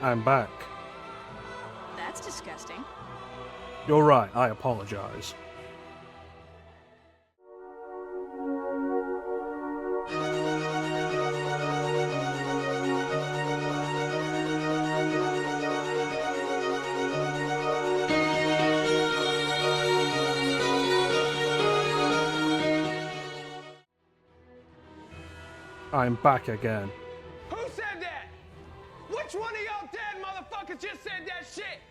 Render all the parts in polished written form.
I'm back. That's disgusting. You're right, I apologize. I'm back again. Who said that? Which one of y'all dead motherfuckers just said that shit?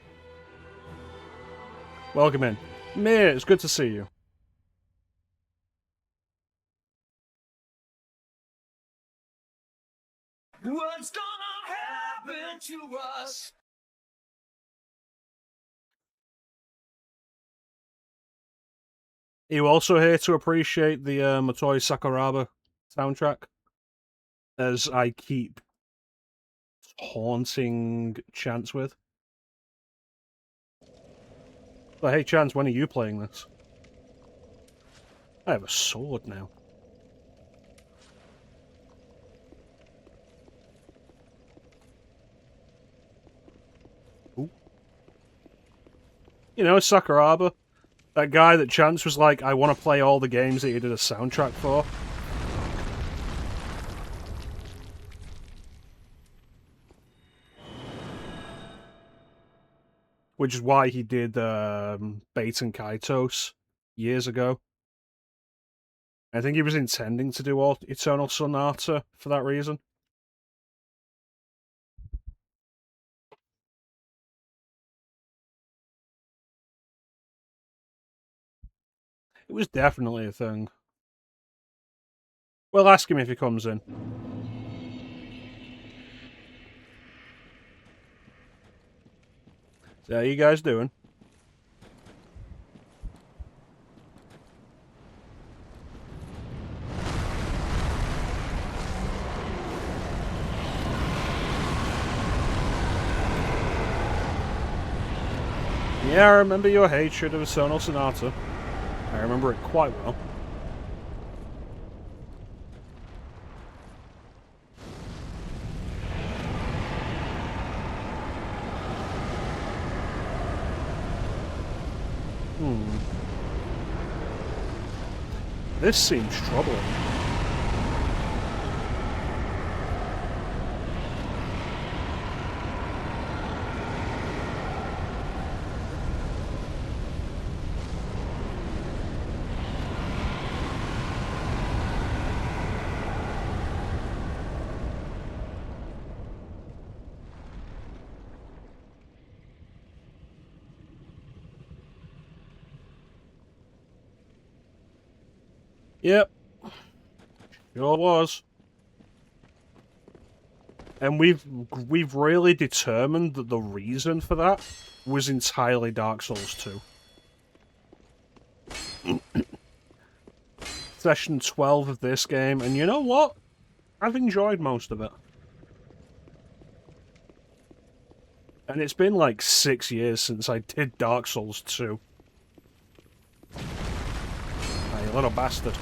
Welcome in. Mir, it's good to see you. What's gonna happen to us? Are you also here to appreciate the Motoi Sakuraba soundtrack? As I keep haunting Chance with. But hey Chance, when are you playing this? I have a sword now. Ooh. You know, Sakuraba, that guy that Chance was like, I want to play all the games that he did a soundtrack for. Which is why he did Bait and Kaitos years ago. I think he was intending to do all Eternal Sonata for that reason. It was definitely a thing. We'll ask him if he comes in. So how you guys doing? Yeah, I remember your hatred of Eternal Sonata. I remember it quite well. This seems troubling. Yep. Sure was. And we've really determined that the reason for that was entirely Dark Souls 2. Session 12 of this game, and you know what? I've enjoyed most of it. And it's been like 6 years since I did Dark Souls 2. Oh, you little bastard.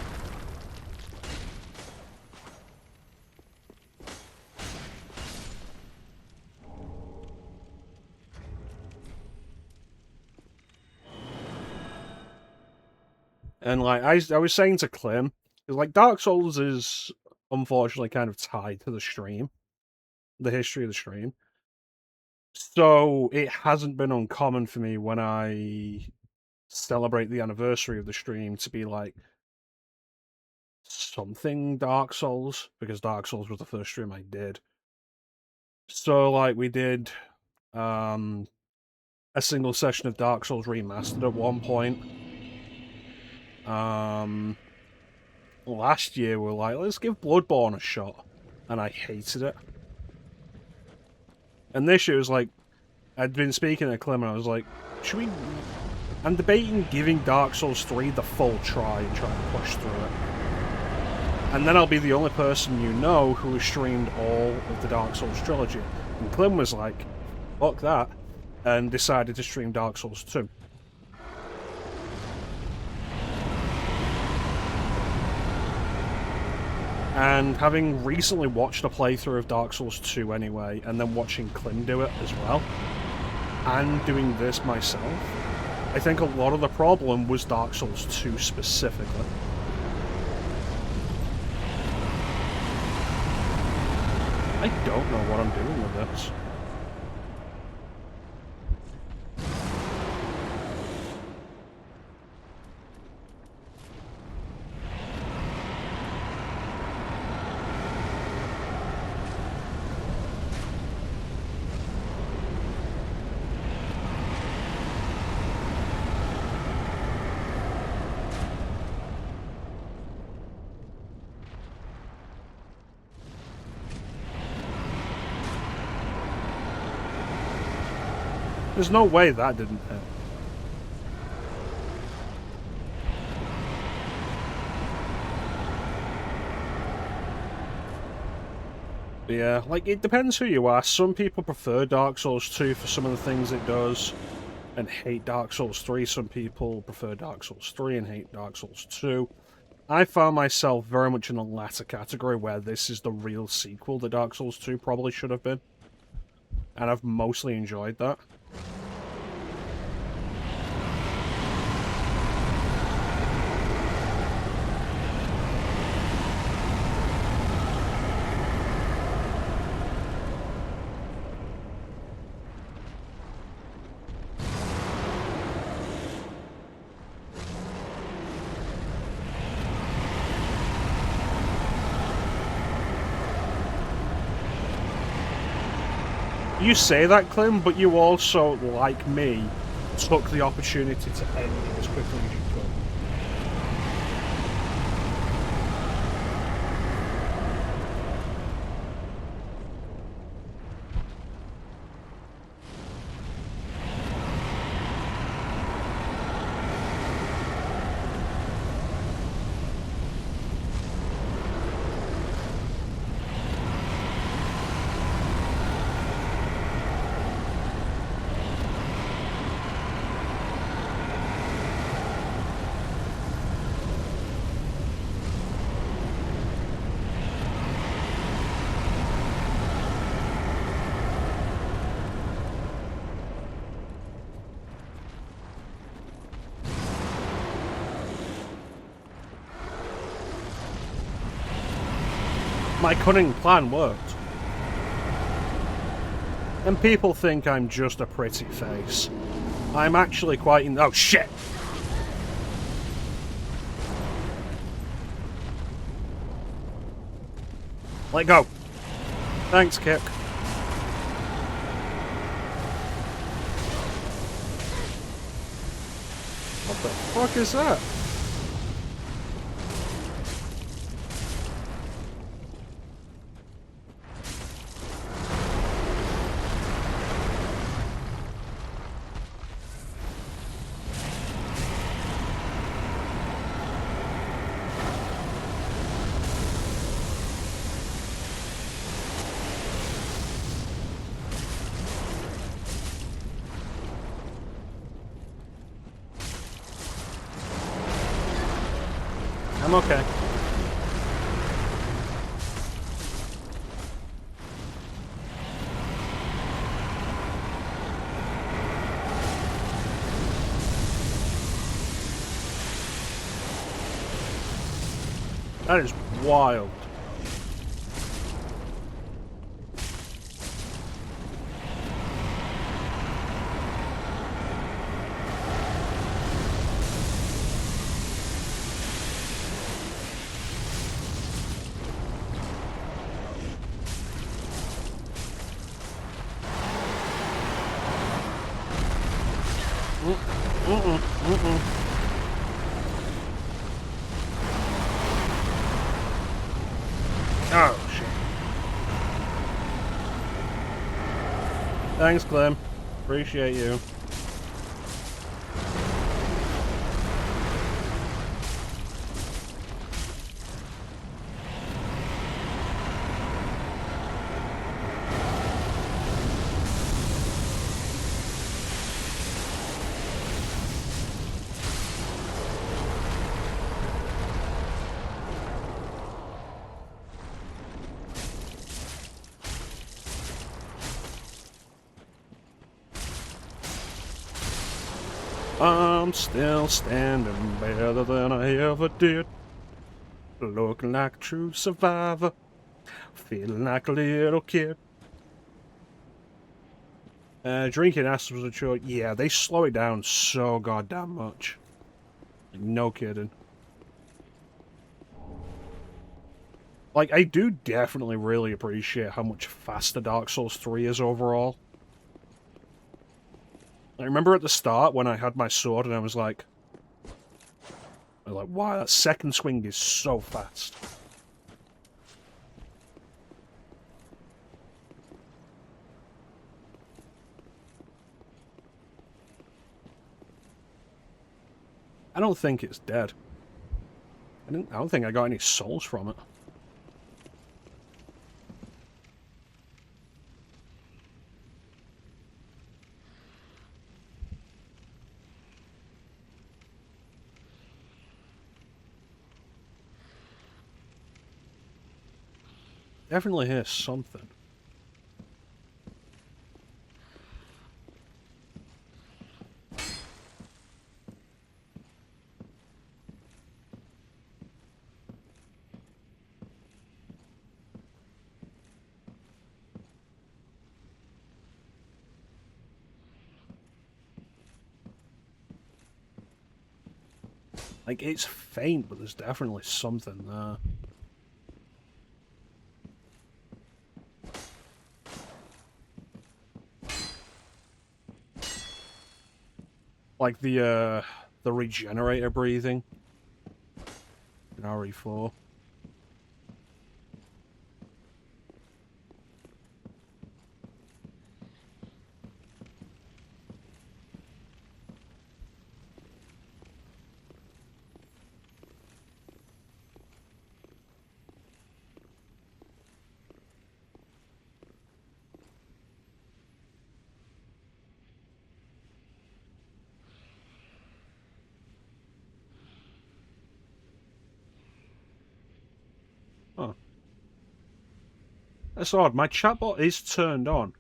And like I was saying to Clem, because like Dark Souls is unfortunately kind of tied to the stream, the history of the stream. So it hasn't been uncommon for me when I celebrate the anniversary of the stream to be like something Dark Souls, because Dark Souls was the first stream I did. So like we did a single session of Dark Souls Remastered at one point. Last year we were like, let's give Bloodborne a shot, and I hated it. And this year was like, I'd been speaking to Clem and I was like, should we... I'm debating giving Dark Souls 3 the full try and try to push through it. And then I'll be the only person you know who has streamed all of the Dark Souls trilogy. And Clem was like, fuck that, and decided to stream Dark Souls 2. And having recently watched a playthrough of Dark Souls 2 anyway, and then watching Klim do it as well, and doing this myself, I think a lot of the problem was Dark Souls 2 specifically. I don't know what I'm doing with this. There's no way that didn't hit. Yeah, like, it depends who you ask. Some people prefer Dark Souls 2 for some of the things it does, and hate Dark Souls 3. Some people prefer Dark Souls 3 and hate Dark Souls 2. I found myself very much in the latter category, where this is the real sequel that Dark Souls 2 probably should have been. And I've mostly enjoyed that. You say that, Klim, but you also, like me, took the opportunity to end it as quickly as you could. My cunning plan worked. And people think I'm just a pretty face. I'm actually quite oh shit! Let go. Thanks, Kip. What the fuck is that? I'm okay. That is wild. Oh, shit. Thanks, Clem. Appreciate you. I'm still standing better than I ever did. Looking like a true survivor. Feeling like a little kid. Drinking acid was a choice. Yeah, they slow it down so goddamn much. Like, no kidding. Like, I do definitely really appreciate how much faster Dark Souls 3 is overall. I remember at the start when I had my sword and I was like, wow, that second swing is so fast. I don't think it's dead. I don't think I got any souls from it. Definitely hear something. Like, it's faint, but there's definitely something there. Like the regenerator breathing in RE4. Huh. That's odd. My chatbot is turned on.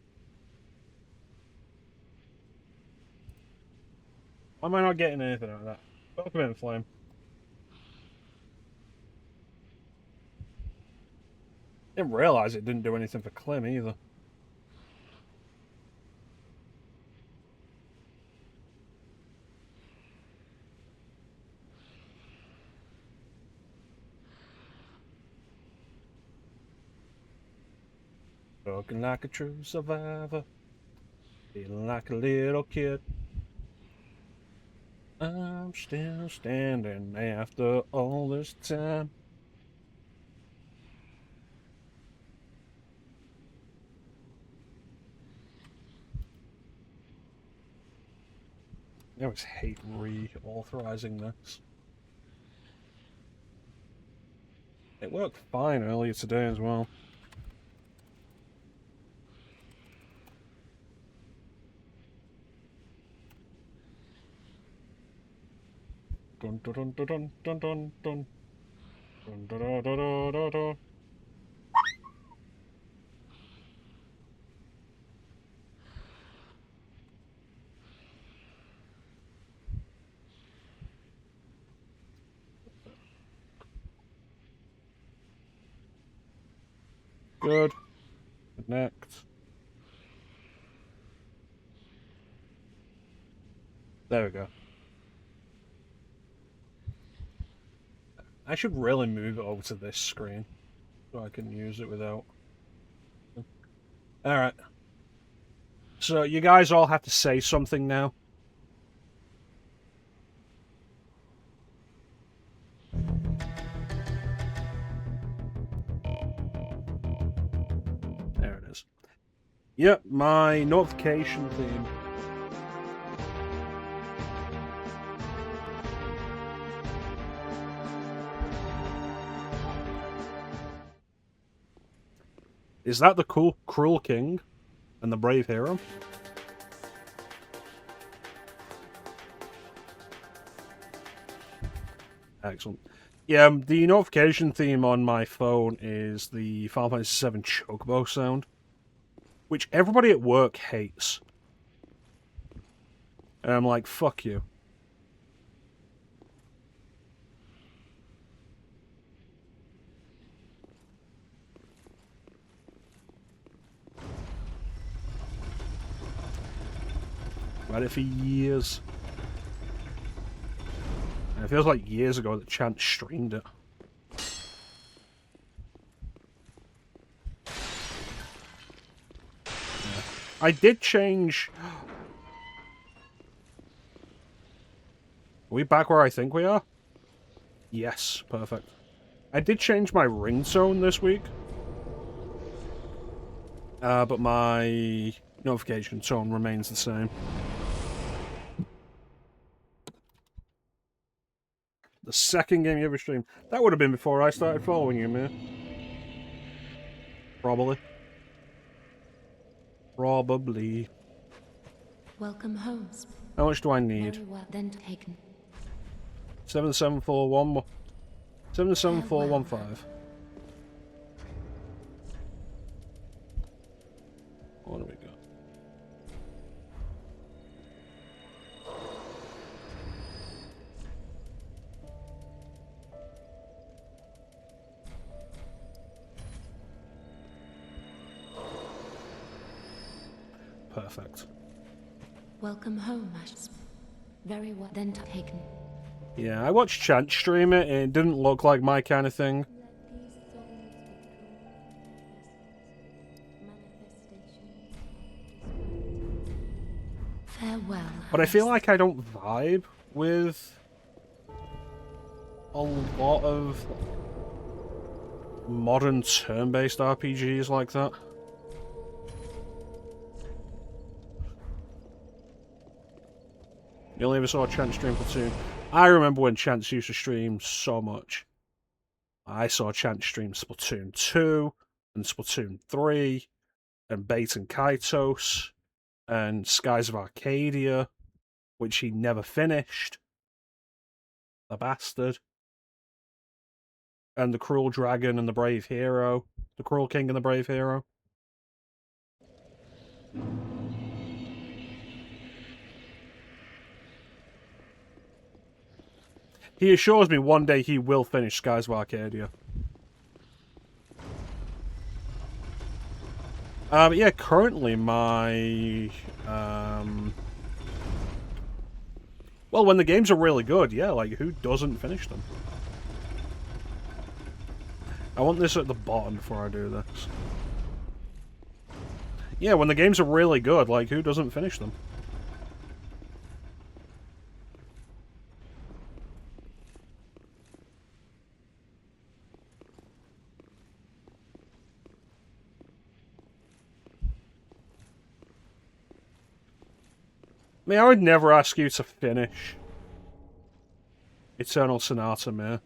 Why am I not getting anything out of that? Welcome in, Flame. Didn't realise it didn't do anything for Clem either. Looking like a true survivor. Feeling like a little kid. I'm still standing after all this time. I always hate reauthorizing this. It worked fine earlier today as well. Dun dun dun dun dun dun dun dun dun dun dun dun dun dun. Good. Connect. There we go. I should really move it over to this screen so I can use it without. Alright. So you guys all have to say something now. There it is. Yep, my notification theme. Is that the cool, cruel king and the brave hero? Excellent. Yeah, the notification theme on my phone is the Final Fantasy VII Chocobo sound, which everybody at work hates. And I'm like, fuck you. Had it for years. And it feels like years ago that Chance streamed it. Yeah. I did change... Are we back where I think we are? Yes, perfect. I did change my ringtone this week. But my notification tone remains the same. The second game you ever streamed. That would have been before I started following you, man. Probably. Probably. Welcome home. How much do I need? Very well then taken. 7741. 77415. What do we got? Perfect. Welcome home, Ash. Very well then taken. Yeah, I watched Chance stream it, and it didn't look like my kind of thing. Farewell. But I feel like I don't vibe with a lot of modern turn-based RPGs like that. You only ever saw Chance stream Platoon. I remember when Chance used to stream so much. I saw Chance stream Splatoon 2 and Splatoon 3 and Bait and Kaitos and Skies of Arcadia, which he never finished. The bastard. And the Cruel Dragon and the Brave Hero. The Cruel King and the Brave Hero. He assures me one day he will finish Skies of Arcadia. But yeah, currently my... Well, when the games are really good, yeah, like, who doesn't finish them? I want this at the bottom before I do this. Yeah, when the games are really good, like, who doesn't finish them? I mean, I would never ask you to finish Eternal Sonata, man.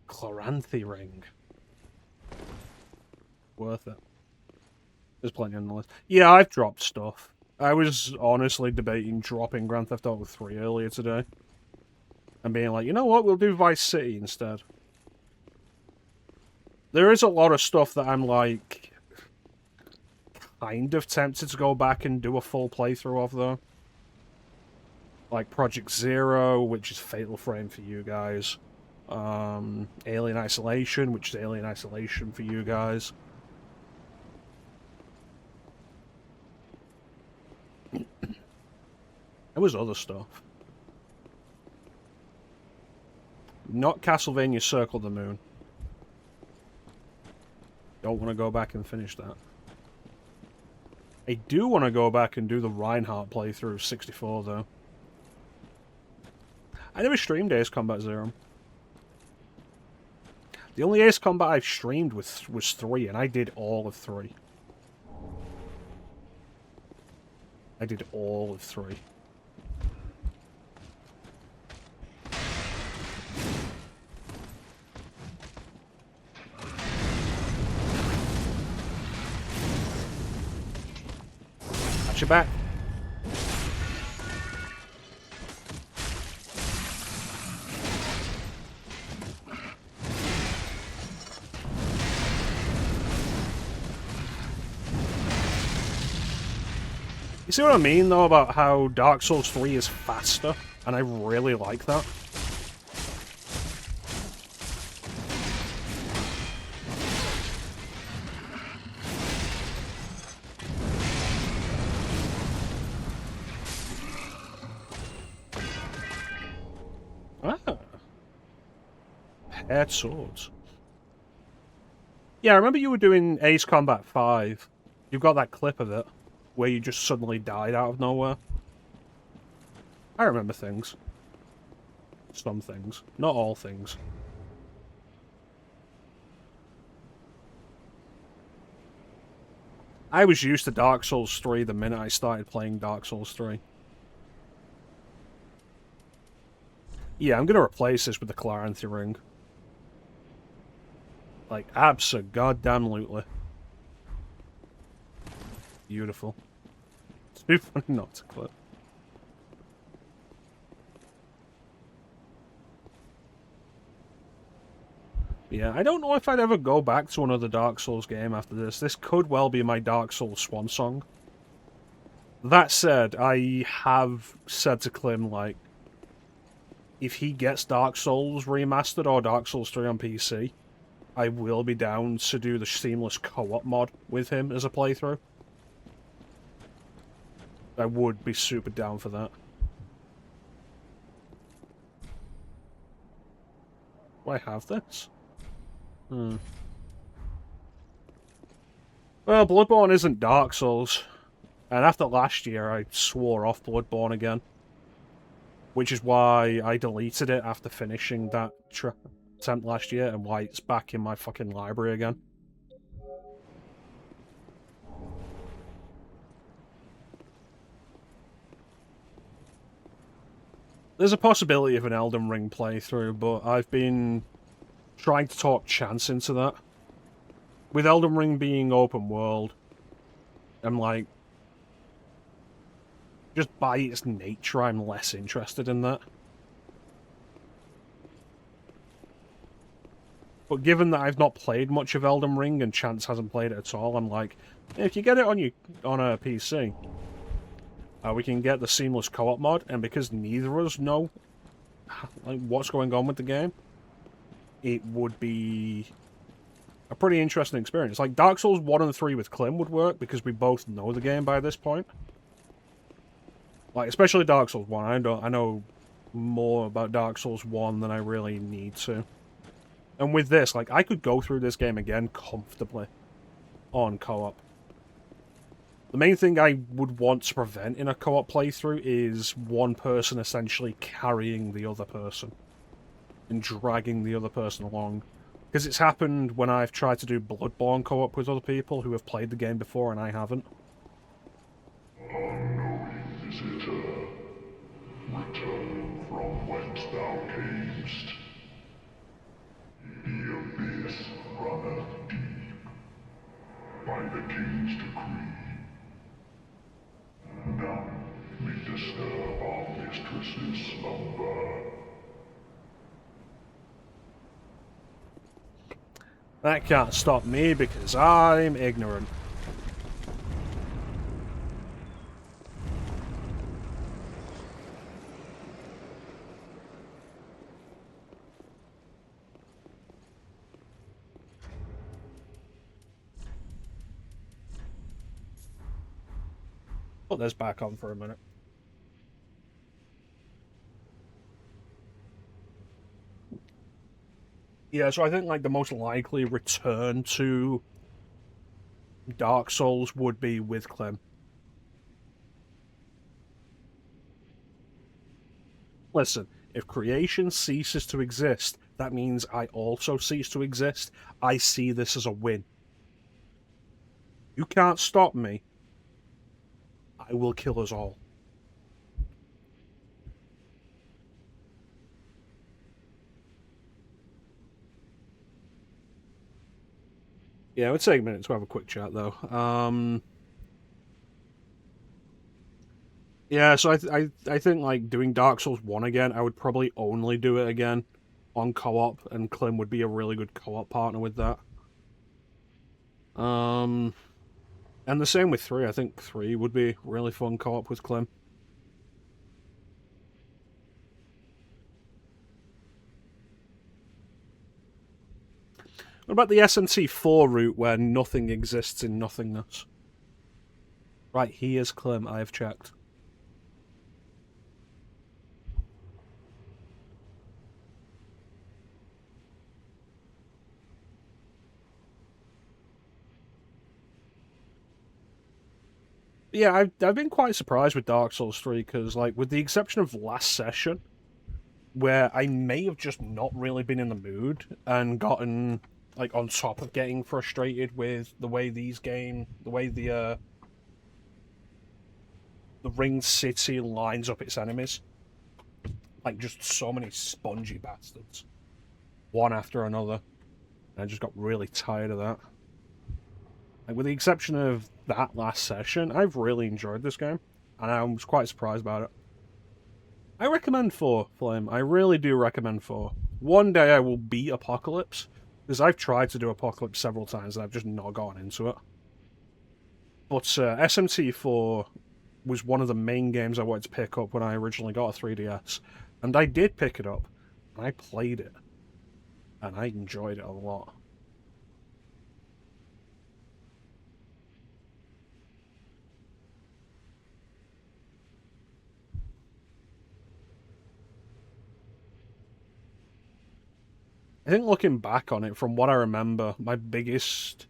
Chloranthy ring. Worth it. There's plenty on the list. Yeah, I've dropped stuff. I was honestly debating dropping Grand Theft Auto 3 earlier today. And being like, you know what, we'll do Vice City instead. There is a lot of stuff that I'm like... kind of tempted to go back and do a full playthrough of, though. Like Project Zero, which is Fatal Frame for you guys. Alien Isolation, which is Alien Isolation for you guys. There was other stuff. Not Castlevania Circle the Moon. Don't want to go back and finish that. I do want to go back and do the Reinhardt playthrough of 64, though. I never streamed Ace Combat Zero. The only Ace Combat I've streamed was 3, and I did all of 3. I did all of 3. Got your back. You see what I mean, though, about how Dark Souls 3 is faster? And I really like that. Ah. Paired swords. Yeah, I remember you were doing Ace Combat 5. You've got that clip of it, where you just suddenly died out of nowhere. I remember things. Some things. Not all things. I was used to Dark Souls 3 the minute I started playing Dark Souls 3. Yeah, I'm gonna replace this with the Clarity Ring. Like, abso-goddamn-lutely. Beautiful. It's too funny not to clip. Yeah, I don't know if I'd ever go back to another Dark Souls game after this. This could well be my Dark Souls swan song. That said, I have said to Klim, like, if he gets Dark Souls remastered or Dark Souls 3 on PC, I will be down to do the seamless co-op mod with him as a playthrough. I would be super down for that. Do I have this? Hmm. Well, Bloodborne isn't Dark Souls. And after last year, I swore off Bloodborne again. Which is why I deleted it after finishing that attempt last year, and why it's back in my fucking library again. There's a possibility of an Elden Ring playthrough, but I've been trying to talk Chance into that. With Elden Ring being open world, I'm like, just by its nature, I'm less interested in that. But given that I've not played much of Elden Ring and Chance hasn't played it at all, I'm like, if you get it on a PC, we can get the seamless co-op mod, and because neither of us know like what's going on with the game, it would be a pretty interesting experience. Like Dark Souls 1 and 3 with Klim would work because we both know the game by this point. Like, especially Dark Souls 1. I know more about Dark Souls 1 than I really need to. And with this, like, I could go through this game again comfortably on co-op. The main thing I would want to prevent in a co-op playthrough is one person essentially carrying the other person and dragging the other person along. Because it's happened when I've tried to do Bloodborne co-op with other people who have played the game before and I haven't. Unknowing visitor, return from whence thou camest. The abyss runneth deep, by the king's decree. None may disturb our mistress's slumber. That can't stop me because I'm ignorant. Put this back on for a minute. Yeah, so I think like the most likely return to Dark Souls would be with Clem. Listen, if creation ceases to exist, that means I also cease to exist. I see this as a win. You can't stop me. I will kill us all. Yeah, it would take a minute to have a quick chat, though. Yeah, so I think, like, doing Dark Souls 1 again, I would probably only do it again on co-op, and Klim would be a really good co-op partner with that. And And the same with 3. I think 3 would be really fun co-op with Clem. What about the SMT4 route where nothing exists in nothingness? Right, here's Clem, I have checked. Yeah, I've been quite surprised with Dark Souls 3 because, like, with the exception of last session, where I may have just not really been in the mood and gotten, like, on top of getting frustrated with the way the Ring City lines up its enemies. Like, just so many spongy bastards. One after another. And I just got really tired of that. Like, with the exception of that last session, I've really enjoyed this game, and I was quite surprised about it. I recommend 4, Flame. I really do recommend 4. One day I will beat Apocalypse, because I've tried to do Apocalypse several times and I've just not gotten into it. But SMT4 was one of the main games I wanted to pick up when I originally got a 3DS, and I did pick it up, and I played it, and I enjoyed it a lot. I think looking back on it, from what I remember, my biggest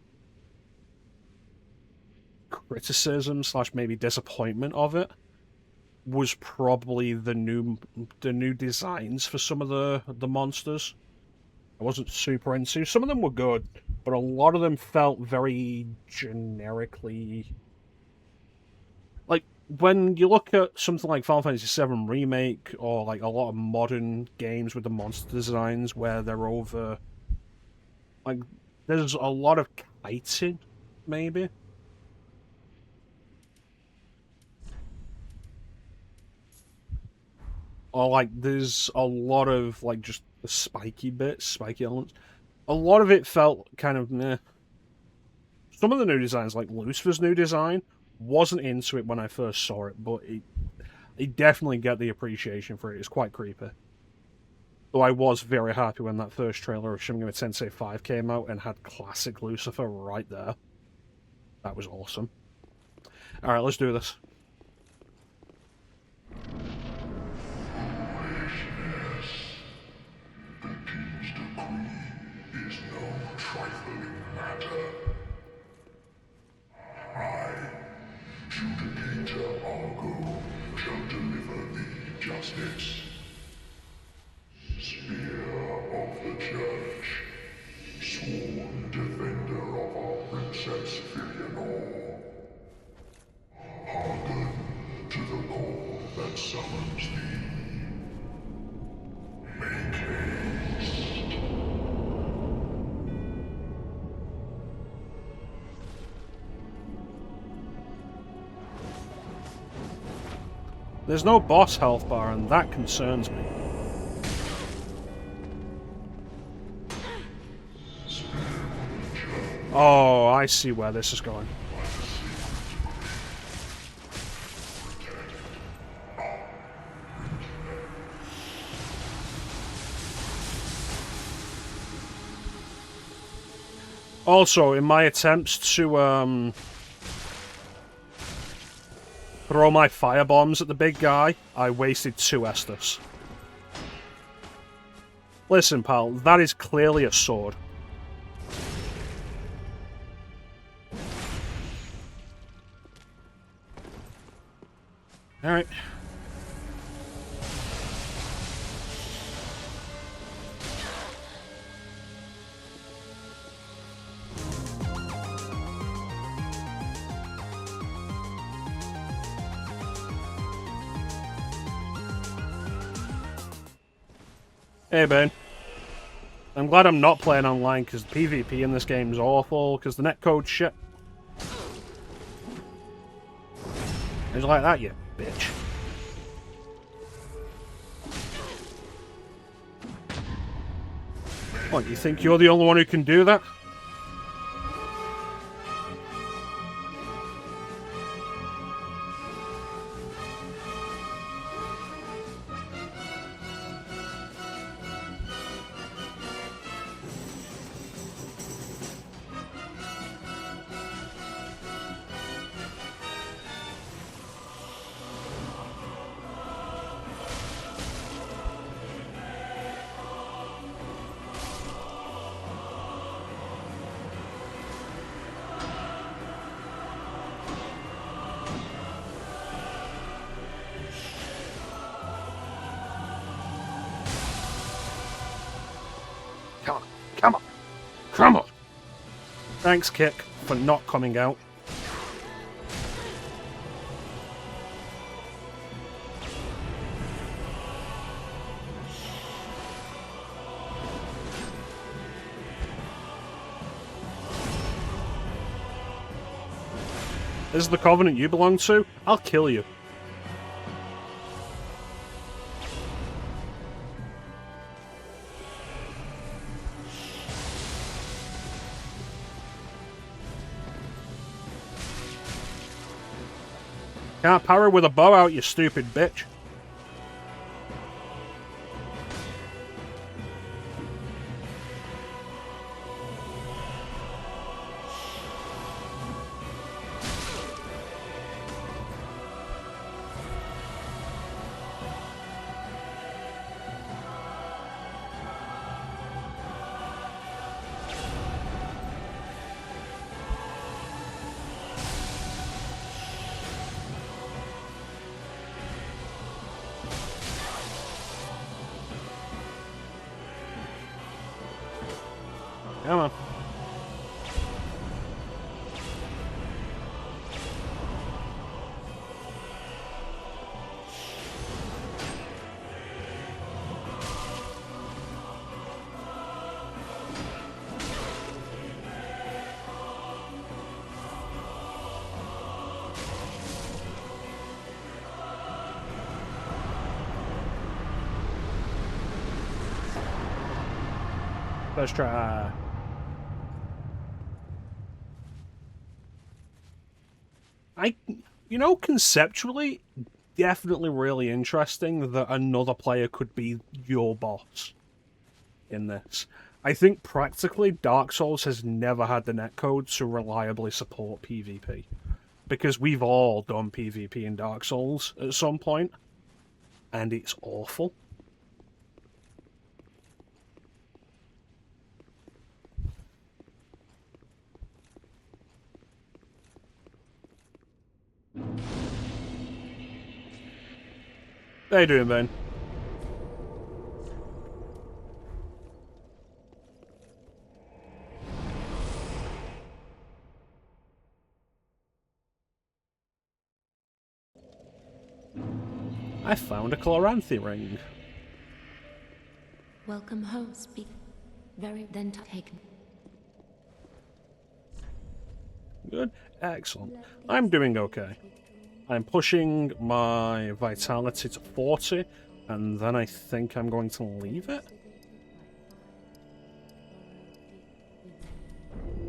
criticism / maybe disappointment of it was probably the new designs for some of the monsters. I wasn't super into. Some of them were good, but a lot of them felt very generically. Like, when you look at something like Final Fantasy VII Remake, or like a lot of modern games with the monster designs where they're over... Like, there's a lot of kiting, maybe? Or, like, there's a lot of, like, just the spiky bits, spiky elements. A lot of it felt kind of meh. Some of the new designs, like Lucifer's new design, wasn't into it when I first saw it, but I definitely get the appreciation for it. It's quite creepy. Though I was very happy when that first trailer of Shin Megami Tensei 5 came out and had classic Lucifer right there. That was awesome. Alright, let's do this. The king's decree is no trifling matter. I, Judicator Argo, shall deliver thee justice. Spear of the Church, sworn defender of our Princess Filianor. Hearken to the call that summons thee. Make haste. There's no boss health bar, and that concerns me. Oh, I see where this is going. Also, in my attempts to throw my fire bombs at the big guy, I wasted 2 Estus. Listen, pal, that is clearly a sword. Alright. Hey, Ben. I'm glad I'm not playing online, because PvP in this game is awful, because the netcode's shit. It's like that, you bitch. What, you think you're the only one who can do that? Thanks, Kick, for not coming out. This is the Covenant you belong to? I'll kill you. Can't parry with a bow out, you stupid bitch. Come on. Let's try. You know, conceptually, definitely really interesting that another player could be your boss in this. I think practically Dark Souls has never had the netcode to reliably support PvP. Because we've all done PvP in Dark Souls at some point, and it's awful. How you doing, Ben? I found a Chloranthy ring. Welcome home, speak. Very then taken. Good. Excellent. I'm doing okay. I'm pushing my vitality to 40, and then I think I'm going to leave it.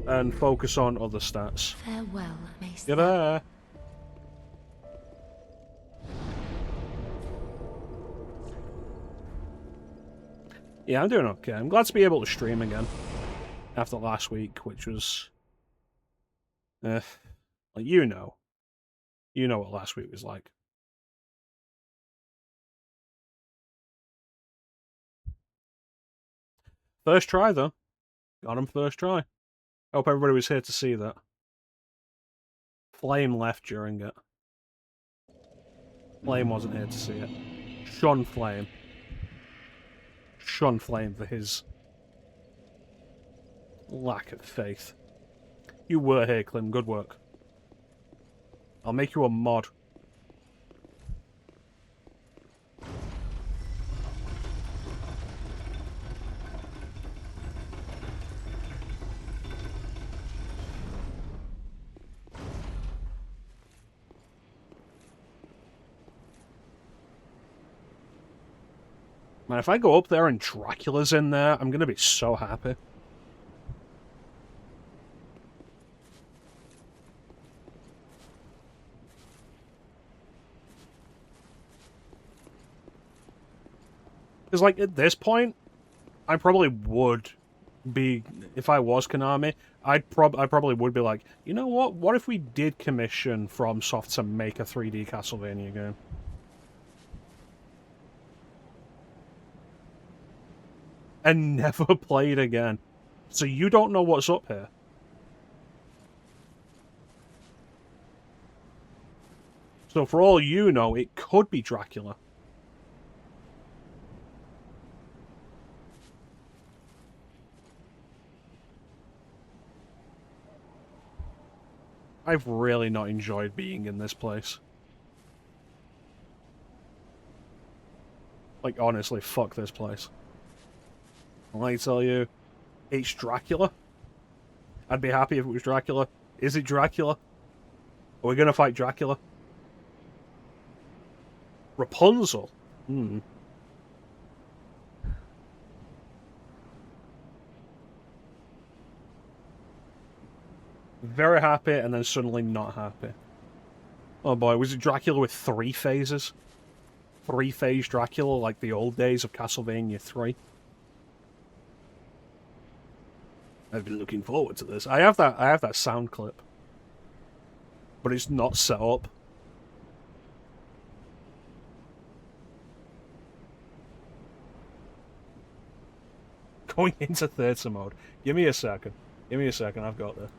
And focus on other stats. Farewell, Mace. You're there. Yeah, I'm doing okay. I'm glad to be able to stream again after last week, which was... well, you know what last week was like. First try, though. Got him first try. Hope everybody was here to see that. Flame left during it. Flame wasn't here to see it. Shun Flame. Shun Flame for his lack of faith. You were here, Clem. Good work. I'll make you a mod. Man, if I go up there and Dracula's in there, I'm gonna be so happy. Because, like, at this point, I probably would be, if I was Konami, I probably would be like, you know what? What if we did commission FromSoft to make a 3D Castlevania game? And never play it again. So you don't know what's up here. So for all you know, it could be Dracula. I've really not enjoyed being in this place. Like, honestly, fuck this place. I tell you, it's Dracula. I'd be happy if it was Dracula. Is it Dracula? Are we gonna fight Dracula? Rapunzel? Hmm. Very happy, and then suddenly not happy. Oh boy, was it Dracula with 3 phases? 3-phase Dracula, like the old days of Castlevania 3? I've been looking forward to this. I have that sound clip. But it's not set up. Going into theatre mode. Give me a second. Give me a second, I've got this.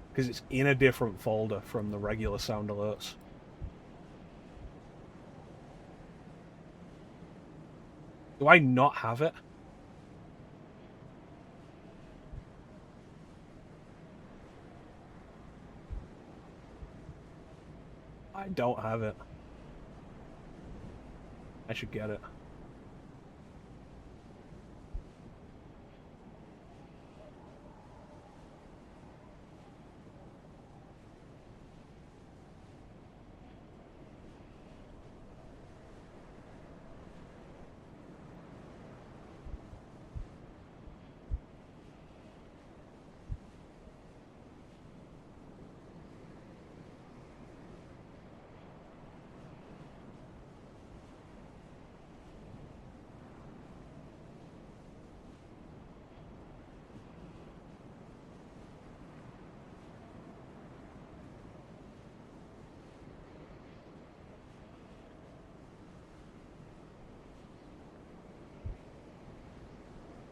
Because it's in a different folder from the regular sound alerts. Do I not have it? I don't have it. I should get it.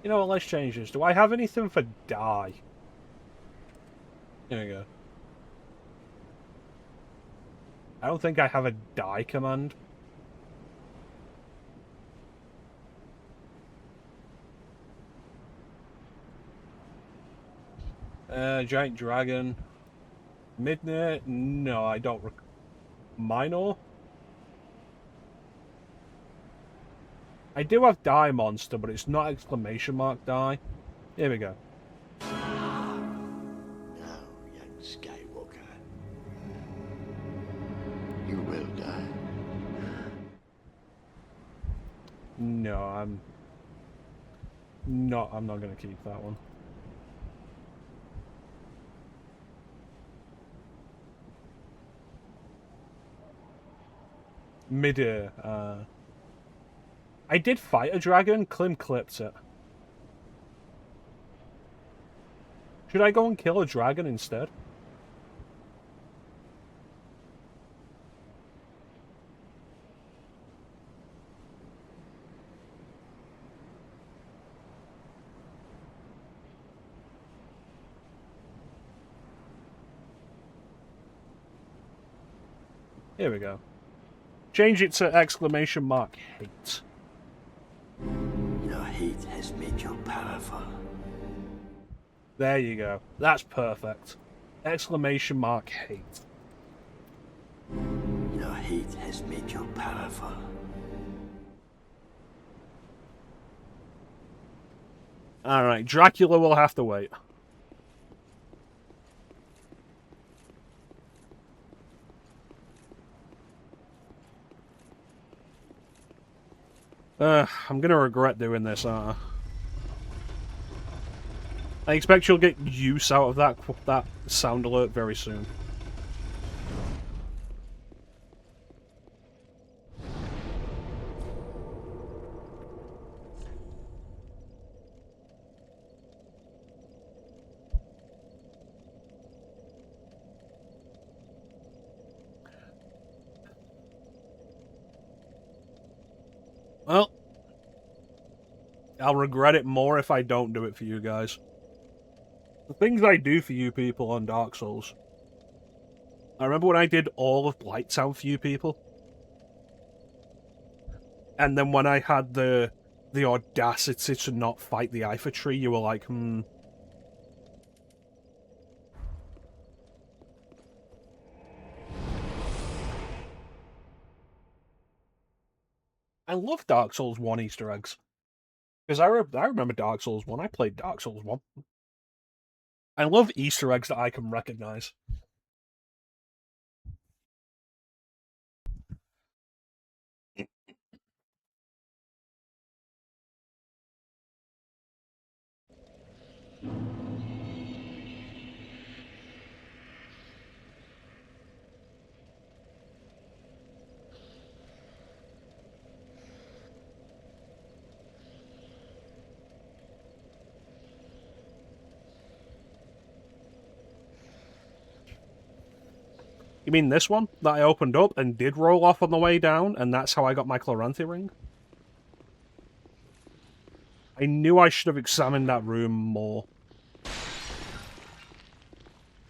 You know what, let's change this. Do I have anything for die? There we go. I don't think I have a die command. Giant dragon. Midnight? No, I don't. Minor? I do have die monster, but it's not exclamation mark die. Here we go. Now, young Skywalker, you will die. No, I'm not gonna keep that one. Midair, I did fight a dragon, Klim clipped it. Should I go and kill a dragon instead? Here we go. Change it to exclamation mark hate. Your hate has made you powerful. There you go. That's perfect. Exclamation mark hate. Your hate has made you powerful. Alright, Dracula will have to wait. I'm gonna regret doing this, aren't I expect you'll get use out of that sound alert very soon. Well, I'll regret it more if I don't do it for you guys. The things I do for you people on Dark Souls. I remember when I did all of Blighttown for you people. And then when I had the audacity to not fight the Eiffel tree, you were like, I love Dark Souls 1 Easter eggs. Because I remember Dark Souls 1. I played Dark Souls 1. I love Easter eggs that I can recognize. You mean this one that I opened up and did roll off on the way down, and that's how I got my Chloranthy ring? I knew I should have examined that room more.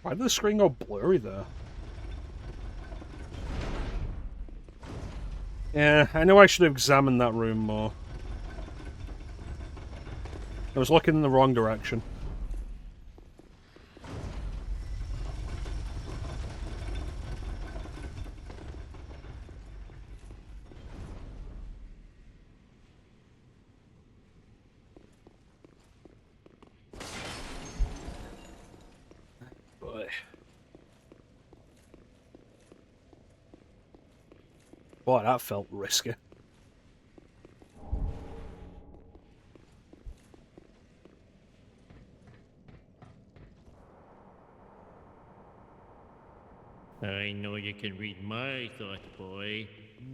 Why did the screen go blurry there? Yeah, I knew I should have examined that room more. I was looking in the wrong direction. Boy. Boy, that felt risky. I know you can read my thoughts, boy.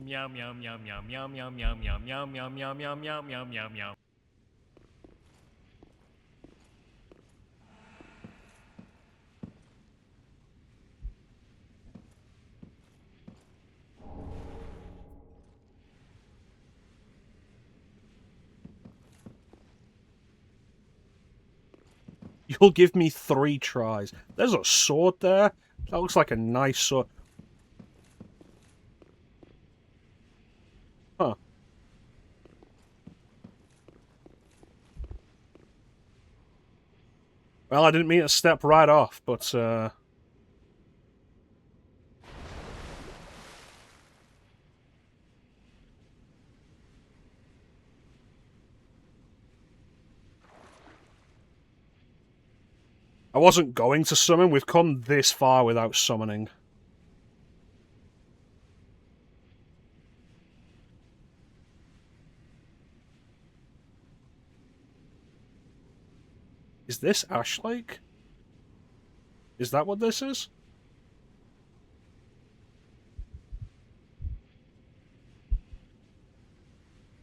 Meow meow meow meow meow meow meow meow meow meow meow meow meow meow meow meow. You'll give me 3 tries. There's a sword there. That looks like a nice sword. Huh. Well, I didn't mean to step right off, but, I wasn't going to summon. We've come this far without summoning. Is this Ash Lake? Is that what this is?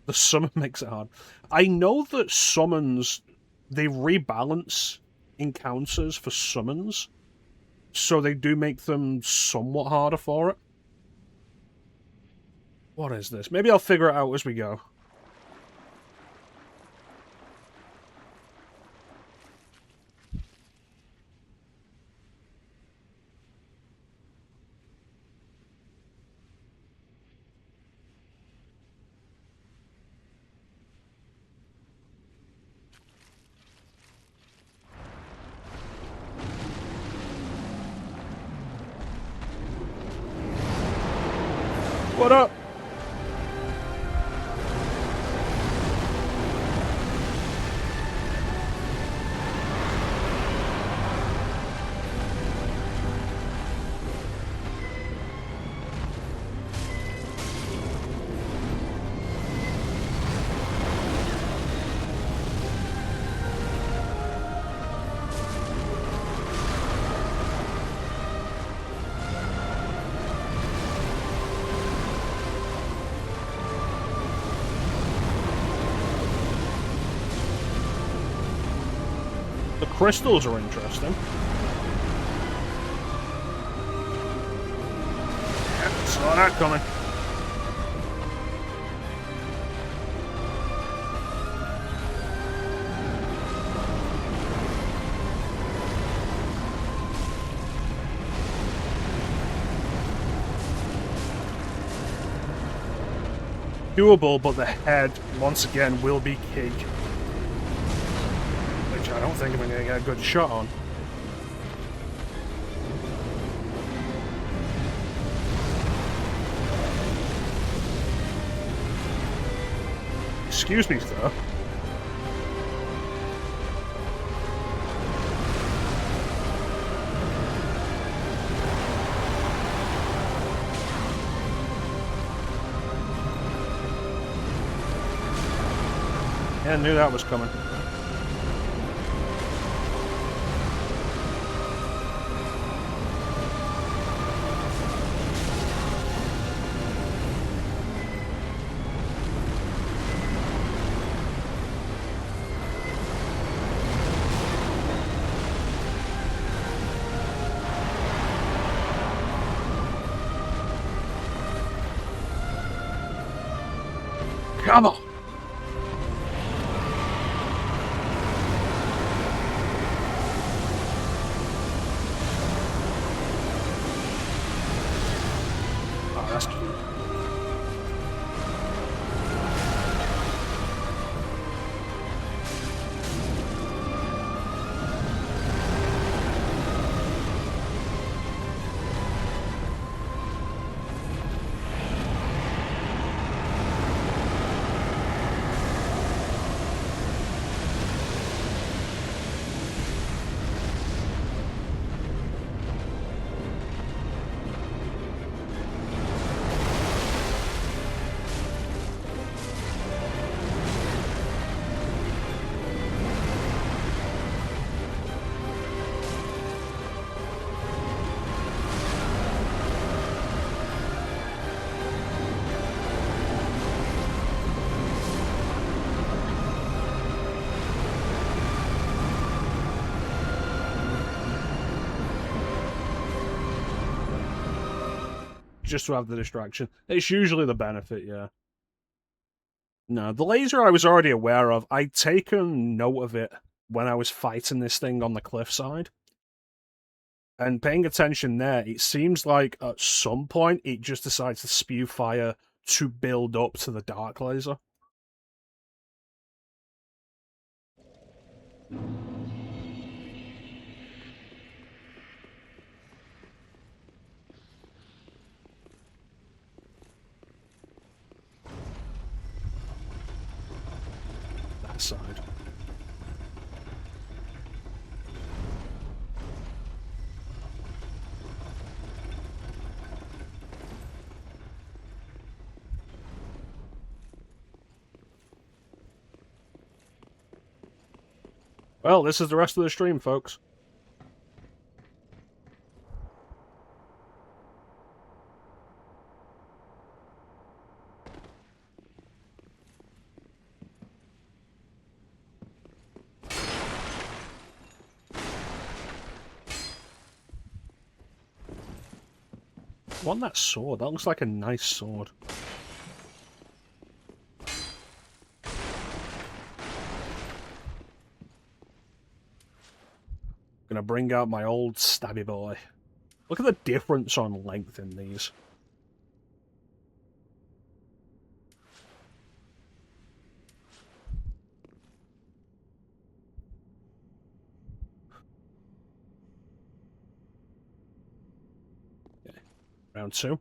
The summon makes it hard. I know that summons, they rebalance encounters for summons, so they do make them somewhat harder for it. What is this? Maybe I'll figure it out as we go. What up? The crystals are interesting. Yeah, saw that coming. doable, but the head, once again, will be key. Which I don't think I'm going to get a good shot on. Excuse me, sir. Yeah, I knew that was coming. Come on! Oh, that's cute. Just to have the distraction. It's usually the benefit, yeah. No, the laser I was already aware of. I'd taken note of it when I was fighting this thing on the cliffside. And paying attention there, it seems like at some point it just decides to spew fire to build up to the dark laser. That side. Well, this is the rest of the stream, folks. I want that sword. That looks like a nice sword. Gonna bring out my old stabby boy. Look at the difference on length in these. Okay. Round 2.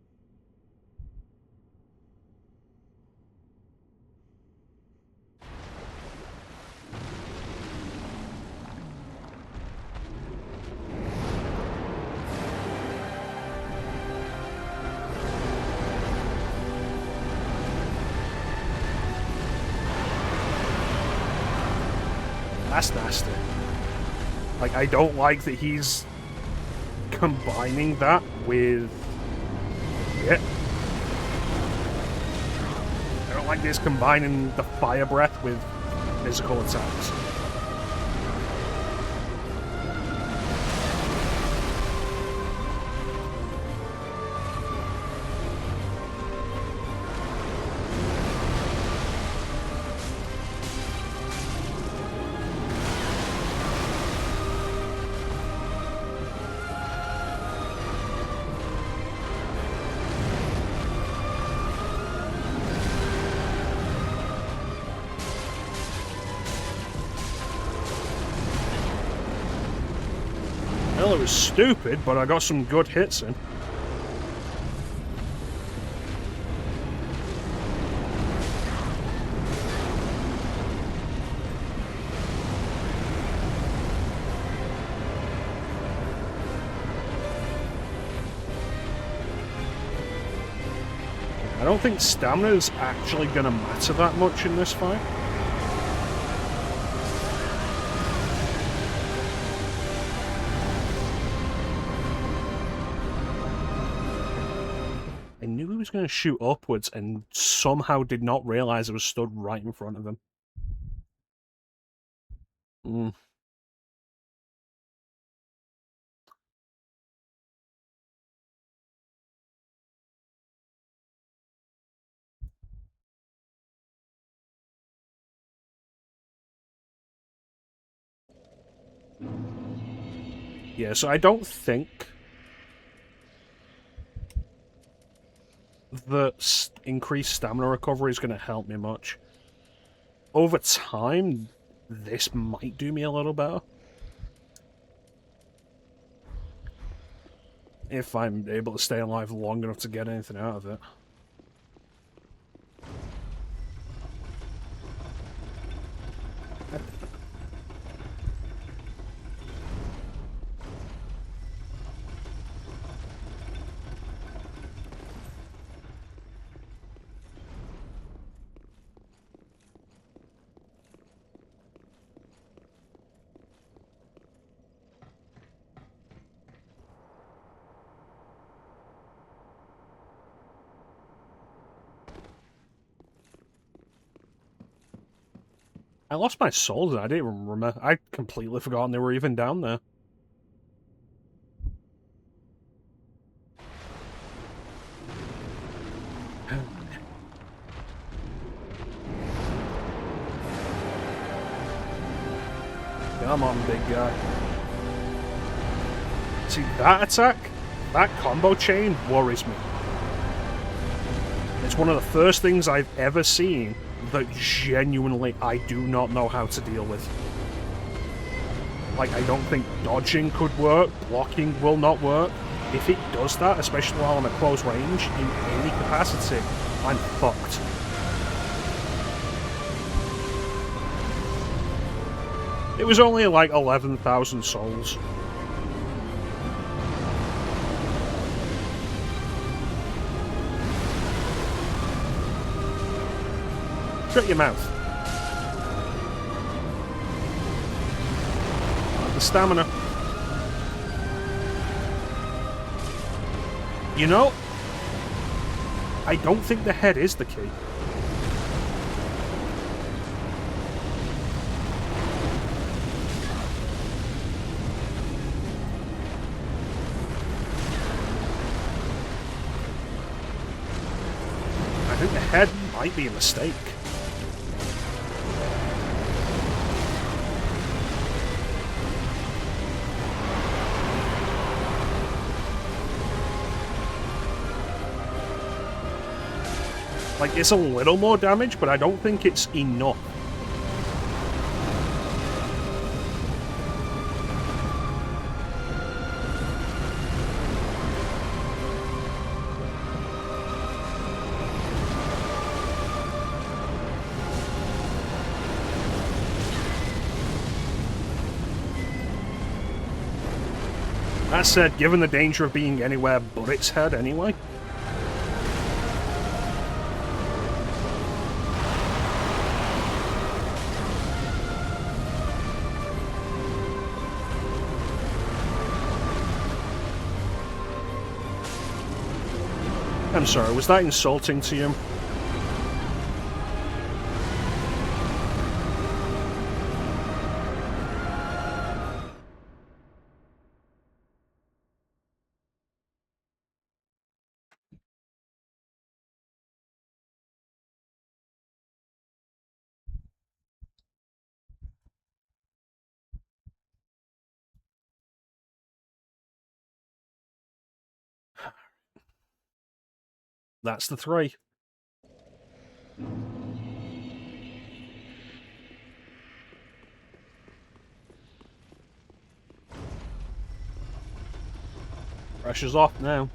That's nasty. Like, I don't like that he's combining that with it. I don't like this combining the fire breath with physical attacks. Well, it was stupid, but I got some good hits in. I don't think stamina is actually going to matter that much in this fight. I knew he was going to shoot upwards and somehow did not realize I was stood right in front of him. Yeah, so I don't think that increased stamina recovery is going to help me much. Over time, this might do me a little better. If I'm able to stay alive long enough to get anything out of it. I lost my souls and I didn't even remember. I completely forgotten they were even down there. Come on, big guy. See, that attack, that combo chain worries me. It's one of the first things I've ever seen that genuinely I do not know how to deal with. Like, I don't think dodging could work, blocking will not work. If it does that, especially while I'm at close range, in any capacity, I'm fucked. It was only like 11,000 souls. Shut your mouth. The stamina. You know, I don't think the head is the key. I think the head might be a mistake. Like, it's a little more damage, but I don't think it's enough. That said, given the danger of being anywhere but its head anyway, I'm sorry, was that insulting to you? That's the 3. Pressure's off now.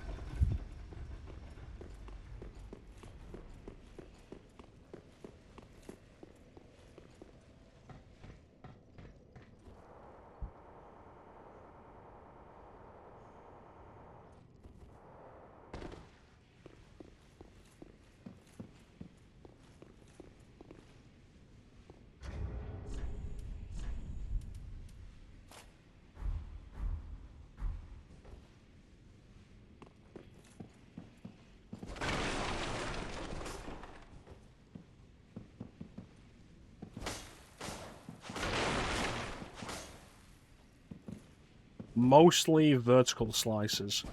Mostly vertical slices.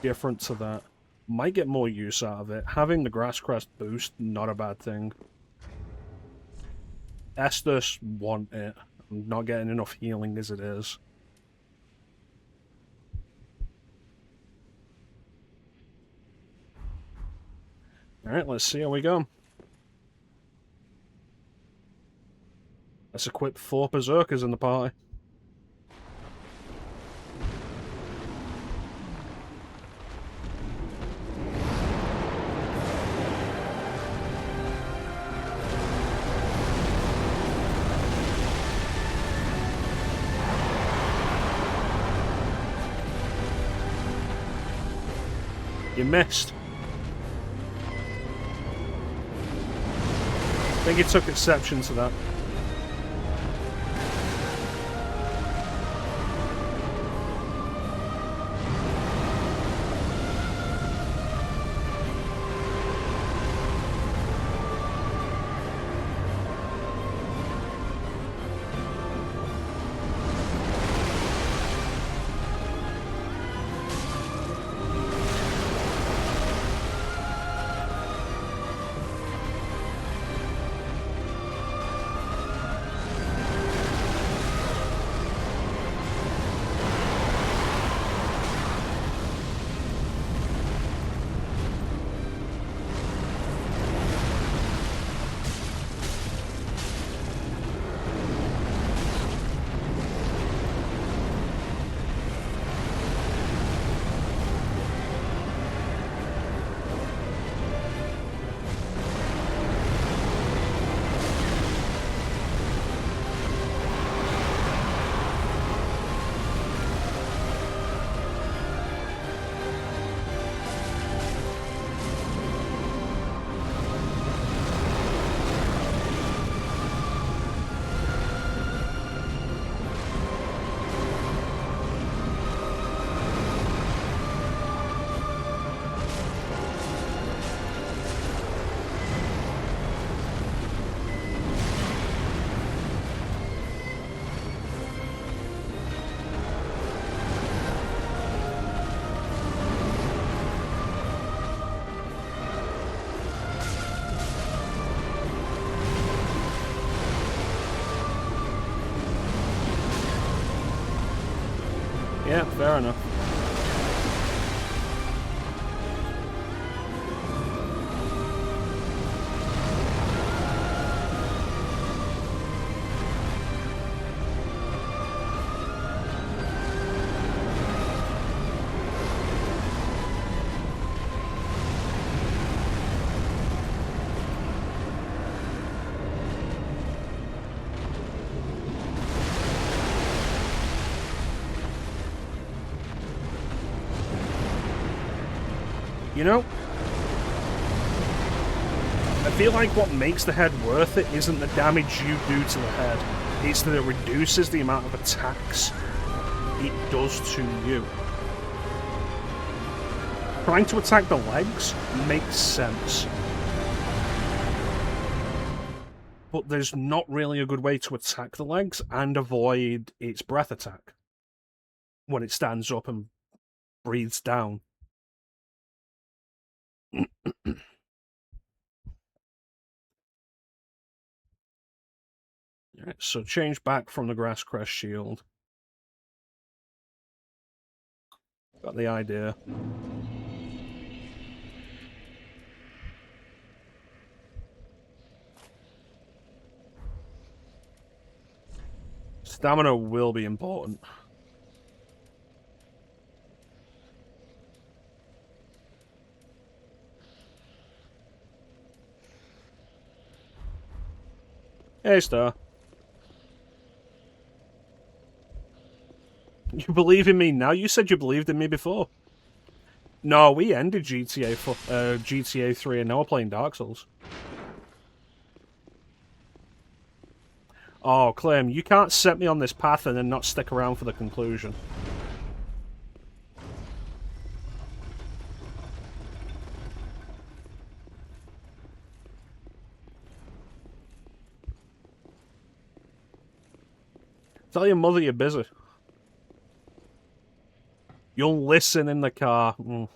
Different to that. Might get more use out of it. Having the grass crest boost, not a bad thing. Estus want it. I'm not getting enough healing as it is. Alright, let's see how we go. Let's equip 4 berserkers in the party. You missed. I think you took exception to that. Yeah, fair enough. You know, I feel like what makes the head worth it isn't the damage you do to the head, it's that it reduces the amount of attacks it does to you. Trying to attack the legs makes sense, but there's not really a good way to attack the legs and avoid its breath attack when it stands up and breathes down. Alright, so change back from the grass crest shield. Got the idea. Stamina will be important. Hey, Star. You believe in me now? You said you believed in me before. No, we ended GTA 3 and now we're playing Dark Souls. Oh, Clem, you can't set me on this path and then not stick around for the conclusion. Tell your mother you're busy. You'll listen in the car. I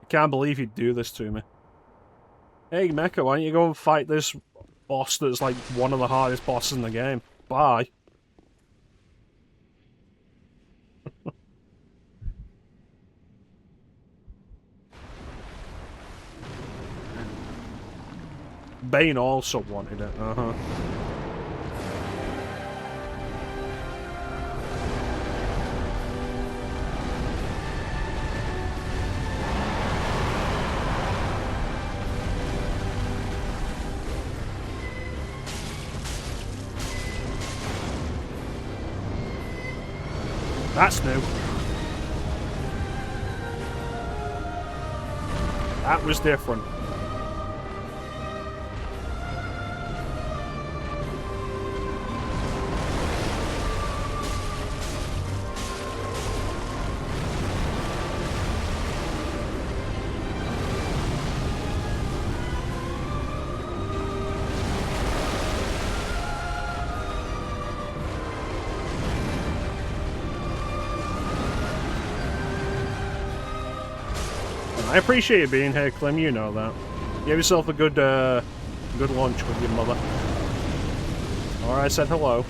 can't believe you'd do this to me. Hey, Mecha, why don't you go and fight this boss that's like one of the hardest bosses in the game? Bye. Bane also wanted it, uh-huh. That's new. That was different. I appreciate you being here, Clem, you know that. Give yourself a good lunch with your mother. Or I said hello.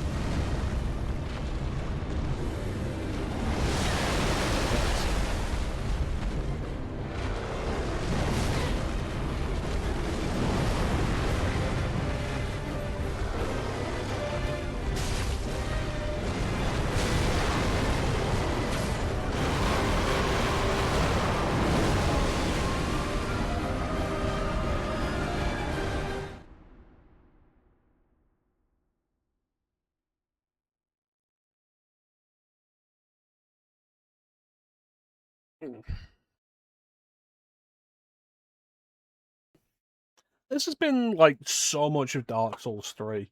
This has been, like, so much of Dark Souls 3.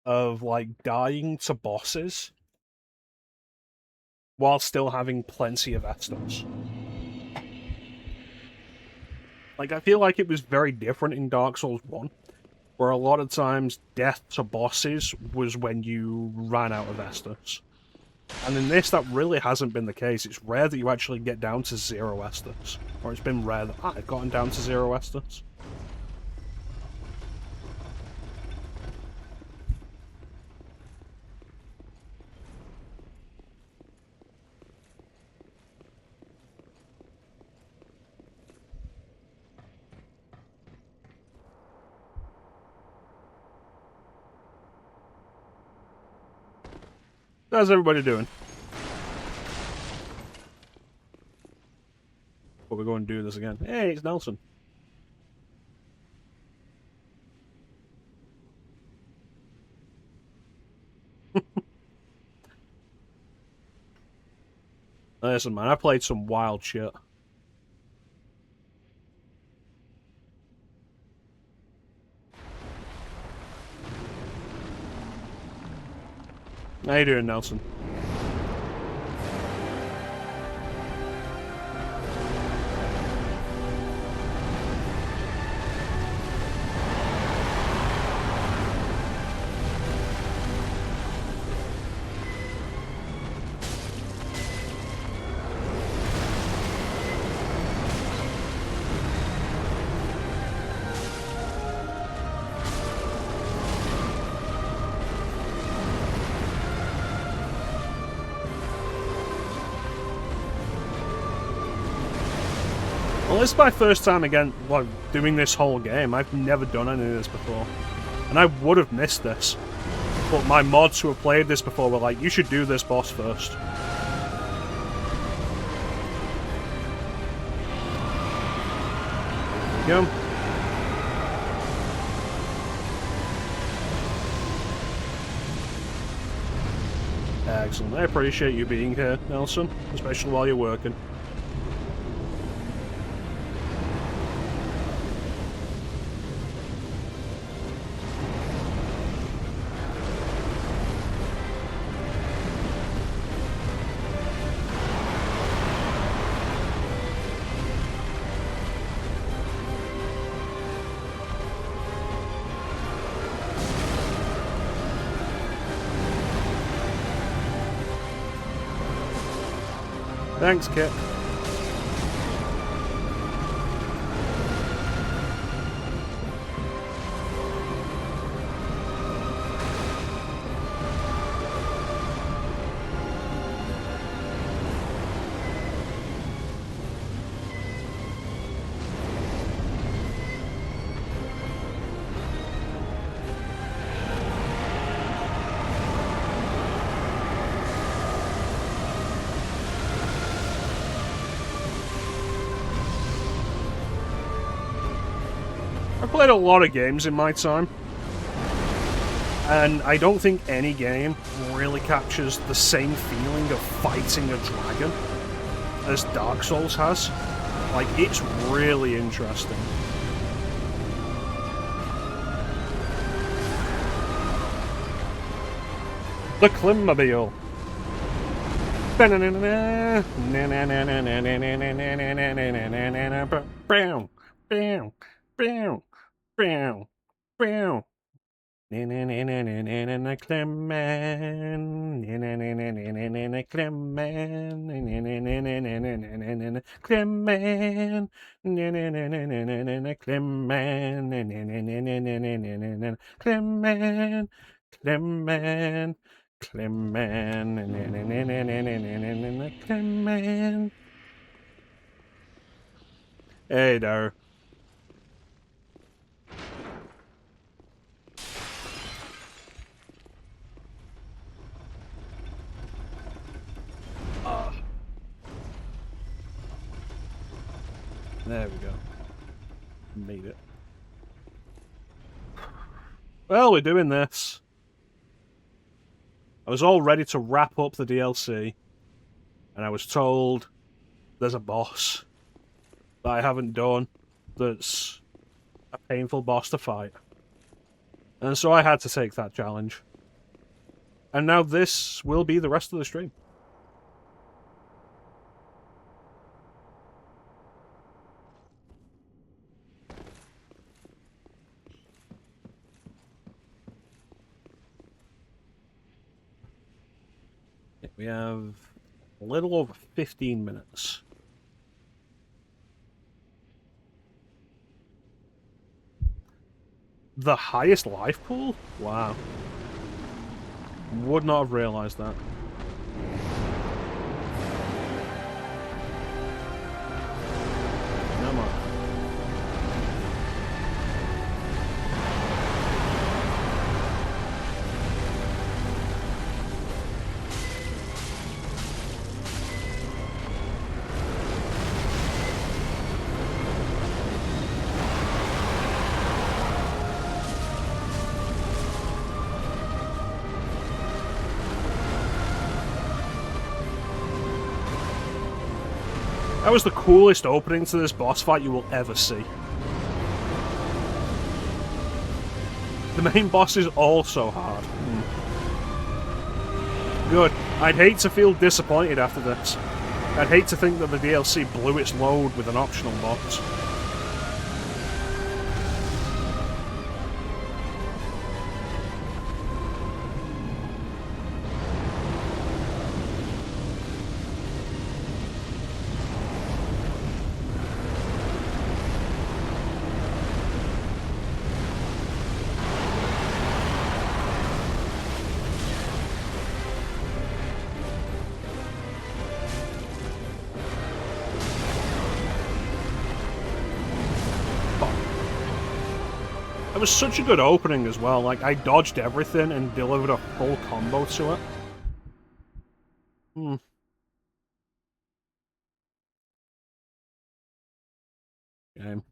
Of, like, dying to bosses while still having plenty of Estus. Like, I feel like it was very different in Dark Souls 1, where a lot of times death to bosses was when you ran out of Estus. And in this, that really hasn't been the case. It's rare that you actually get down to 0 Estus. Or it's been rare that I've gotten down to 0 Estus. How's everybody doing? But we're going to do this again. Hey, it's Nelson. Listen, man, I played some wild shit. How you doing, Nelson? Well, this is my first time again, like, doing this whole game. I've never done any of this before. And I would have missed this. But my mods who have played this before were like, you should do this boss first. There we go. Excellent. I appreciate you being here, Nelson, especially while you're working. Thanks, Kit. I've played a lot of games in my time, and I don't think any game really captures the same feeling of fighting a dragon as Dark Souls has. Like, it's really interesting. The Klimmobile. Clemman. Hey there. There we go. Made it. Well, we're doing this. I was all ready to wrap up the DLC, and I was told there's a boss that I haven't done that's a painful boss to fight. And so I had to take that challenge. And now this will be the rest of the stream. We have a little over 15 minutes. The highest life pool? Wow. Would not have realised that. Come on. That was the coolest opening to this boss fight you will ever see. The main boss is also hard. Good. I'd hate to feel disappointed after this. I'd hate to think that the DLC blew its load with an optional boss. It was such a good opening as well. Like, I dodged everything and delivered a full combo to it. Game.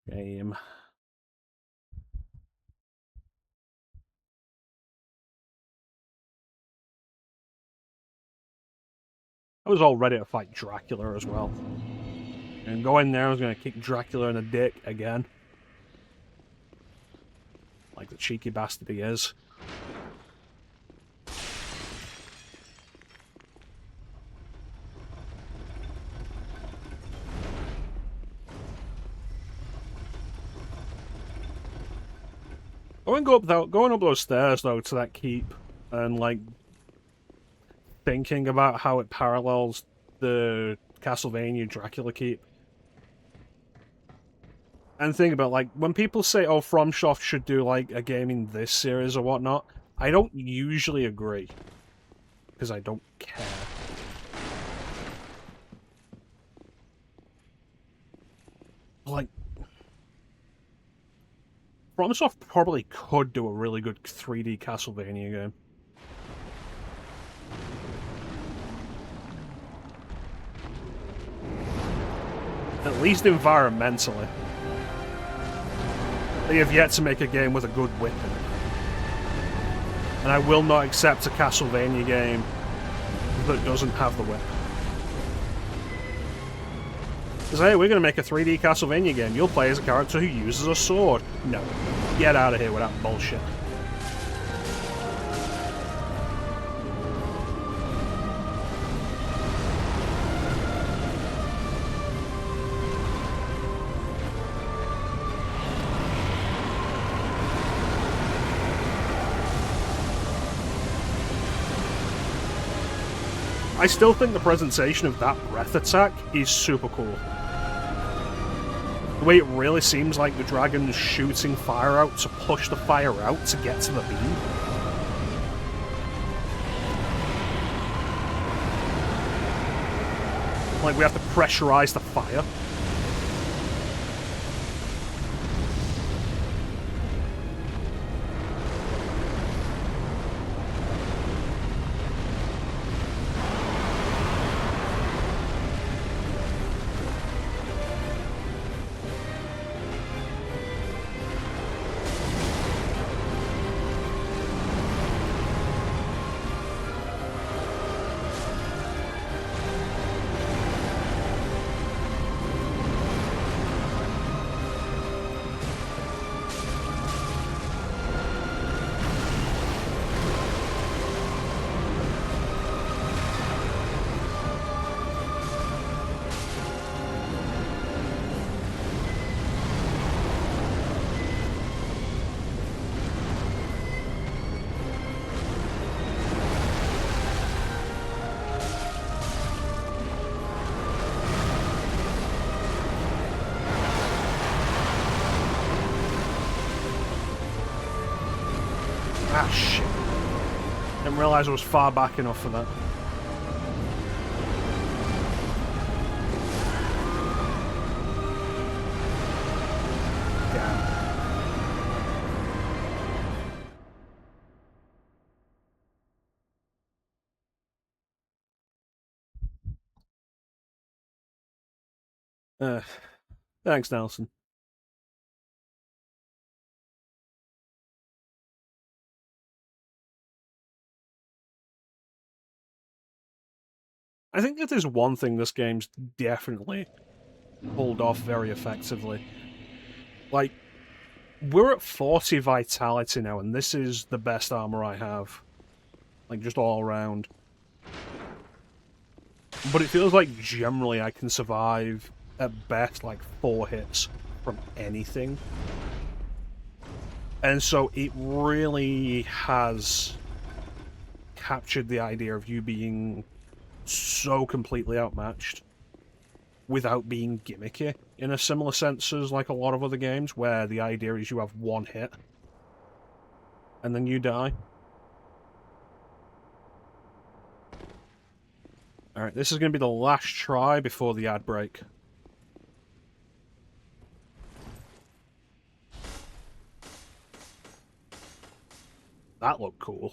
Game. I was all ready to fight Dracula as well. And go in there, I was going to kick Dracula in the dick again. Like the cheeky bastard he is. Going up those stairs though to that keep, and like thinking about how it parallels the Castlevania Dracula keep. And think about, like, when people say, oh, FromSoft should do, like, a game in this series or whatnot, I don't usually agree. Because I don't care. Like, FromSoft probably could do a really good 3D Castlevania game. At least environmentally. They have yet to make a game with a good whip in it. And I will not accept a Castlevania game that doesn't have the whip. Because, hey, we're going to make a 3D Castlevania game. You'll play as a character who uses a sword. No. Get out of here with that bullshit. I still think the presentation of that breath attack is super cool. The way it really seems like the dragon's shooting fire out to push the fire out to get to the beam. Like we have to pressurize the fire. Ah, shit. Didn't realise I was far back enough for that. Thanks, Nelson. I think if there's one thing this game's definitely pulled off very effectively. Like, we're at 40 vitality now, and this is the best armor I have. Like, just all around. But it feels like generally I can survive, at best, like 4 hits from anything. And so it really has captured the idea of you being so completely outmatched without being gimmicky, in a similar sense as like a lot of other games where the idea is you have 1 hit and then you die. Alright, this is going to be the last try before the ad break. That looked cool.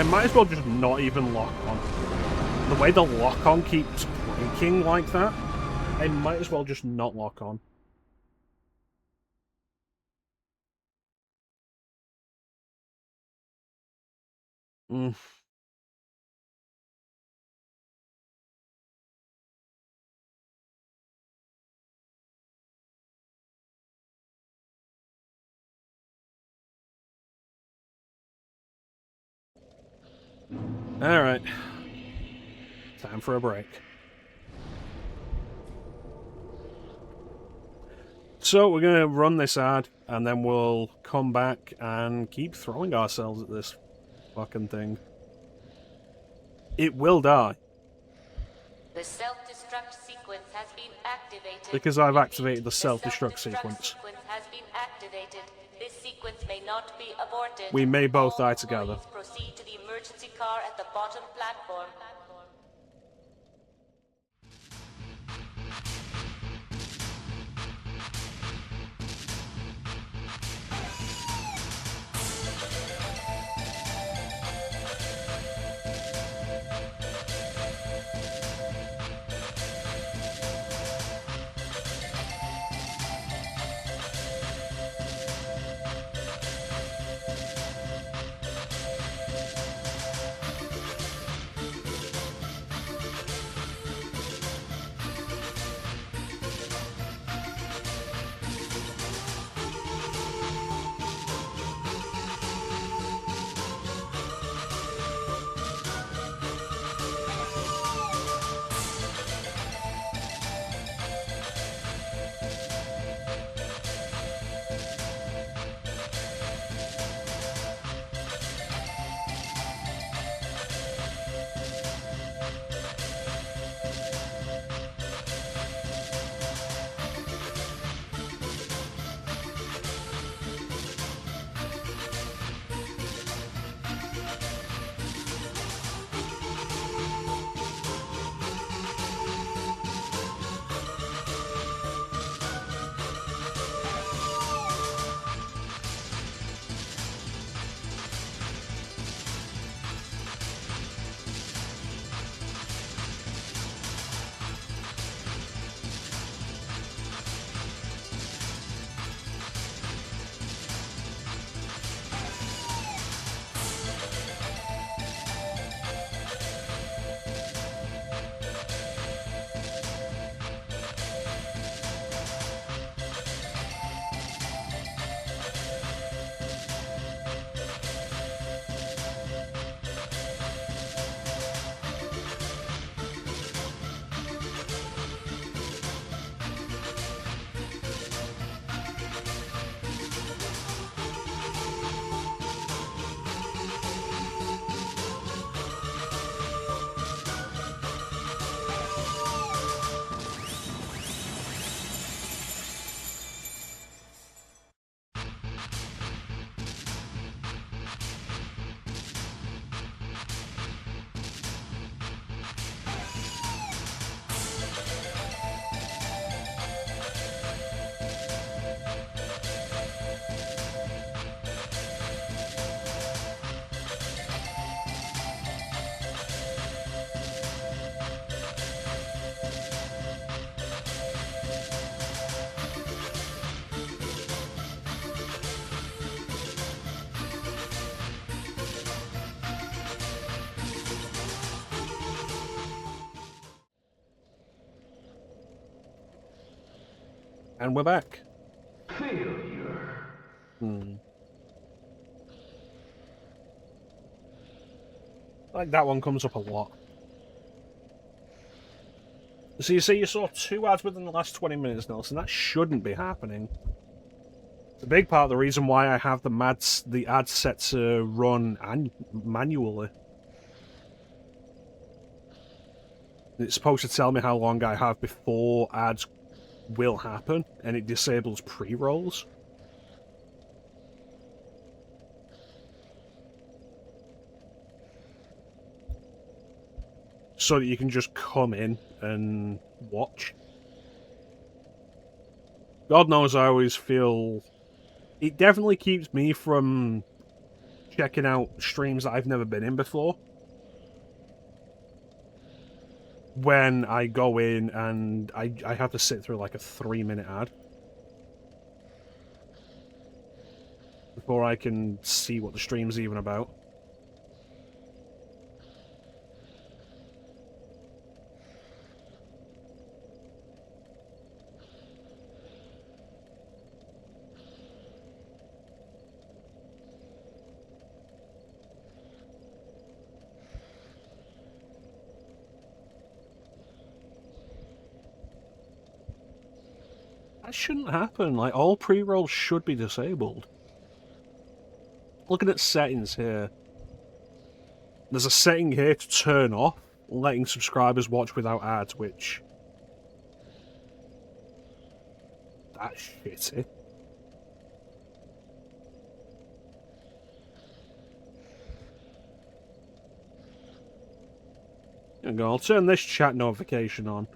I might as well just not even lock on. The way the lock-on keeps breaking like that, I might as well just not lock on. Mm. Alright. Time for a break. So we're going to run this ad, and then we'll come back and keep throwing ourselves at this fucking thing. It will die. The self-destruct sequence has been activated. Because I've Repeat, activated the self-destruct sequence. has been activated. This sequence may not be aborted. We may both All die together. employees proceed to the emergency car at the bottom platform. And we're back. Failure. Like that one comes up a lot. So you see, you saw 2 ads within the last 20 minutes, Nelson. That shouldn't be happening. It's a big part of the reason why I have the ads set to run manually. It's supposed to tell me how long I have before ads will happen, and it disables pre-rolls. So that you can just come in and watch. God knows I always feel... It definitely keeps me from checking out streams that I've never been in before. When I go in and I have to sit through like a 3-minute ad before I can see what the stream's even about. That shouldn't happen. Like, all pre-rolls should be disabled. Looking at settings here. There's a setting here to turn off letting subscribers watch without ads, which... That's shitty. There we go. I'll turn this chat notification on.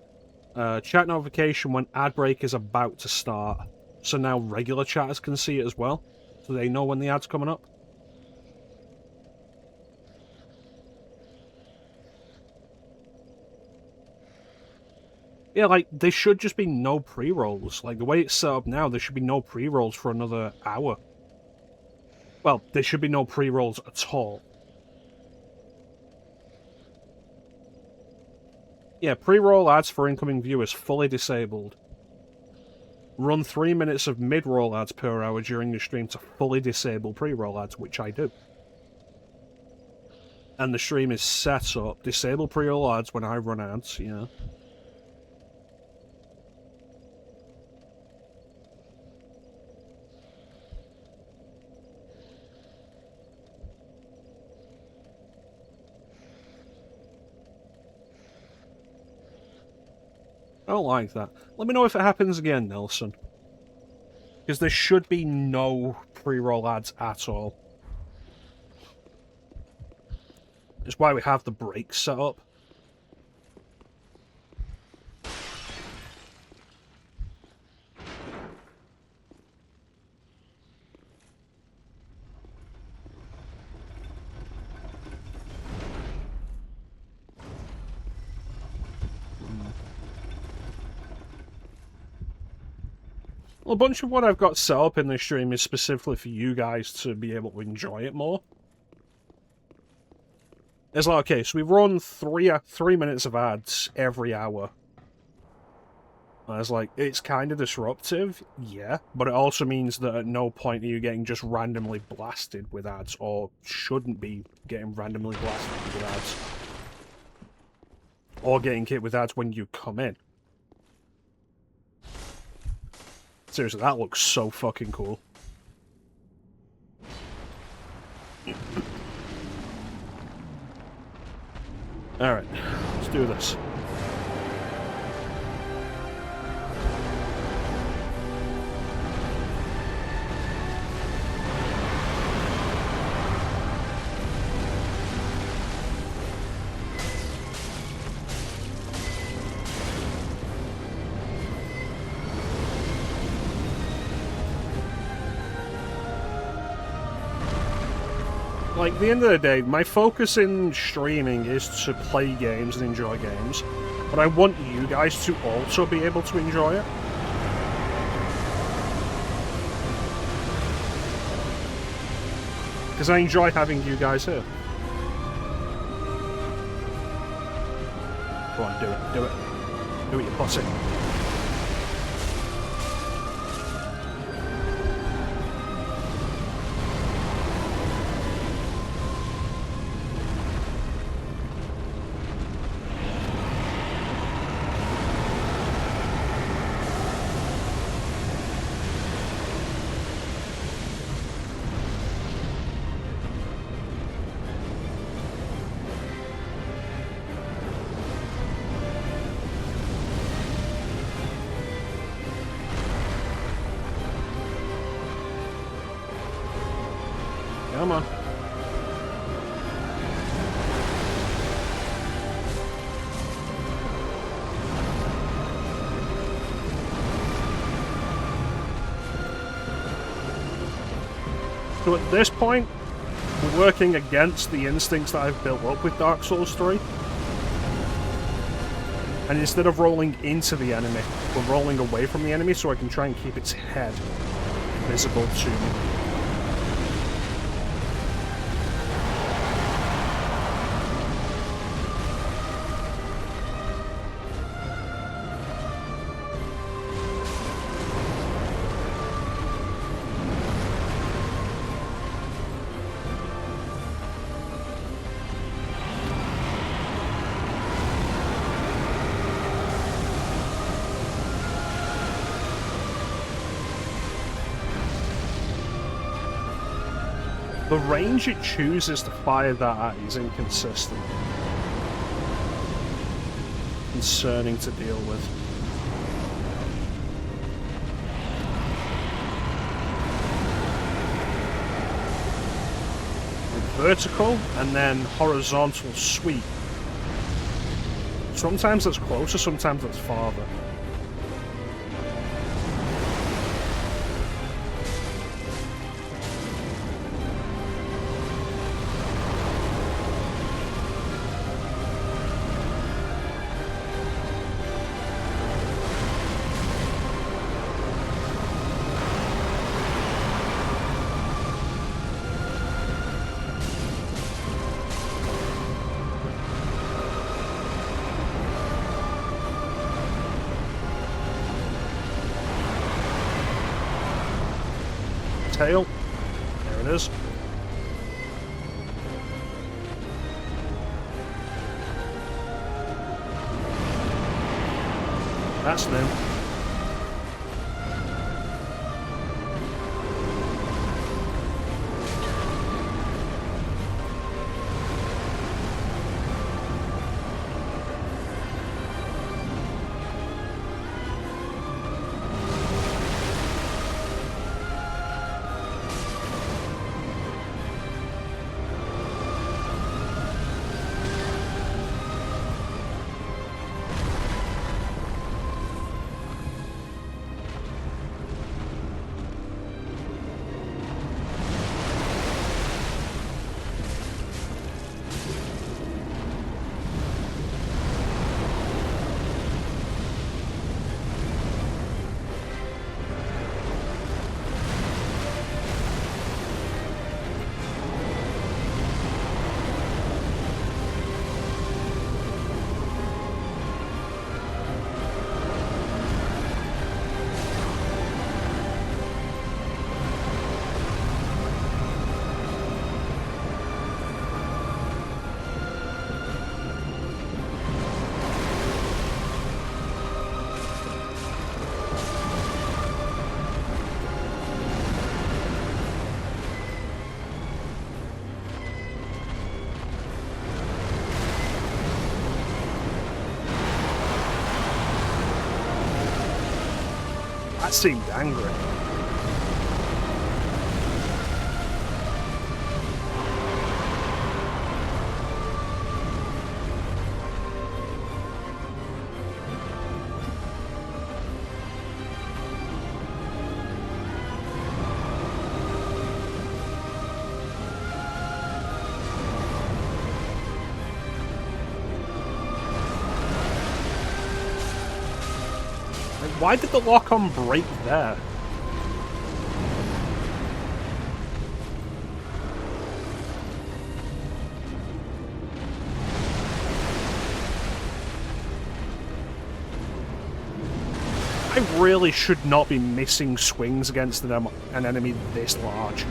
Chat notification when ad break is about to start. So now regular chatters can see it as well. So they know when the ad's coming up. Yeah, like, there should just be no pre-rolls. Like, the way it's set up now, there should be no pre-rolls for another hour. Well, there should be no pre-rolls at all. Yeah, pre-roll ads for incoming viewers fully disabled. Run 3 minutes of mid-roll ads per hour during the stream to fully disable pre-roll ads, which I do. And the stream is set up. Disable pre-roll ads when I run ads, yeah. I don't like that. Let me know if it happens again, Nelson. Because there should be no pre-roll ads at all. It's why we have the brakes set up. Well, a bunch of what I've got set up in this stream is specifically for you guys to be able to enjoy it more. It's like, okay, so we run 3 minutes of ads every hour. And it's like, it's kind of disruptive, yeah, but it also means that at no point are you getting just randomly blasted with ads, or shouldn't be getting randomly blasted with ads. Or getting hit with ads when you come in. Seriously, that looks so fucking cool. Alright, let's do this. Like, at the end of the day, my focus in streaming is to play games and enjoy games, but I want you guys to also be able to enjoy it. Because I enjoy having you guys here. Go on, do it, do it. Do it, you pussy. Come on. So at this point, we're working against the instincts that I've built up with Dark Souls 3. And instead of rolling into the enemy, we're rolling away from the enemy so I can try and keep its head visible to me. The range it chooses to fire that at is inconsistent. Concerning to deal with. Vertical and then horizontal sweep. Sometimes that's closer, sometimes that's farther. Tail. There it is. That's new. That seemed angry. Why did the lock-on break there? I really should not be missing swings against an enemy this large.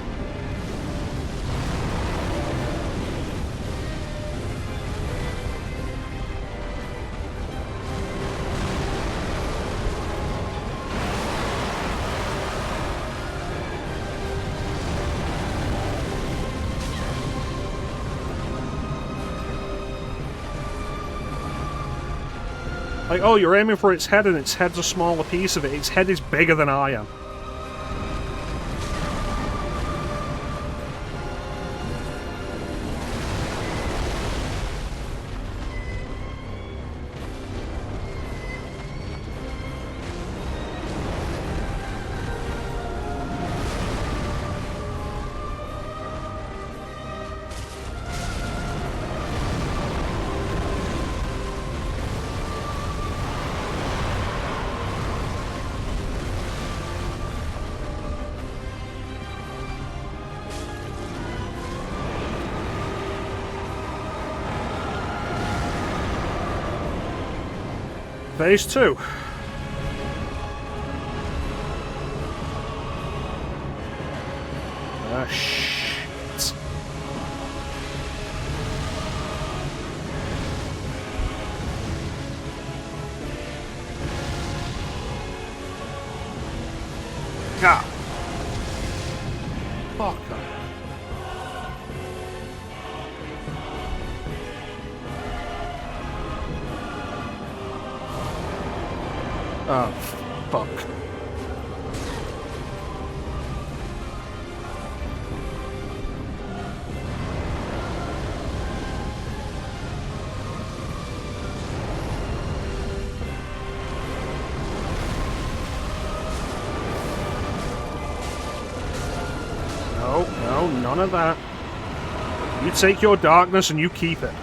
Like, oh, you're aiming for its head and its head's a smaller piece of it. Its head is bigger than I am. Phase 2. Ah, shit. Ah. Fuck. Oh, fuck. No, no, none of that. You take your darkness and you keep it.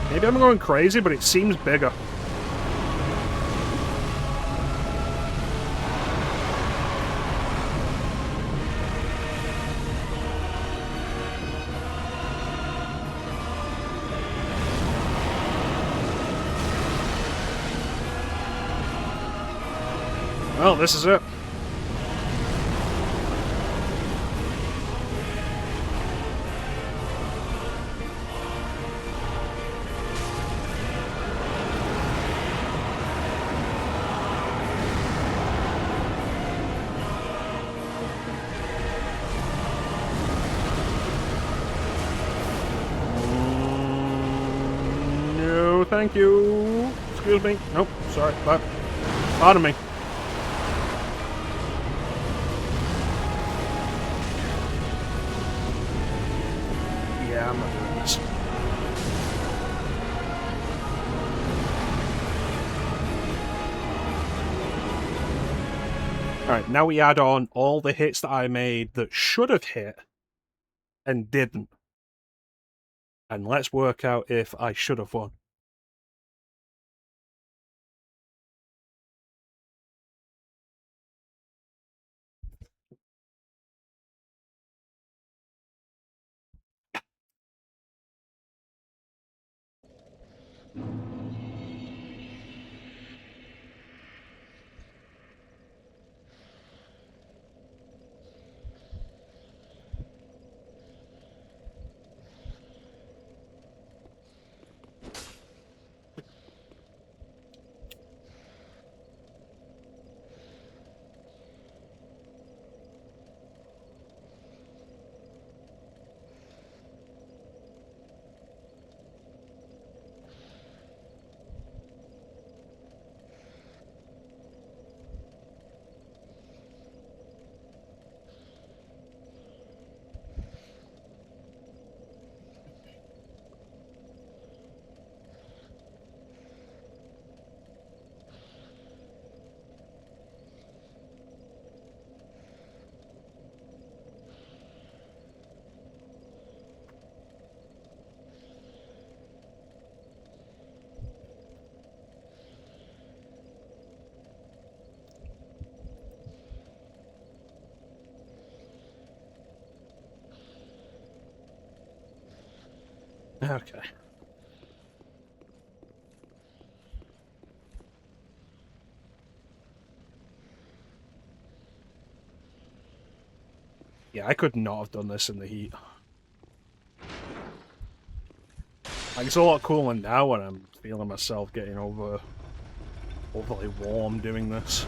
Maybe I'm going crazy, but it seems bigger. Well, this is it. No, thank you. Excuse me. Nope, sorry. Pardon me. Yeah, I'm not doing this. Alright, now we add on all the hits that I made that should have hit and didn't. And let's work out if I should have won. Okay. Yeah, I could not have done this in the heat. Like, it's a lot cooler now when I'm feeling myself getting overly warm doing this.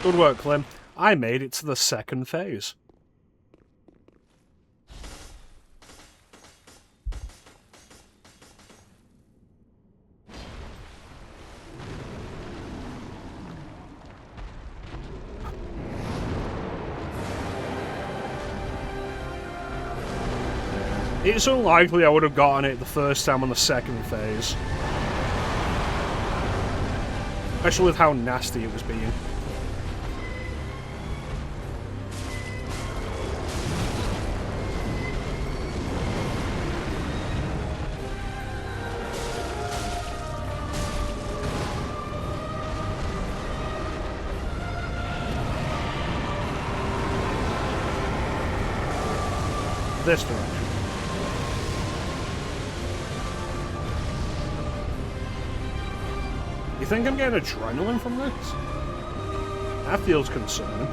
Good work, Clem. I made it to the second phase. It's unlikely I would have gotten it the first time on the second phase. Especially with how nasty it was being. This direction. You think I'm getting adrenaline from this? That feels concerning.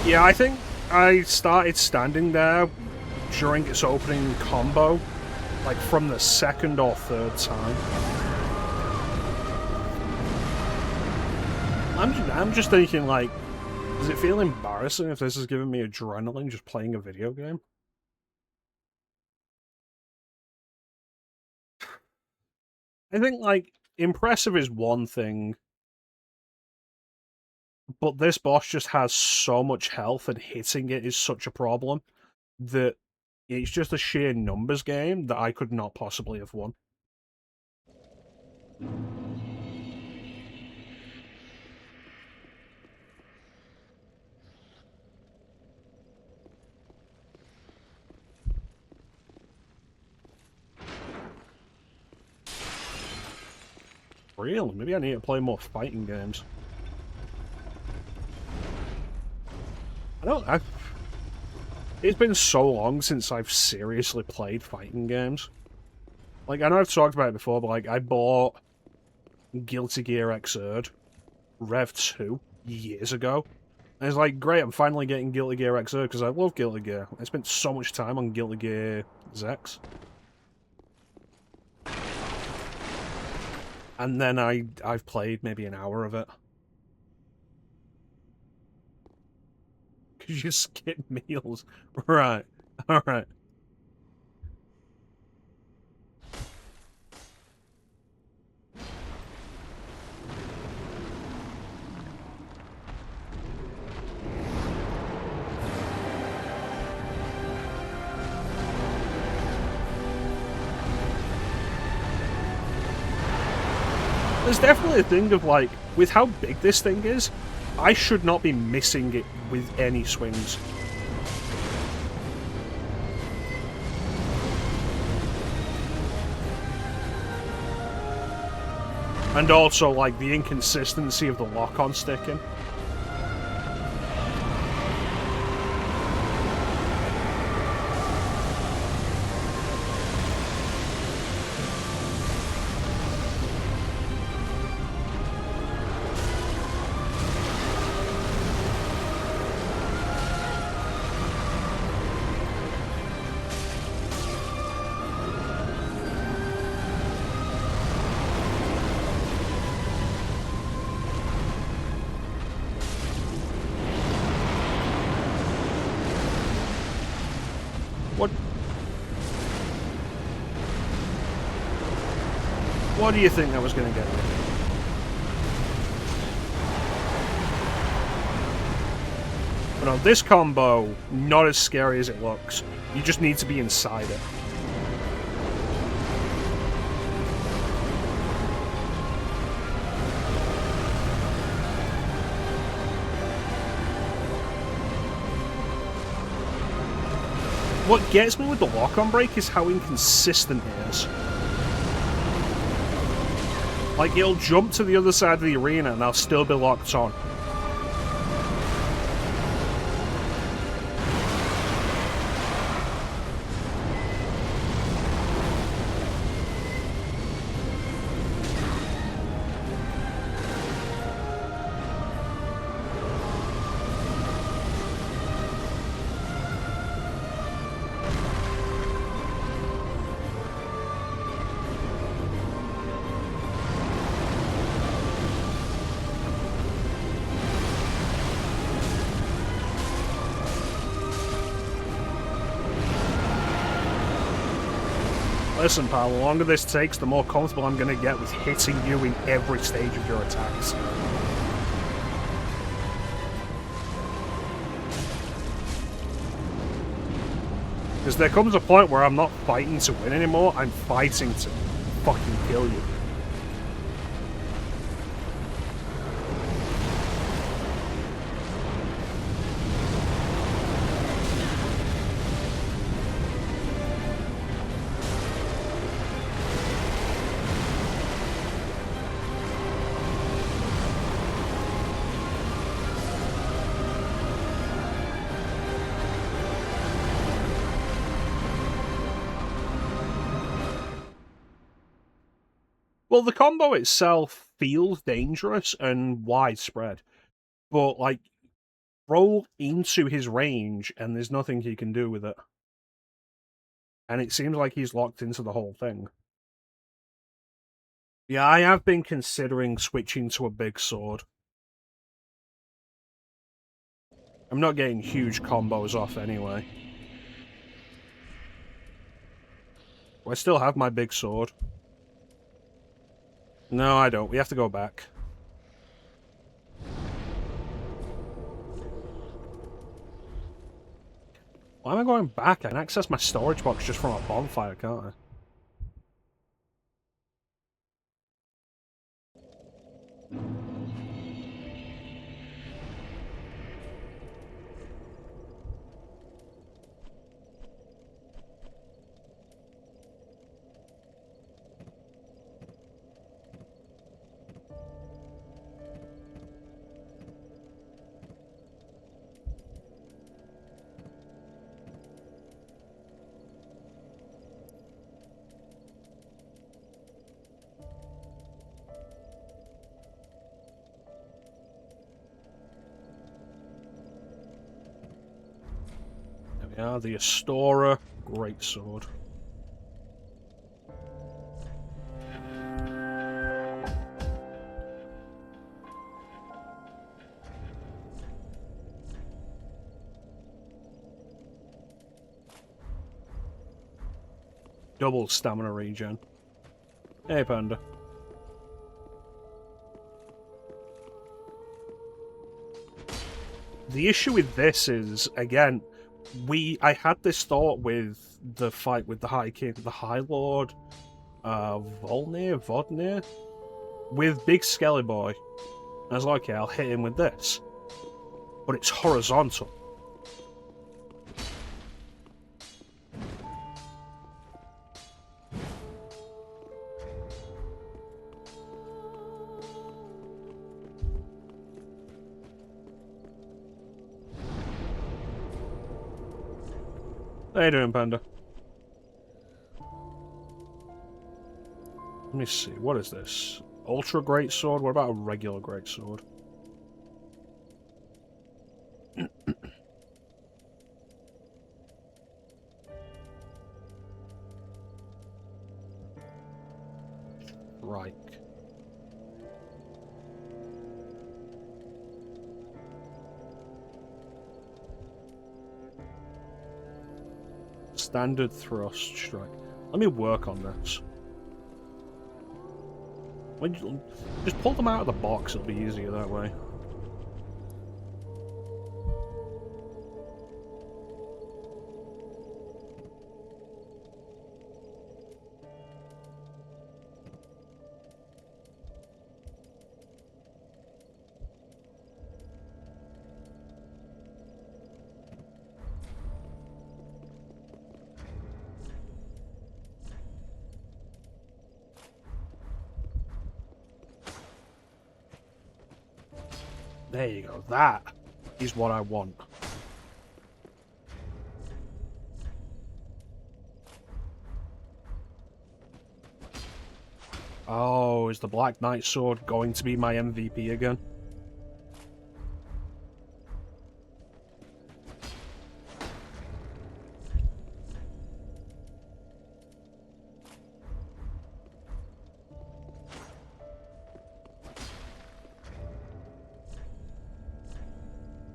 Yeah, I think I started standing there during its opening combo, like from the second or third time. I'm just thinking, like, does it feel embarrassing if this is giving me adrenaline just playing a video game? I think, like, impressive is one thing, but this boss just has so much health and hitting it is such a problem that it's just a sheer numbers game that I could not possibly have won. Really? Maybe I need to play more fighting games. It's been so long since I've seriously played fighting games. Like, I know I've talked about it before, but, like, I bought Guilty Gear Xrd Rev 2 years ago. And it's like, great, I'm finally getting Guilty Gear Xrd because I love Guilty Gear. I spent so much time on Guilty Gear Zex. And then I've played maybe an hour of it. Because you skip meals. Right. Alright. There's definitely a thing of, like, with how big this thing is, I should not be missing it with any swings. And also, like, the inconsistency of the lock-on sticking. What do you think I was going to get? But no, this combo, not as scary as it looks. You just need to be inside it. What gets me with the lock-on break is how inconsistent it is. Like, it'll jump to the other side of the arena and I'll still be locked on. Listen, pal, the longer this takes, the more comfortable I'm going to get with hitting you in every stage of your attacks. Because there comes a point where I'm not fighting to win anymore, I'm fighting to fucking kill you. Well, the combo itself feels dangerous and widespread, but, like, roll into his range and there's nothing he can do with it. And it seems like he's locked into the whole thing. Yeah, I have been considering switching to a big sword. I'm not getting huge combos off anyway. I still have my big sword. No, I don't. We have to go back. Why am I going back? I can access my storage box just from a bonfire, can't I? There we are, the Astora Greatsword. Double stamina regen. Hey, Panda. The issue with this is, again, I had this thought with the fight with the High King, the High Lord, Vodnir, with Big Skelly Boy. I was like, okay, I'll hit him with this. But it's horizontal. How you doing, Panda? Let me see, what is this? Ultra Greatsword? What about a regular Greatsword? Right. Standard thrust strike. Let me work on this. Just pull them out of the box, it'll be easier that way. There you go. That is what I want. Oh, is the Black Knight sword going to be my MVP again?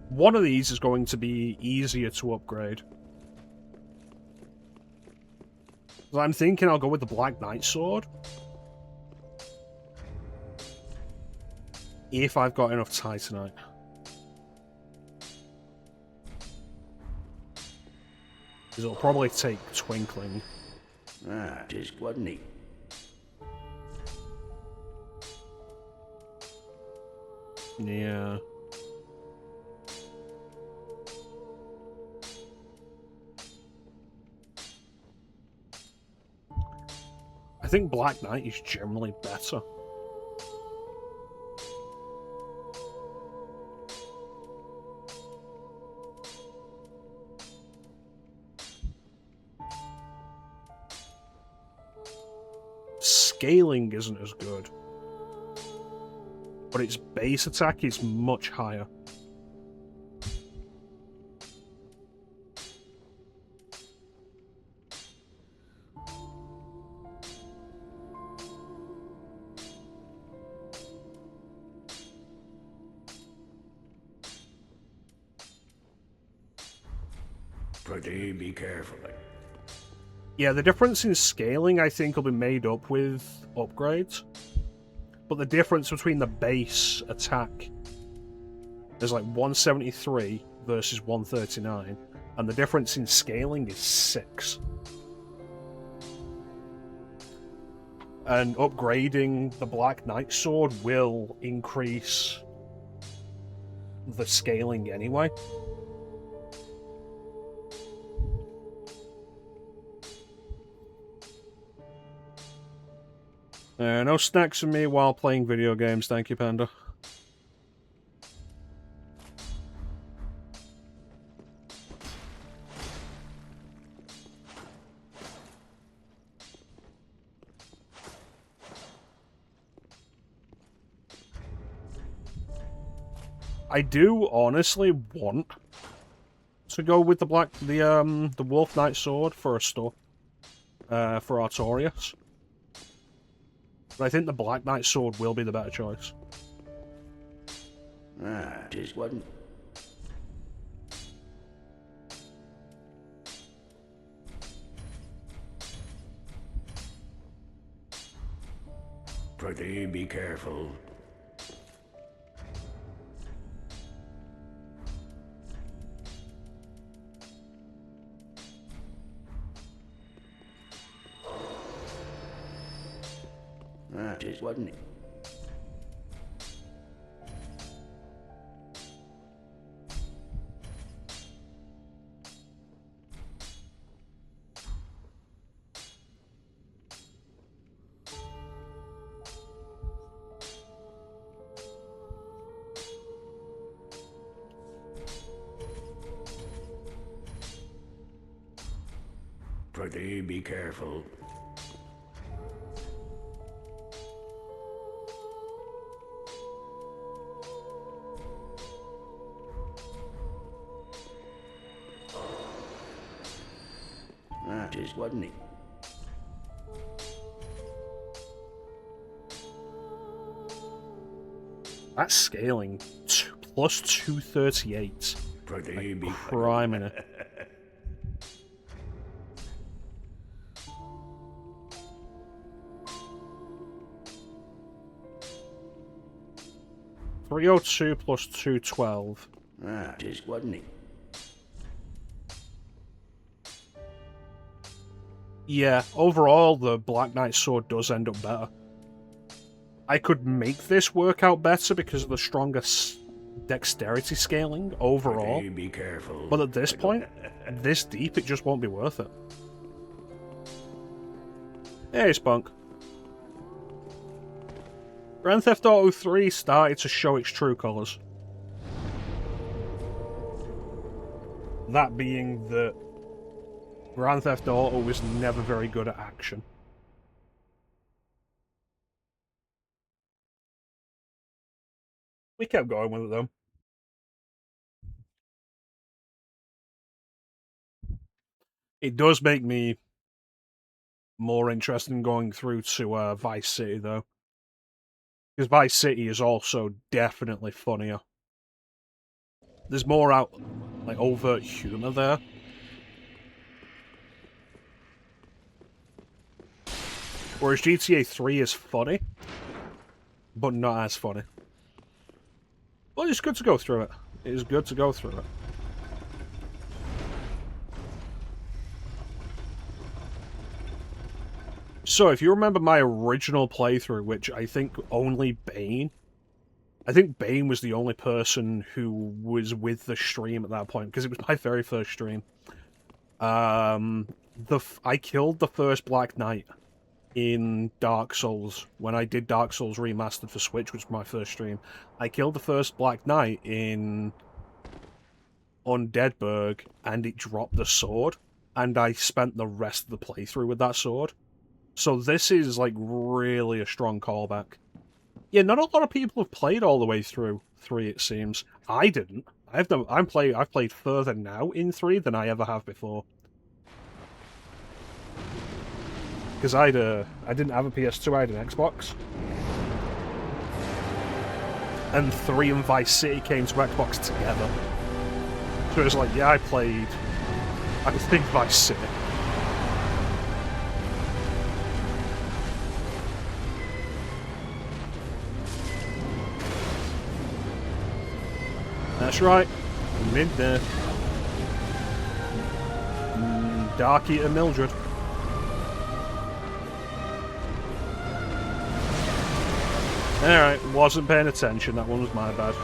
One of these is going to be easier to upgrade. So I'm thinking I'll go with the Black Knight sword. If I've got enough Titanite. Because it'll probably take Twinkling. Just wasn't he? Yeah. I think Black Knight is generally better. Scaling isn't as good, but its base attack is much higher. Pretty be careful. Yeah, the difference in scaling, I think, will be made up with upgrades. But the difference between the base attack is like 173 versus 139, and the difference in scaling is 6. And upgrading the Black Knight sword will increase the scaling anyway. No snacks for me while playing video games, thank you, Panda. I do honestly want to go with the Wolf Knight sword for a store, for Artorias. But I think the Black Knight sword will be the better choice. Just wasn't. Pretty be careful. Just wasn't it? Pretty be careful. Just wasn't he? That's scaling plus 238. Pretty be Priming it. $302 plus 212. Just wasn't he? Yeah, overall, the Black Knight sword does end up better. I could make this work out better because of the stronger dexterity scaling overall. Pretty be careful. But at this point, this deep, it just won't be worth it. Hey, Spunk. Grand Theft Auto 3 started to show its true colours. That being that Grand Theft Auto was never very good at action. We kept going with it though. It does make me more interested in going through to Vice City though. Because Vice City is also definitely funnier. There's more overt humor there. Whereas GTA 3 is funny, but not as funny. Well, it's good to go through it. It is good to go through it. So, if you remember my original playthrough, which I think only Bane... I think Bane was the only person who was with the stream at that point, because it was my very first stream. I killed the first Black Knight in Dark Souls, when I did Dark Souls Remastered for Switch, which was my first stream. I killed the first Black Knight on Deadburg, and it dropped the sword, and I spent the rest of the playthrough with that sword. So this is, like, really a strong callback. Yeah, not a lot of people have played all the way through 3, it seems. I didn't. I've played further now in 3 than I ever have before. Because I didn't have a PS2, I had an Xbox. And 3 and Vice City came to Xbox together. So it was like, yeah, I think Vice City. That's right. Mid there. Dark Eater Mildred. Alright, wasn't paying attention. That one was my bad.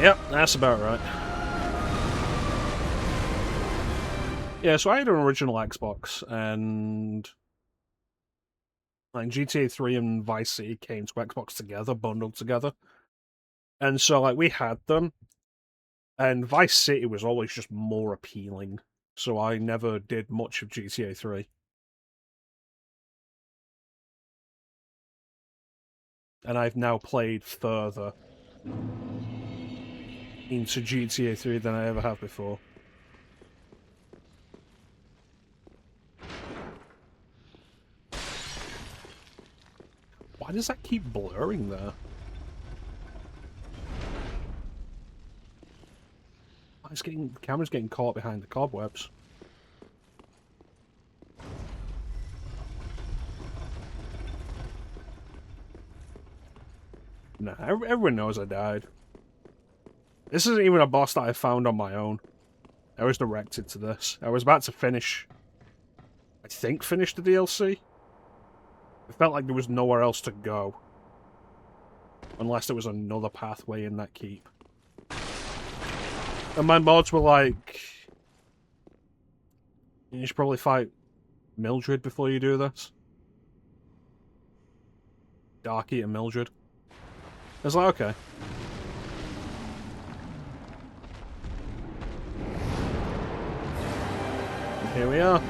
Yep, that's about right. Yeah, so I had an original Xbox, and like GTA 3 and Vice City came to Xbox together, bundled together. And so like we had them, and Vice City was always just more appealing. So I never did much of GTA 3. And I've now played further into GTA 3 than I ever have before. Why does that keep blurring there? The camera's getting caught behind the cobwebs. Nah, everyone knows I died. This isn't even a boss that I found on my own. I was directed to this. I was about to finish... I think finish the DLC? It felt like there was nowhere else to go. Unless there was another pathway in that keep. And my mods were like... You should probably fight Mildred before you do this. Dark Eater Mildred. I was like, okay. And here we are.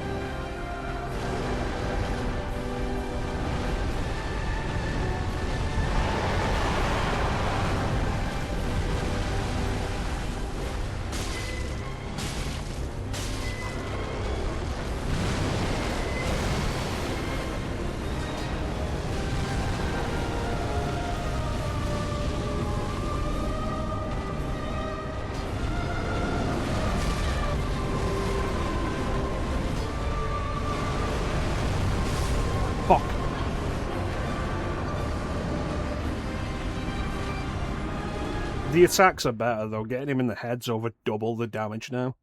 Fuck. The attacks are better, though. Getting him in the head's over double the damage now.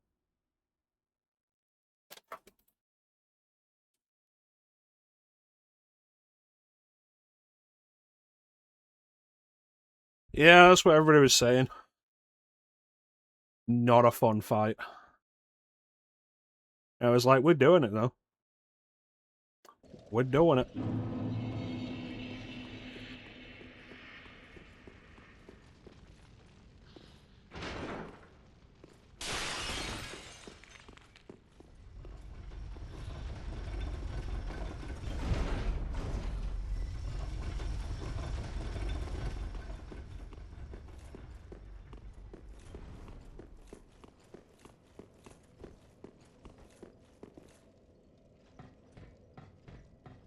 Yeah, that's what everybody was saying. Not a fun fight. I was like, we're doing it, though. We're doing it.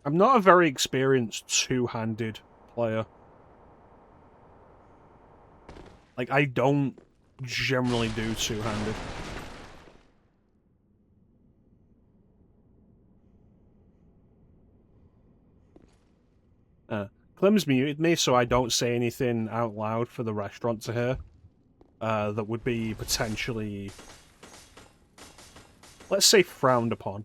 I'm not a very experienced two-handed player. Like, I don't generally do two-handed. Clem's muted me, so I don't say anything out loud for the restaurant to hear. That would be potentially, let's say, frowned upon.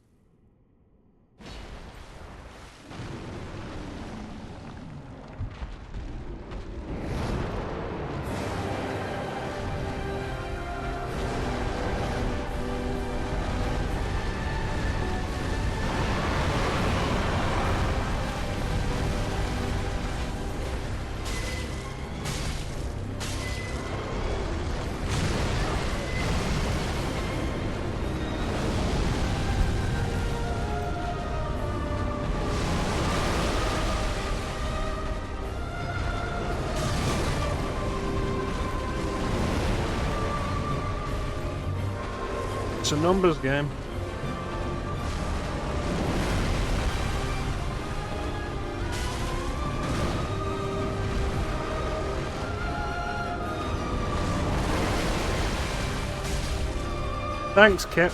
It's a numbers game. Thanks, Kip.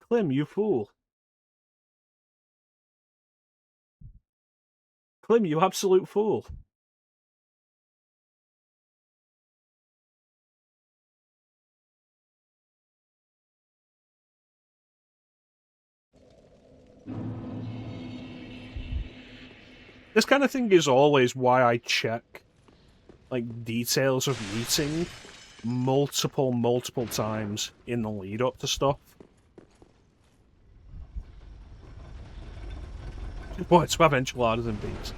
Clem, you fool. Clem, you absolute fool. This kind of thing is always why I check, like, details of meeting multiple times in the lead up to stuff. What, to have enchiladas and beans?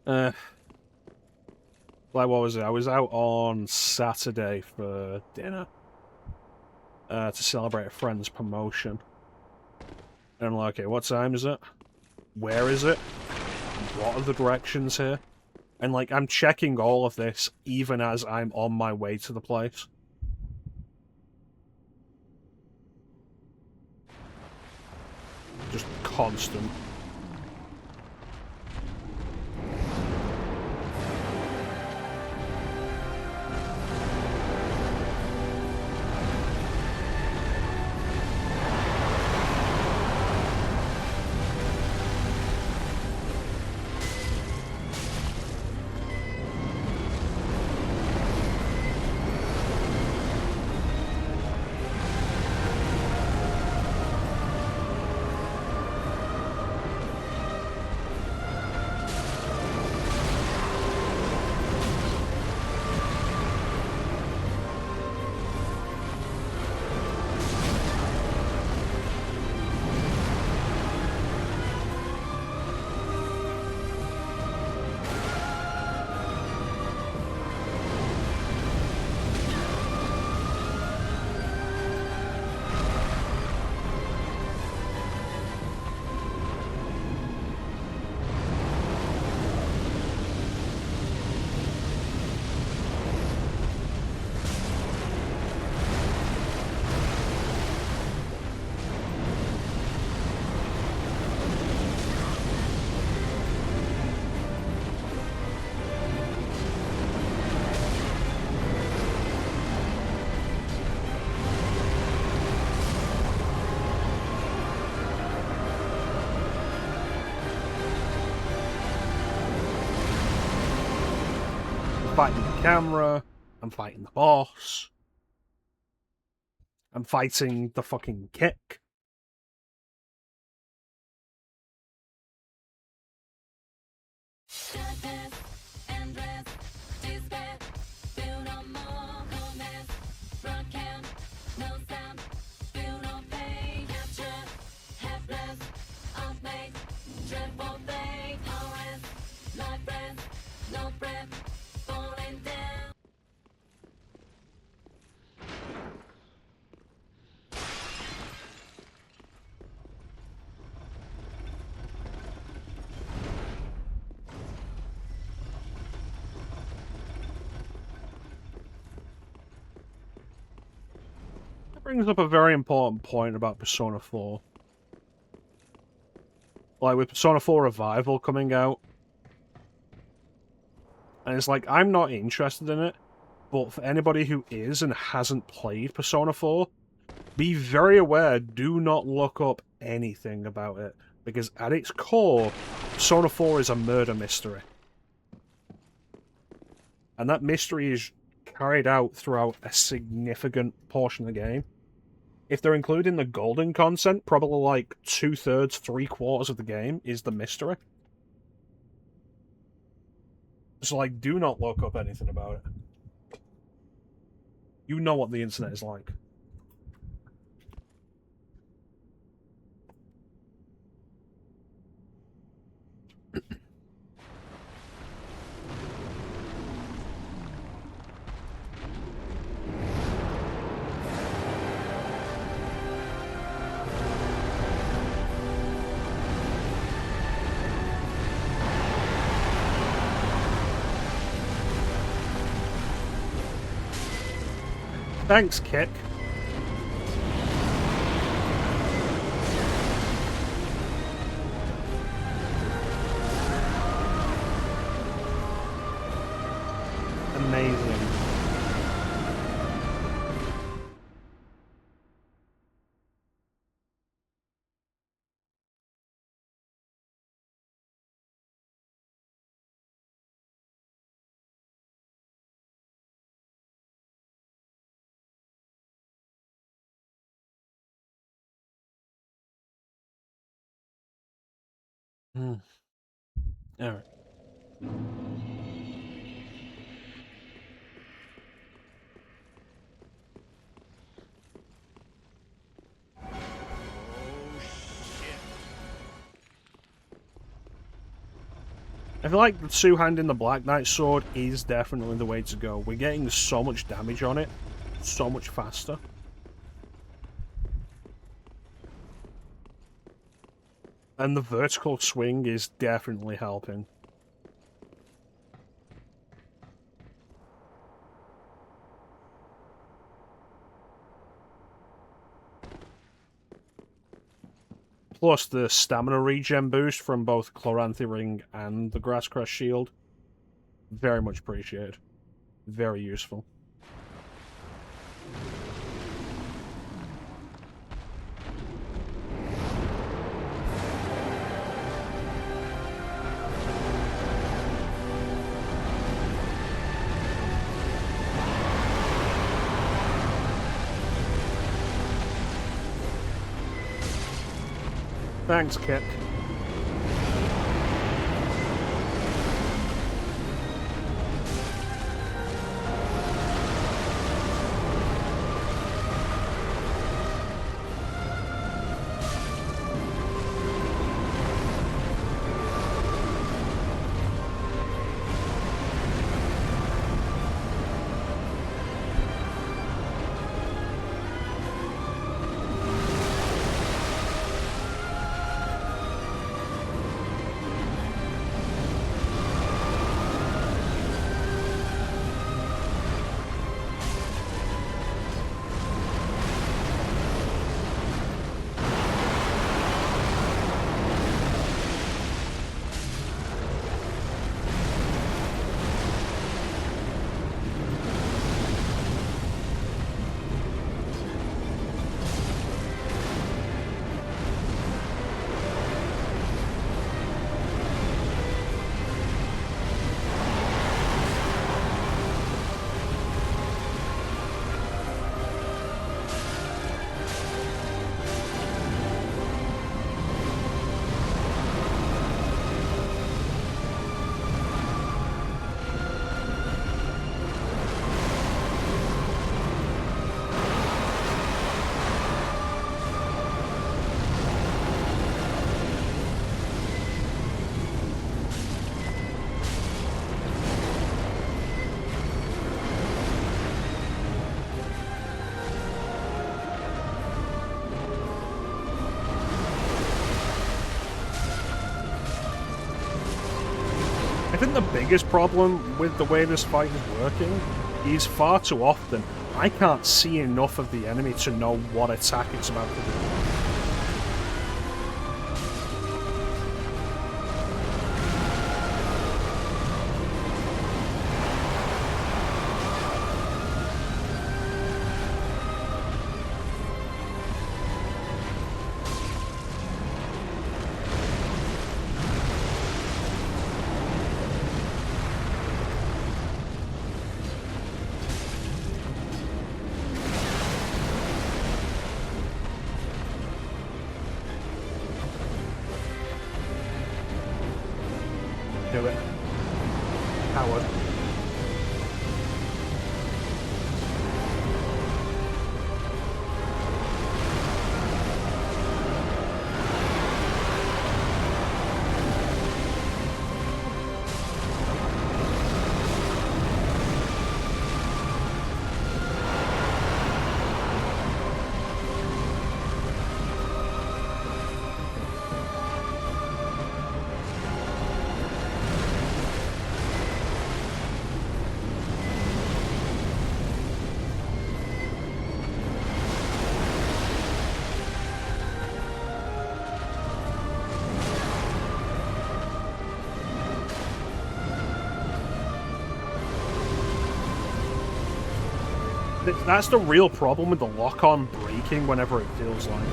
Like, what was it? I was out on Saturday for dinner to celebrate a friend's promotion. And I'm like, okay, what time is it? Where is it? What are the directions here? And, like, I'm checking all of this even as I'm on my way to the place. Just constant. fighting the camera. I'm fighting the boss. I'm fighting the fucking kick. Brings up a very important point about Persona 4. Like, with Persona 4 Revival coming out, and it's like, I'm not interested in it, but for anybody who is and hasn't played Persona 4, be very aware, do not look up anything about it, because at its core, Persona 4 is a murder mystery. And that mystery is carried out throughout a significant portion of the game. If they're including the golden content, probably like 2/3, 3/4 of the game is the mystery. So, like, do not look up anything about it. You know what the internet is like. Thanks, Kick. Amazing. Alright. I feel like the two-handing the Black Knight sword is definitely the way to go. We're getting so much damage on it, so much faster. And the vertical swing is definitely helping. Plus the stamina regen boost from both Chloranthy Ring and the Grasscrest Shield. Very much appreciated. Very useful. Thanks, Kit. the biggest problem with the way this fight is working is far too often I can't see enough of the enemy to know what attack it's about to do. Do it. Howard. That's the real problem with the lock-on breaking whenever it feels like.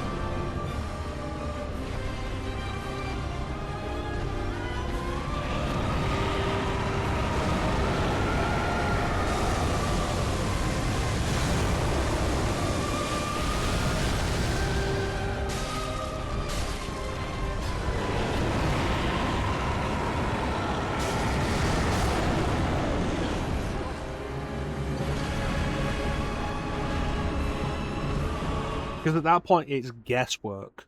Because at that point, it's guesswork.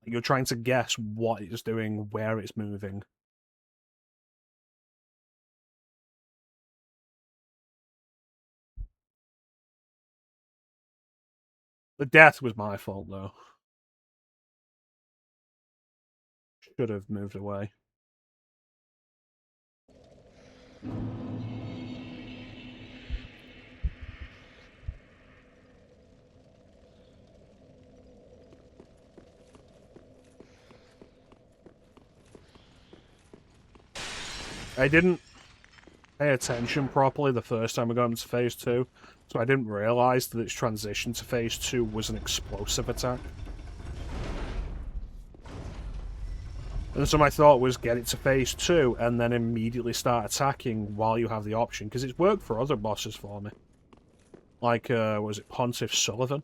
You're trying to guess what it's doing, where it's moving. The death was my fault, though. Should have moved away. I didn't pay attention properly the first time I got into Phase 2, so I didn't realise that its transition to Phase 2 was an explosive attack. And so my thought was get it to Phase 2 and then immediately start attacking while you have the option, because it's worked for other bosses for me. Like, was it Pontiff Sullivan?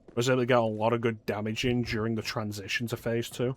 I was able to get a lot of good damage in during the transition to Phase 2.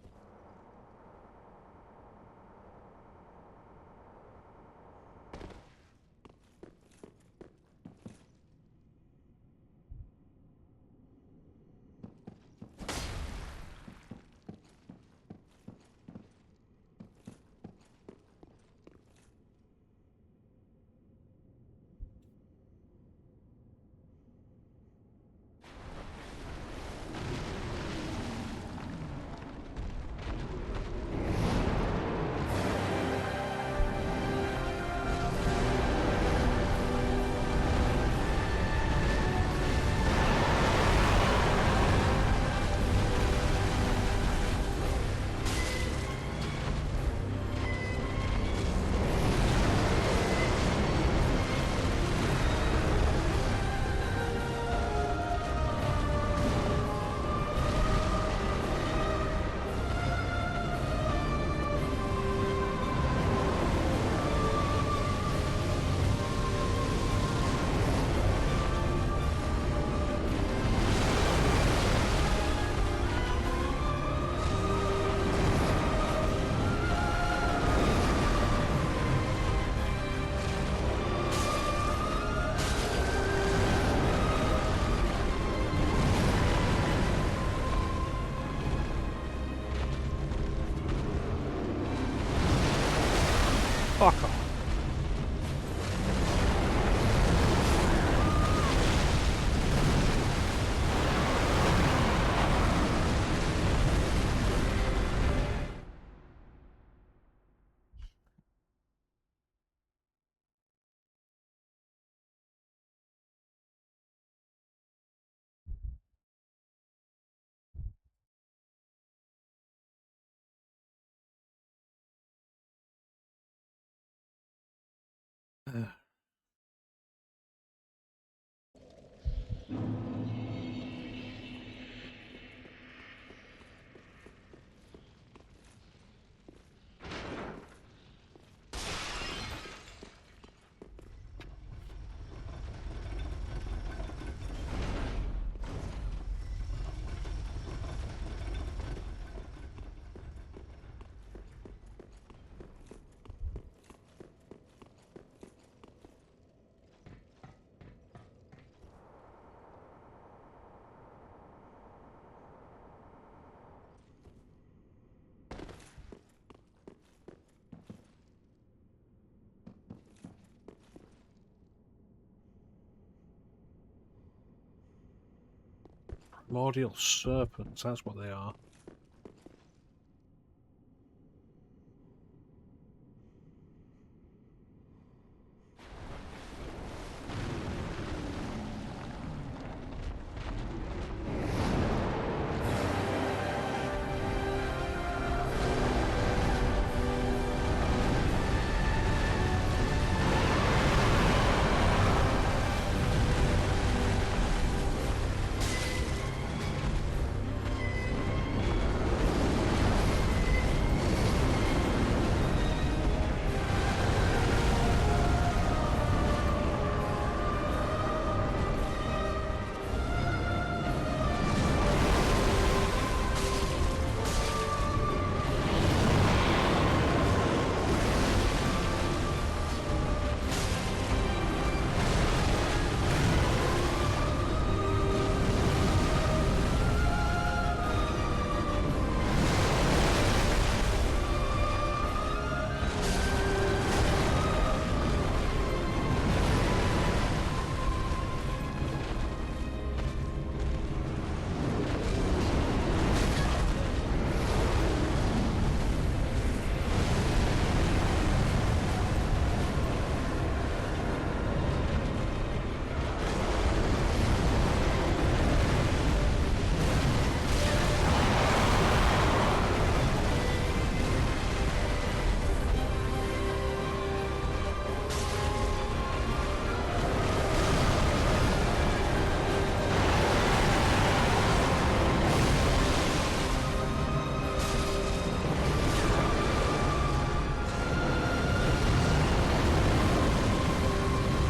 Primordial serpents, that's what they are.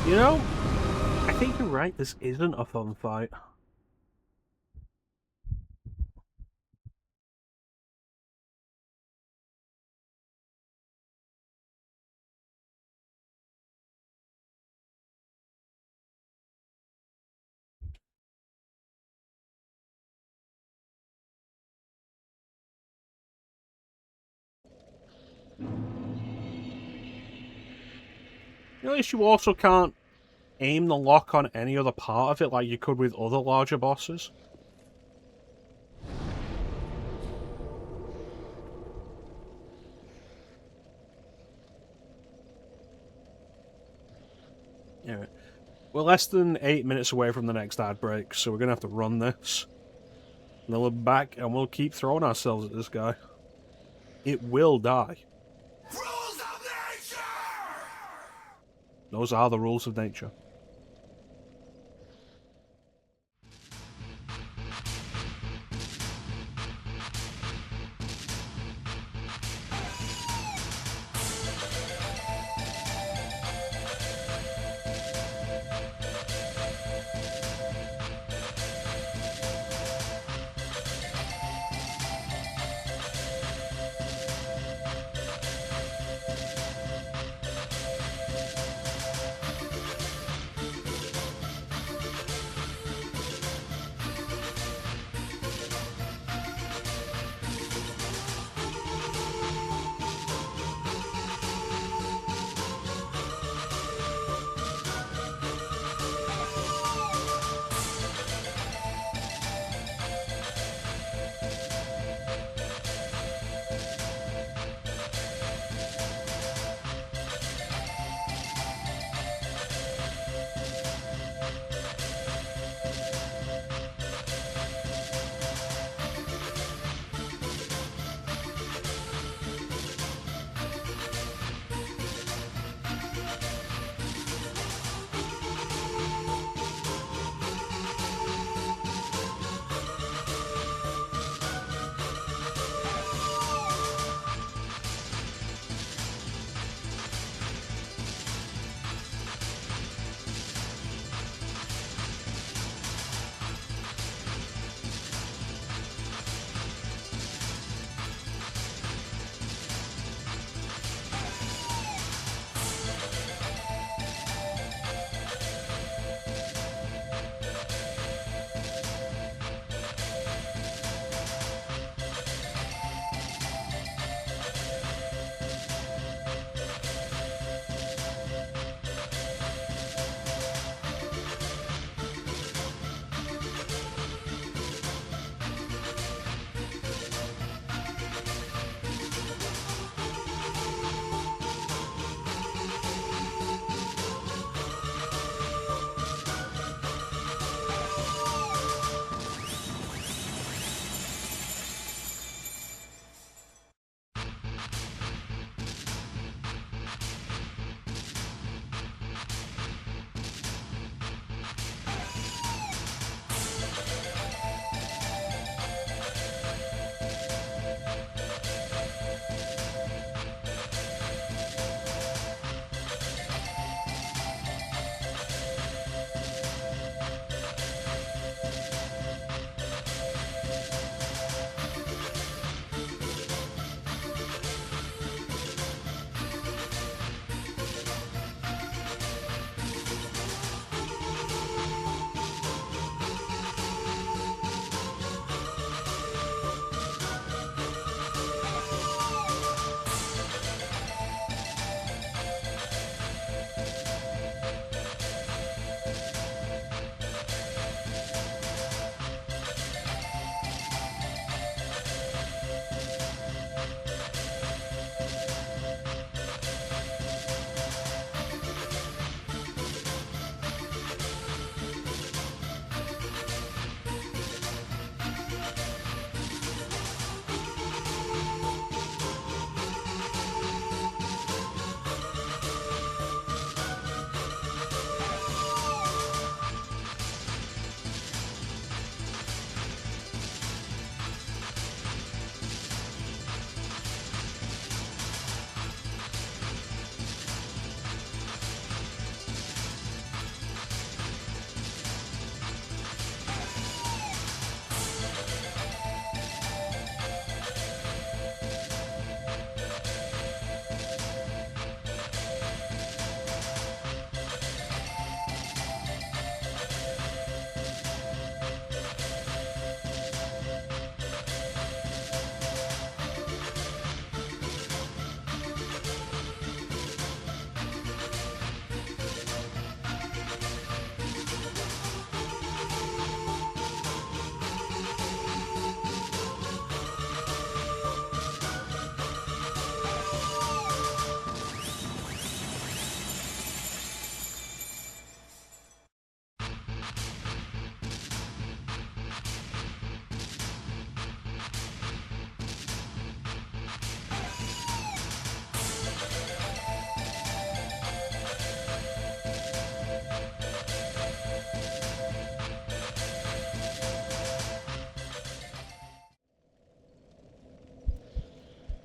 You know, I think you're right, this isn't a fun fight. At least you also can't aim the lock on any other part of it like you could with other larger bosses. Yeah, we're less than 8 minutes away from the next ad break, so we're gonna have to run this. And then we'll be back and we'll keep throwing ourselves at this guy. It will die. Rules of nature! Those are the rules of nature.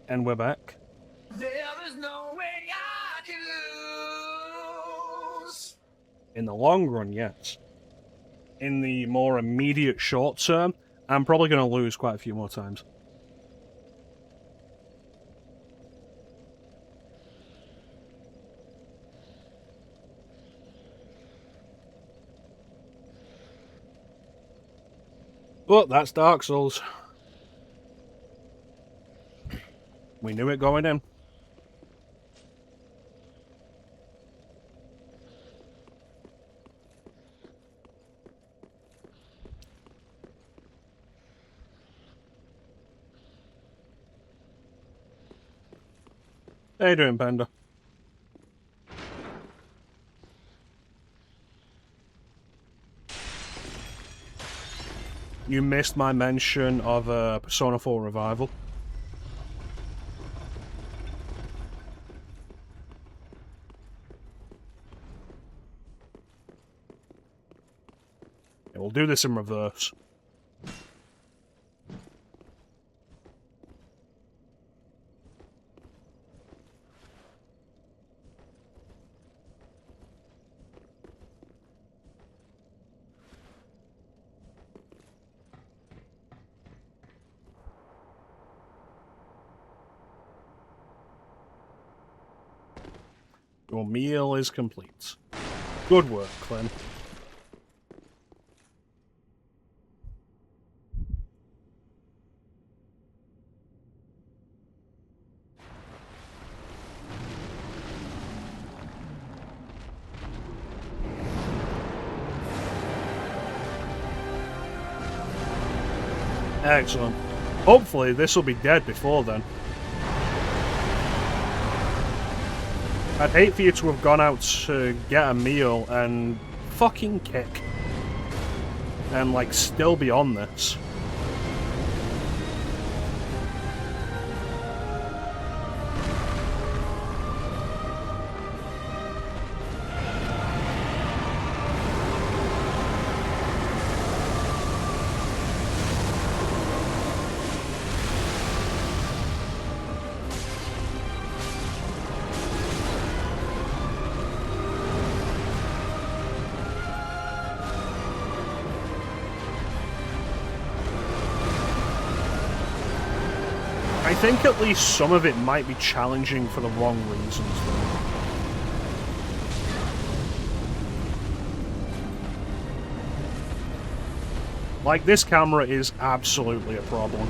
And we're back. There is no way I can lose. In the long run, yes. In the more immediate short term, I'm probably going to lose quite a few more times. But that's Dark Souls. We knew it going in. How you doing, Panda? You missed my mention of Persona 4 Revival. Yeah, we'll do this in reverse. Your meal is complete. Good work, Clem. Excellent. Hopefully this will be dead before then. I'd hate for you to have gone out to get a meal and fucking kick. And like still be on this. I think at least some of it might be challenging for the wrong reasons, though. Like, this camera is absolutely a problem.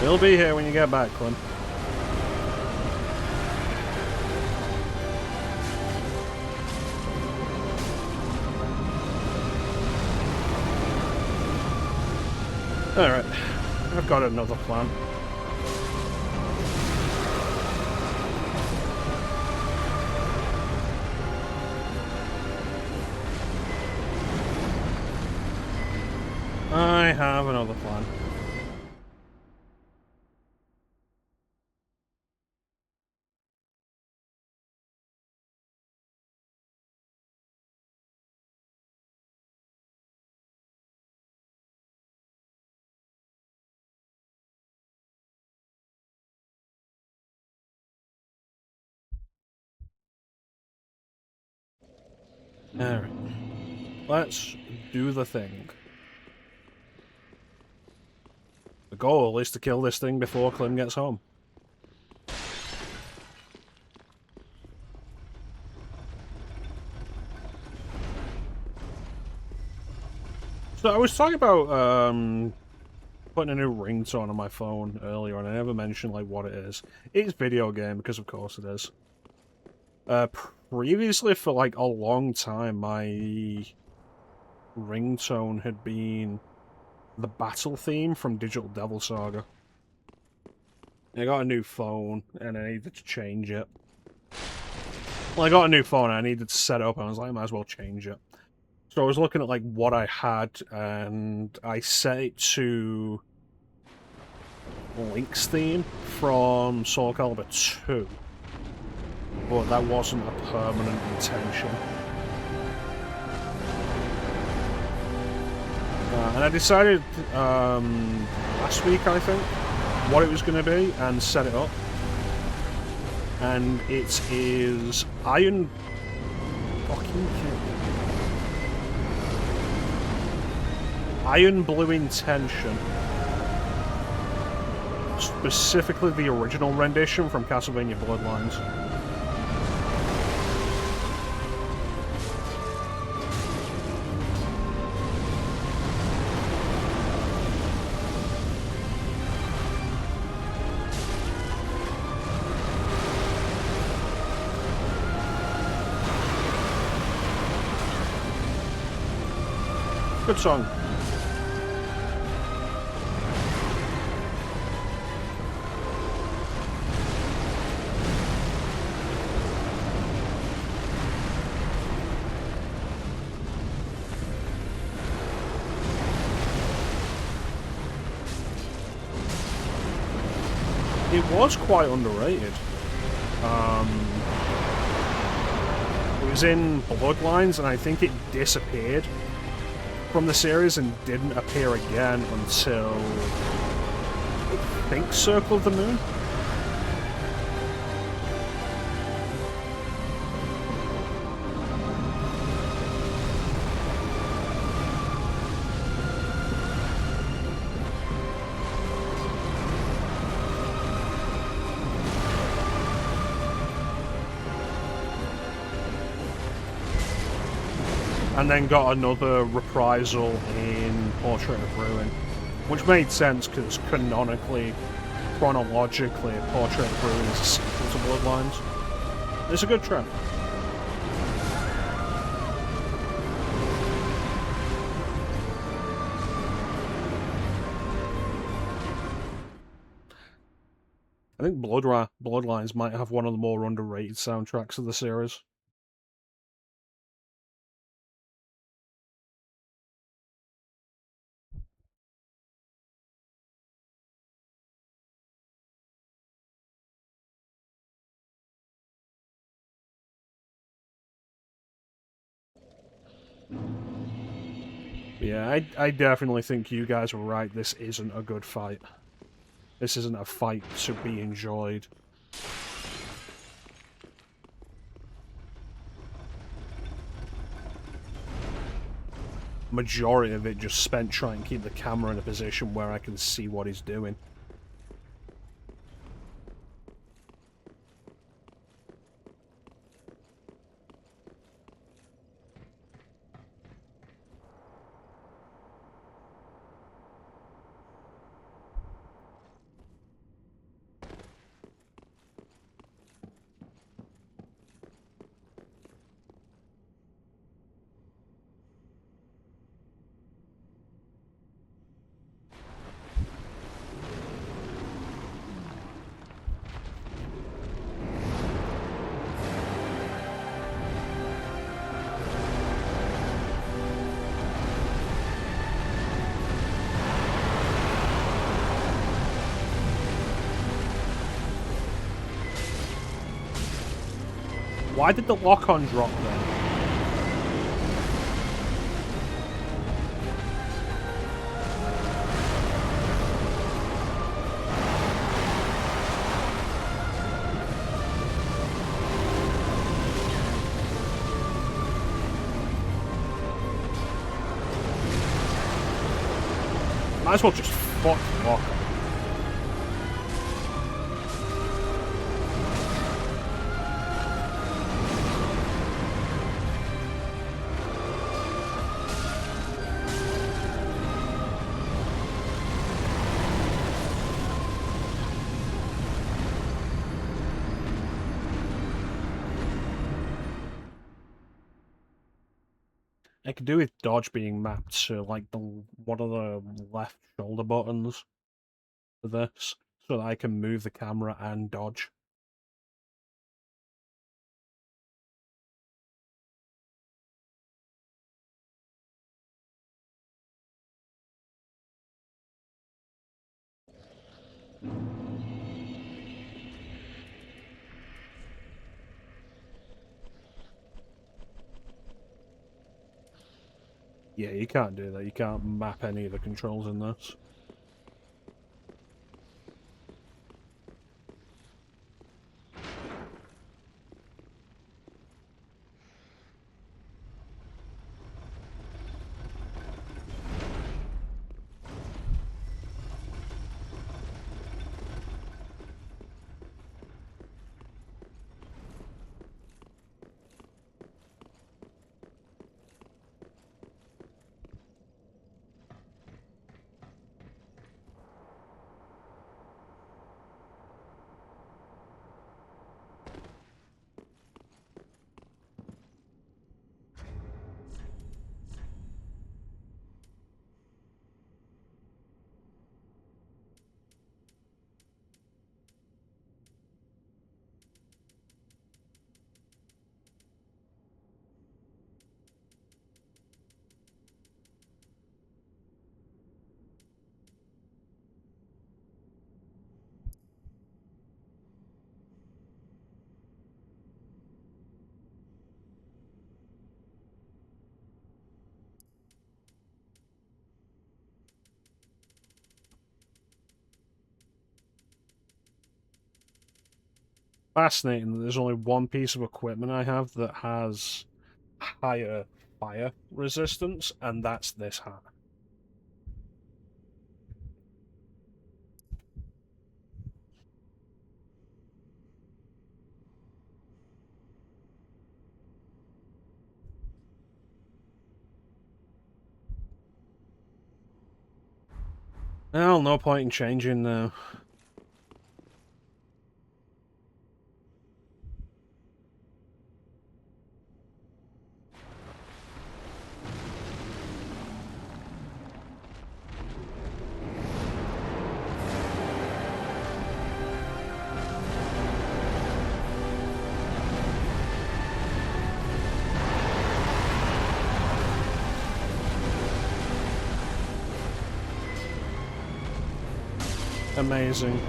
He'll be here when you get back, Clem. Alright, I've got another plan. I have another plan. Alright. Let's do the thing. The goal is to kill this thing before Clem gets home. So I was talking about putting a new ringtone on my phone earlier, and I never mentioned like what it is. It's video game, because of course it is. Previously, for like a long time, my ringtone had been the battle theme from Digital Devil Saga. I got a new phone, and I needed to change it. Well, I got a new phone, and I needed to set it up, and I was like, I might as well change it. So I was looking at like what I had, and I set it to Link's theme from Soul Calibur 2, but that wasn't a permanent intention. And I decided last week, I think, what it was going to be and set it up. And it is Iron fucking kick. Iron Blue Intention. Specifically the original rendition from Castlevania Bloodlines. Good song. It was quite underrated. It was in Bloodlines, and I think it disappeared from the series and didn't appear again until I think Circle of the Moon. And then got another reprisal in Portrait of Ruin, which made sense because chronologically, Portrait of Ruin is a sequel to Bloodlines. It's a good track. I think Bloodlines might have one of the more underrated soundtracks of the series. Yeah, I definitely think you guys were right. This isn't a good fight. This isn't a fight to be enjoyed. Majority of it just spent trying to keep the camera in a position where I can see what he's doing. Why did the lock-on drop then? Might as well just fuck the lock-on. I could do with dodge being mapped to like one of the left shoulder buttons for this, so that I can move the camera and dodge. Yeah, you can't do that. You can't map any of the controls in this. Fascinating that there's only one piece of equipment I have that has higher fire resistance, and that's this hat. Well, no point in changing now. Amazing.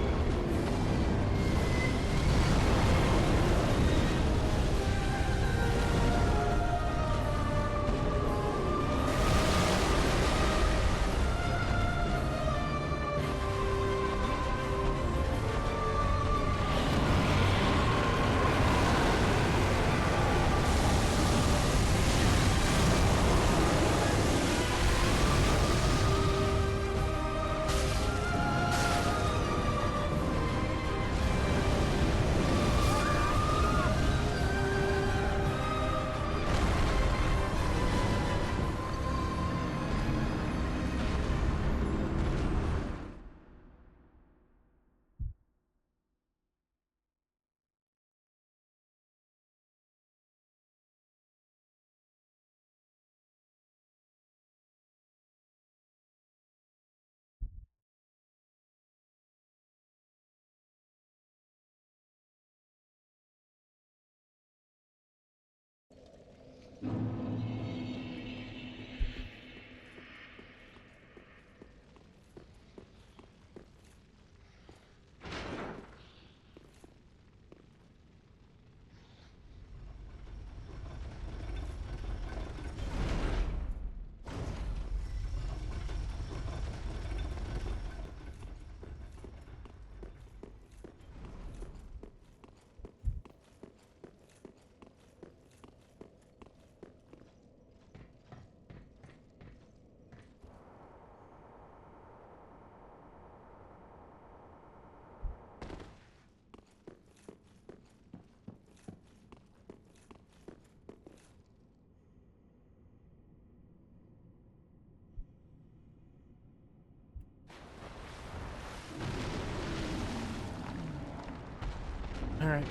Alright.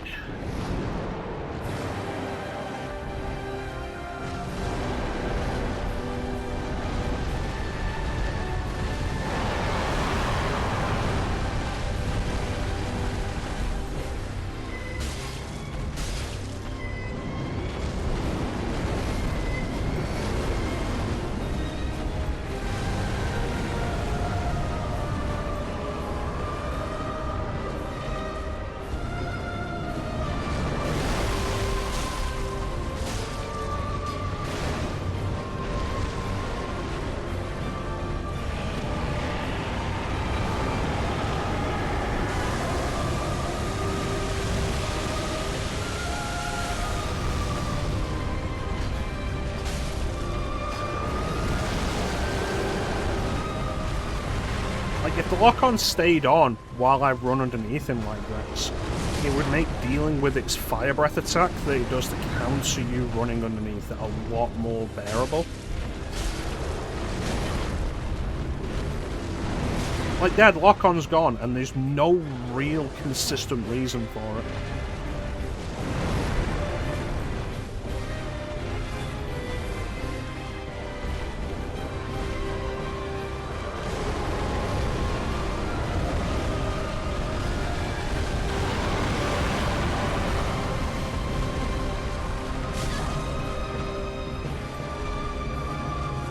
If the lock-on stayed on while I run underneath him like this, it would make dealing with its fire breath attack that it does to counter you running underneath it a lot more bearable. Like, yeah, the lock-on's gone, and there's no real consistent reason for it.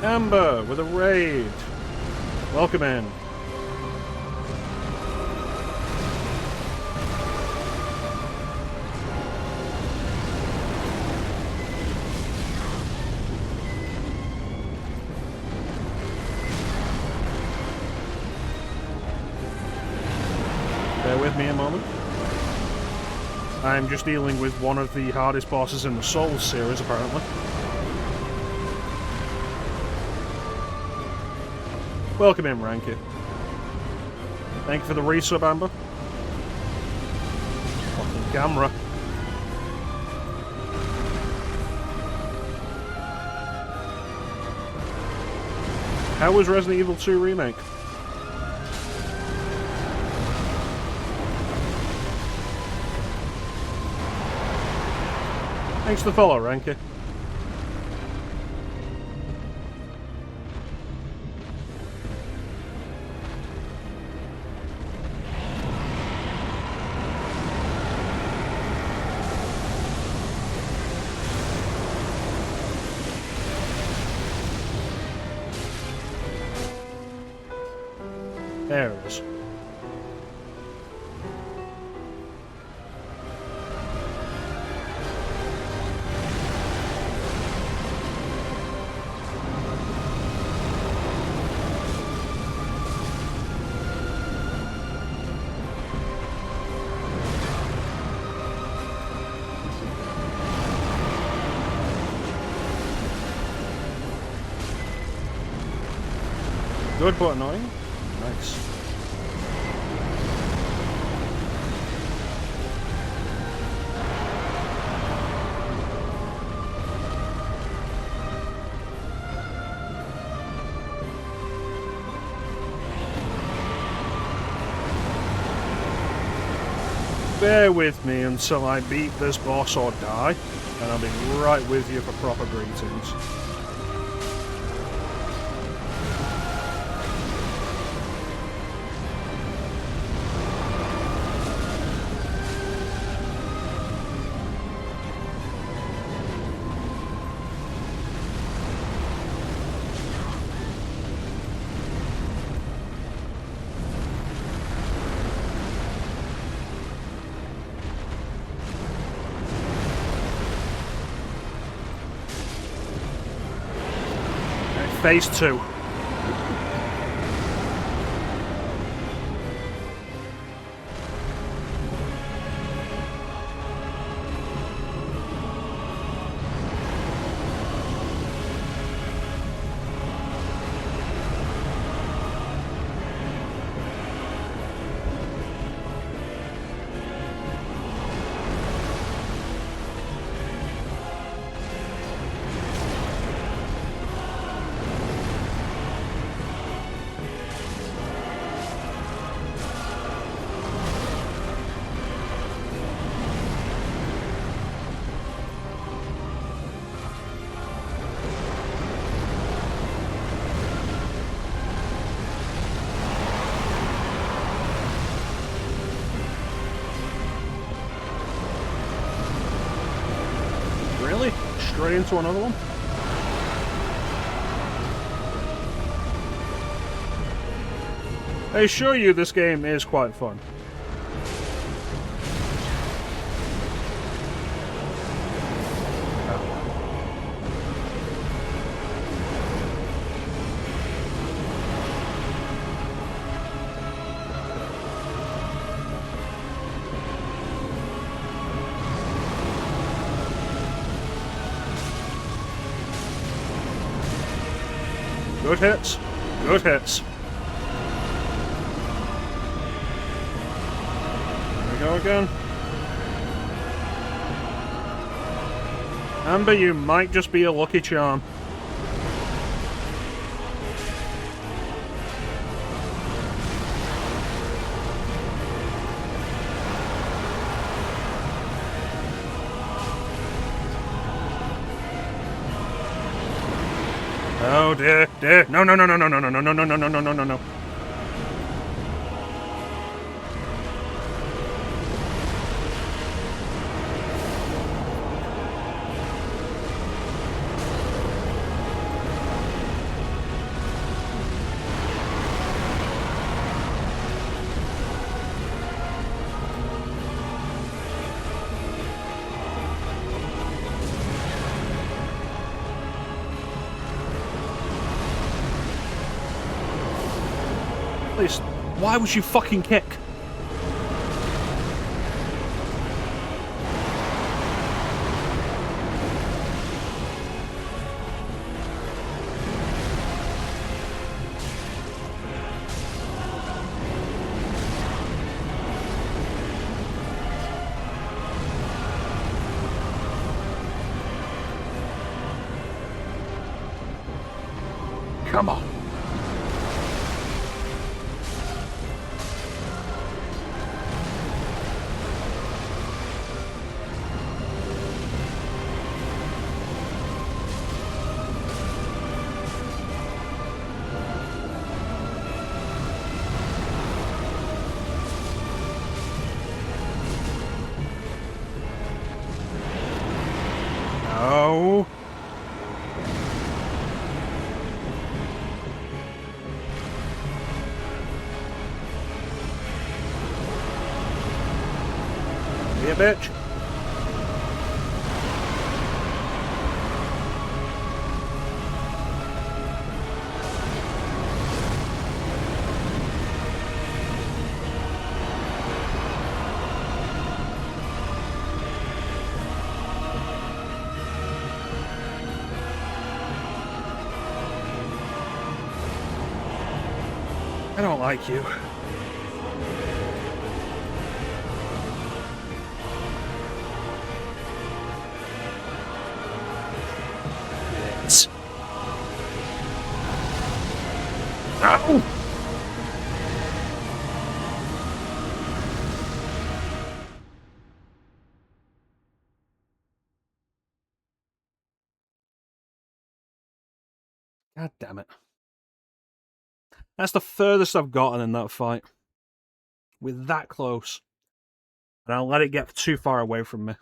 Amber with a raid. Welcome in. Bear with me a moment. I'm just dealing with one of the hardest bosses in the Souls series, apparently. Welcome in, Ranky. Thank you for the resub, Amber. Fucking camera. How was Resident Evil 2 Remake? Thanks for the follow, Ranky. There it is. Good but annoying. Nice. Bear with me until I beat this boss or die, and I'll be right with you for proper greetings. Phase 2. Really? Straight into another one? I assure you this game is quite fun. Good hits. Good hits. Go again. Amber, you might just be a lucky charm. Oh dear, dear. No, no, no, no, no, no, no, no, no, no, no, no, no, no, no. Please, why would you fucking kick? Come on. No. Be a bitch. I don't like you. Yes. No! God damn it. That's the furthest I've gotten in that fight. We're that close. And I'll let it get too far away from me.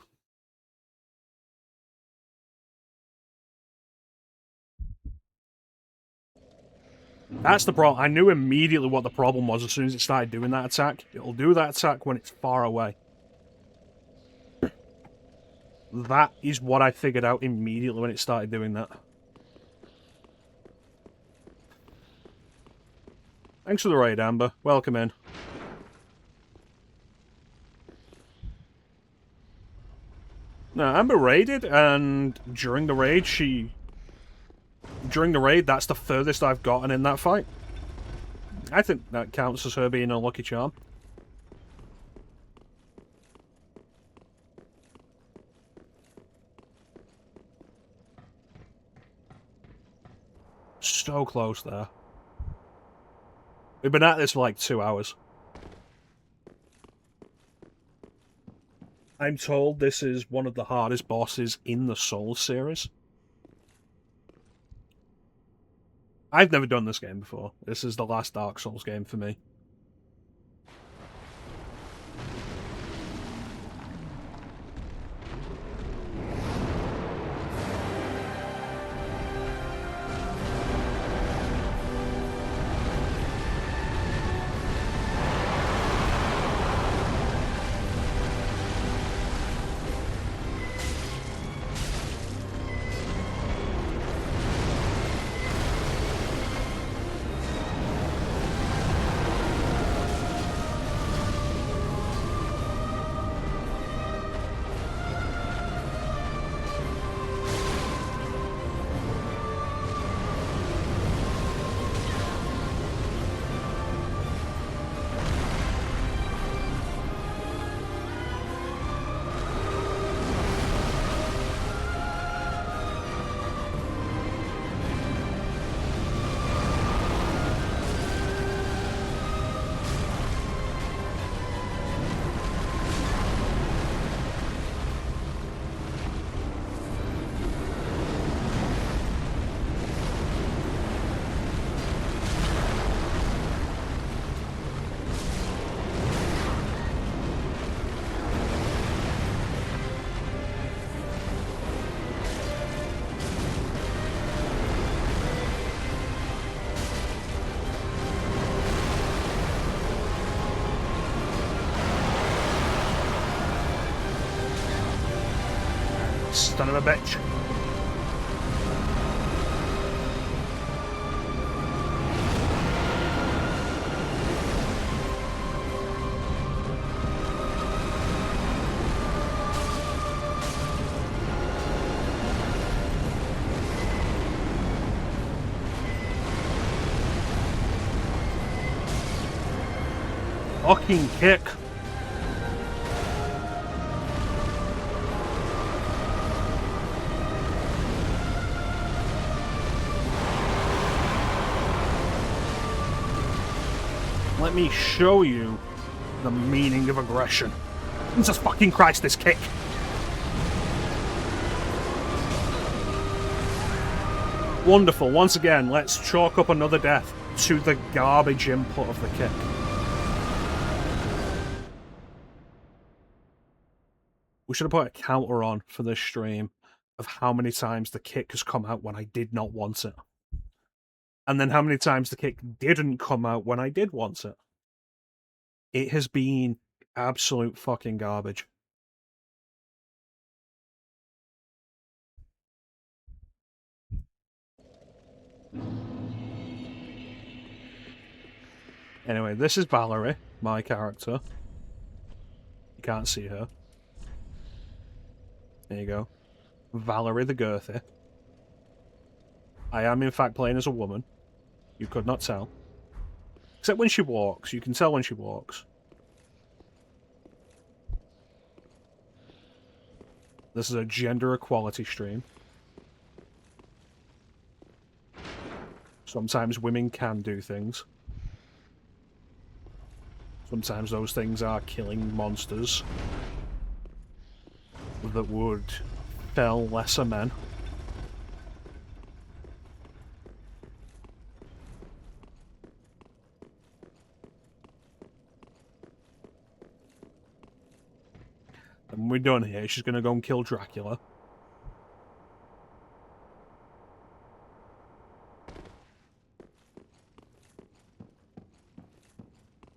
That's the problem. I knew immediately what the problem was as soon as it started doing that attack. It'll do that attack when it's far away. That is what I figured out immediately when it started doing that. Thanks for the raid, Amber. Welcome in. No, Amber raided, and during the raid, that's the furthest I've gotten in that fight. I think that counts as her being a lucky charm. So close there. We've been at this for like 2 hours. I'm told this is one of the hardest bosses in the Souls series. I've never done this game before. This is the last Dark Souls game for me. son of a bitch. Fucking kick. Let me show you the meaning of aggression. Jesus fucking Christ, this kick. Wonderful. Once again, let's chalk up another death to the garbage input of the kick. We should have put a counter on for this stream of how many times the kick has come out when I did not want it. And then how many times the kick didn't come out when I did want it. It has been absolute fucking garbage. Anyway, this is Valerie, my character. You can't see her. There you go. Valerie the Girthy. I am in fact playing as a woman. You could not tell. Except when she walks. You can tell when she walks. This is a gender equality stream. Sometimes women can do things. Sometimes those things are killing monsters that would fell lesser men. And when we're done here, she's going to go and kill Dracula.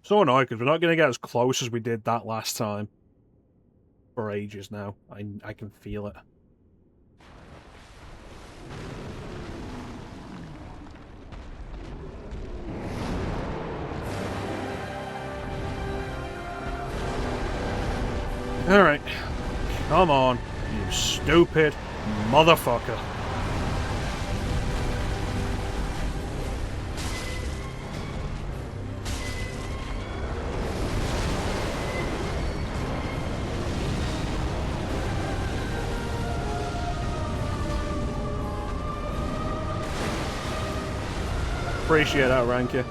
So annoyed because we're not going to get as close as we did that last time. For ages now. I can feel it. Alright. Come on, you stupid motherfucker. Appreciate that, Ranky.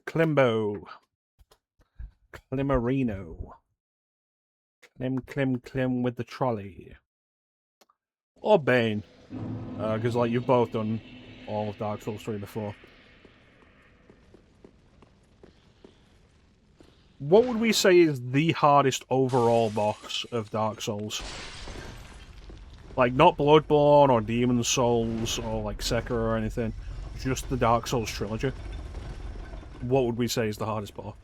Climbo, Climarino, Clim with the trolley, or Bane, because like you've both done all of Dark Souls 3 before. What would we say is the hardest overall boss of Dark Souls? Like, not Bloodborne or Demon Souls or like Sekiro or anything, just the Dark Souls trilogy. What would we say is the hardest boss?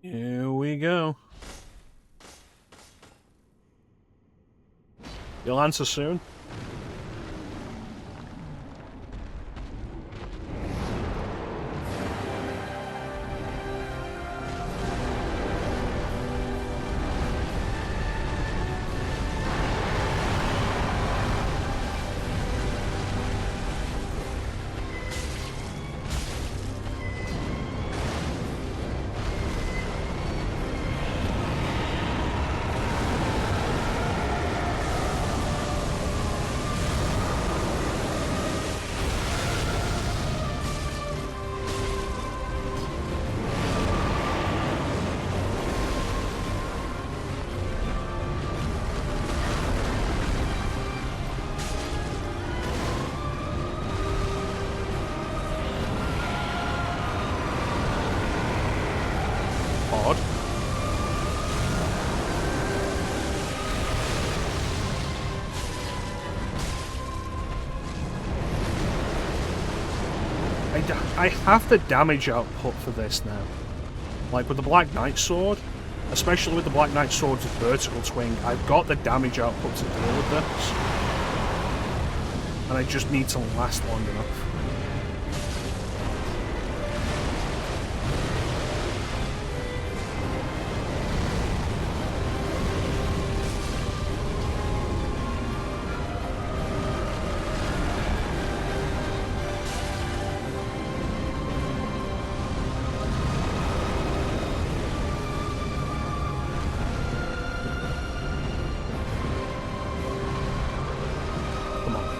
Here we go. You'll answer soon. I have the damage output for this now. Like with the Black Knight sword, especially with the Black Knight sword's vertical swing, I've got the damage output to deal with this. And I just need to last long enough.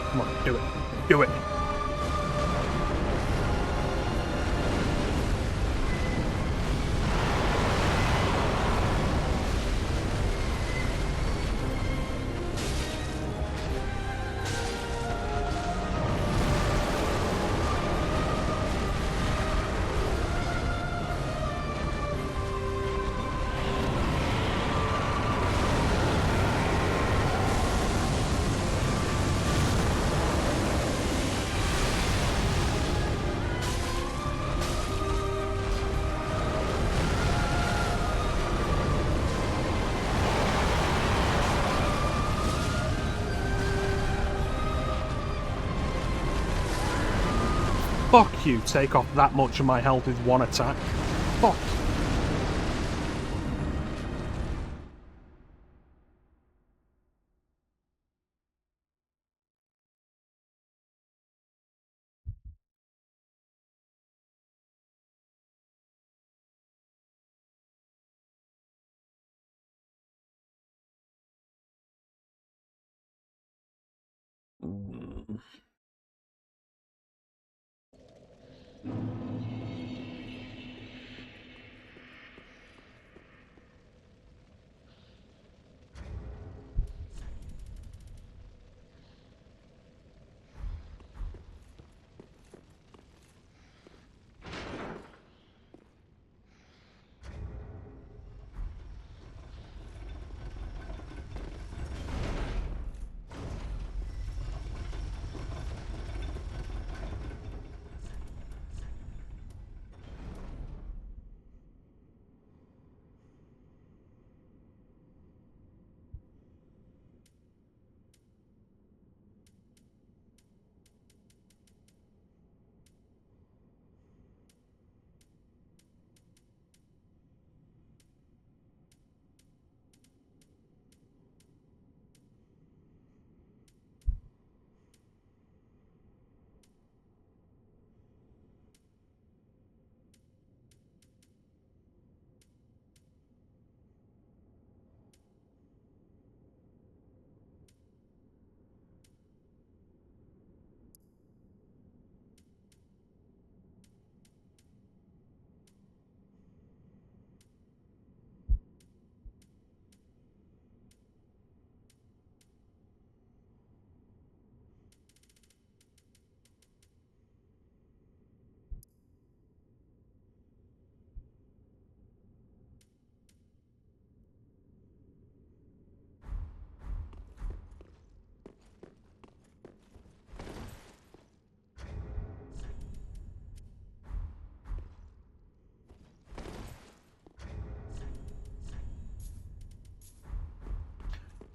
Come on, do it. Do it. Fuck you, take off that much of my health with one attack. Fuck.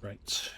Right.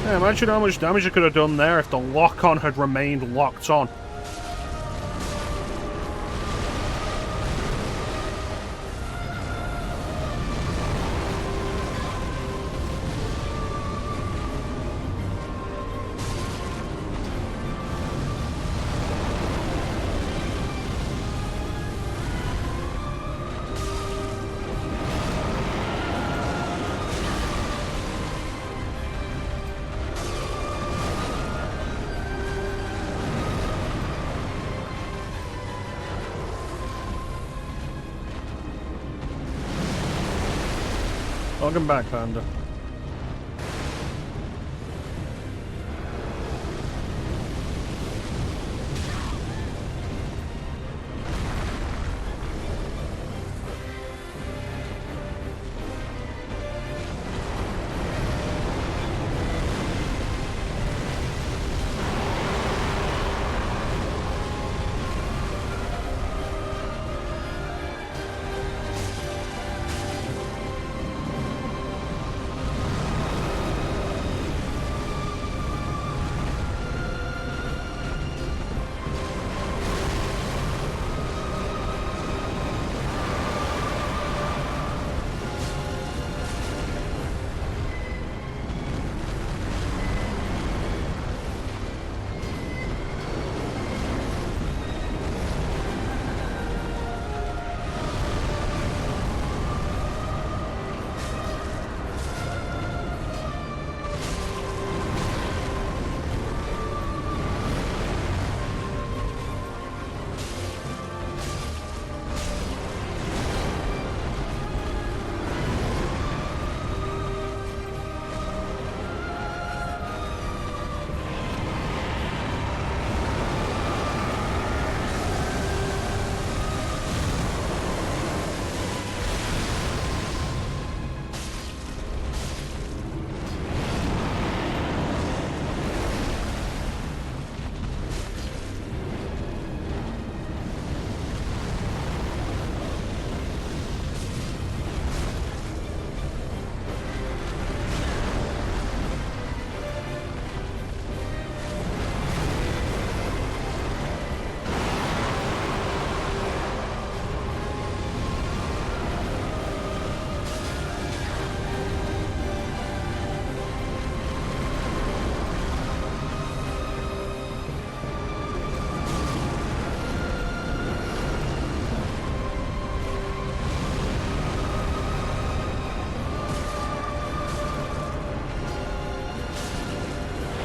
Yeah, imagine how much damage I could have done there if the lock-on had remained locked on. Welcome back, Panda.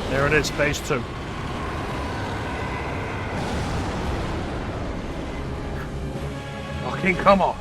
There it is, phase 2. Fucking come on.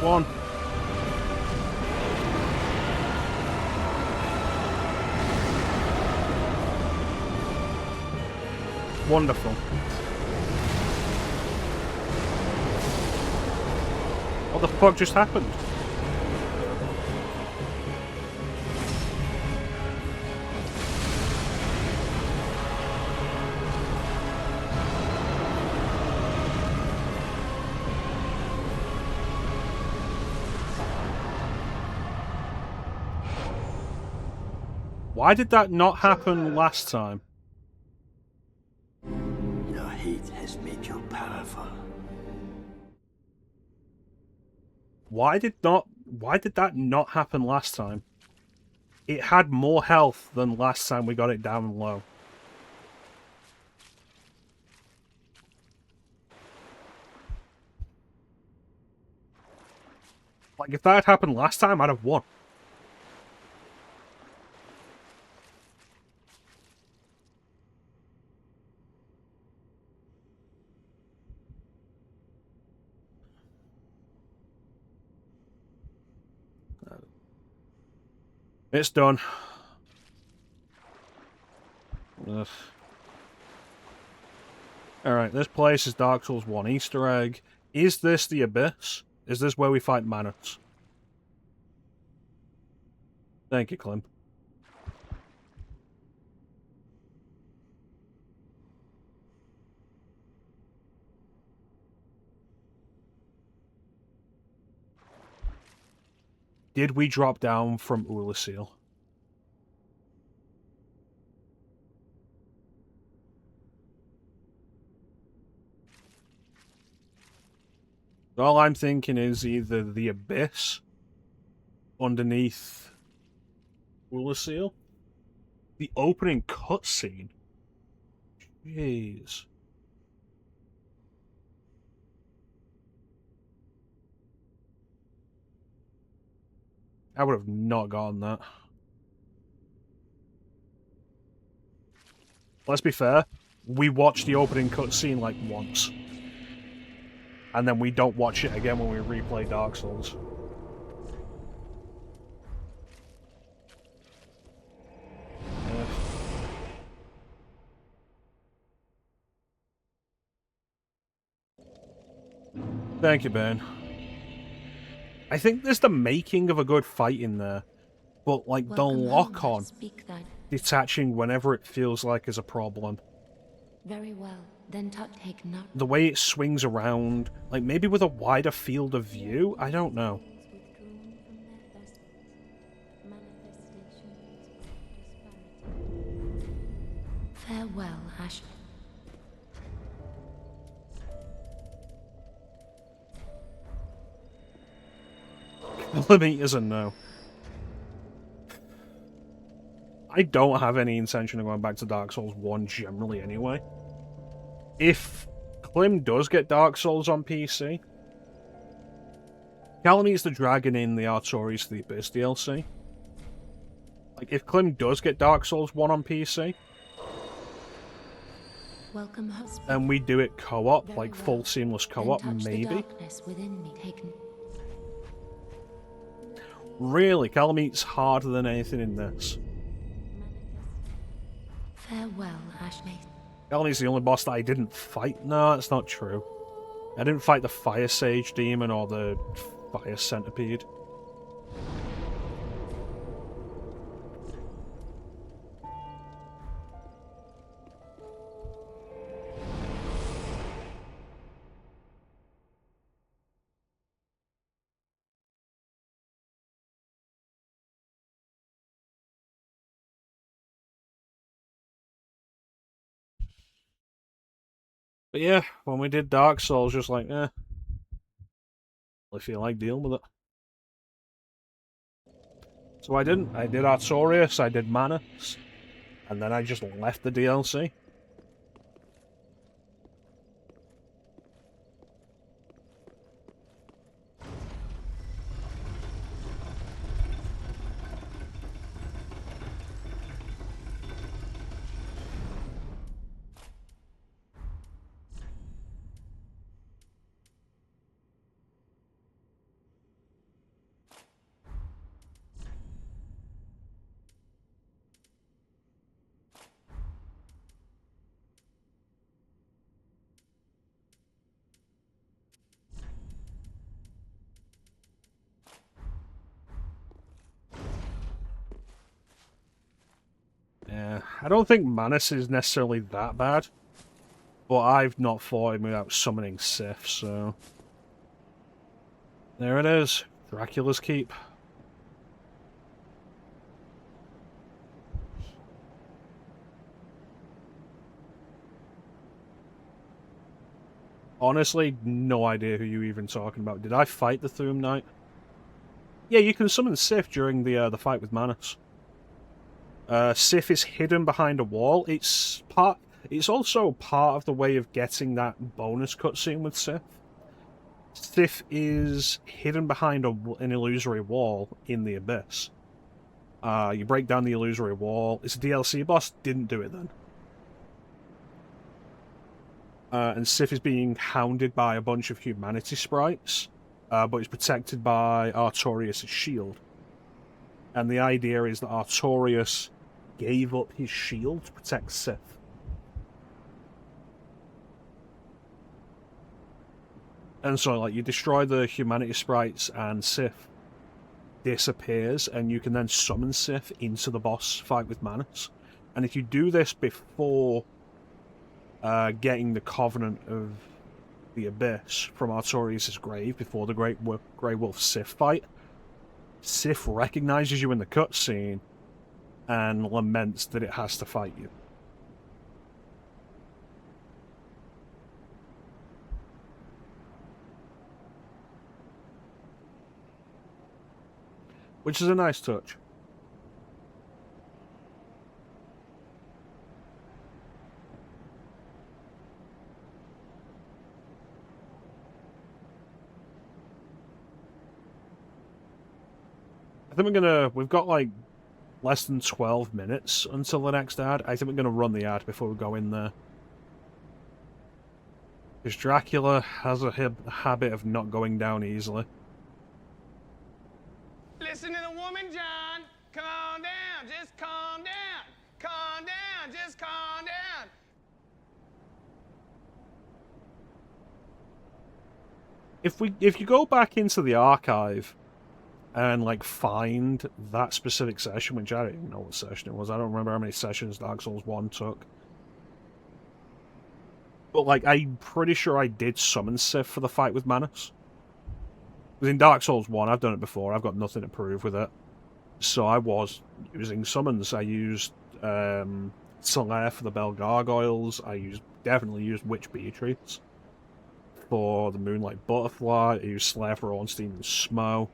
Last one. Wonderful. What the fuck just happened? Why did that not happen last time? Your hate has made you powerful. Why did that not happen last time? It had more health than last time we got it down low. Like, if that had happened last time, I'd have won. It's done. Ugh. Alright, this place is Dark Souls 1 Easter egg. Is this the Abyss? Is this where we fight Manus? Thank you, Clem. Did we drop down from Ulasil? All I'm thinking is either the Abyss underneath Ulasil, the opening cutscene. Jeez. I would have not gotten that. Let's be fair, we watched the opening cutscene like once. And then we don't watch it again when we replay Dark Souls. Thank you, Ben. I think there's the making of a good fight in there, but like the lock-on detaching whenever it feels like is a problem. Very well, then take note. The way it swings around, like maybe with a wider field of view? I don't know. Farewell, Ash. Kilometers and no. I don't have any intention of going back to Dark Souls 1 generally anyway. If Klim does get Dark Souls on PC, Calamete's the Dragon in the Artorias to the Abyss DLC. Like, if Klim does get Dark Souls 1 on PC, Welcome, and we do it co-op, like full seamless co-op, maybe. Really, Calamete's harder than anything in this. Farewell, Ashmate. Calamete's the only boss that I didn't fight. No, that's not true. I didn't fight the Fire Sage Demon or the Fire Centipede. But yeah, when we did Dark Souls, just like, I feel like dealing with it. So I didn't. I did Artorias, I did Manus, and then I just left the DLC. I don't think Manus is necessarily that bad, but I've not fought him without summoning Sif, so... There it is. Dracula's Keep. Honestly, no idea who you're even talking about. Did I fight the Thuum Knight? Yeah, you can summon Sif during the fight with Manus. Sif is hidden behind a wall. It's also part of the way of getting that bonus cutscene with Sif. Sif is hidden behind an illusory wall in the Abyss. You break down the illusory wall. It's a DLC boss. Didn't do it then. And Sif is being hounded by a bunch of humanity sprites, but is protected by Artorias' shield. And the idea is that Artorias gave up his shield to protect Sif. And so, like, you destroy the humanity sprites and Sif disappears, and you can then summon Sif into the boss fight with Manus. And if you do this before getting the Covenant of the Abyss from Artorias' grave, before the Grey Wolf Sif fight, Sif recognizes you in the cutscene and laments that it has to fight you. Which is a nice touch. I think we've got like less than 12 minutes until the next ad. I think we're gonna run the ad before we go in there. Because Dracula has a habit of not going down easily. Listen to the woman, John. Calm down. Just calm down. Calm down. Just calm down. If you go back into the archive and like find that specific session, which I don't even know what session it was. I don't remember how many sessions Dark Souls 1 took. But like, I'm pretty sure I did summon Sif for the fight with Manus. Because in Dark Souls 1, I've done it before, I've got nothing to prove with it. So I was using summons. I used Solaire for the Bell Gargoyles. I definitely used Witch Beatrice for the Moonlight Butterfly. I used Slayer for Ornstein and Smo.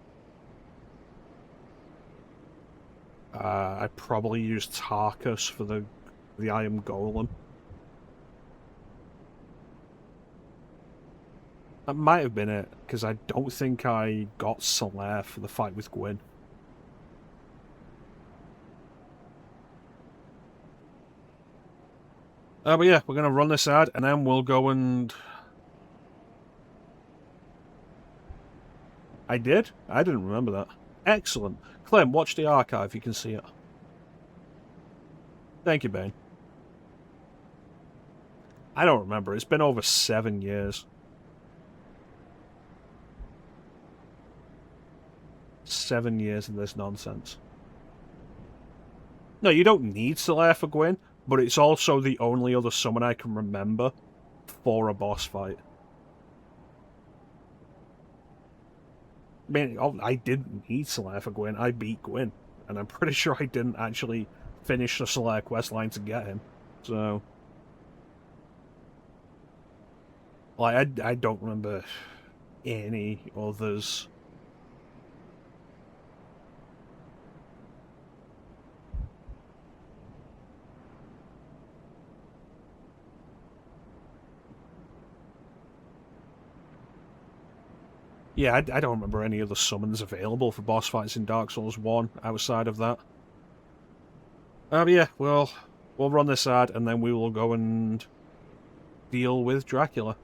I probably used Tarkus for the Iron Golem. That might have been it, because I don't think I got Solaire for the fight with Gwyn. But yeah, we're going to run this ad, and then we'll go and... I did? I didn't remember that. Excellent. Clem, watch the archive, you can see it. Thank you, Bane. I don't remember, it's been over 7 years. 7 years of this nonsense. No, you don't need Solaire for Gwyn, but it's also the only other summon I can remember for a boss fight. I mean, I didn't need Solaire for Gwyn, I beat Gwyn. And I'm pretty sure I didn't actually finish the Solaire questline to get him. So... like, I don't remember any others. Yeah, I don't remember any other summons available for boss fights in Dark Souls 1 outside of that. But yeah, we'll run this ad and then we will go and deal with Dracula.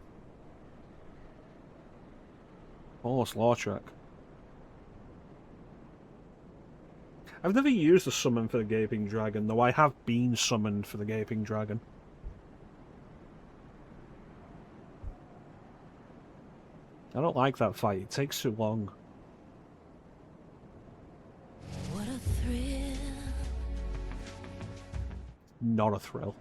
Almost Lautrec. I've never used a summon for the Gaping Dragon, though I have been summoned for the Gaping Dragon. I don't like that fight, it takes too long. What a thrill. not a thrill.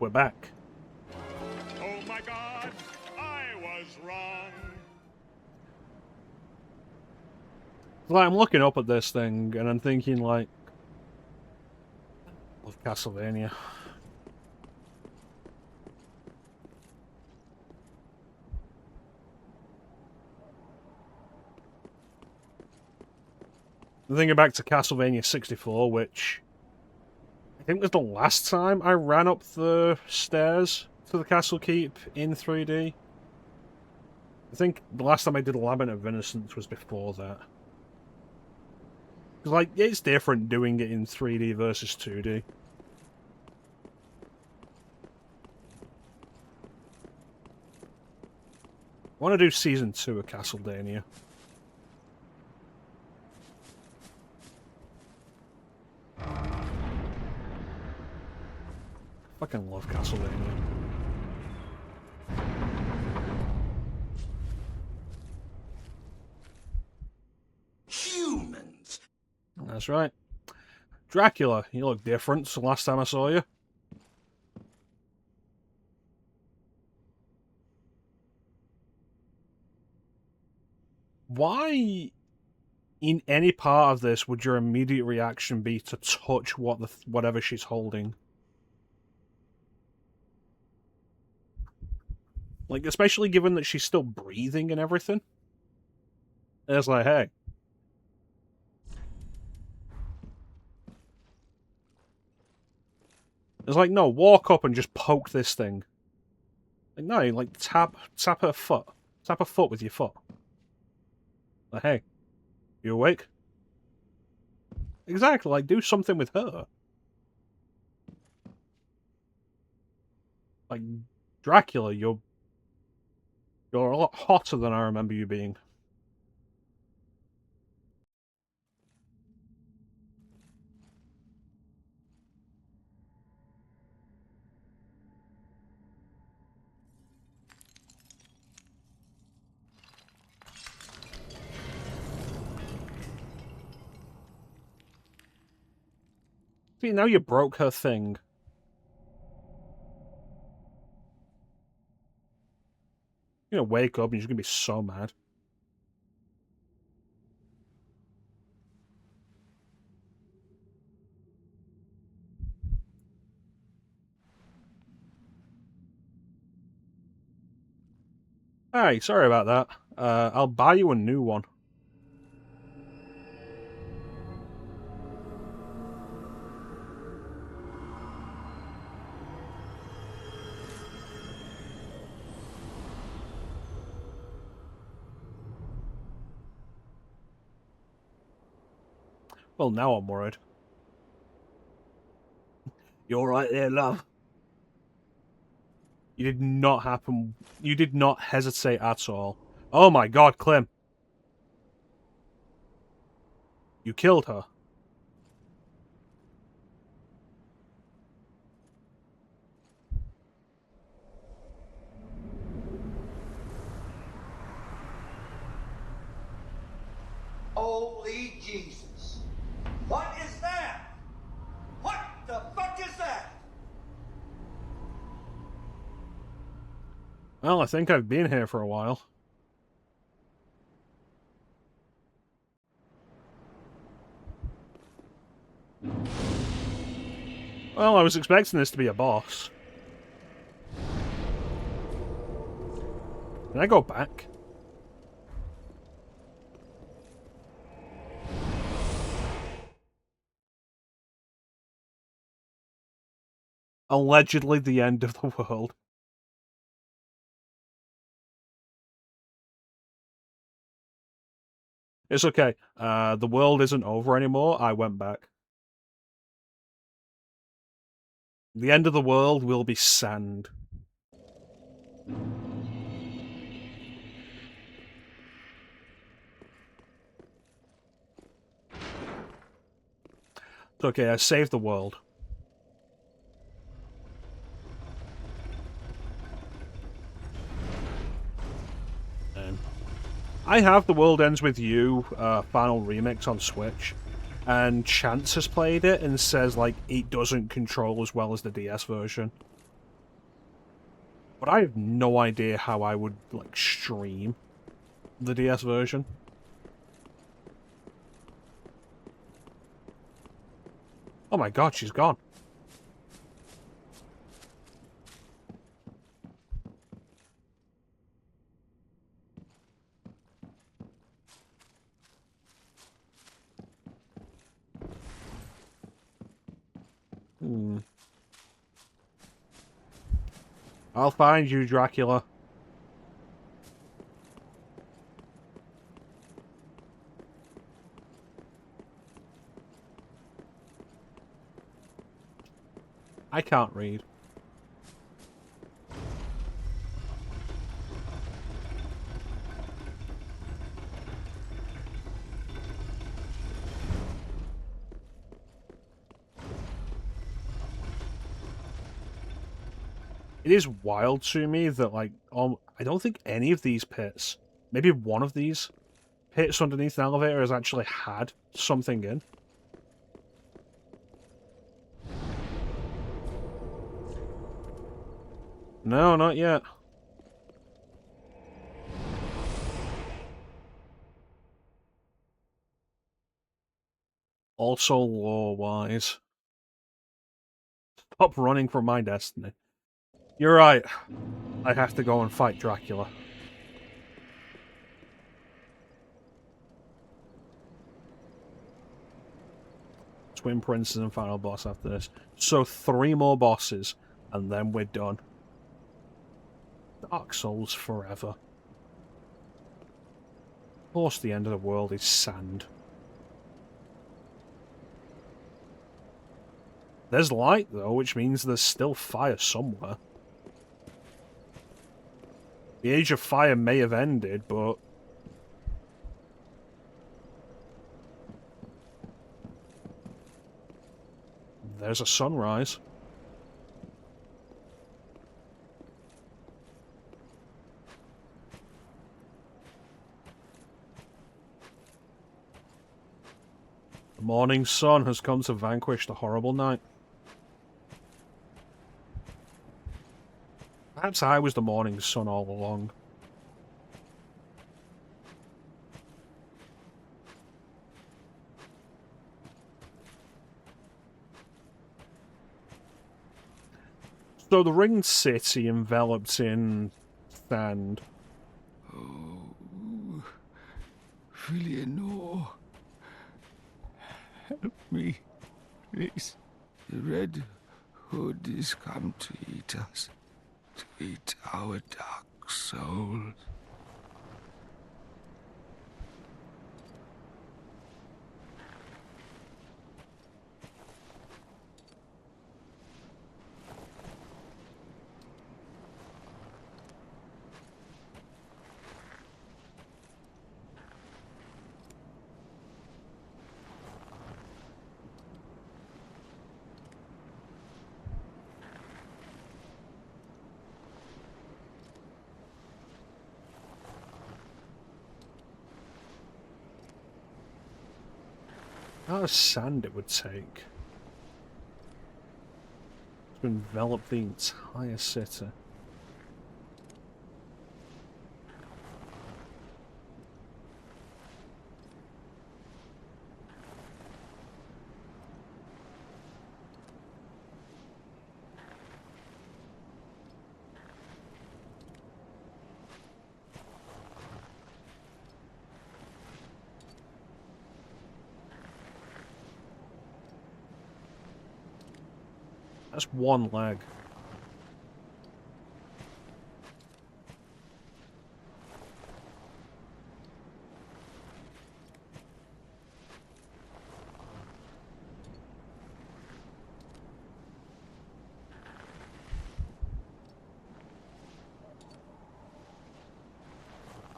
We're back. Oh my God, I was wrong. Like, I'm looking up at this thing, and I'm thinking, like, of Castlevania. I'm thinking back to Castlevania 64, which I think was the last time I ran up the stairs to the Castle Keep in 3D. I think the last time I did a Labyrinth of Innocence was before that. Because, like, it's different doing it in 3D versus 2D. I want to do Season 2 of Castlevania. Fucking love Castlevania. Humans! That's right. Dracula, you look different since the last time I saw you. Why, in any part of this, would your immediate reaction be to touch whatever she's holding? Like, especially given that she's still breathing and everything. And it's like, hey. It's like, no, walk up and just poke this thing. Like, no, like, tap her foot. Tap her foot with your foot. Like, hey, you awake? Exactly, like, do something with her. Like, Dracula, you're a lot hotter than I remember you being. See, now you broke her thing. You're gonna wake up and she's gonna be so mad. Hey, sorry about that. I'll buy you a new one. Well, now I'm worried. You're right there, love. You did not happen. You did not hesitate at all. Oh my god, Clem. You killed her. Holy Jesus. What is that? What the fuck is that? Well, I think I've been here for a while. Well, I was expecting this to be a boss. Can I go back? Allegedly the end of the world. It's okay. The world isn't over anymore. I went back. The end of the world will be sand. It's okay, I saved the world. I have The World Ends With You final remix on Switch, and Chance has played it and says, like, it doesn't control as well as the DS version. But I have no idea how I would, like, stream the DS version. Oh my god, she's gone. I'll find you, Dracula. I can't read. It is wild to me that, like, I don't think any of these pits, maybe one of these pits underneath an elevator has actually had something in. No, not yet. Also lore-wise. Stop running from my destiny. You're right. I have to go and fight Dracula. Twin Princes and final boss after this. So 3 more bosses, and then we're done. Dark Souls forever. Of course the end of the world is sand. There's light, though, which means there's still fire somewhere. The Age of Fire may have ended, but... there's a sunrise. The morning sun has come to vanquish the horrible night. Perhaps I was the morning sun all along. So the ringed city enveloped in sand. Oh, Filianor. Help me, please. The Red Hood is come to eat us. To eat our dark souls. How much sand it would take to envelop the entire city. That's one leg.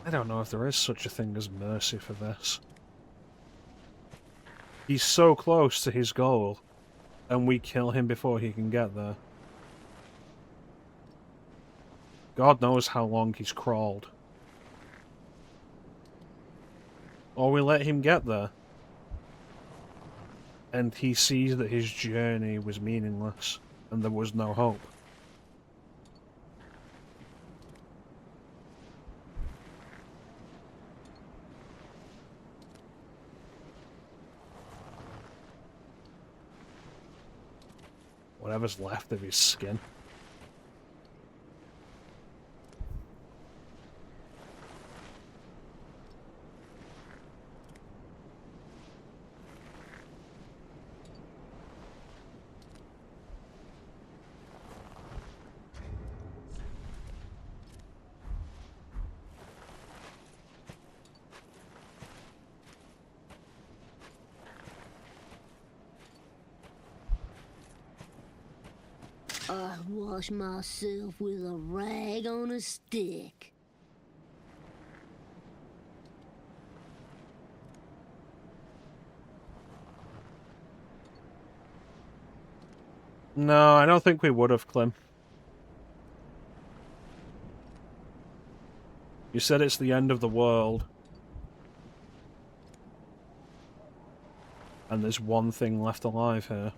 I don't know if there is such a thing as mercy for this. He's so close to his goal, and we kill him before he can get there. God knows how long he's crawled. Or we let him get there, and he sees that his journey was meaningless, and there was no hope. Whatever's left of his skin. I wash myself with a rag on a stick. No, I don't think we would have, Clem. You said it's the end of the world. And there's one thing left alive here.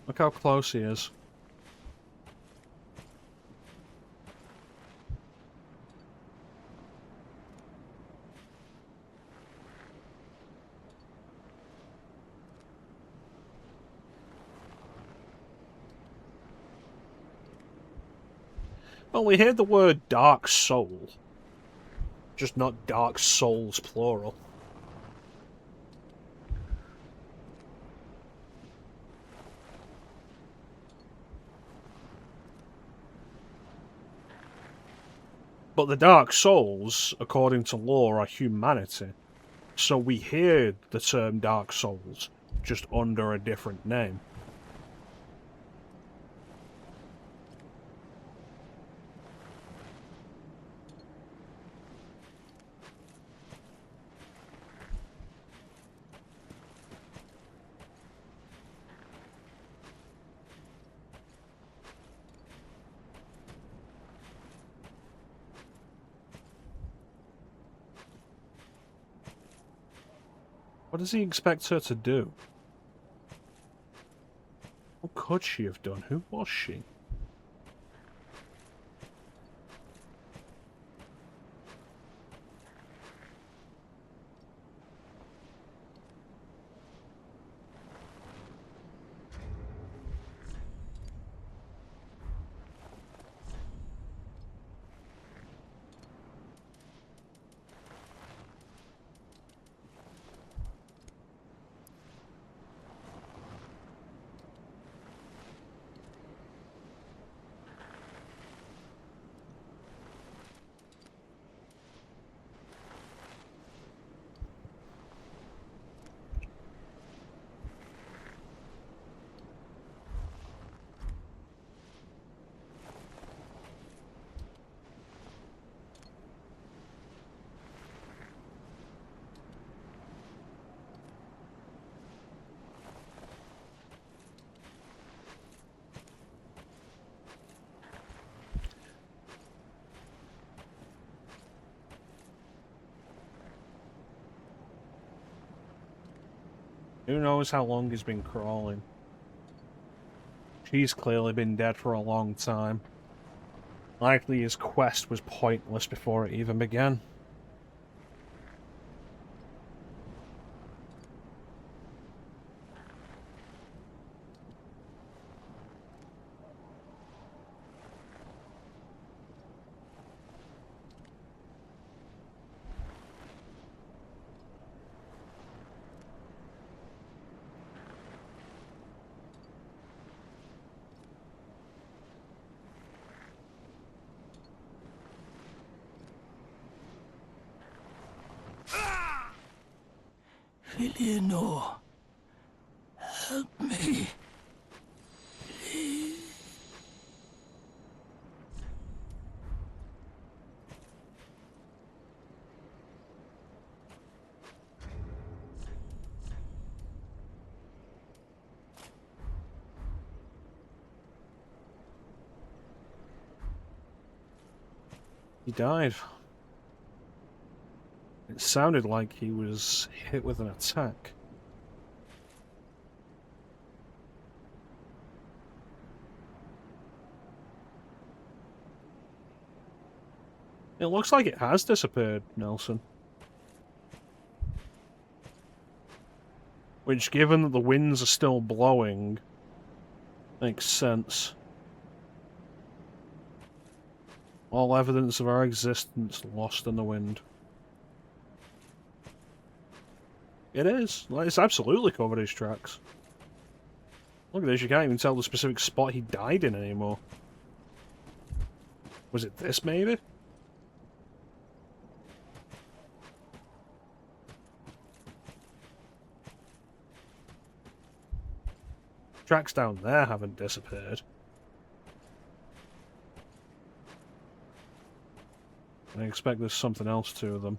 Look how close he is. Well, we hear the word dark soul. Just not dark souls, plural. But the dark souls, according to lore, are humanity. So we hear the term dark souls, just under a different name. What does he expect her to do? What could she have done? Who was she? Who knows how long he's been crawling? She's clearly been dead for a long time. Likely his quest was pointless before it even began. Eleanor, help me. He died. It sounded like he was hit with an attack. It looks like it has disappeared, Nelson. Which, given that the winds are still blowing, makes sense. All evidence of our existence lost in the wind. It is. Like, it's absolutely covered his tracks. Look at this, you can't even tell the specific spot he died in anymore. Was it this, maybe? Tracks down there haven't disappeared. I expect there's something else to them.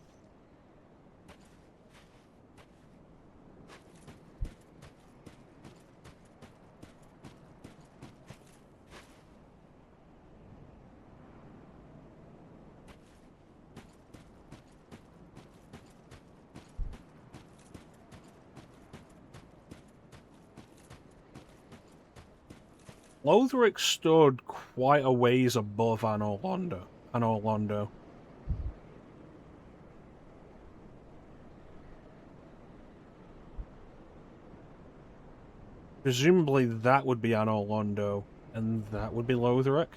Lothric stood quite a ways above Anor Londo. Presumably that would be Anor Londo, and that would be Lothric.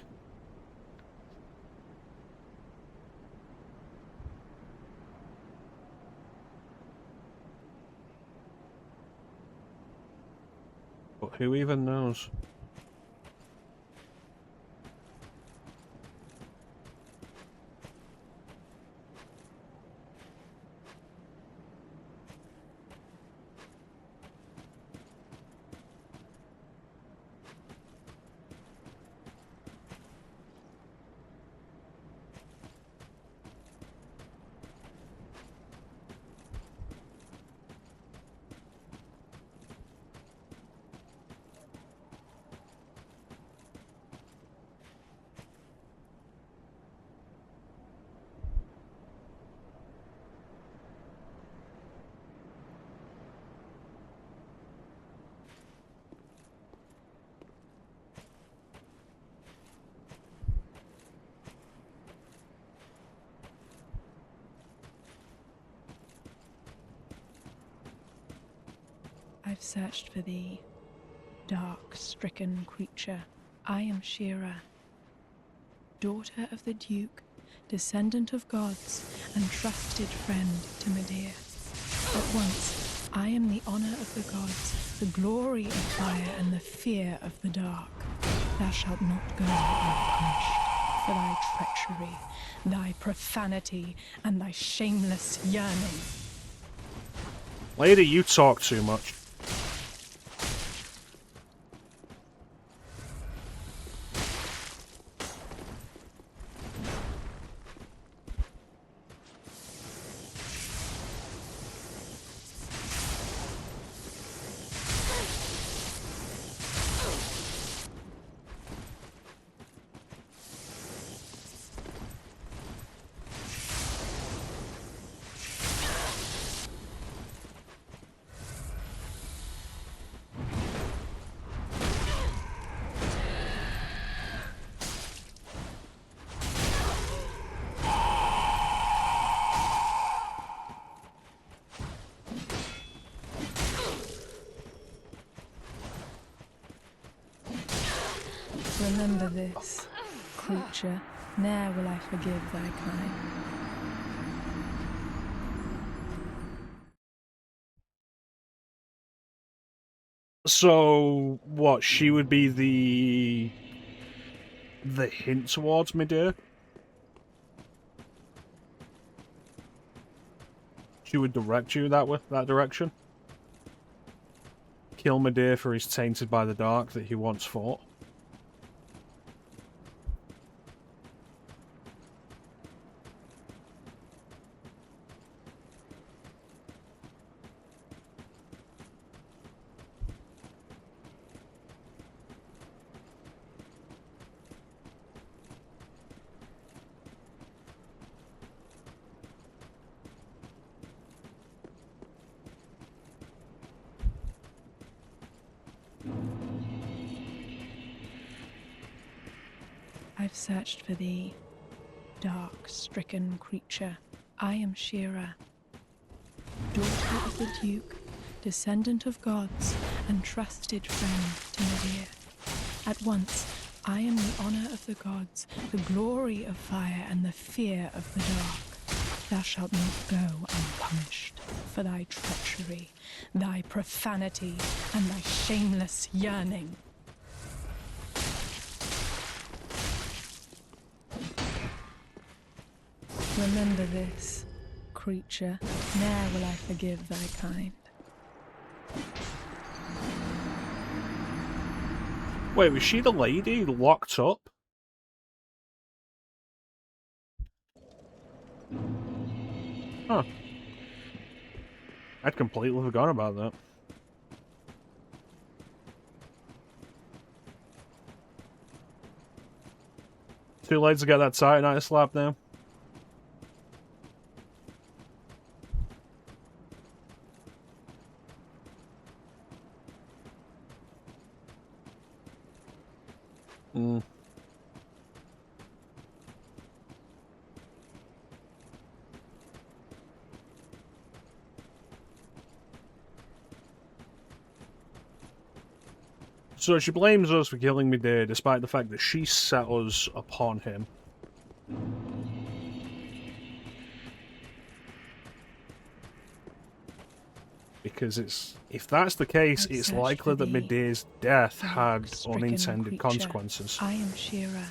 but who even knows? I've searched for thee, dark, stricken creature. I am Shira, daughter of the Duke, descendant of gods, and trusted friend to Medea. At once, I am the honor of the gods, the glory of fire, and the fear of the dark. Thou shalt not go unpunished for thy treachery, thy profanity, and thy shameless yearning. Lady, you talk too much. Remember this, creature, ne'er will I forgive thy kind. So, what, she would be the hint towards Medea? She would direct you that direction? Kill Medea for he's tainted by the dark that he once fought? I've searched for thee, dark, stricken creature. I am Shira, daughter of the Duke, descendant of gods, and trusted friend to Medea. At once, I am the honor of the gods, the glory of fire, and the fear of the dark. Thou shalt not go unpunished for thy treachery, thy profanity, and thy shameless yearning. Remember this, creature, ne'er will I forgive thy kind. Wait, was she the lady locked up? Huh. I'd completely forgotten about that. Too late to get that Titanite slap now. So she blames us for killing Medea, despite the fact that she set us upon him. Because if that's the case, I've it's searched likely for that thee, Medea's death had dark-stricken unintended creature. consequences. I am Shira,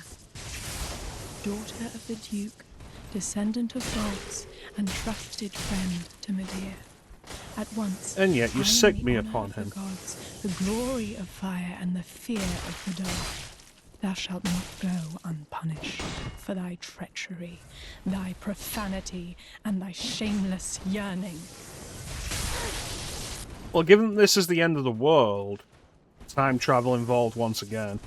daughter of the Duke, descendant of gods, and trusted friend to Medea. At once, And yet you I am sick the me honour upon of the him. gods, the glory of fire, and the fear of the dark. Thou shalt not go unpunished for thy treachery, thy profanity, and thy shameless yearning. Well, given this is the end of the world, time travel involved once again,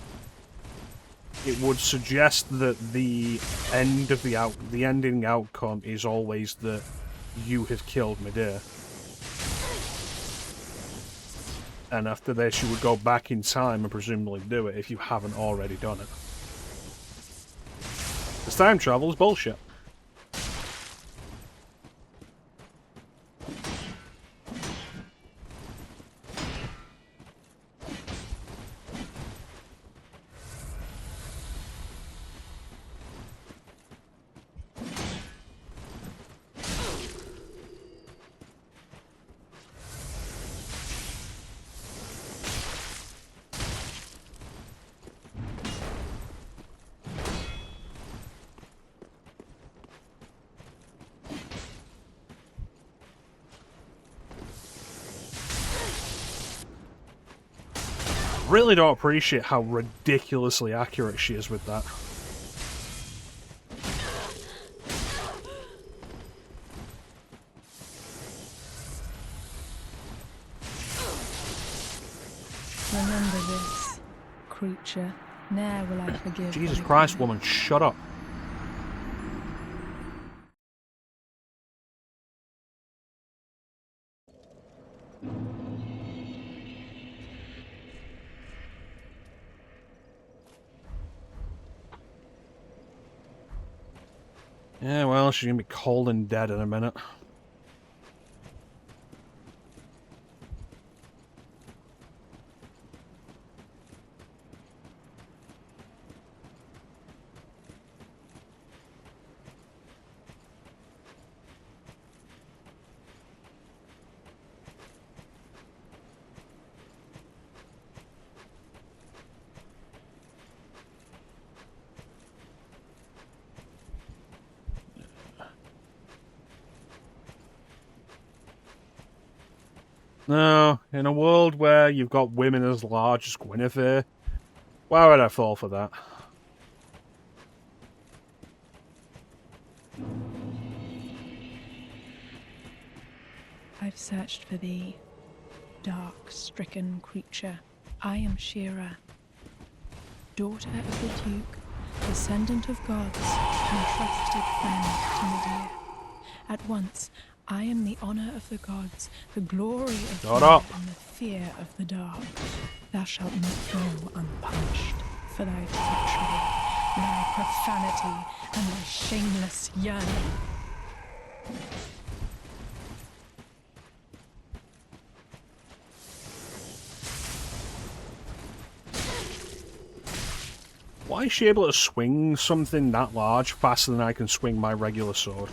it would suggest that the ending outcome is always that you have killed Medea. And after this, you would go back in time and presumably do it if you haven't already done it. Because time travel is bullshit. Really don't appreciate how ridiculously accurate she is with that. Remember this, creature. Ne'er will I forgive. Jesus thy Christ, crime. woman, shut up. Yeah, well, she's gonna be cold and dead in a minute. No, in a world where you've got women as large as Guinevere, why would I fall for that? I've searched for thee, dark-stricken creature. I am Shira, daughter of the Duke, descendant of gods, and trusted friend to Medea. At once, I am the honour of the gods, the glory of Shut fire, up. and the fear of the dark. Thou shalt not go unpunished for thy treachery, thy profanity, and thy shameless yearning. Why is she able to swing something that large faster than I can swing my regular sword?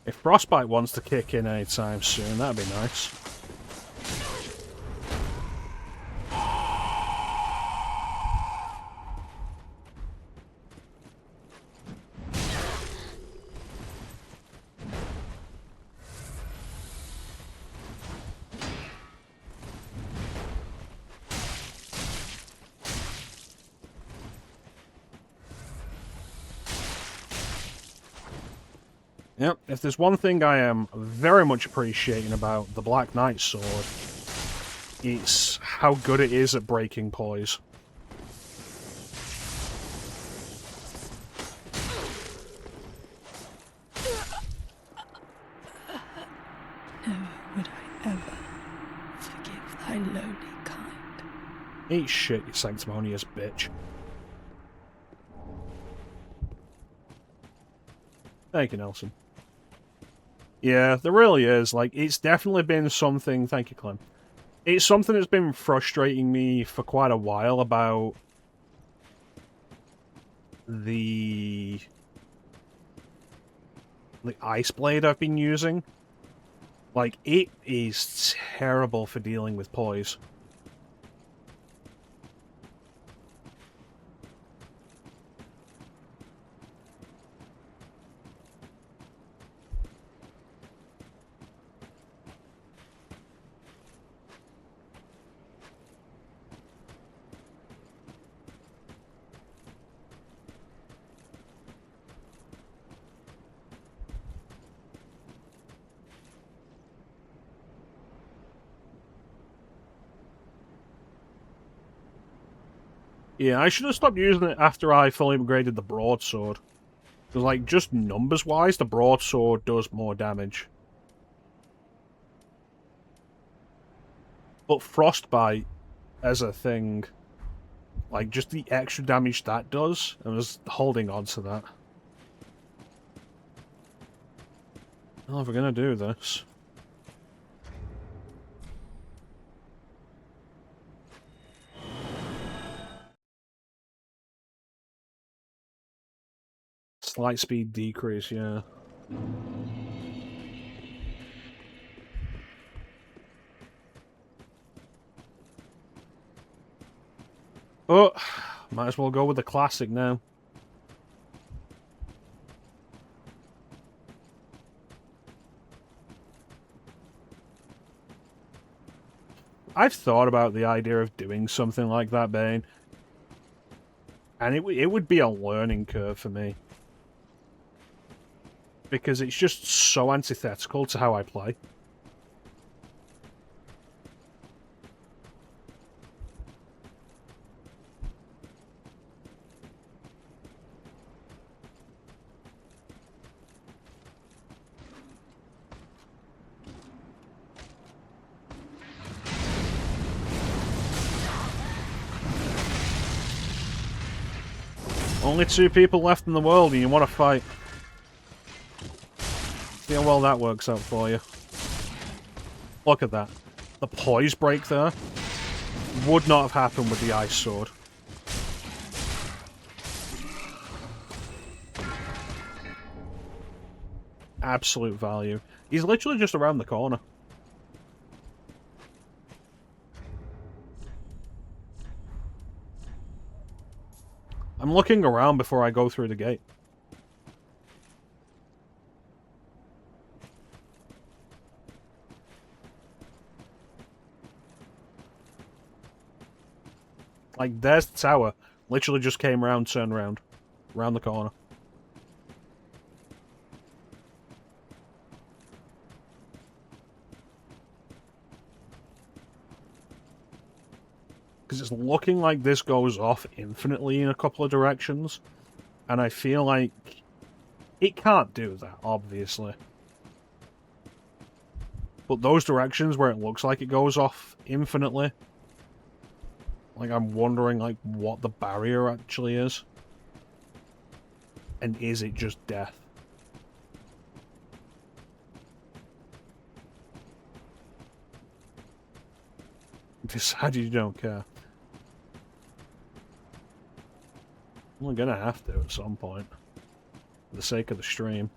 If Frostbite wants to kick in anytime soon, that'd be nice. Yep, if there's one thing I am very much appreciating about the Black Knight sword, it's how good it is at breaking poise. Never would I ever forgive thy lowly kind. Eat shit, you sanctimonious bitch. Thank you, Nelson. Yeah, there really is. Like, it's definitely been something... Thank you, Clem. It's something that's been frustrating me for quite a while about... the ice blade I've been using. Like, it is terrible for dealing with poise. Yeah, I should have stopped using it after I fully upgraded the broadsword. Because, like, just numbers-wise, the broadsword does more damage. But frostbite, as a thing, like, just the extra damage that does, I was holding on to that. Well, if we're gonna do this... Slight speed decrease, yeah. Oh, might as well go with the classic now. I've thought about the idea of doing something like that, Bane. And it would be a learning curve for me. Because it's just so antithetical to how I play. Only 2 people left in the world and you want to fight. See how well that works out for you. Look at that. The poise break there would not have happened with the ice sword. Absolute value. He's literally just around the corner. I'm looking around before I go through the gate. Like, there's the tower. Literally just came around, turned around. Around the corner. Because it's looking like this goes off infinitely in a couple of directions. And I feel like it can't do that, obviously. But those directions where it looks like it goes off infinitely, like, I'm wondering, like, what the barrier actually is. And is it just death? Decided you don't care. We're gonna have to at some point. For the sake of the stream.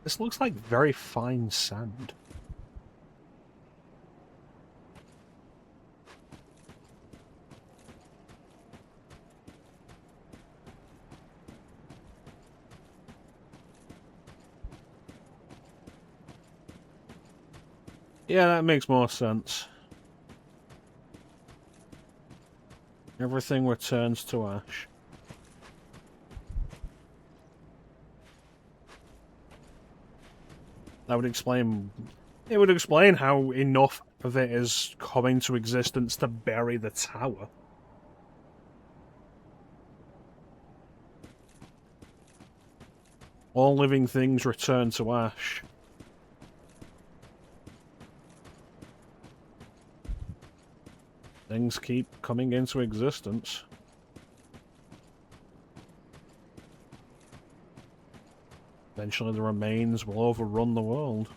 This looks like very fine sand. Yeah, that makes more sense. Everything returns to ash. That would explain... It would explain how enough of it is coming to existence to bury the tower. All living things return to ash. Things keep coming into existence. Eventually the remains will overrun the world.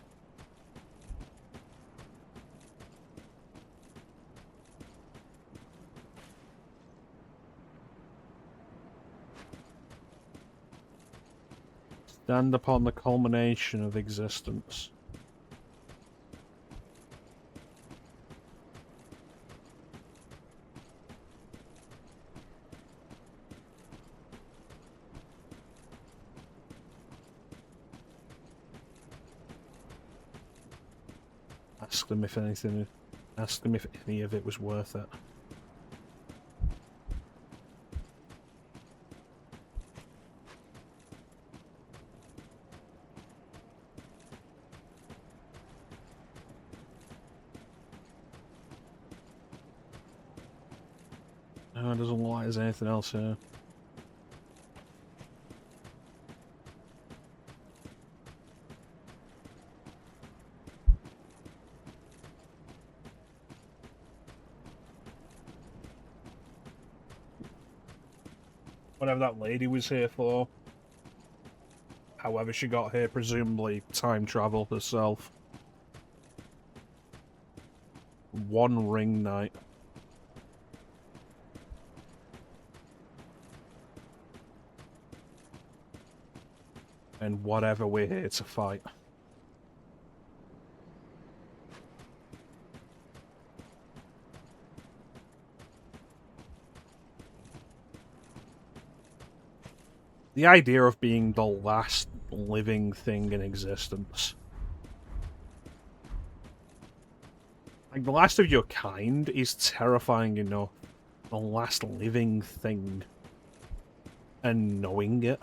Stand upon the culmination of existence. Ask them if anything. Ask them if any of it was worth it. No, it doesn't look like there's anything else here. Whatever that lady was here for. However she got here, presumably time travel herself. One ring night. And whatever we're here to fight. The idea of being the last living thing in existence. Like, the last of your kind is terrifying enough. The last living thing. And knowing it.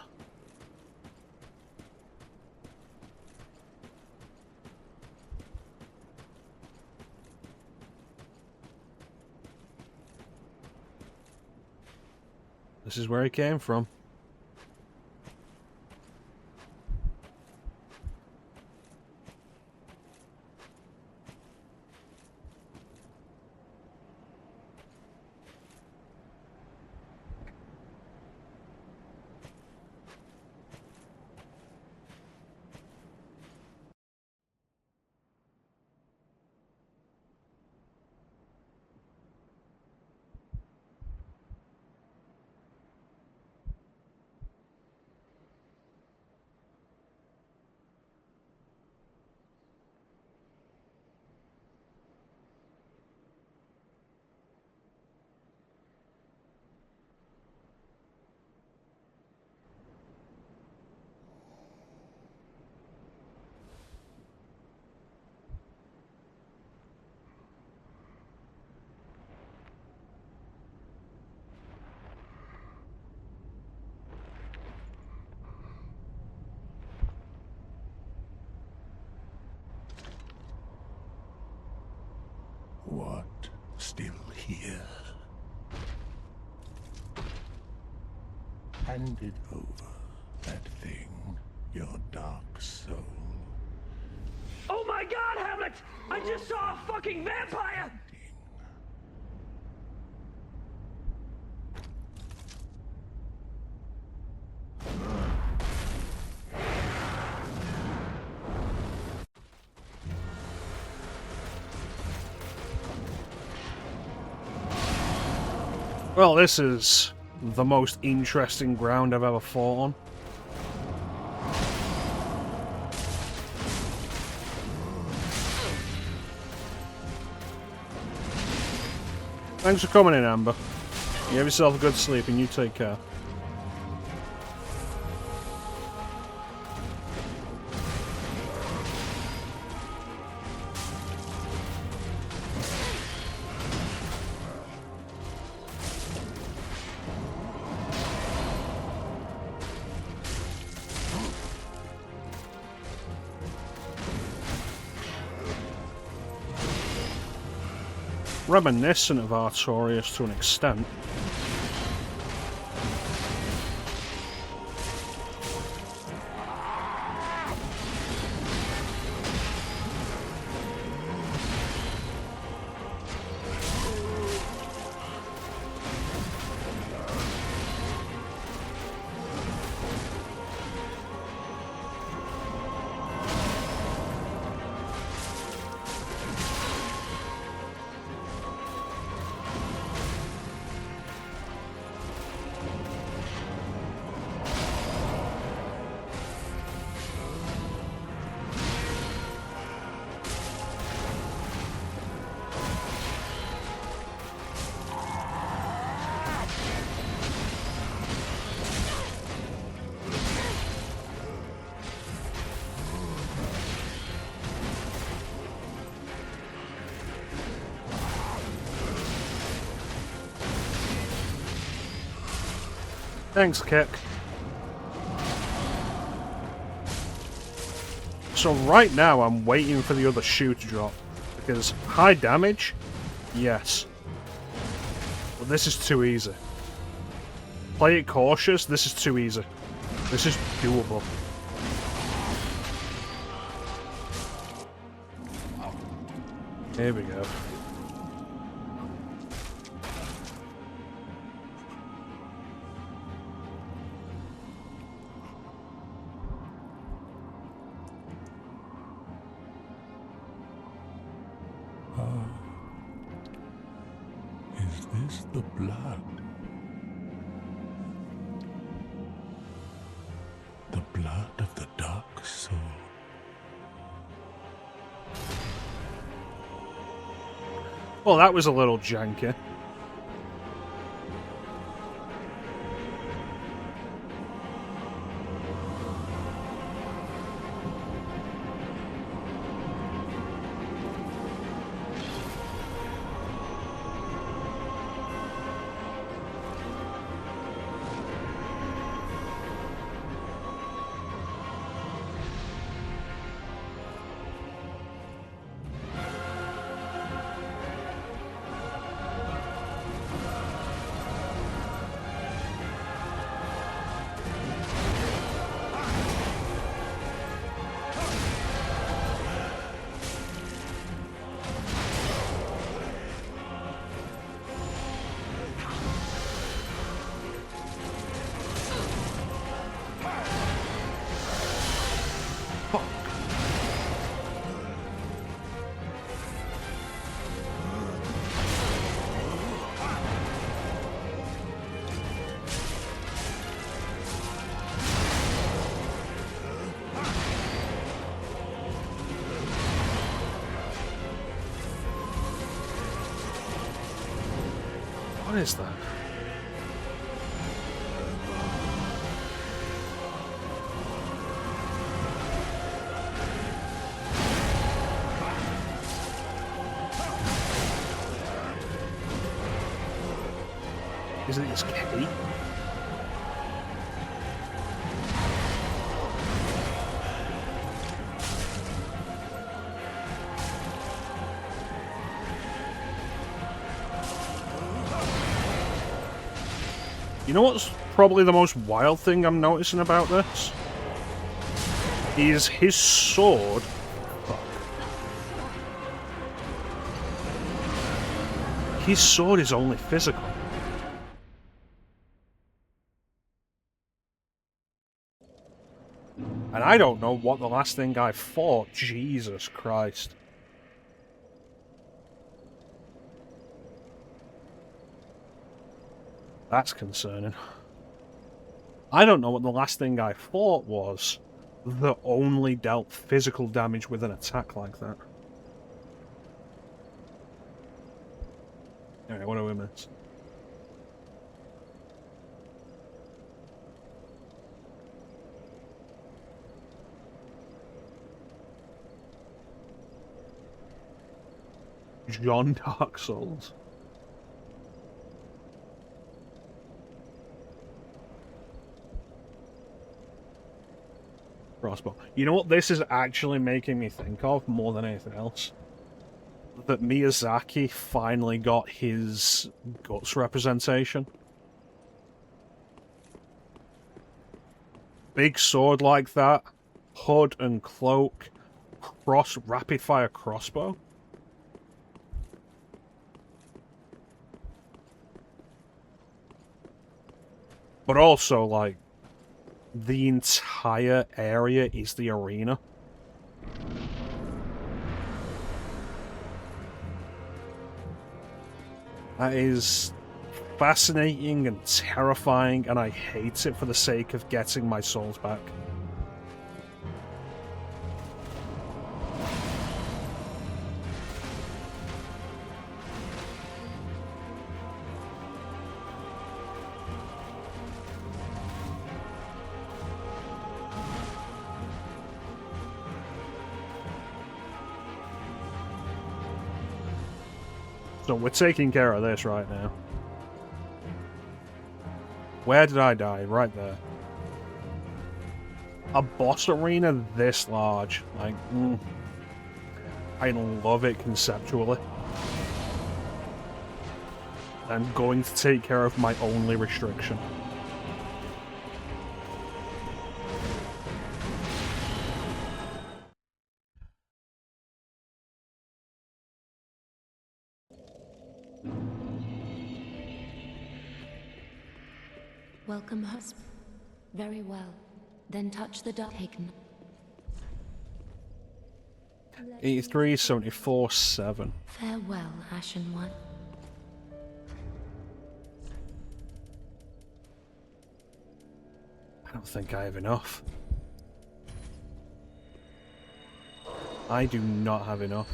This is where he came from. What? Still here? Hand it over, that thing, your dark soul. Oh my god, Hamlet! I just saw a fucking vampire! Well, this is the most interesting ground I've ever fought on. Thanks for coming in, Amber. You have yourself a good sleep and you take care. Reminiscent of Artorias to an extent. Thanks, Kick. So right now I'm waiting for the other shoe to drop. Because high damage? Yes. But this is too easy. Play it cautious, this is too easy. This is doable. Here we go. Is this the blood? The blood of the dark soul. Well, that was a little janky. What is that? Is it his cape? You know what's probably the most wild thing I'm noticing about this? Is his sword... Fuck. His sword is only physical. And I don't know what the last thing I fought. Jesus Christ. That's concerning. I don't know what the last thing I fought was that only dealt physical damage with an attack like that. Alright, what do we miss? John Dark Souls. Crossbow. You know what this is actually making me think of more than anything else? That Miyazaki finally got his guts representation. Big sword like that, hood and cloak, rapid fire crossbow. But also, like, the entire area is the arena. That is fascinating and terrifying, and I hate it for the sake of getting my souls back. So we're taking care of this right now. Where did I die? Right there. A boss arena this large. Like, I love it conceptually. I'm going to take care of my only restriction. Welcome, husband. Very well. Then touch the dark taken. 83, 74, 7. Farewell, Ashen One. I don't think I have enough. I do not have enough.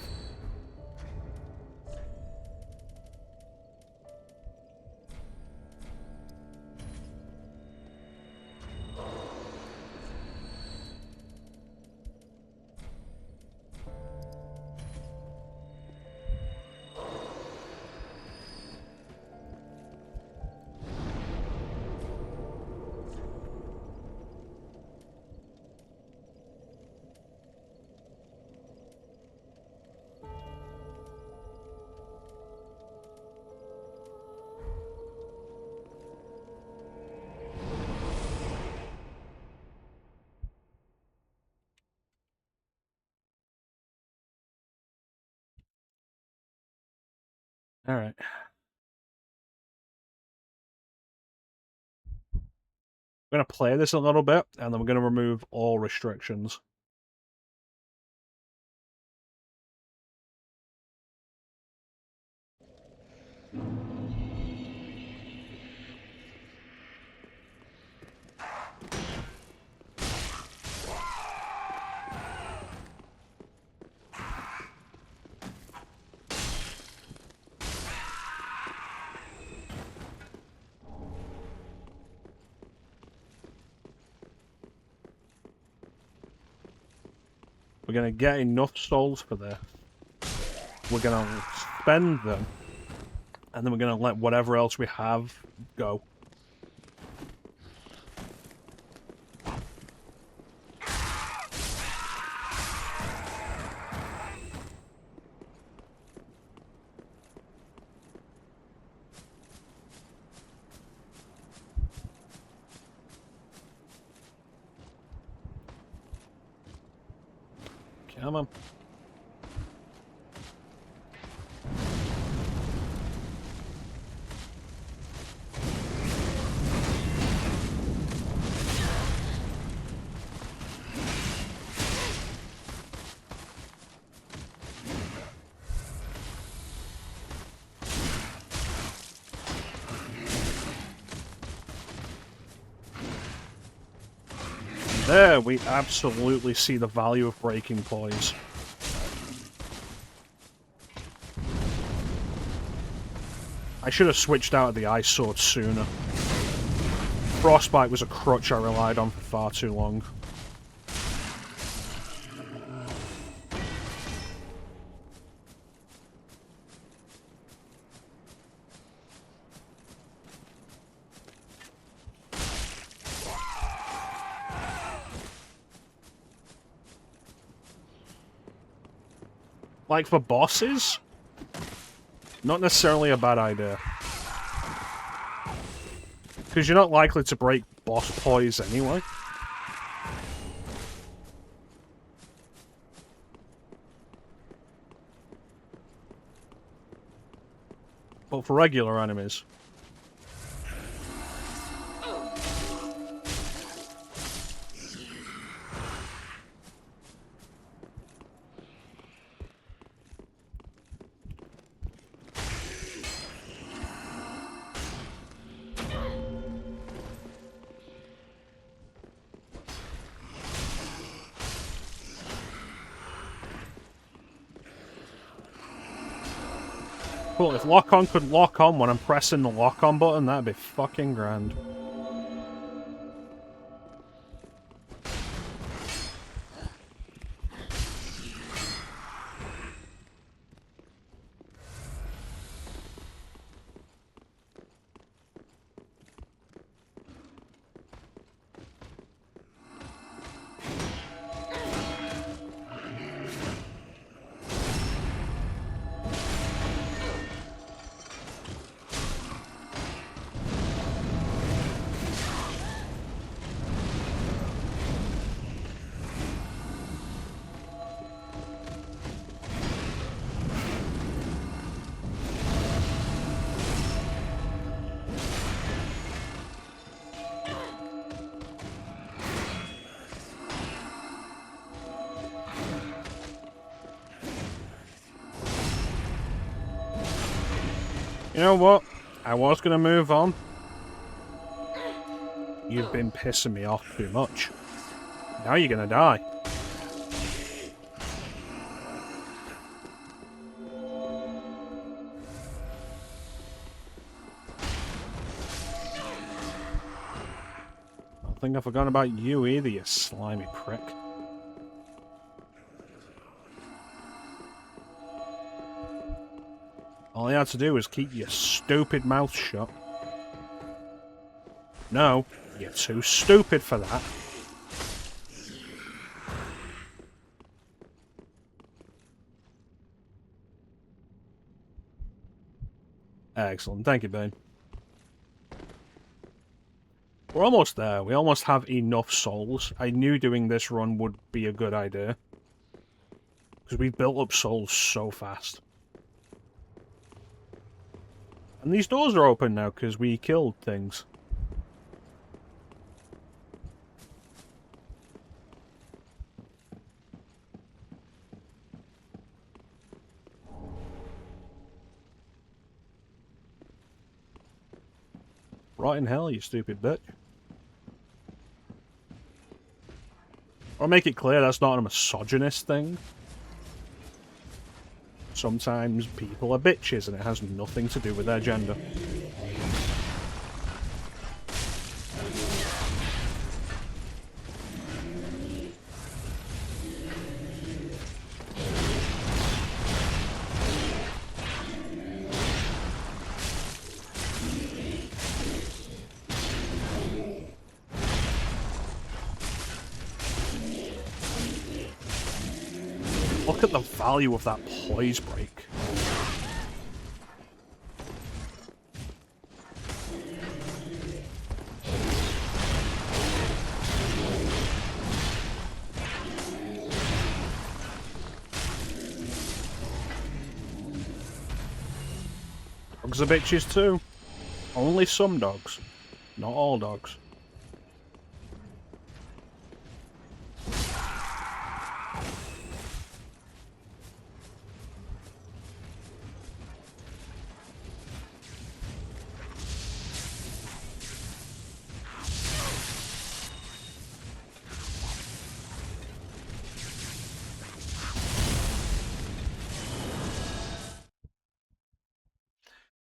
Alright. We're going to play this a little bit, and then we're going to remove all restrictions. We're going to get enough souls for this. We're going to spend them, and then we're going to let whatever else we have go. Come on. There, we absolutely see the value of breaking poise. I should have switched out of the ice sword sooner. Frostbite was a crutch I relied on for far too long. Like for bosses? Not necessarily a bad idea. Because you're not likely to break boss poise anyway. But for regular enemies. Cool, if lock-on could lock on when I'm pressing the lock-on button, that'd be fucking grand. You know what? I was gonna move on. You've been pissing me off too much. Now you're gonna die. I don't think I forgot about you either, you slimy prick. All you had to do was keep your stupid mouth shut. No, you're too stupid for that. Excellent, thank you, Bane. We're almost there. We almost have enough souls. I knew doing this run would be a good idea. Because we've built up souls so fast. And these doors are open now because we killed things. Right in hell, you stupid bitch. I'll make it clear that's not a misogynist thing. Sometimes people are bitches and it has nothing to do with their gender. Look at the value of that poise break. Dogs are bitches too. Only some dogs. Not all dogs.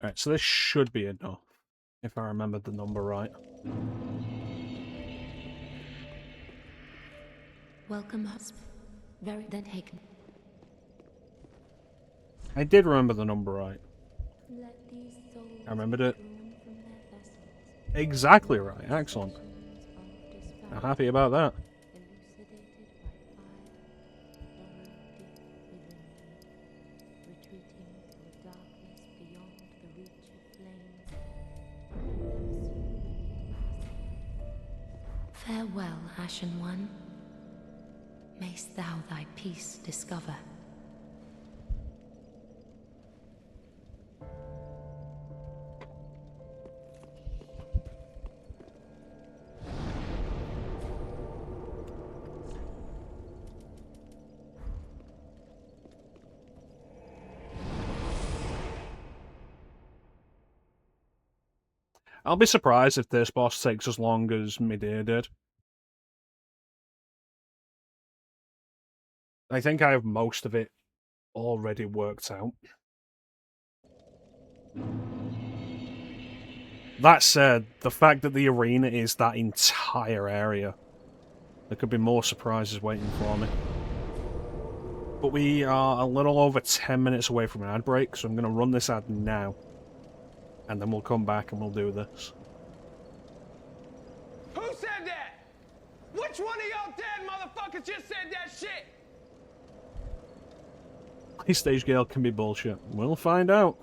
Alright, so this should be enough, if I remember the number right. Welcome, husband. Very then taken. I did remember the number right. Let these souls I remembered it. be drawn from their vessels. Exactly right. Excellent. I'm happy about that. Elucidated by fire, burrow deep within me, retreating to a darkness beyond the reach of flames. Farewell, Ashen One. Mayst thou thy peace discover. I'll be surprised if this boss takes as long as Midir did. I think I have most of it already worked out. That said, the fact that the arena is that entire area, there could be more surprises waiting for me. But we are a little over 10 minutes away from an ad break, so I'm going to run this ad now. And then we'll come back and we'll do this. Who said that? Which one of y'all dead motherfuckers just said that shit? Stage Gale can be bullshit. We'll find out.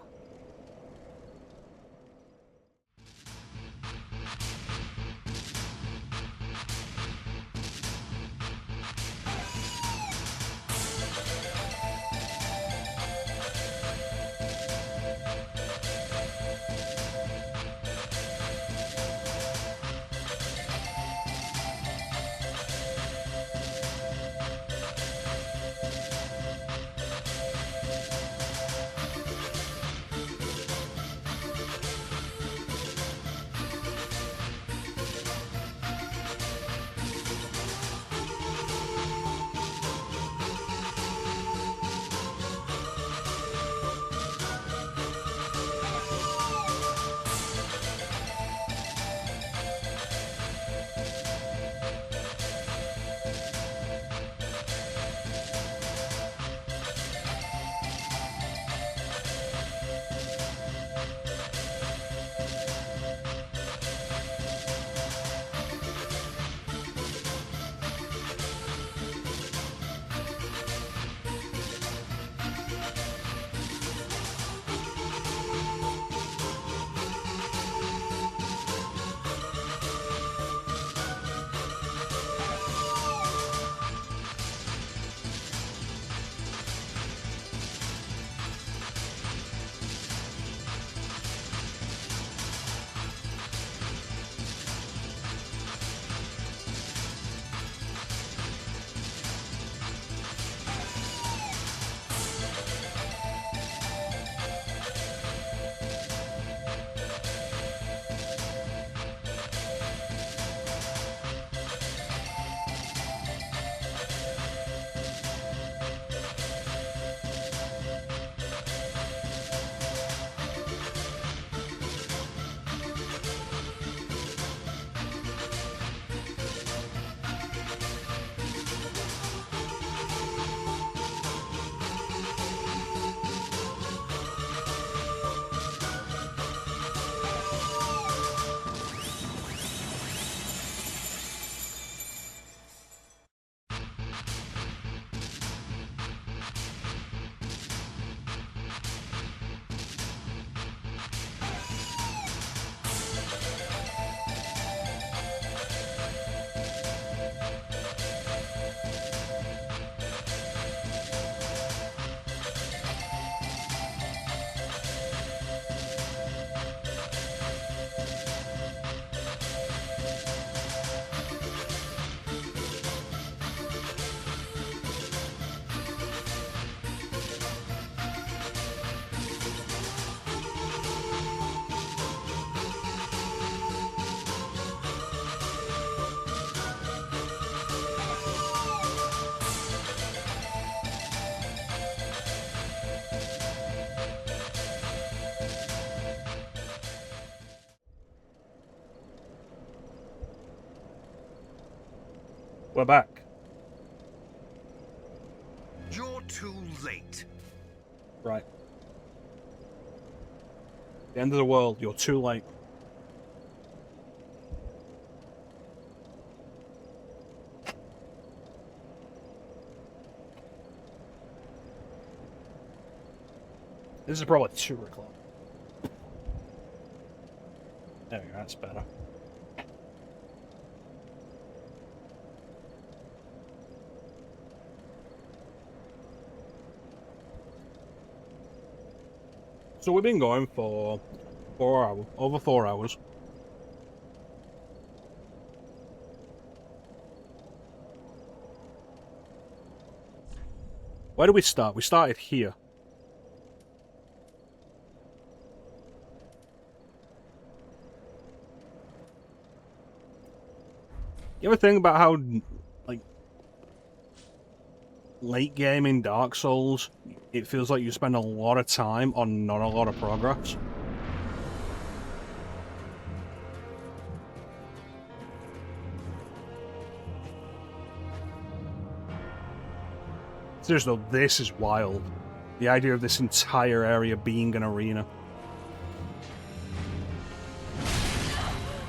We're back. You're too late. Right. The end of the world. You're too late. This is probably 2 o'clock. There we go, that's better. So we've been going for 4 hours, over 4 hours. Where did we start? We started here. You ever think about how, like, late game in Dark Souls, it feels like you spend a lot of time on not a lot of progress? Seriously though, this is wild. The idea of this entire area being an arena.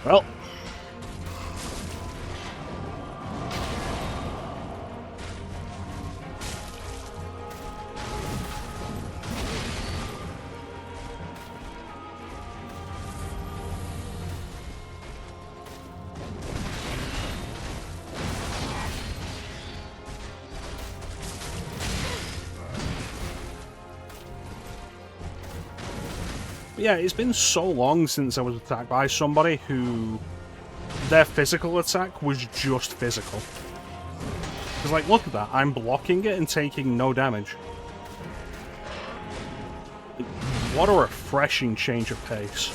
Well. Yeah, it's been so long since I was attacked by somebody who their physical attack was just physical. Because, like, look at that. I'm blocking it and taking no damage. What a refreshing change of pace.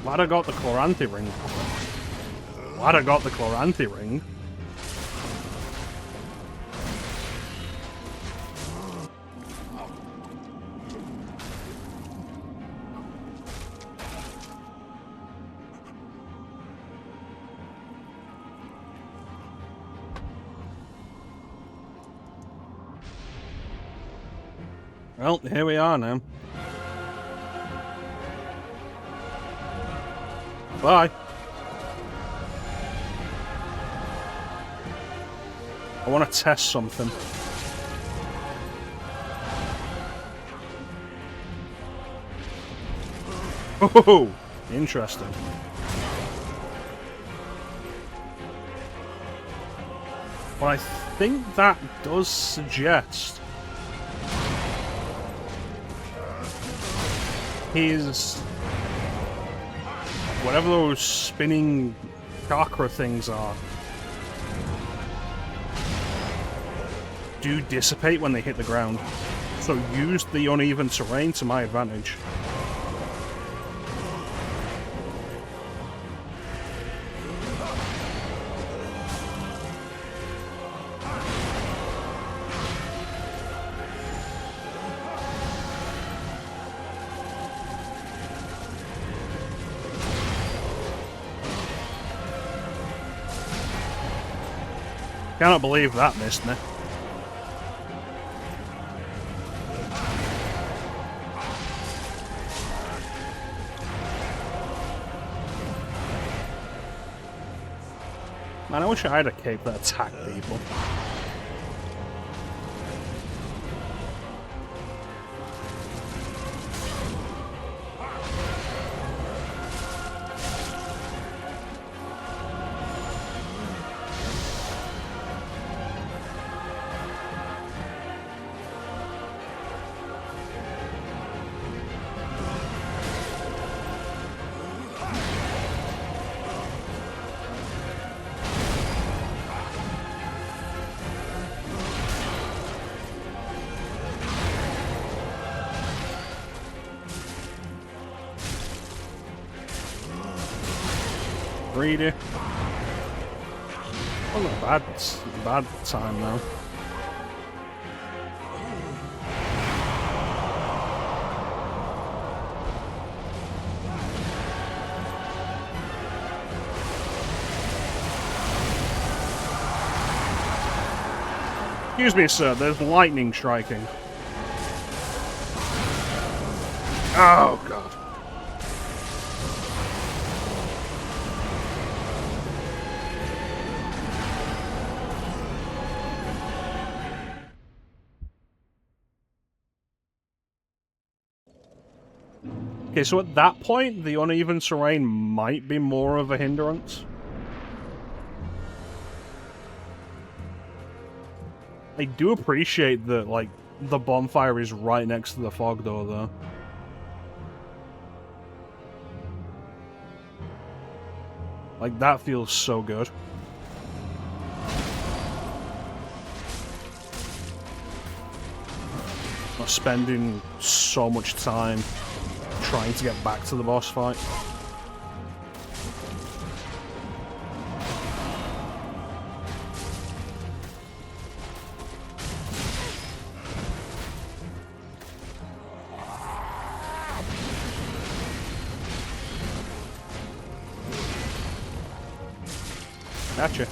Glad I got the Chloranthy ring. Glad I got the Chloranthy ring. Well, here we are now. Bye. I want to test something. Oh, interesting. But I think that does suggest his whatever those spinning chakra things are do dissipate when they hit the ground. So use the uneven terrain to my advantage. Cannot believe that missed me. Man, I wish I had a cape that attacked people. Greedy. Wasn't a bad time though. Excuse me, sir, there's lightning striking. Oh, God. Okay, so at that point, the uneven terrain might be more of a hindrance. I do appreciate that, like, the bonfire is right next to the fog door, though. Like, that feels so good. Not spending so much time trying to get back to the boss fight. Gotcha.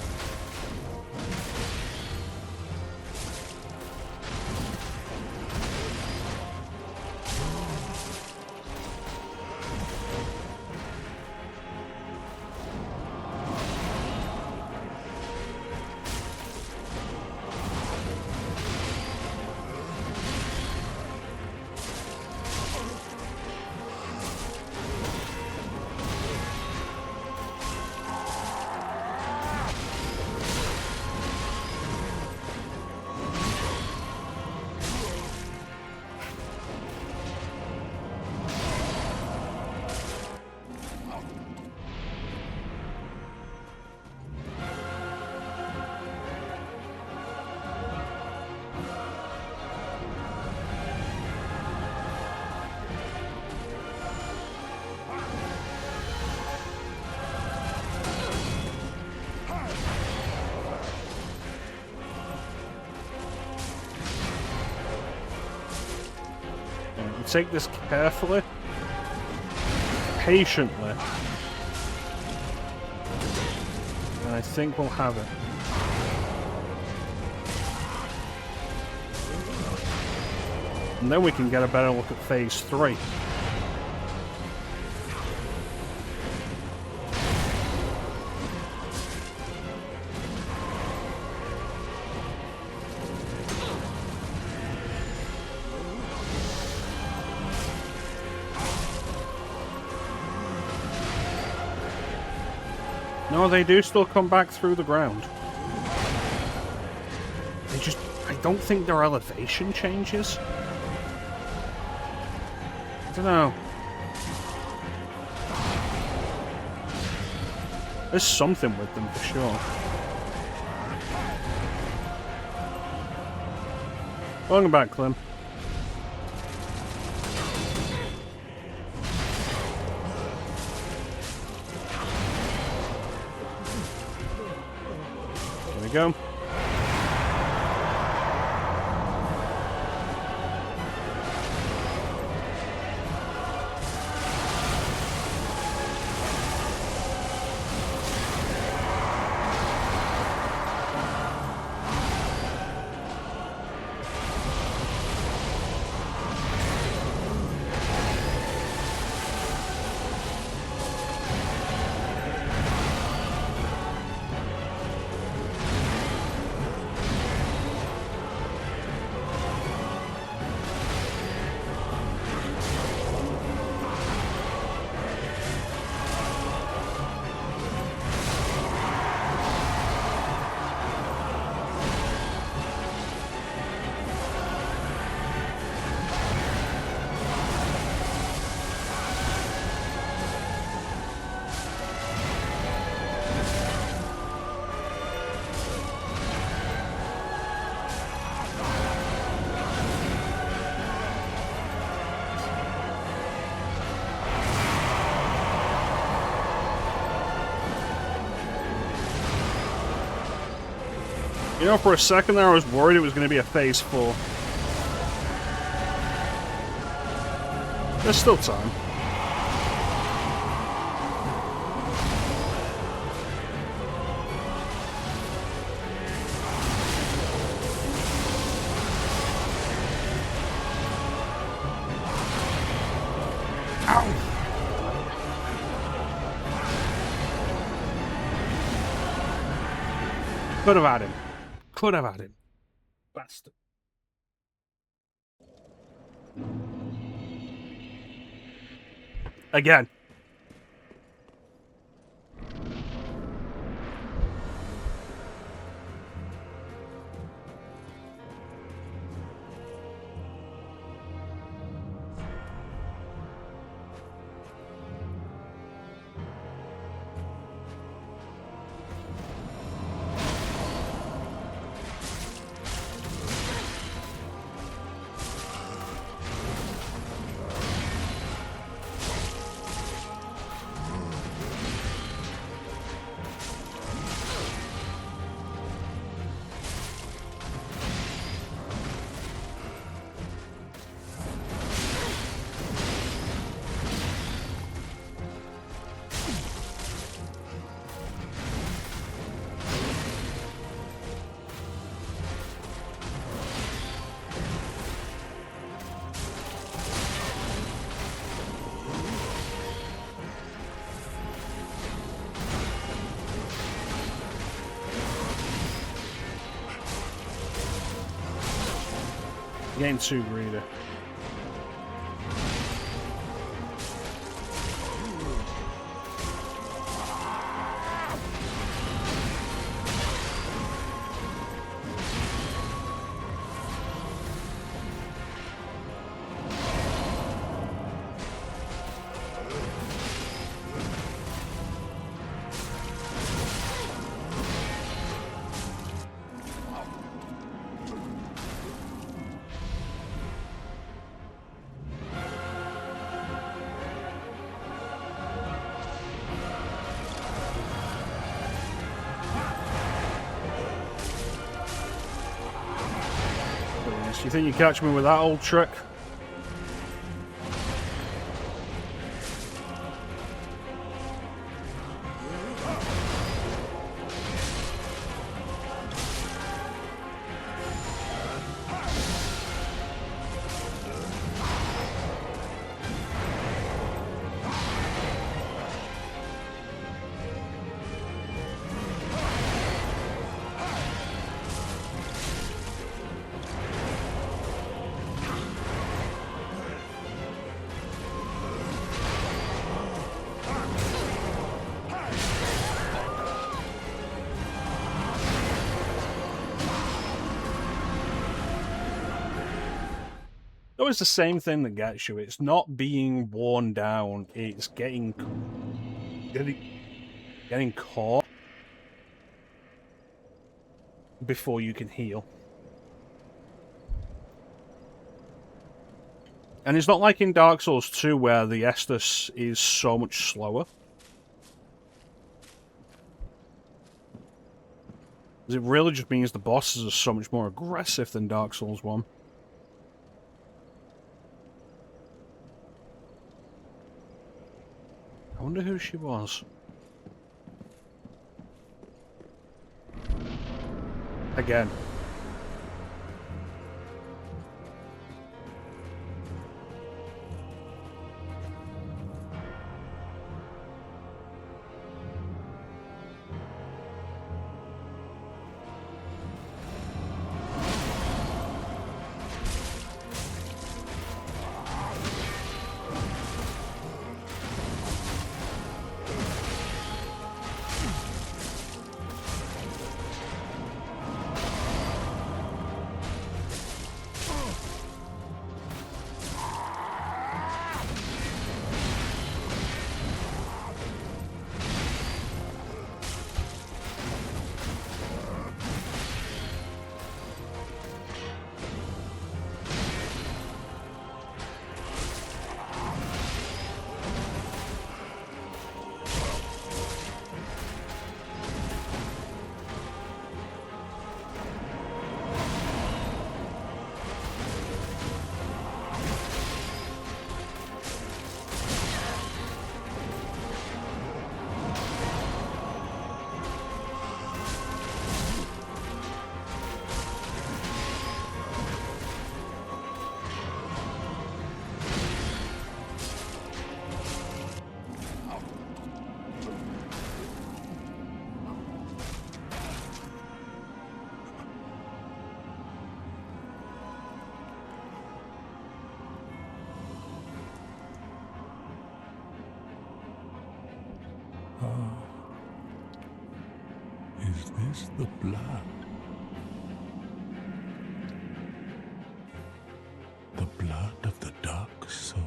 Take this carefully, patiently, and I think we'll have it. And then we can get a better look at phase 3. No, they do still come back through the ground. I don't think their elevation changes. I don't know. There's something with them for sure. Welcome back, Clem. Go. You know, for a second there I was worried it was going to be a phase 4. There's still time. Could have had him. Could have had him. Bastard. Again. Getting too greedy. You think you catch me with that old trick? It's the same thing that gets you. It's not being worn down. It's getting caught before you can heal. And it's not like in Dark Souls 2 where the Estus is so much slower. It really just means the bosses are so much more aggressive than Dark Souls 1. I wonder who she was. Again. was the blood. The blood of the dark soul.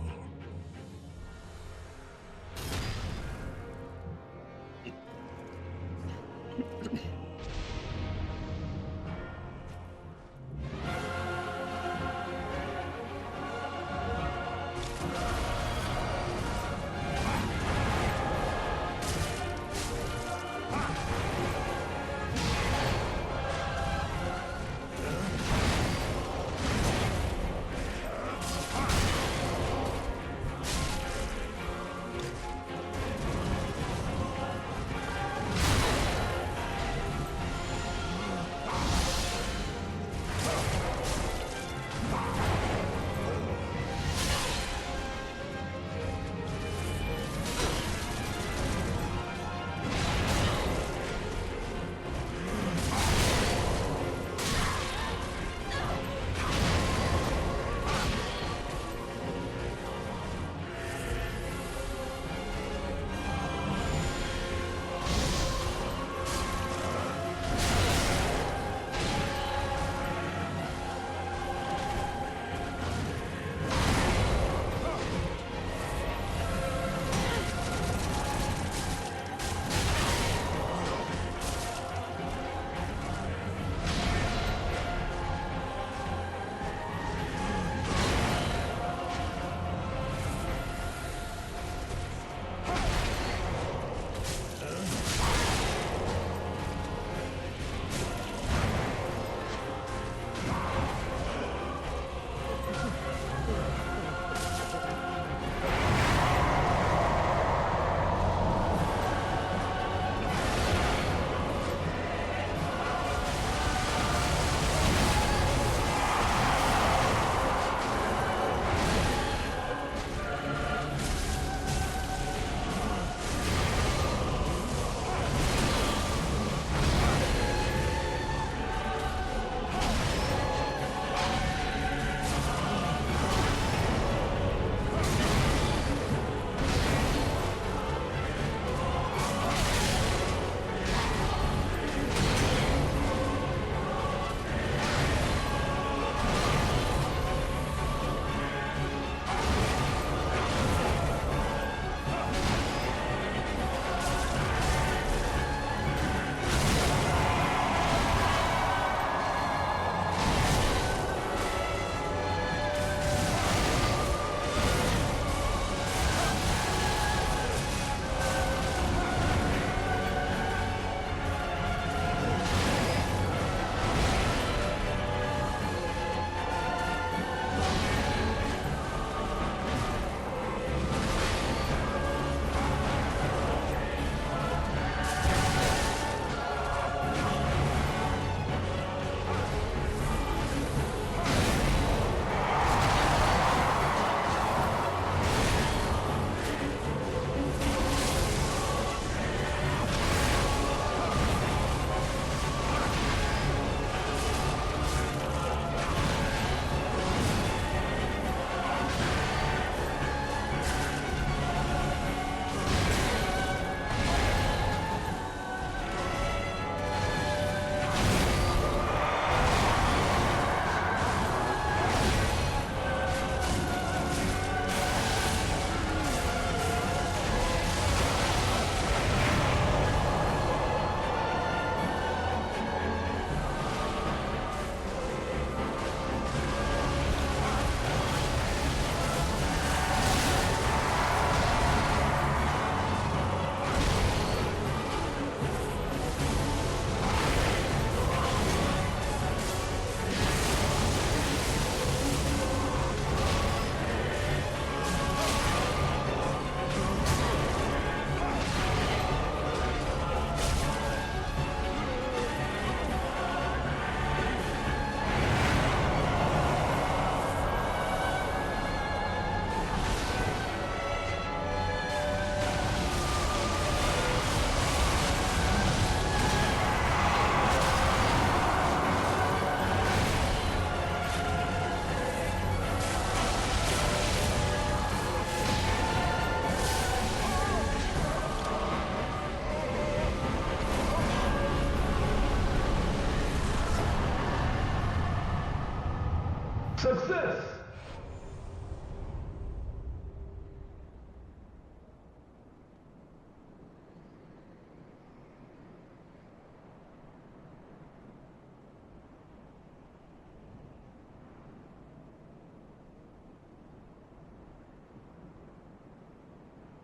Success!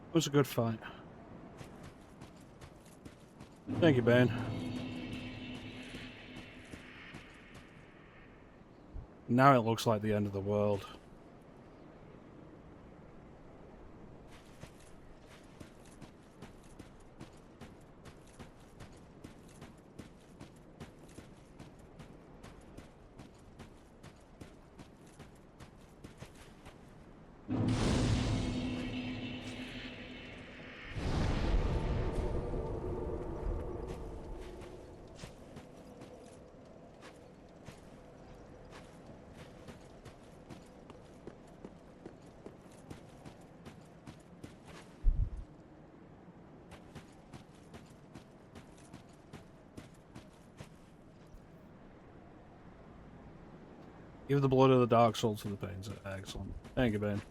It was a good fight. Thank you, Ben. Now it looks like the end of the world. Give the blood of the Dark Soul to the pains. Excellent. Thank you, Ben.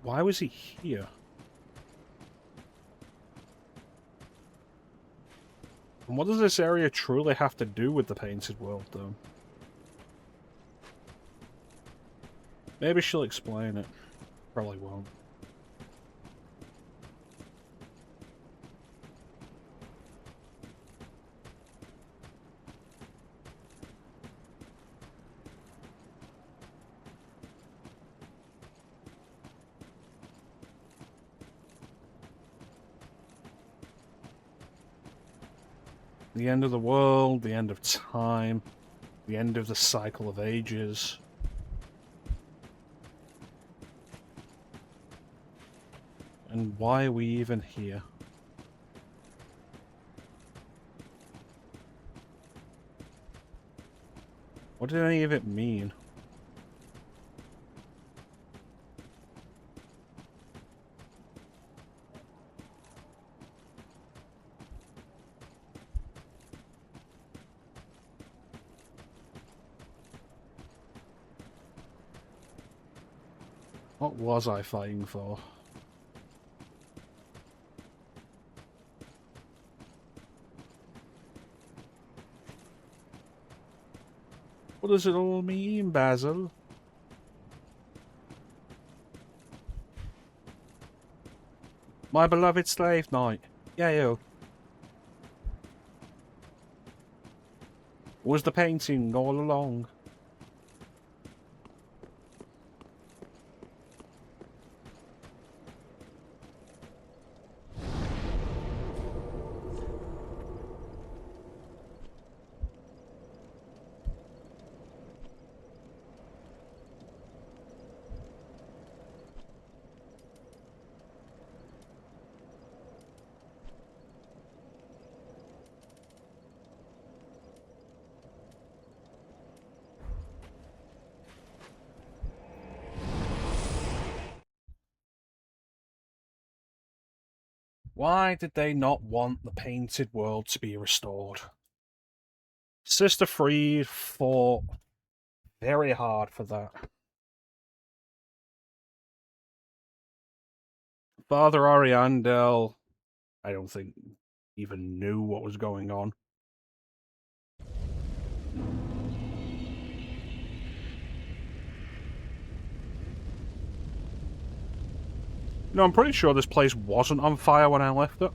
Why was he here? And what does this area truly have to do with the Painted World, though? Maybe she'll explain it. Probably won't. The end of the world, the end of time, the end of the cycle of ages. And why are we even here? What did any of it mean? What was I fighting for? What does it all mean, Basil? My beloved slave knight. Yale. Was the painting all along? Why did they not want the Painted World to be restored? Sister Fried fought very hard for that. Father Ariandel, I don't think, even knew what was going on. No, I'm pretty sure this place wasn't on fire when I left it.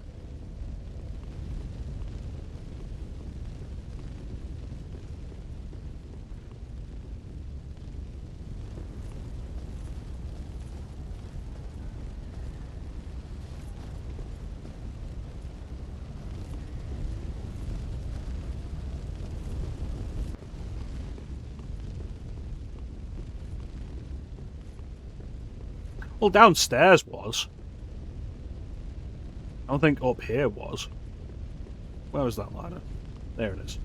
Well, downstairs was. I don't think up here was. Where was that ladder? There it is.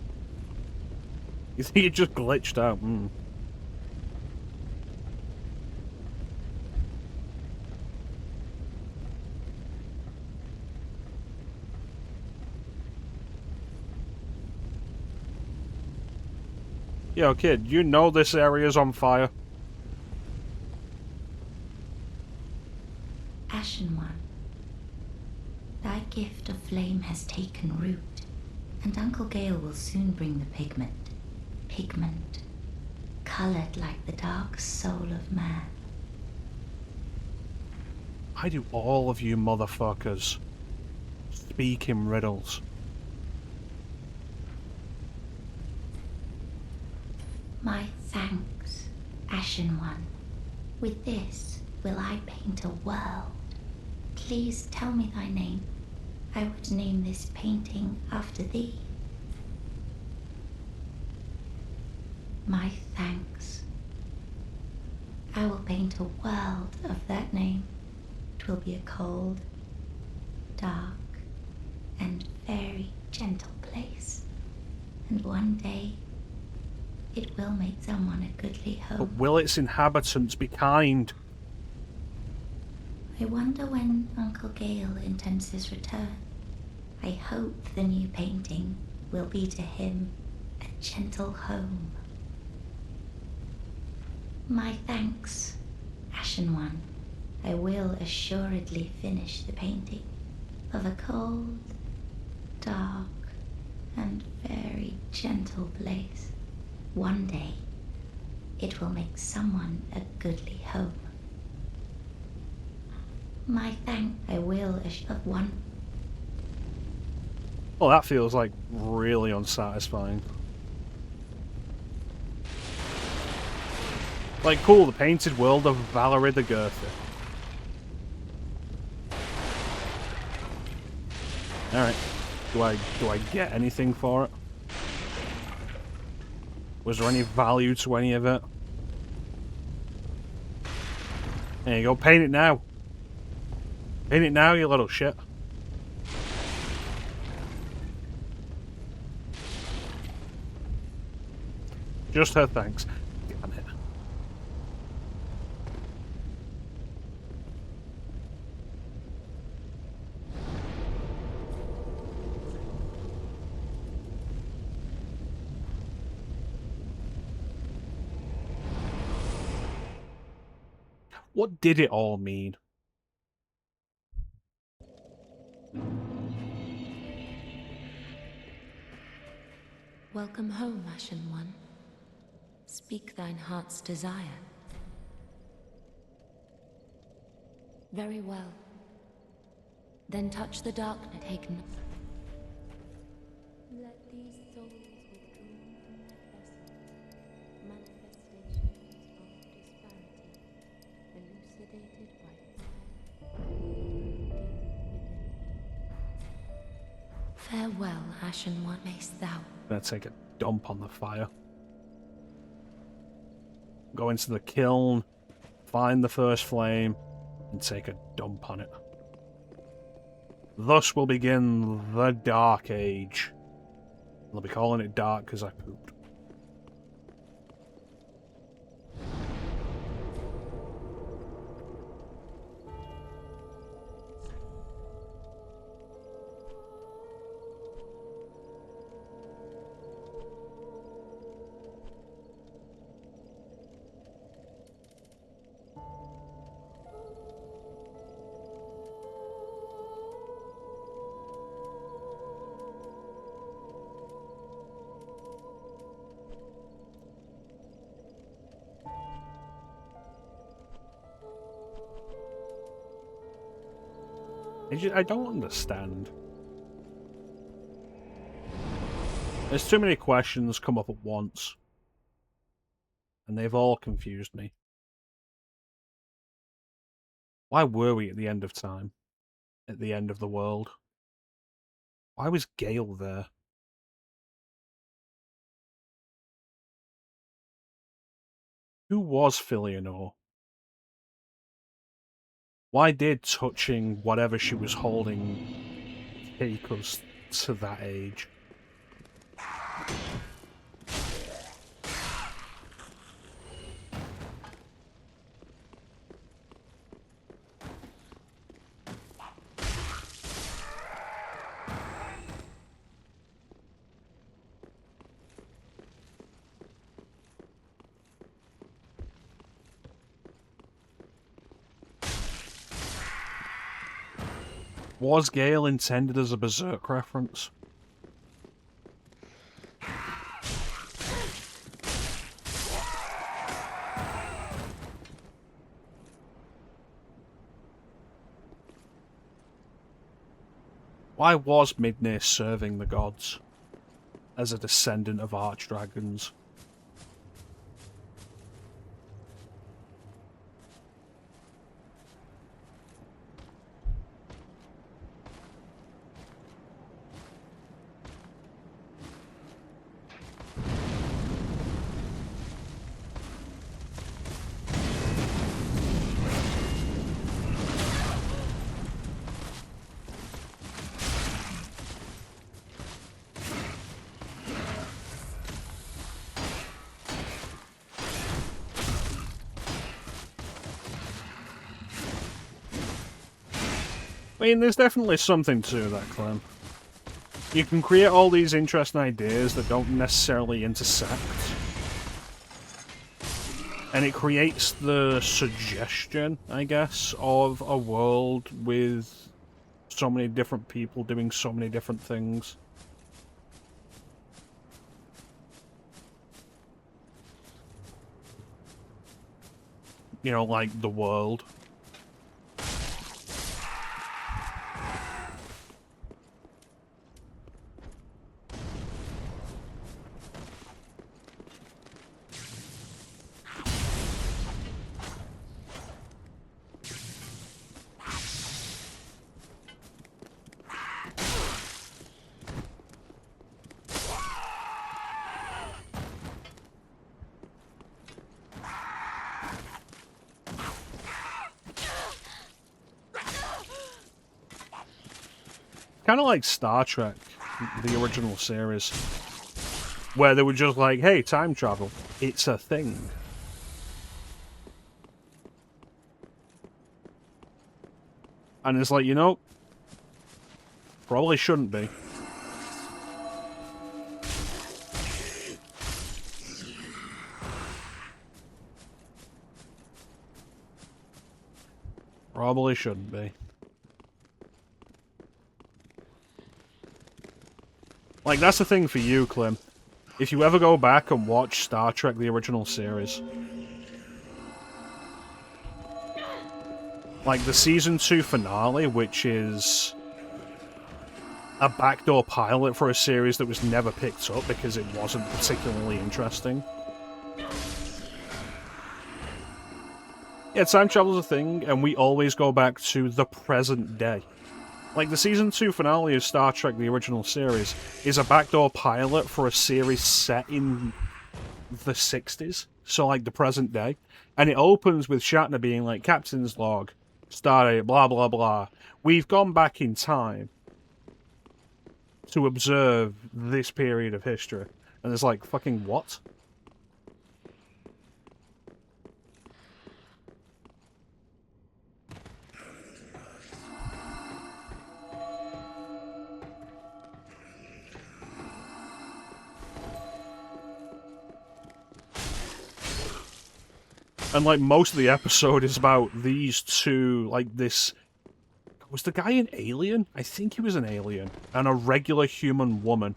You think it just glitched out? Hmm. Yo, kid, you know this area's on fire? Ashen One, thy gift of flame has taken root, and Uncle Gale will soon bring the pigment. Pigment, colored like the dark soul of man. Why do all of you motherfuckers speak in riddles? My thanks, Ashen One. With this will I paint a world. Please tell me thy name. I would name this painting after thee. My thanks. I will paint a world of that name. It will be a cold, dark, and very gentle place. And one day, it will make someone a goodly home. But will its inhabitants be kind? I wonder when Uncle Gale intends his return. I hope the new painting will be to him a gentle home. My thanks, Ashen One. I will assuredly finish the painting of a cold, dark, and very gentle place. One day, it will make someone a goodly home. My thanks, I will assure one. Well, that feels like really unsatisfying. Like, cool, the painted world of Valerie the Goethe. Alright. Do I get anything for it? Was there any value to any of it? There you go, paint it now. Paint it now, you little shit. Just her thanks. Damn it. What did it all mean? Welcome home, Ashen One. Speak thine heart's desire. Very well. Then touch the darkness. Take no. Let these souls withdrawn from their vessel, manifestations of disparity, elucidated by deep within. Farewell, Ashen One, mayst thou. Gonna take a dump on the fire. Go into the kiln, find the first flame, and take a dump on it. Thus will begin the Dark Age. I'll be calling it dark because I pooped. I don't understand. There's too many questions come up at once. And they've all confused me. Why were we at the end of time? At the end of the world? Why was Gale there? Who was Filianor? Why did touching whatever she was holding take us to that age? Was Gale intended as a Berserk reference? Why was Midnir serving the gods as a descendant of archdragons? I mean, there's definitely something to that, Clem. You can create all these interesting ideas that don't necessarily intersect. And it creates the suggestion, I guess, of a world with so many different people doing so many different things. You know, like the world. Kind of like Star Trek, the original series, where they were just like, hey, time travel, it's a thing. And it's like, you know, probably shouldn't be. Probably shouldn't be. Like, that's the thing for you, Clem. If you ever go back and watch Star Trek, the original series, like the Season 2 finale, which is a backdoor pilot for a series that was never picked up because it wasn't particularly interesting. Yeah, time travel's a thing, and we always go back to the present day. Like, the Season 2 finale of Star Trek, the original series, is a backdoor pilot for a series set in the 60s, so, like, the present day. And it opens with Shatner being like, Captain's log, Stardate, blah, blah, blah. We've gone back in time to observe this period of history. And it's like, fucking what? And, like, most of the episode is about these two, like, this... Was the guy an alien? I think he was an alien. And a regular human woman.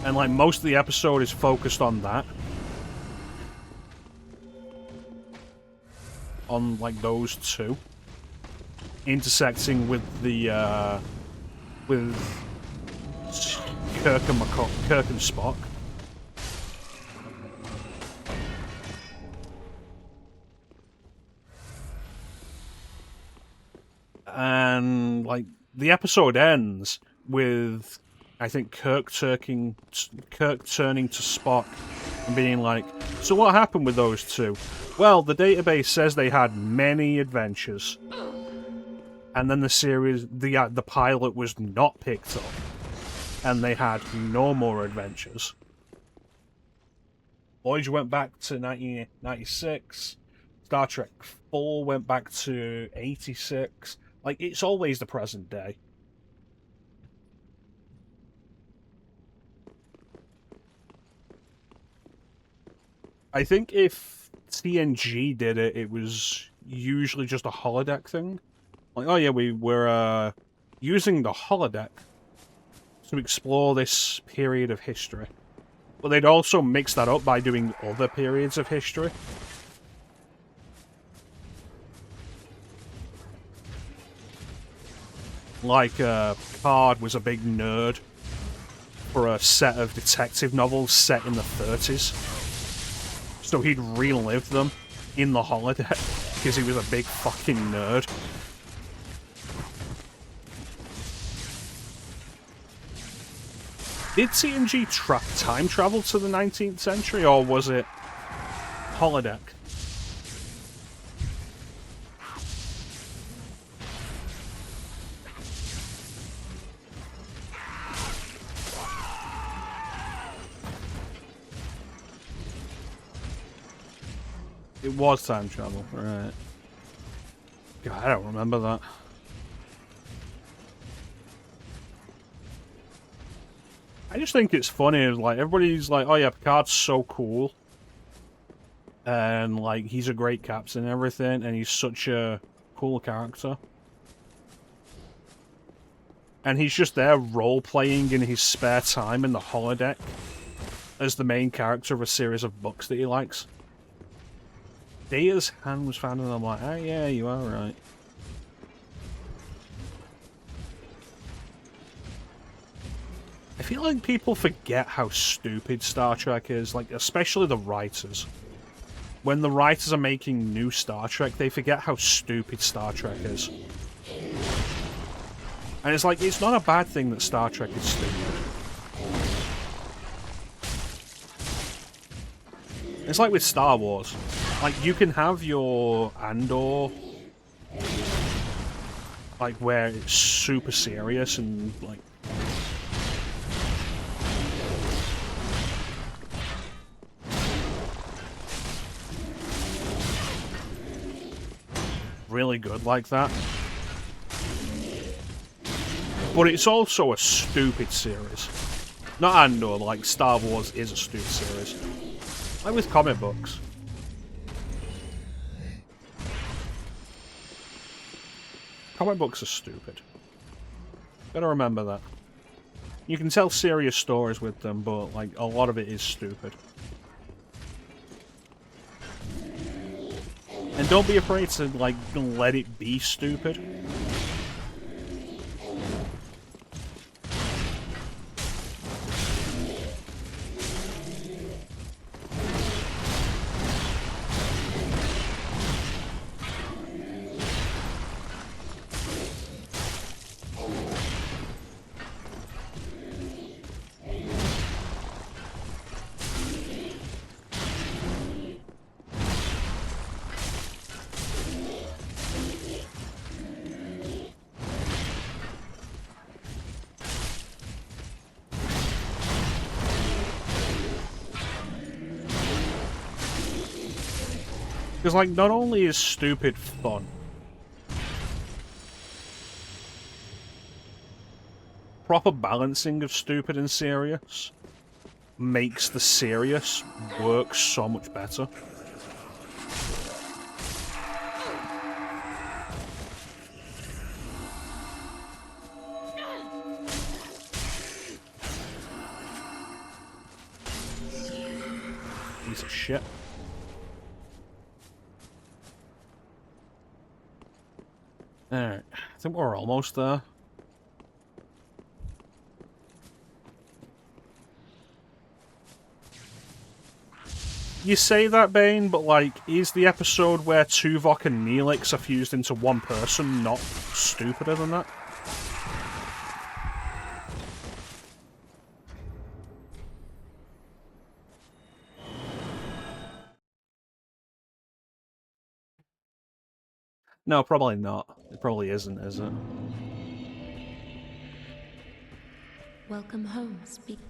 And, like, most of the episode is focused on that. On, like, those two. Intersecting with the, with Kirk and Spock. And like the episode ends with, I think, Kirk turning to Spock and being like, "So what happened with those two?" Well, the database says they had many adventures, and then the series, the pilot was not picked up, and they had no more adventures. Voyager went back to 1996. Star Trek 4 went back to 86. Like, it's always the present day. I think if TNG did it, it was usually just a holodeck thing. Like, oh yeah, we're using the holodeck to explore this period of history. But they'd also mix that up by doing other periods of history. Like, Picard was a big nerd for a set of detective novels set in the 30s. So he'd relive them in the holodeck because he was a big fucking nerd. Did TNG time travel to the 19th century, or was it holodeck? It was time travel, right. God, I don't remember that. I just think it's funny, like, everybody's like, oh yeah, Picard's so cool. And, like, he's a great captain and everything, and he's such a cool character. And he's just there role-playing in his spare time in the holodeck as the main character of a series of books that he likes. Data's hand was found, and I'm like, oh yeah, you are right. I feel like people forget how stupid Star Trek is, like, especially the writers. When the writers are making new Star Trek, they forget how stupid Star Trek is. And it's like, it's not a bad thing that Star Trek is stupid. It's like with Star Wars. Like, you can have your Andor, like, where it's super serious and, like, really good like that. But it's also a stupid series. Not Andor, like Star Wars is a stupid series. Like with comic books. Comic books are stupid. Gotta remember that. You can tell serious stories with them, but like a lot of it is stupid. And don't be afraid to, like, let it be stupid. Because, like, not only is stupid fun, proper balancing of stupid and serious makes the serious work so much better. Piece of shit. Alright, I think we're almost there. You say that, Bane, but, like, is the episode where Tuvok and Neelix are fused into one person not stupider than that? No, probably not. It probably isn't, is it? Welcome home, speak.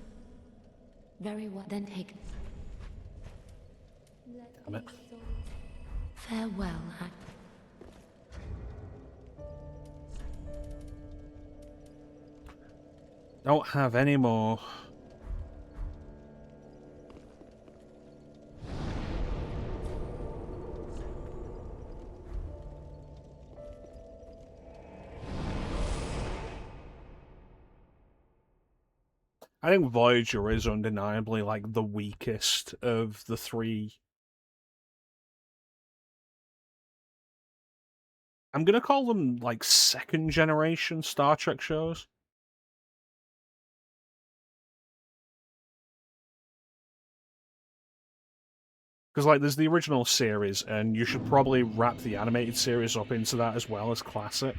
Very well, then take. Damn it. Farewell, Don't have any more. I think Voyager is undeniably, like, the weakest of the three. I'm gonna call them, like, second generation Star Trek shows. Because, like, there's the original series, and you should probably wrap the animated series up into that as well as classic.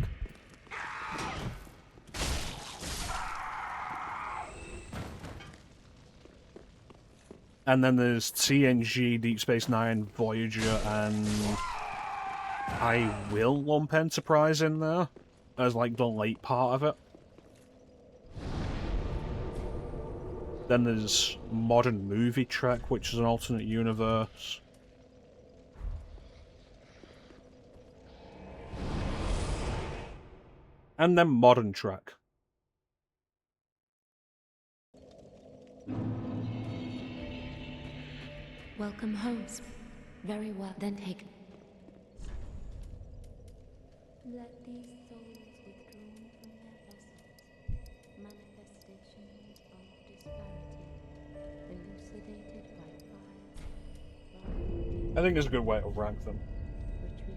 And then there's TNG, Deep Space Nine, Voyager, and I will lump Enterprise in there as, like, the late part of it. Then there's Modern Movie Trek, which is an alternate universe. And then Modern Trek. Welcome home. Very well, then take. Let these souls withdrawn from their vessels, manifestations of disparity, elucidated by fire. I think it's a good way to rank them.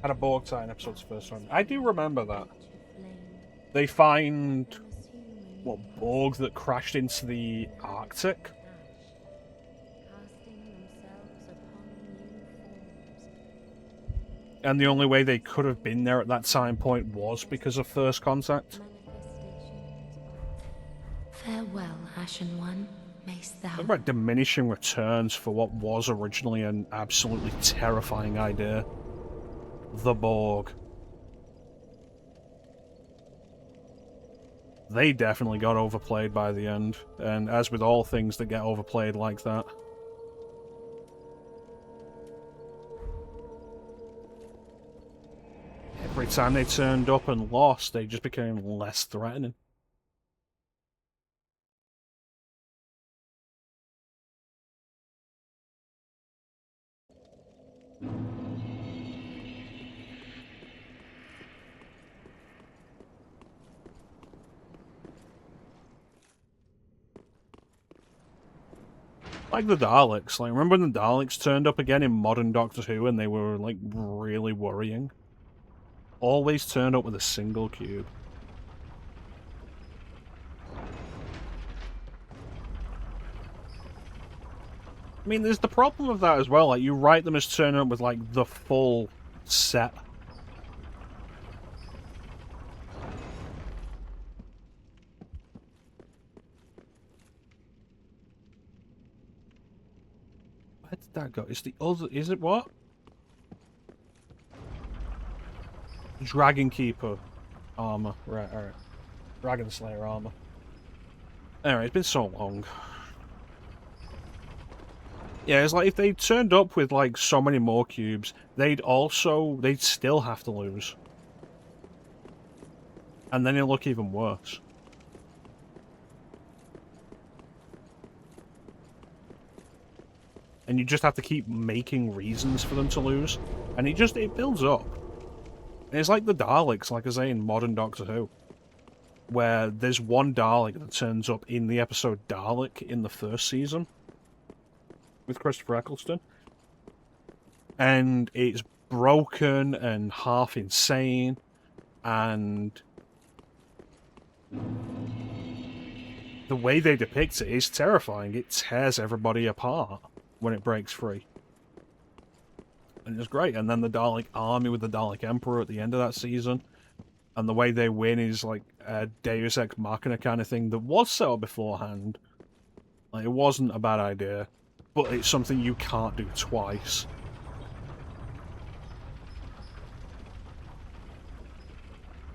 Had a Borg tie in episode's first one. I do remember that. They find, what, Borg that crashed into the Arctic? And the only way they could have been there at that time point was because of First Contact. Farewell, Ashen One. Mayst thou. Talk about diminishing returns for what was originally an absolutely terrifying idea. The Borg. They definitely got overplayed by the end, and as with all things that get overplayed like that. Every time they turned up and lost, they just became less threatening. Like the Daleks. Like, remember when the Daleks turned up again in modern Doctor Who and they were, like, really worrying? Always turned up with a single cube. I mean, there's the problem of that as well. Like, you write them as turning up with, like, the full set. Where did that go? It's the other... Is it what? Dragon Keeper armor. Right, alright. Dragon Slayer armor. Anyway, it's been so long. Yeah, it's like if they turned up with like so many more cubes, they'd still have to lose. And then it'll look even worse. And you just have to keep making reasons for them to lose. And it builds up. And it's like the Daleks, like I say in modern Doctor Who. Where there's one Dalek that turns up in the episode Dalek in the first season. With Christopher Eccleston. And it's broken and half insane. And the way they depict it is terrifying. It tears everybody apart when it breaks free. And it's great. And then the Dalek army with the Dalek Emperor at the end of that season. And the way they win is like a Deus Ex Machina kind of thing that was set up beforehand. Like, it wasn't a bad idea, but it's something you can't do twice.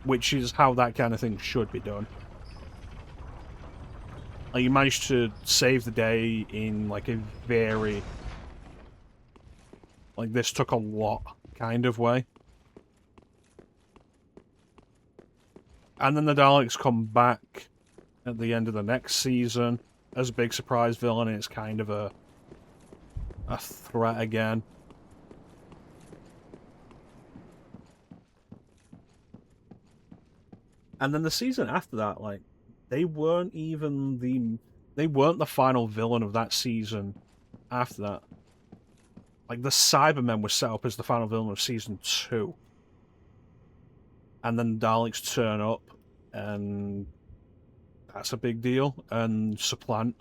Which is how that kind of thing should be done. Like, you managed to save the day in, like, a very... Like, this took a lot kind of way. And then the Daleks come back at the end of the next season as a big surprise villain, and it's kind of a threat again. And then the season after that, like, they weren't the final villain of that season after that. Like, the Cybermen were set up as the final villain of season 2. And then the Daleks turn up, and that's a big deal, and supplant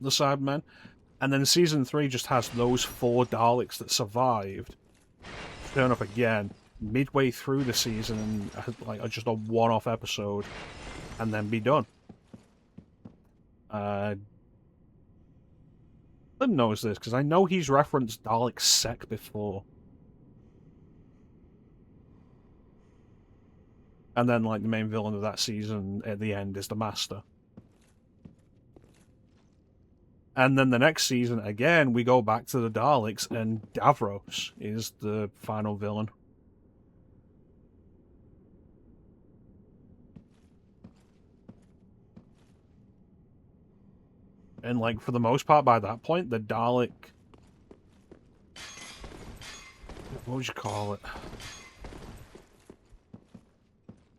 the Cybermen. And then season 3 just has those 4 Daleks that survived turn up again midway through the season, and like just a one-off episode, and then be done. Lim knows this, because I know he's referenced Dalek Sec before. And then, like, the main villain of that season at the end is the Master. And then the next season, again, we go back to the Daleks, and Davros is the final villain. And, like, for the most part, by that point, the Dalek... What would you call it?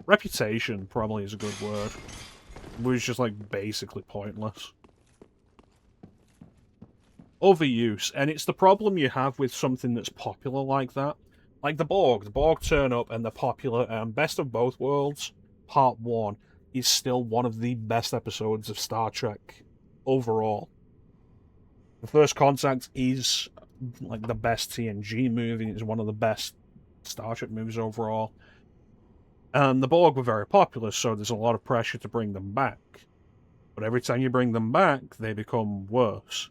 Reputation probably is a good word. It was just, like, basically pointless. Overuse, and it's the problem you have with something that's popular like that. Like the Borg. The Borg turn up and they're popular, and Best of Both Worlds, Part 1, is still one of the best episodes of Star Trek overall. The First Contact is, like, the best TNG movie. It's one of the best Star Trek movies overall. And the Borg were very popular, so there's a lot of pressure to bring them back. But every time you bring them back, they become worse.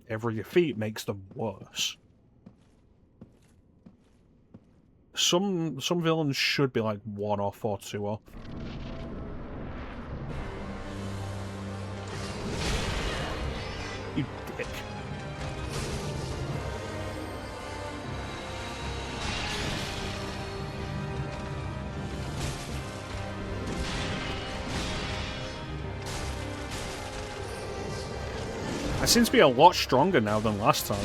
Every defeat makes them worse. Some villains should be like 1-off or 2-off. You dick. I seem to be a lot stronger now than last time.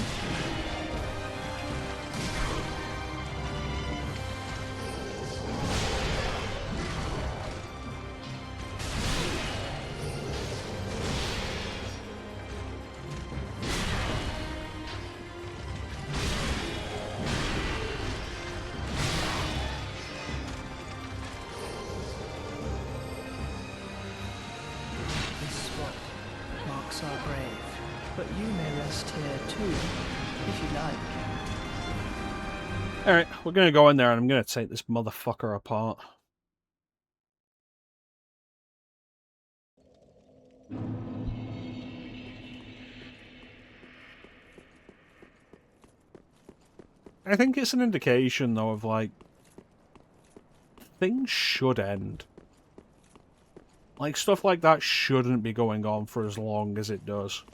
This spot marks our grave. But you may rest here too, if you like. Alright, we're gonna go in there and I'm gonna take this motherfucker apart. I think it's an indication, though, of, like, things should end. Like, stuff like that shouldn't be going on for as long as it does.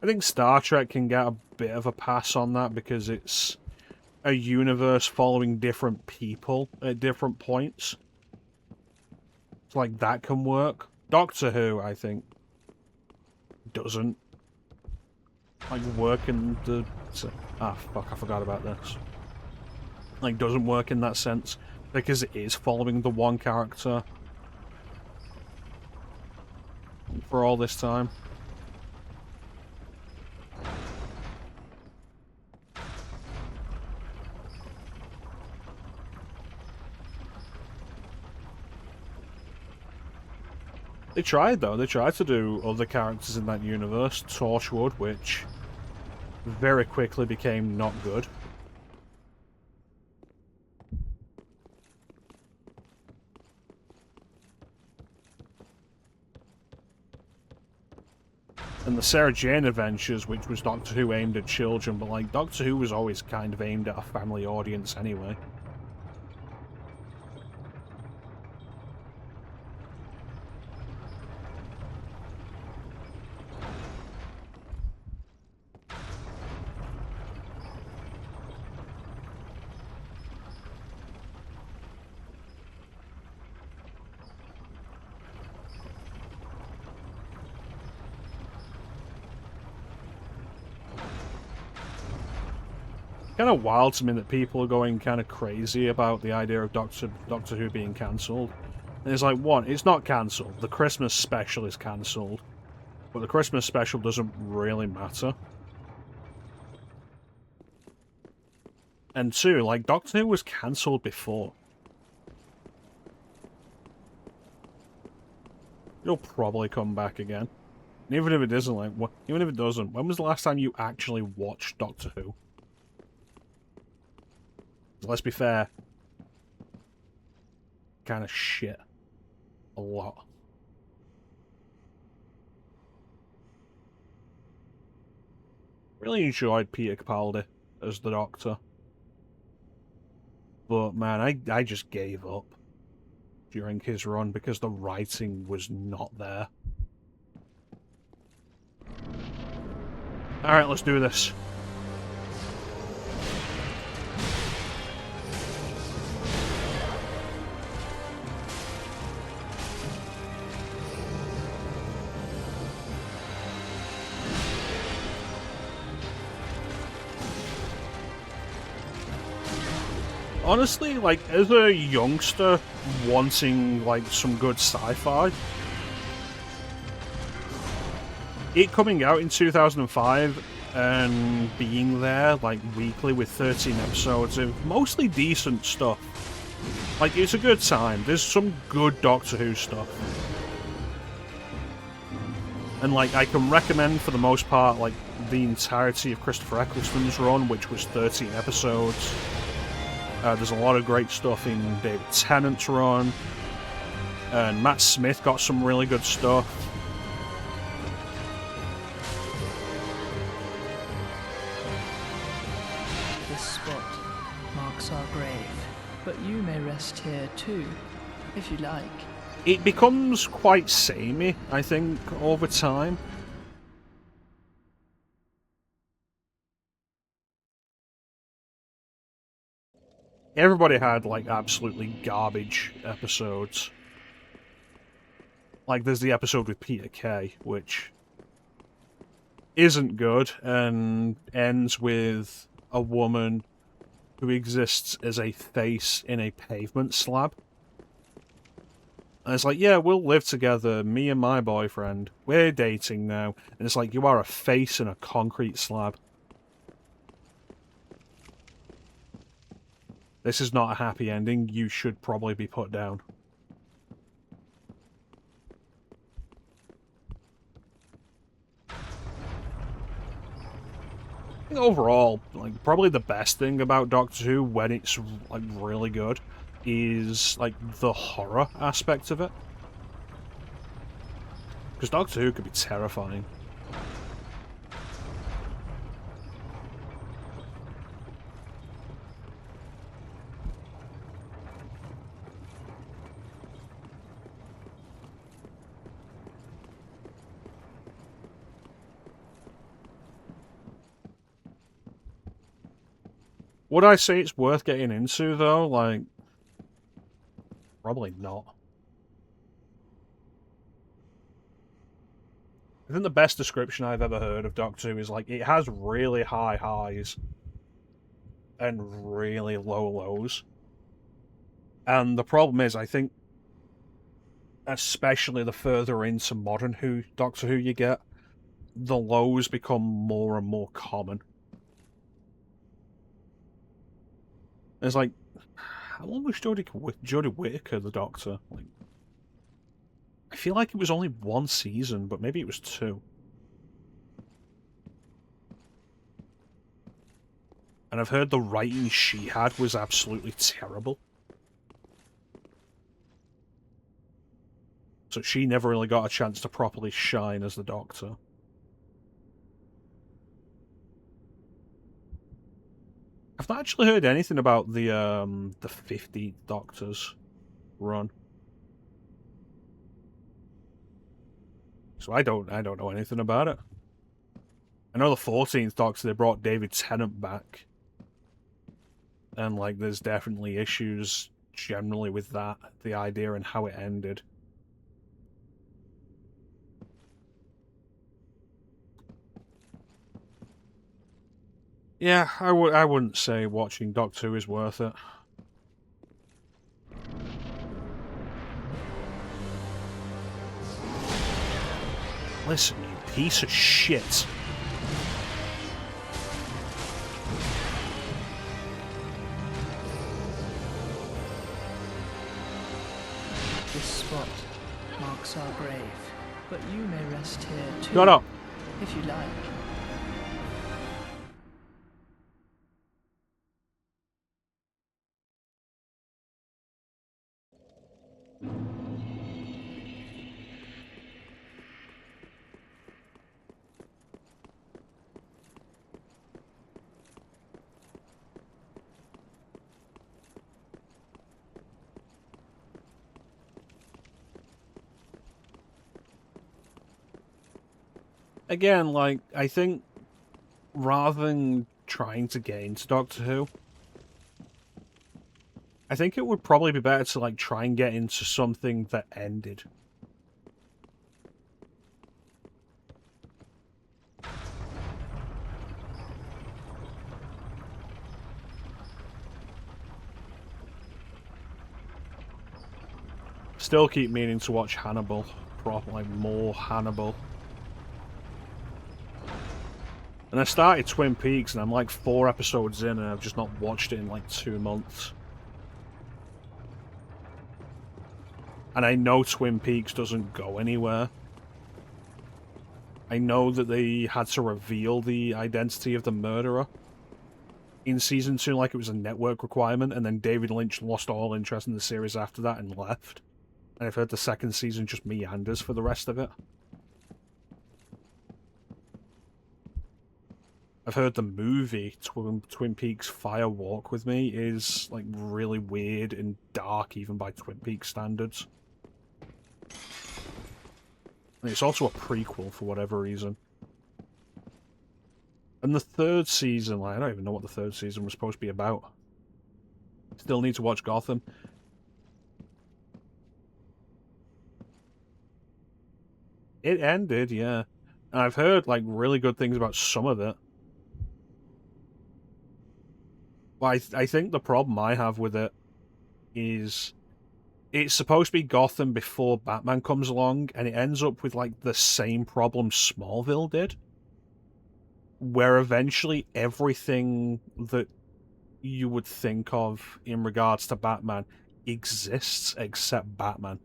I think Star Trek can get a bit of a pass on that because it's a universe following different people at different points. So, like, that can work. Doctor Who, I think, doesn't, like, work in the... Ah, fuck, I forgot about this. Like, doesn't work in that sense because it is following the one character for all this time. They tried, though. They tried to do other characters in that universe. Torchwood, which very quickly became not good. And the Sarah Jane Adventures, which was Doctor Who aimed at children, but like Doctor Who was always kind of aimed at a family audience anyway. Kind of wild to me that people are going kind of crazy about the idea of Doctor Who being cancelled. And it's like, one, it's not cancelled. The Christmas special is cancelled. But the Christmas special doesn't really matter. And two, like, Doctor Who was cancelled before. It'll probably come back again. And even if it isn't, like, even if it doesn't, when was the last time you actually watched Doctor Who? Let's be fair. Kind of shit. A lot. Really enjoyed Peter Capaldi as the Doctor. But man, I just gave up during his run because the writing was not there. Alright, let's do this. Honestly, like, as a youngster wanting, like, some good sci-fi, it coming out in 2005 and being there, like, weekly with 13 episodes of mostly decent stuff. Like, it's a good time. There's some good Doctor Who stuff. And, like, I can recommend, for the most part, like, the entirety of Christopher Eccleston's run, which was 13 episodes. There's a lot of great stuff in David Tennant's run. And Matt Smith got some really good stuff. This spot marks our grave, but you may rest here too, if you like. It becomes quite samey, I think, over time. Everybody had, like, absolutely garbage episodes. Like, there's the episode with Peter Kay, which isn't good, and ends with a woman who exists as a face in a pavement slab. And it's like, yeah, we'll live together, me and my boyfriend. We're dating now. And it's like, you are a face in a concrete slab. This is not a happy ending. You should probably be put down. Overall, like, probably the best thing about Doctor Who when it's, like, really good is, like, the horror aspect of it. Because Doctor Who could be terrifying. Would I say it's worth getting into, though? Like, probably not. I think the best description I've ever heard of Doctor Who is, like, it has really high highs and really low lows. And the problem is, I think, especially the further into modern Doctor Who you get, the lows become more and more common. It's like, how long was Jodie Whittaker the Doctor? Like, I feel like it was only 1 season, but maybe it was 2. And I've heard the writing she had was absolutely terrible. So she never really got a chance to properly shine as the Doctor. I've not actually heard anything about the 50 Doctors run. So I don't know anything about it. I know the 14th Doctor, they brought David Tennant back. And, like, there's definitely issues generally with that, the idea and how it ended. Yeah, I wouldn't say watching Doctor Who is worth it. Listen, you piece of shit. This spot marks our grave, but you may rest here too. Shut up. If you like. Again, like, I think rather than trying to get into Doctor Who, I think it would probably be better to, like, try and get into something that ended. Still keep meaning to watch Hannibal. Like, more Hannibal. And I started Twin Peaks, and I'm like 4 episodes in, and I've just not watched it in like 2 months. And I know Twin Peaks doesn't go anywhere. I know that they had to reveal the identity of the murderer in Season 2 like it was a network requirement, and then David Lynch lost all interest in the series after that and left. And I've heard the 2nd season just meanders for the rest of it. I've heard the movie Twin Peaks Fire Walk with Me is like really weird and dark even by Twin Peaks standards. And it's also a prequel for whatever reason. And the 3rd season, like, I don't even know what the 3rd season was supposed to be about. Still need to watch Gotham. It ended, yeah. And I've heard like really good things about some of it. But I think the problem I have with it is it's supposed to be Gotham before Batman comes along, and it ends up with like the same problem Smallville did, where eventually everything that you would think of in regards to Batman exists except Batman.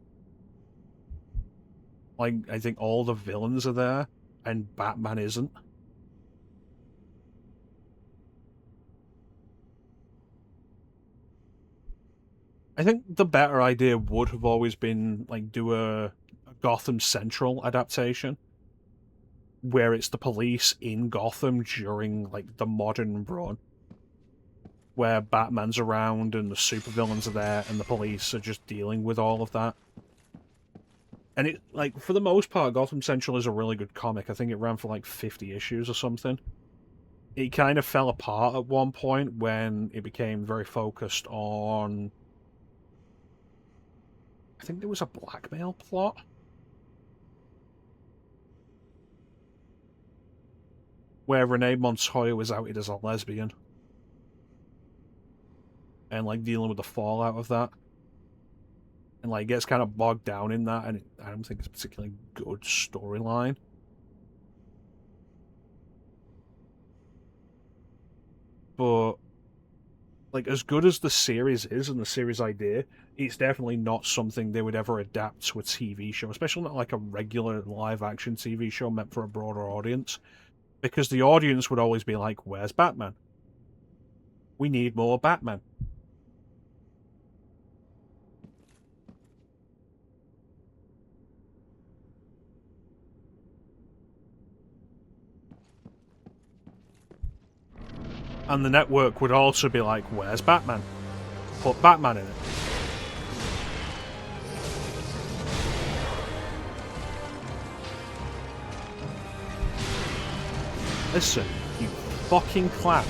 Like, I think all the villains are there, and Batman isn't. I think the better idea would have always been, like, do a Gotham Central adaptation, where it's the police in Gotham during, like, the modern run, where Batman's around and the supervillains are there, and the police are just dealing with all of that. And it, like, for the most part, Gotham Central is a really good comic. I think it ran for, like, 50 issues or something. It kind of fell apart at one point when it became very focused on... I think there was a blackmail plot. Where Renee Montoya was outed as a lesbian. And, like, dealing with the fallout of that. And, like, gets kind of bogged down in that, and I don't think it's a particularly good storyline. But, like, as good as the series is and the series idea, it's definitely not something they would ever adapt to a TV show, especially not like a regular live-action TV show meant for a broader audience, because the audience would always be like, where's Batman? We need more Batman. And the network would also be like, where's Batman? Put Batman in it. Listen, you fucking clown.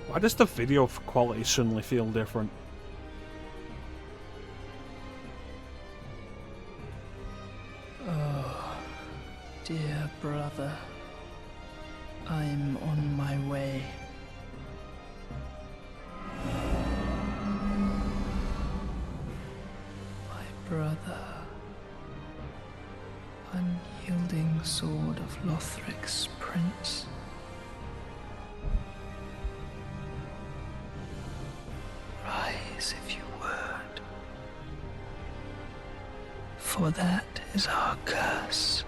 Why does the video quality suddenly feel different? Oh, dear brother, I'm on my way. My brother, unyielding sword of Lothric's prince. Rise if you would, for that is our curse.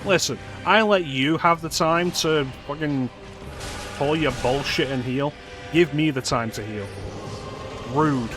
Listen, I let you have the time to fucking pull your bullshit and heal. Give me the time to heal. Rude.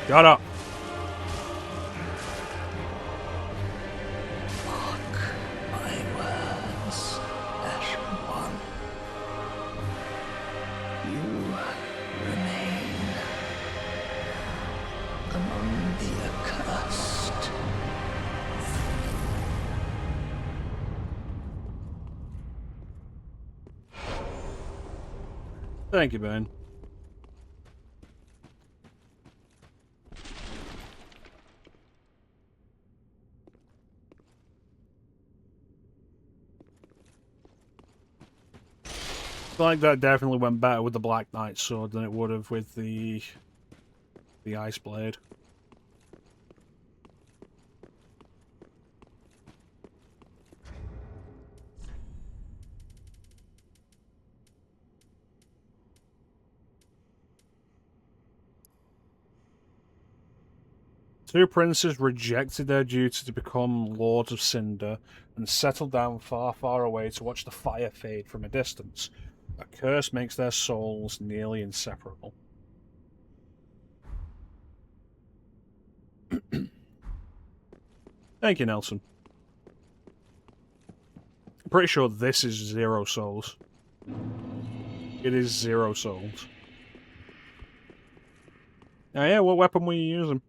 Shut up. Mark my words, Ashen One. You remain among the accursed. Thank you, Ben. I feel like that definitely went better with the Black Knight sword than it would have with the Ice Blade. Two princes rejected their duty to become lords of Cinder and settled down far, far away to watch the fire fade from a distance. A curse makes their souls nearly inseparable. Thank you, Nelson. I'm pretty sure this is 0 souls. It is 0 souls. Oh yeah, what weapon were you using?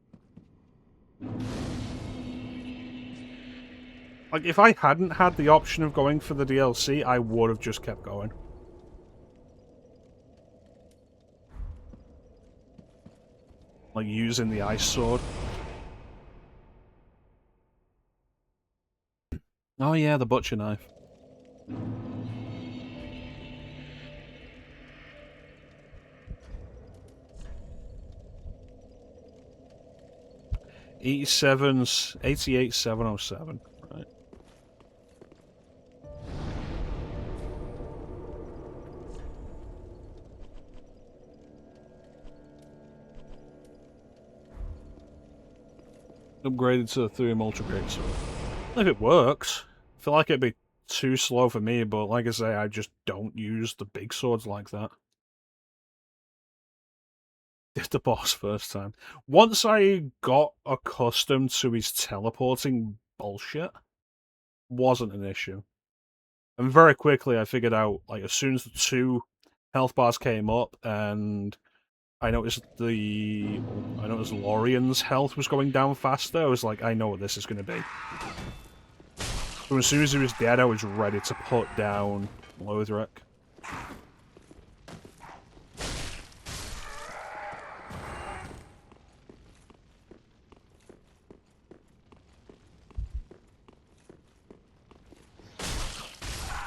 Like, if I hadn't had the option of going for the DLC, I would have just kept going. Like, using the ice sword. Oh yeah, the butcher knife. $87, 88,707. Right. Upgraded to the Thurium Ultra Great Sword. If it works. I feel like it'd be too slow for me, but like I say, I just don't use the big swords like that. Did the boss first time. Once I got accustomed to his teleporting bullshit, wasn't an issue. And very quickly I figured out, like, as soon as the 2 health bars came up and I noticed Lorian's health was going down faster, I was like, I know what this is going to be. So as soon as he was dead, I was ready to put down Lothric.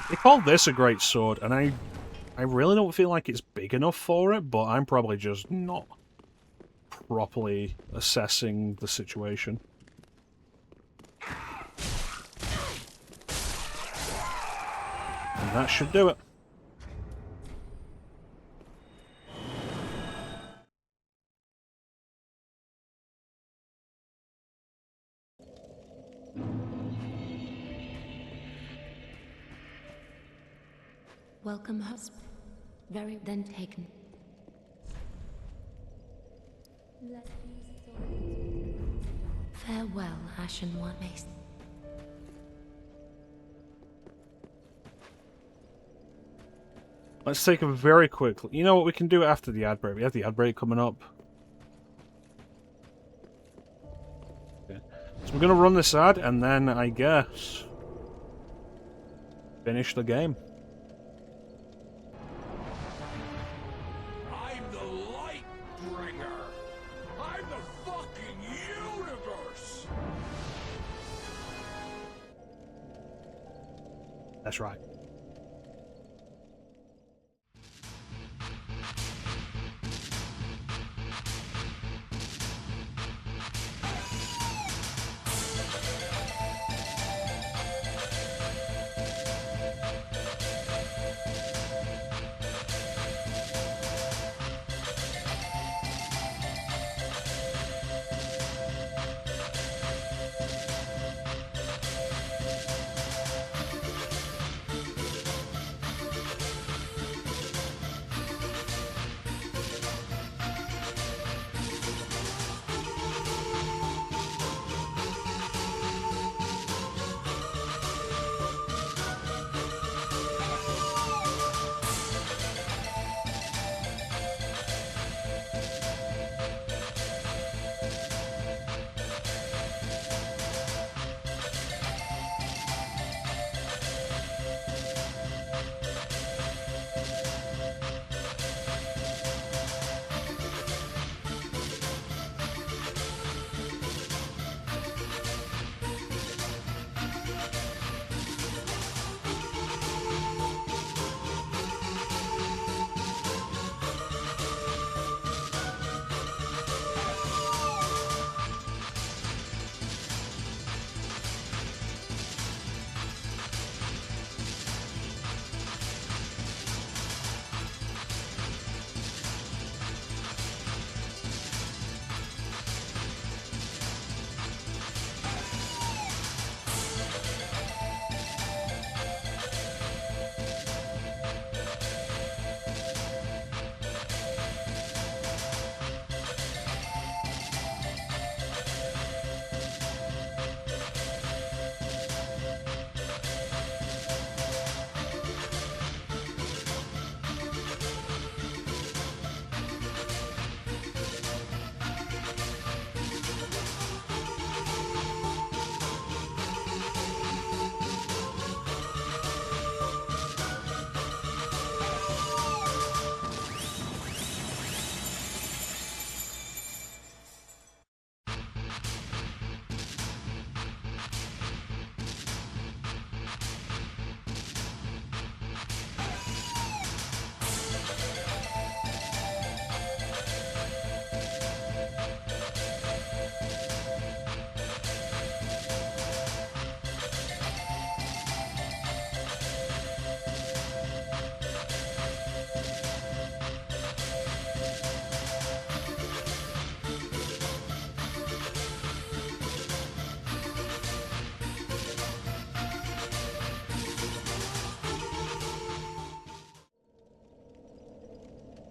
They call this a great sword, and I really don't feel like it's big enough for it, but I'm probably just not properly assessing the situation. And that should do it. Welcome, husband. Very then taken. Farewell, Ashen One Mason. Let's take a very quick... You know what, we can do it after the ad break. We have the ad break coming up. Okay. So we're going to run this ad, and then, I guess, finish the game. I'm the light bringer. I'm the fucking universe. That's right.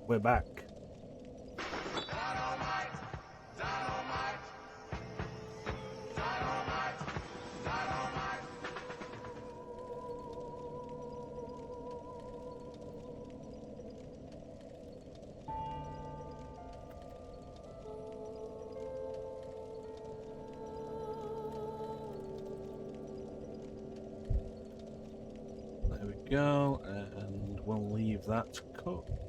We're back. There we go, and we'll leave that to cook.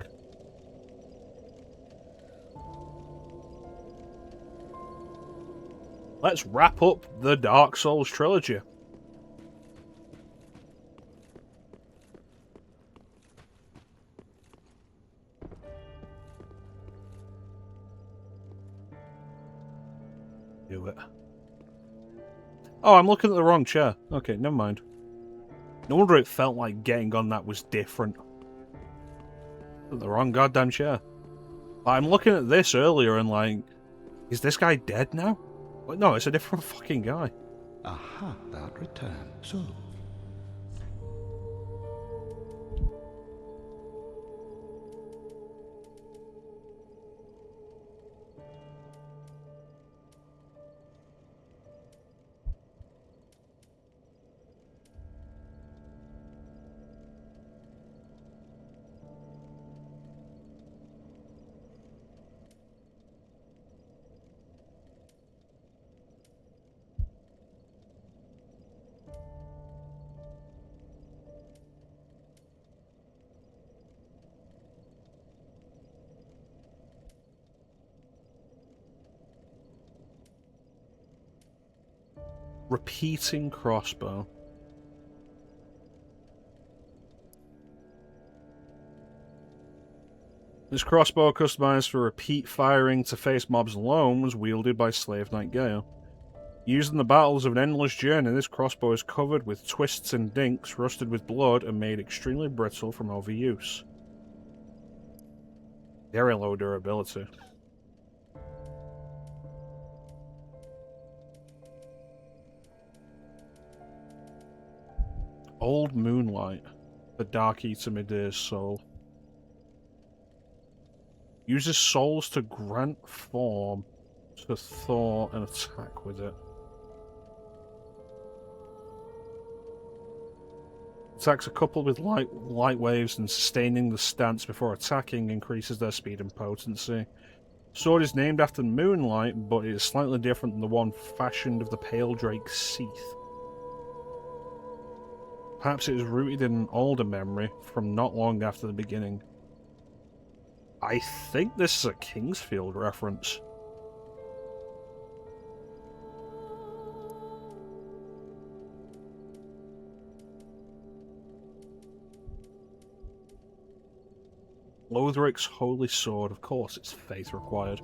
Let's wrap up the Dark Souls trilogy. Do it. Oh, I'm looking at the wrong chair. Okay, never mind. No wonder it felt like getting on that was different. The wrong goddamn chair. I'm looking at this earlier and like, is this guy dead now? But no, it's a different fucking guy. Aha, that return. So, Repeating crossbow. This crossbow, customized for repeat firing to face mobs alone, was wielded by Slave Knight Gale. Used in the battles of an endless journey, this crossbow is covered with twists and dinks, rusted with blood, and made extremely brittle from overuse. Very low durability. Old Moonlight, the Dark Eater Midir's soul. Uses souls to grant form to Thor and attack with it. Attacks are coupled with light waves, and sustaining the stance before attacking increases their speed and potency. Sword is named after Moonlight, but it is slightly different than the one fashioned of the Pale Drake's Seath. Perhaps it is rooted in an older memory from not long after the beginning. I think this is a Kingsfield reference. Lothric's Holy Sword, of course it's faith required.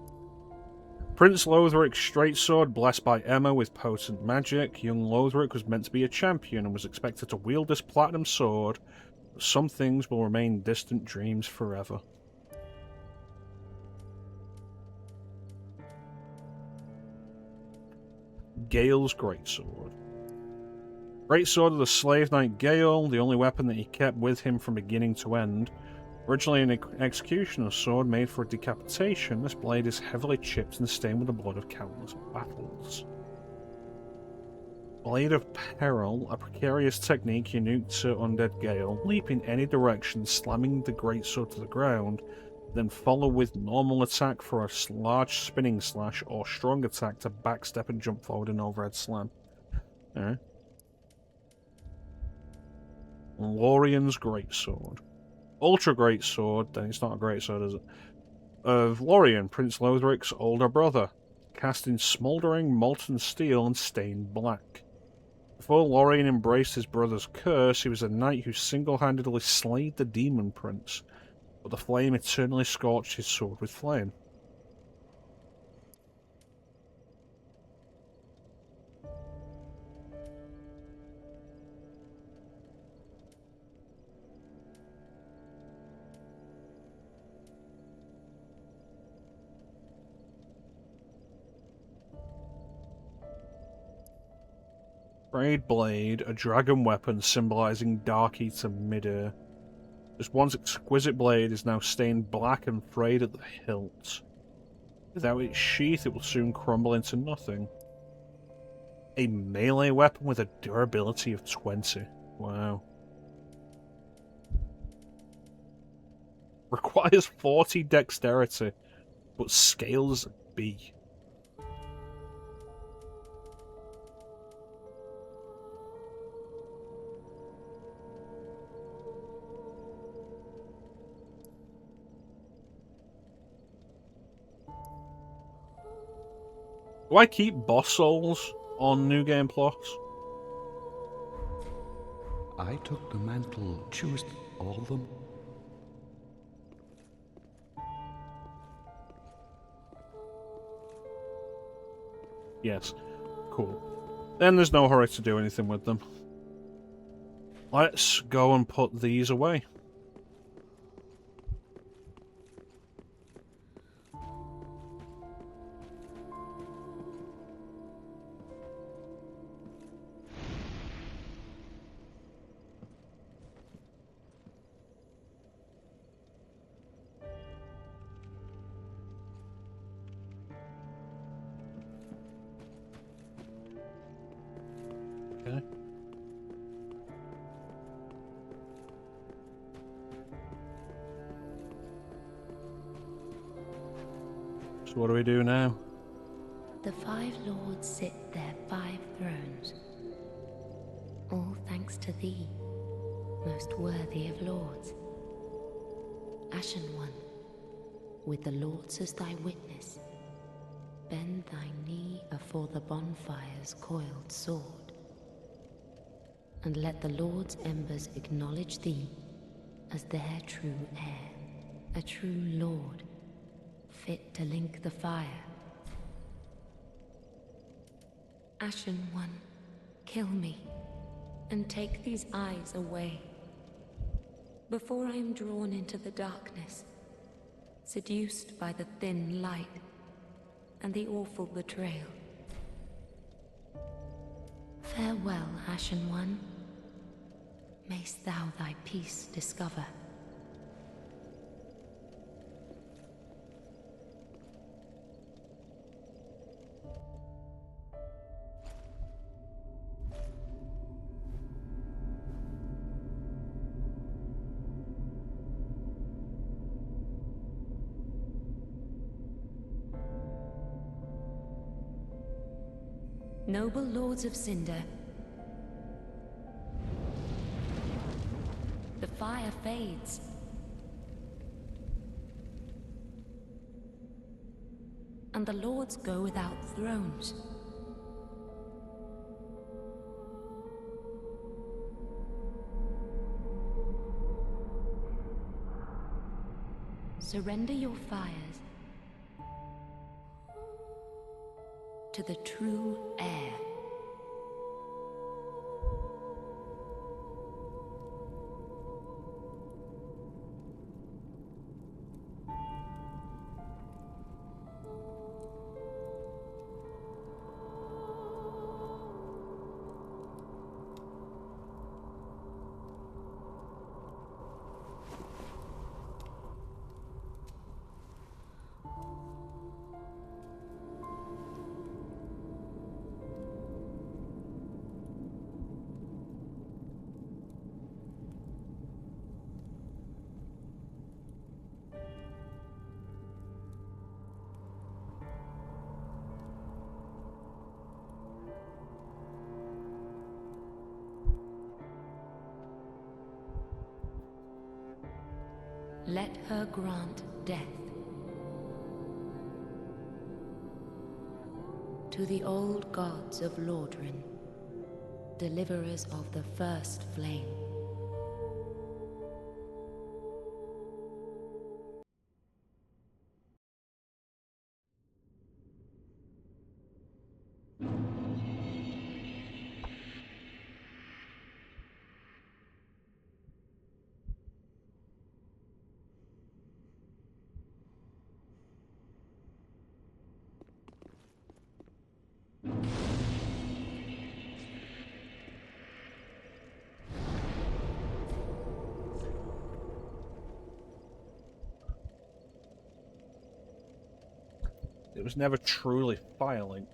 Prince Lothric's straight sword, blessed by Emma with potent magic. Young Lothric was meant to be a champion and was expected to wield this platinum sword, but some things will remain distant dreams forever. Gale's Greatsword. Greatsword of the Slave Knight Gale, the only weapon that he kept with him from beginning to end. Originally an executioner's sword made for decapitation, this blade is heavily chipped and stained with the blood of countless battles. Blade of Peril, a precarious technique unique to Undead Gale. Leap in any direction, slamming the greatsword to the ground, then follow with normal attack for a large spinning slash or strong attack to backstep and jump forward in overhead slam. Alright. Lorien's Greatsword. Ultra Greatsword, then it's not a greatsword, is it? Of Lorien, Prince Lothric's older brother. Cast in smouldering molten steel and stained black. Before Lorien embraced his brother's curse, he was a knight who single-handedly slayed the Demon Prince, but the flame eternally scorched his sword with flame. Frayed Blade, a dragon weapon symbolizing Dark Eater Midir. This once exquisite blade is now stained black and frayed at the hilt. Without its sheath, it will soon crumble into nothing. A melee weapon with a durability of 20. Wow. Requires 40 dexterity, but scales B. Do I keep boss souls on New Game Plus? I took the mantle. Choose all of them. Yes. Cool. Then there's no hurry to do anything with them. Let's go and put these away. Okay. So what do we do now? The 5 lords sit their 5 thrones, all thanks to thee, most worthy of lords. Ashen One, with the lords as thy witness, bend thy knee afore the bonfire's coiled sword, and let the lords' embers acknowledge thee as their true heir, a true lord, fit to link the fire. Ashen One, kill me, and take these eyes away, before I am drawn into the darkness, seduced by the thin light and the awful betrayal. Farewell, Ashen One. Mayst thou thy peace discover. Noble lords of Cinder, the fire fades. And the lords go without thrones. Surrender your fires to the true heir. Let her grant death to the old gods of Lordran, deliverers of the first flame. was never truly Firelink.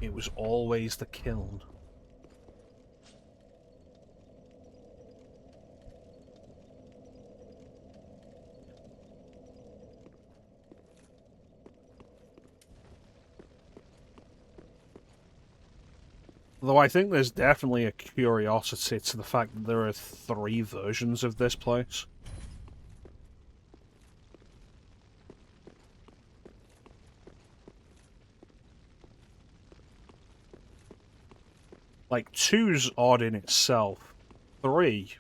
It was always the kiln. Though I think there's definitely a curiosity to the fact that there are 3 versions of this place. Like, 2's odd in itself. 3...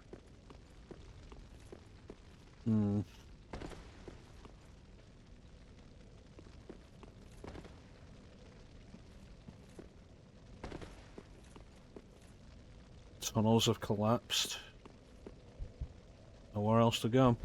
Tunnels have collapsed. Nowhere else to go.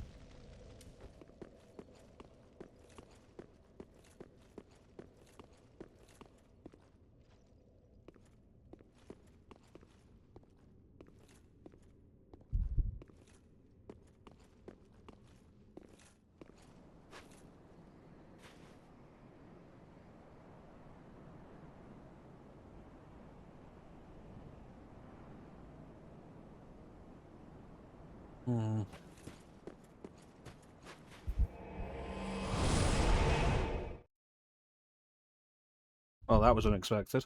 Well, that was unexpected.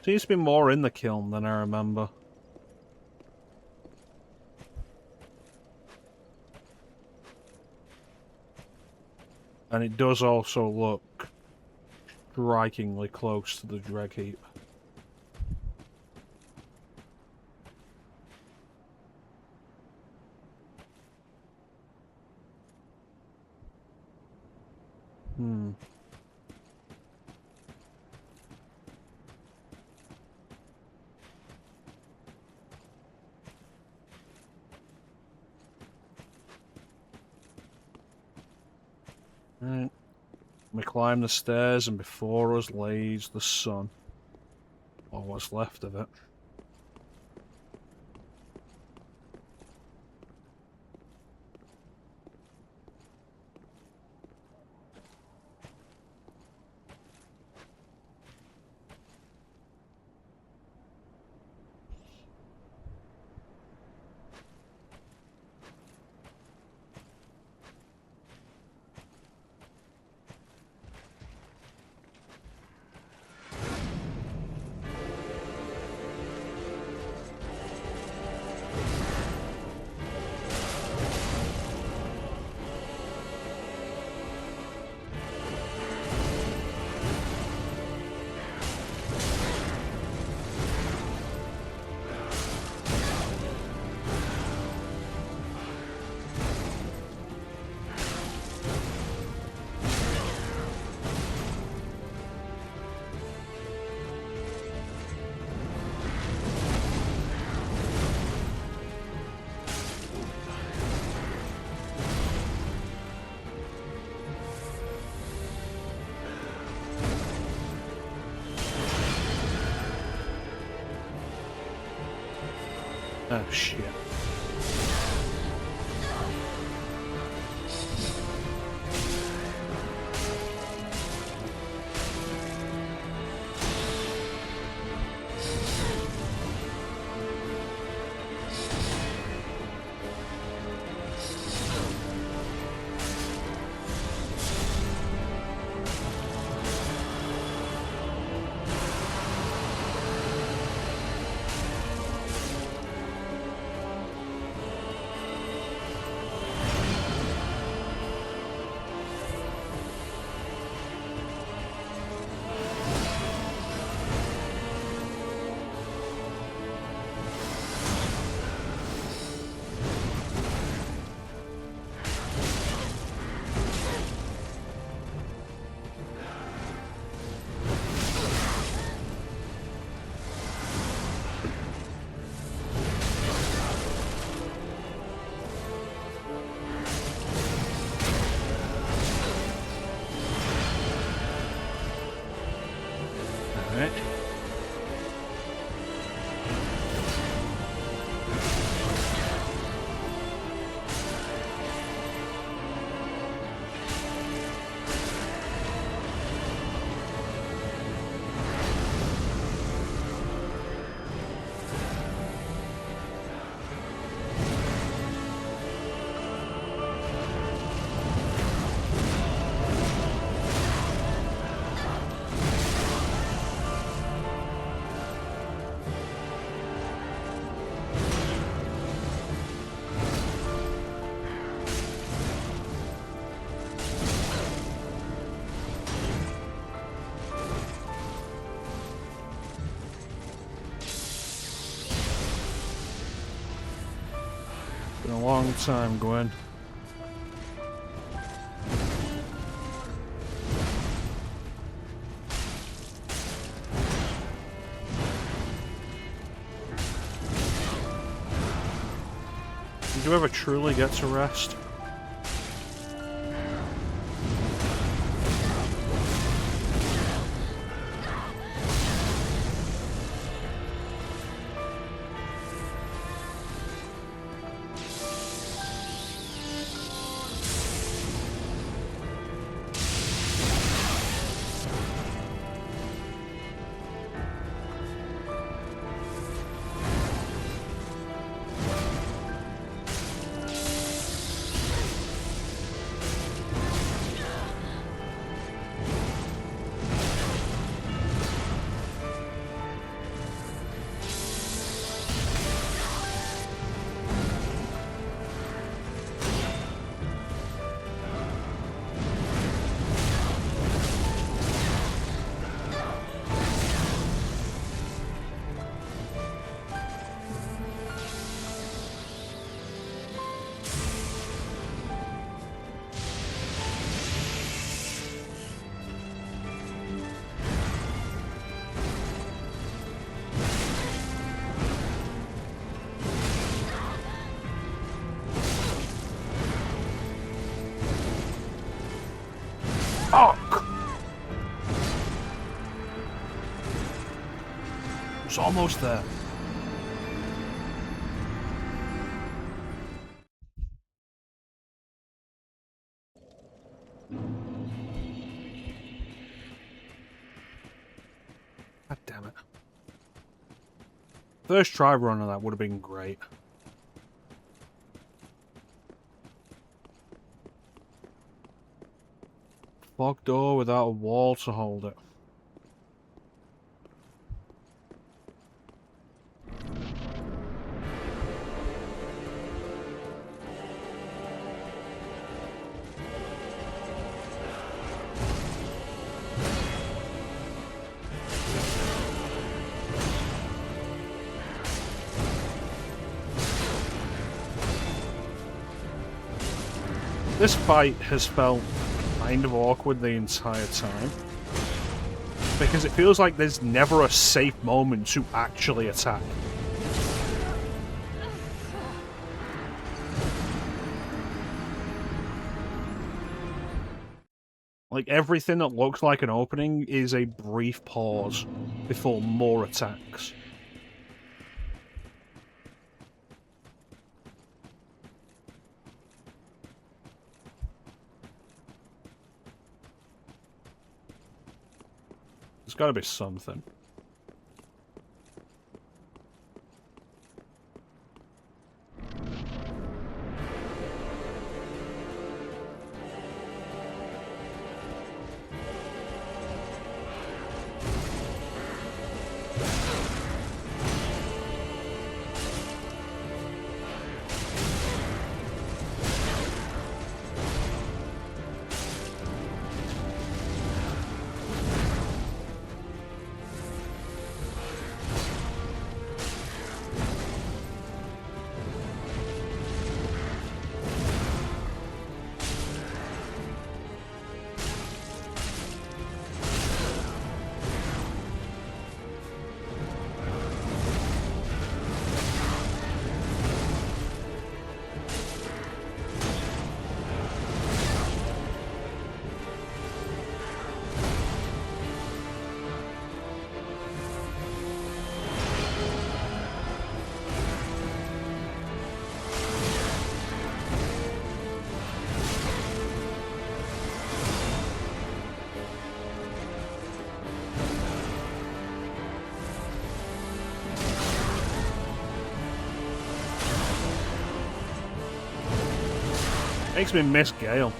Seems to be more in the kiln than I remember. And it does also look strikingly close to the dreg heap. Right. We climb the stairs and before us lays the sun. Or what's left of it. Oh shit. Been a long time, Gwen. Did you ever truly get to rest? Fuck! It's almost there. God damn it. First try run of that would have been great. Fog door without a wall to hold it. This fight has felt kind of awkward the entire time. Because it feels like there's never a safe moment to actually attack. Like, everything that looks like an opening is a brief pause before more attacks. There's gotta be something. Makes me miss Gale.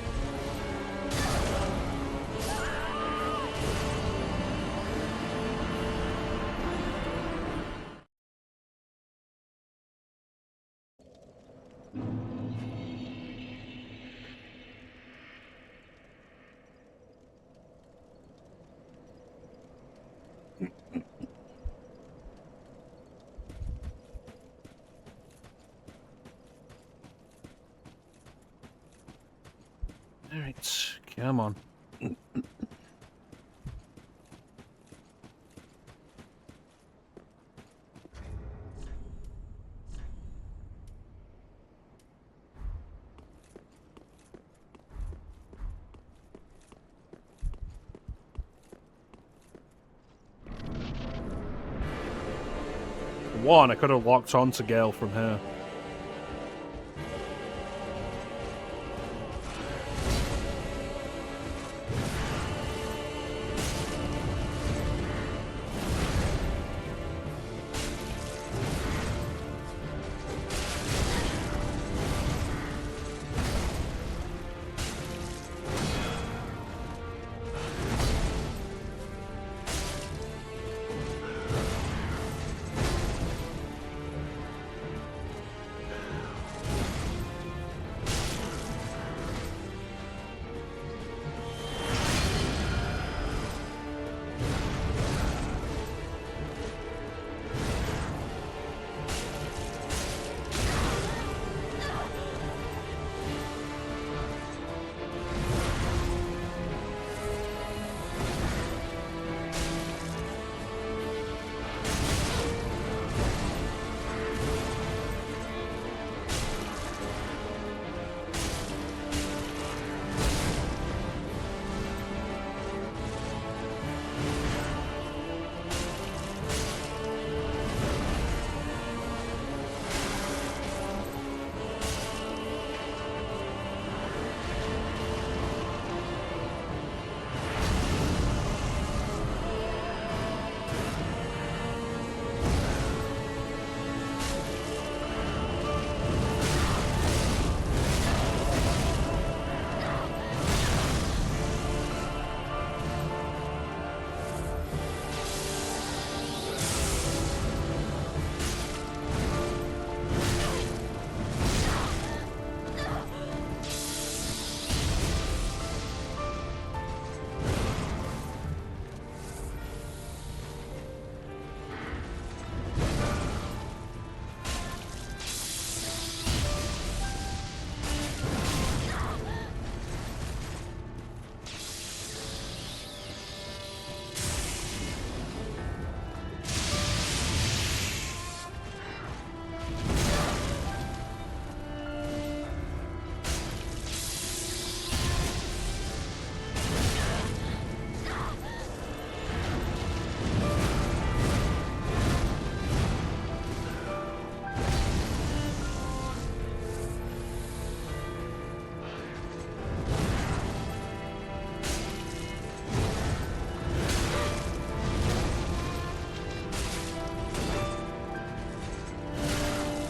Alright, come on. One, I could have locked on to Gale from here.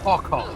Fuck off.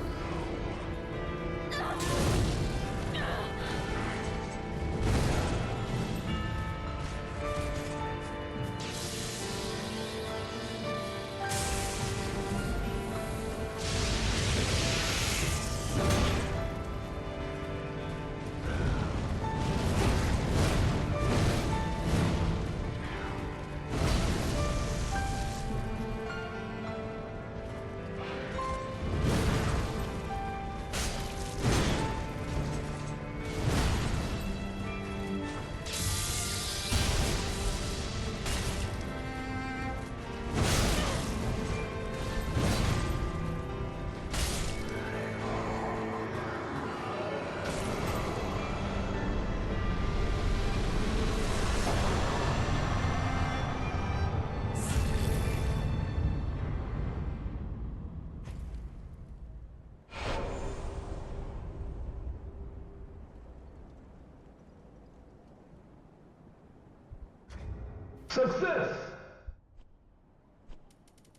Success!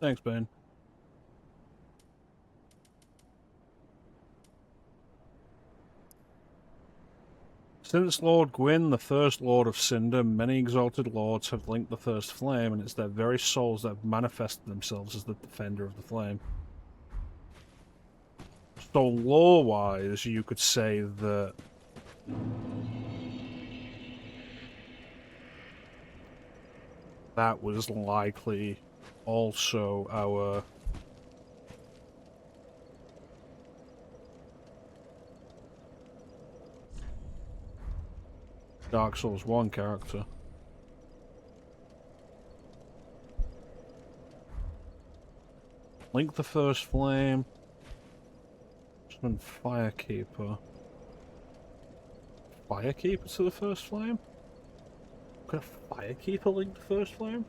Thanks, Ben. Since Lord Gwyn, the first Lord of Cinder, many exalted lords have linked the first flame, and it's their very souls that have manifested themselves as the defender of the flame. So lore-wise, you could say that that was likely also our Dark Souls 1 character. Link the First Flame. Summon Firekeeper. Firekeeper to the First Flame? Could a Firekeeper link the First Flame?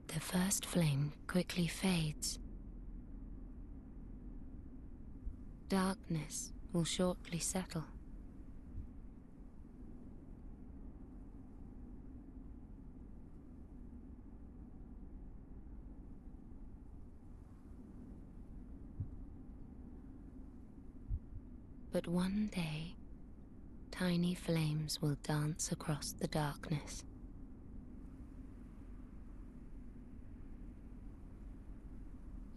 The first flame quickly fades. Darkness will shortly settle. But one day, tiny flames will dance across the darkness.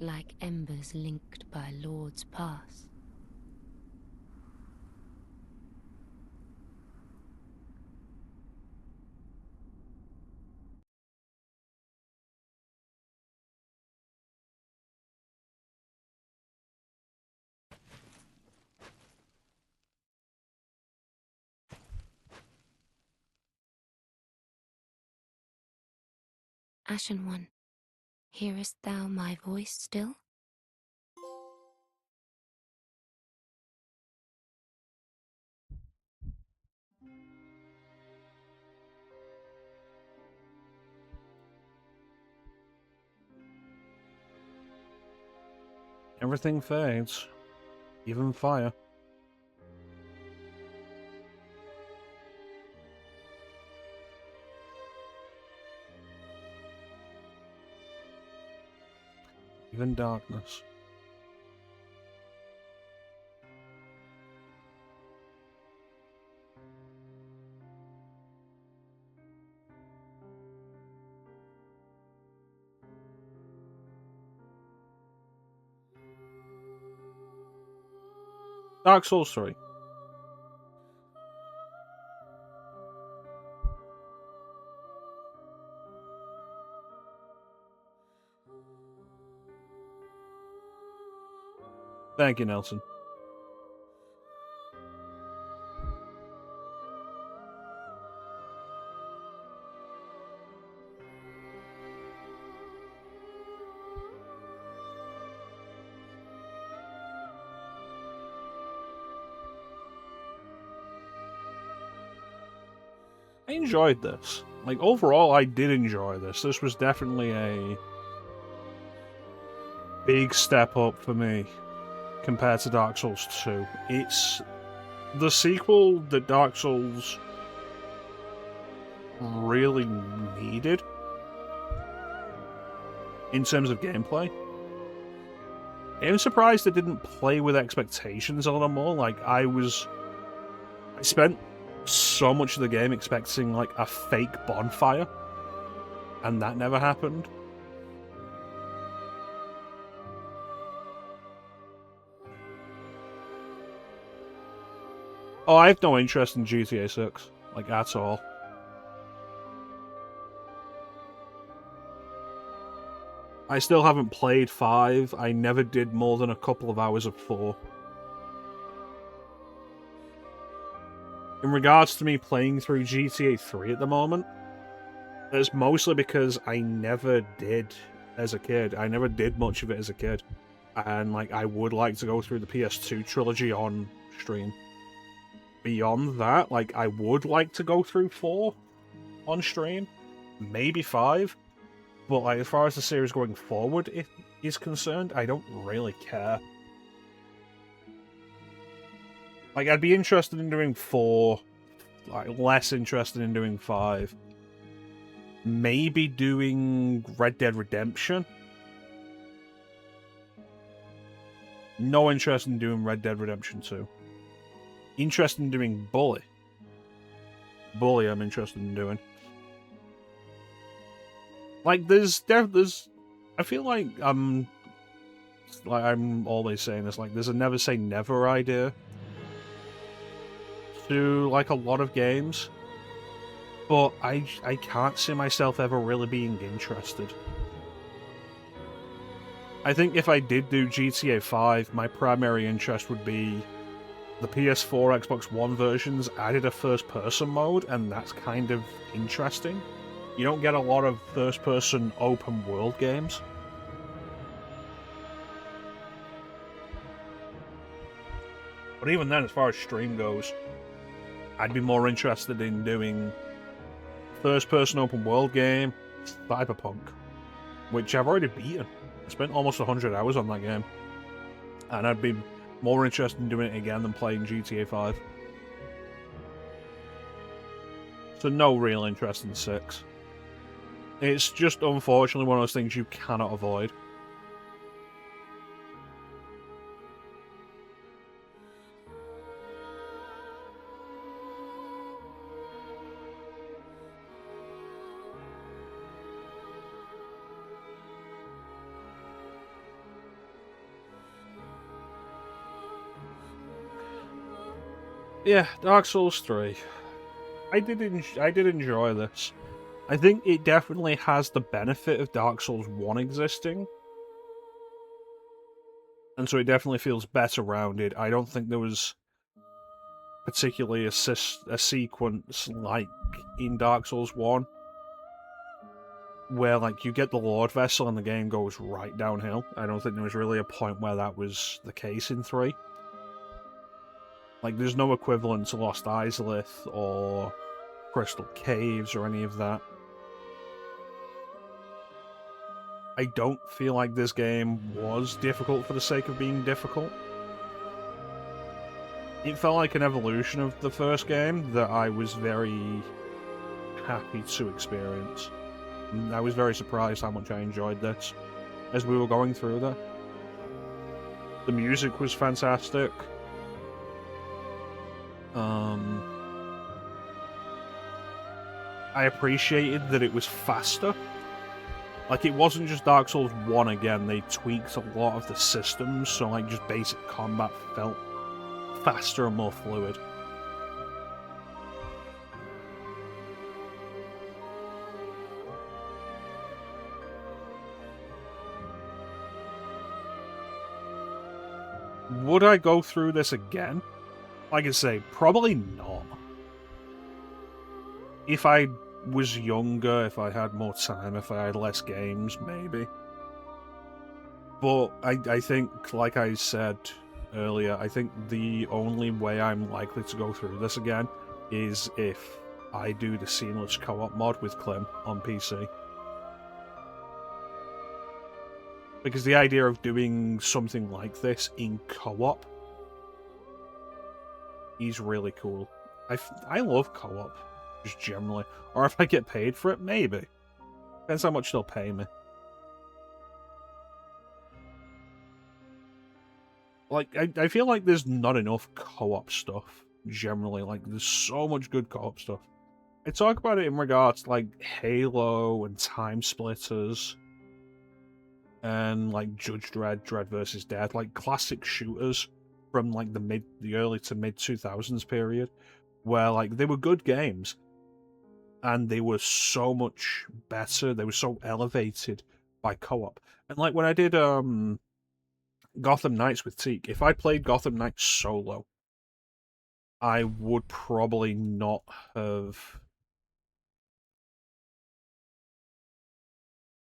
Like embers linked by Lord's Pass. Ashen One, hearest thou my voice still? Everything fades. Even fire. Even darkness. Dark Souls 3. Thank you, Nelson. I enjoyed this. Like, overall, I did enjoy this. This was definitely a big step up for me compared to Dark Souls 2. It's the sequel that Dark Souls really needed in terms of gameplay. I'm surprised it didn't play with expectations a little more. Like, I spent so much of the game expecting, like, a fake bonfire, and that never happened. Oh, I have no interest in GTA 6, like, at all. I still haven't played 5. I never did more than a couple of hours of 4. In regards to me playing through GTA 3 at the moment, it's mostly because I never did as a kid. I never did much of it as a kid. And, like, I would like to go through the PS2 trilogy on stream. Beyond that, like, I would like to go through 4 on stream. Maybe 5. But, like, as far as the series going forward is concerned, I don't really care. Like, I'd be interested in doing 4, like, less interested in doing 5. Maybe doing Red Dead Redemption. No interest in doing Red Dead Redemption 2. Interested in doing Bully. Bully I'm interested in doing. Like, I feel like I'm always saying this, like, there's a never say never idea to, like, a lot of games. But I can't see myself ever really being interested. I think if I did do GTA 5, my primary interest would be the PS4, Xbox One versions added a first-person mode, and that's kind of interesting. You don't get a lot of first-person open-world games. But even then, as far as stream goes, I'd be more interested in doing first-person open-world game, Cyberpunk, which I've already beaten. I spent almost 100 hours on that game. And I'd be more interested in doing it again than playing GTA 5. So no real interest in 6. It's just, unfortunately, one of those things you cannot avoid. Yeah, Dark Souls 3. I did enjoy this. I think it definitely has the benefit of Dark Souls 1 existing. And so it definitely feels better rounded. I don't think there was particularly a sequence like in Dark Souls 1 where, like, you get the Lord Vessel and the game goes right downhill. I don't think there was really a point where that was the case in 3. Like, there's no equivalent to Lost Izalith or Crystal Caves or any of that. I don't feel like this game was difficult for the sake of being difficult. It felt like an evolution of the first game that I was very happy to experience. And I was very surprised how much I enjoyed this as we were going through that. The music was fantastic. I appreciated that it was faster. Like, it wasn't just Dark Souls 1 again, they tweaked a lot of the systems, so, like, just basic combat felt faster and more fluid. Would I go through this again? Like I say, probably not. If I was younger, if I had more time, if I had less games, maybe. But I think, like I said earlier, I think the only way I'm likely to go through this again is if I do the seamless co-op mod with Clem on PC. Because the idea of doing something like this in co-op is really cool. I love co-op, just generally. Or if I get paid for it, maybe. Depends how much they'll pay me. Like, I feel like there's not enough co-op stuff, generally. Like, there's so much good co-op stuff. I talk about it in regards to, like, Halo and Time Splitters and, like, Judge Dredd, Dredd vs. Dead, like, classic shooters from, like, the early to mid-2000s period, where, like, they were good games, and they were so much better, they were so elevated by co-op, And like when I did Gotham Knights with Teak, if I played Gotham Knights solo, I would probably not have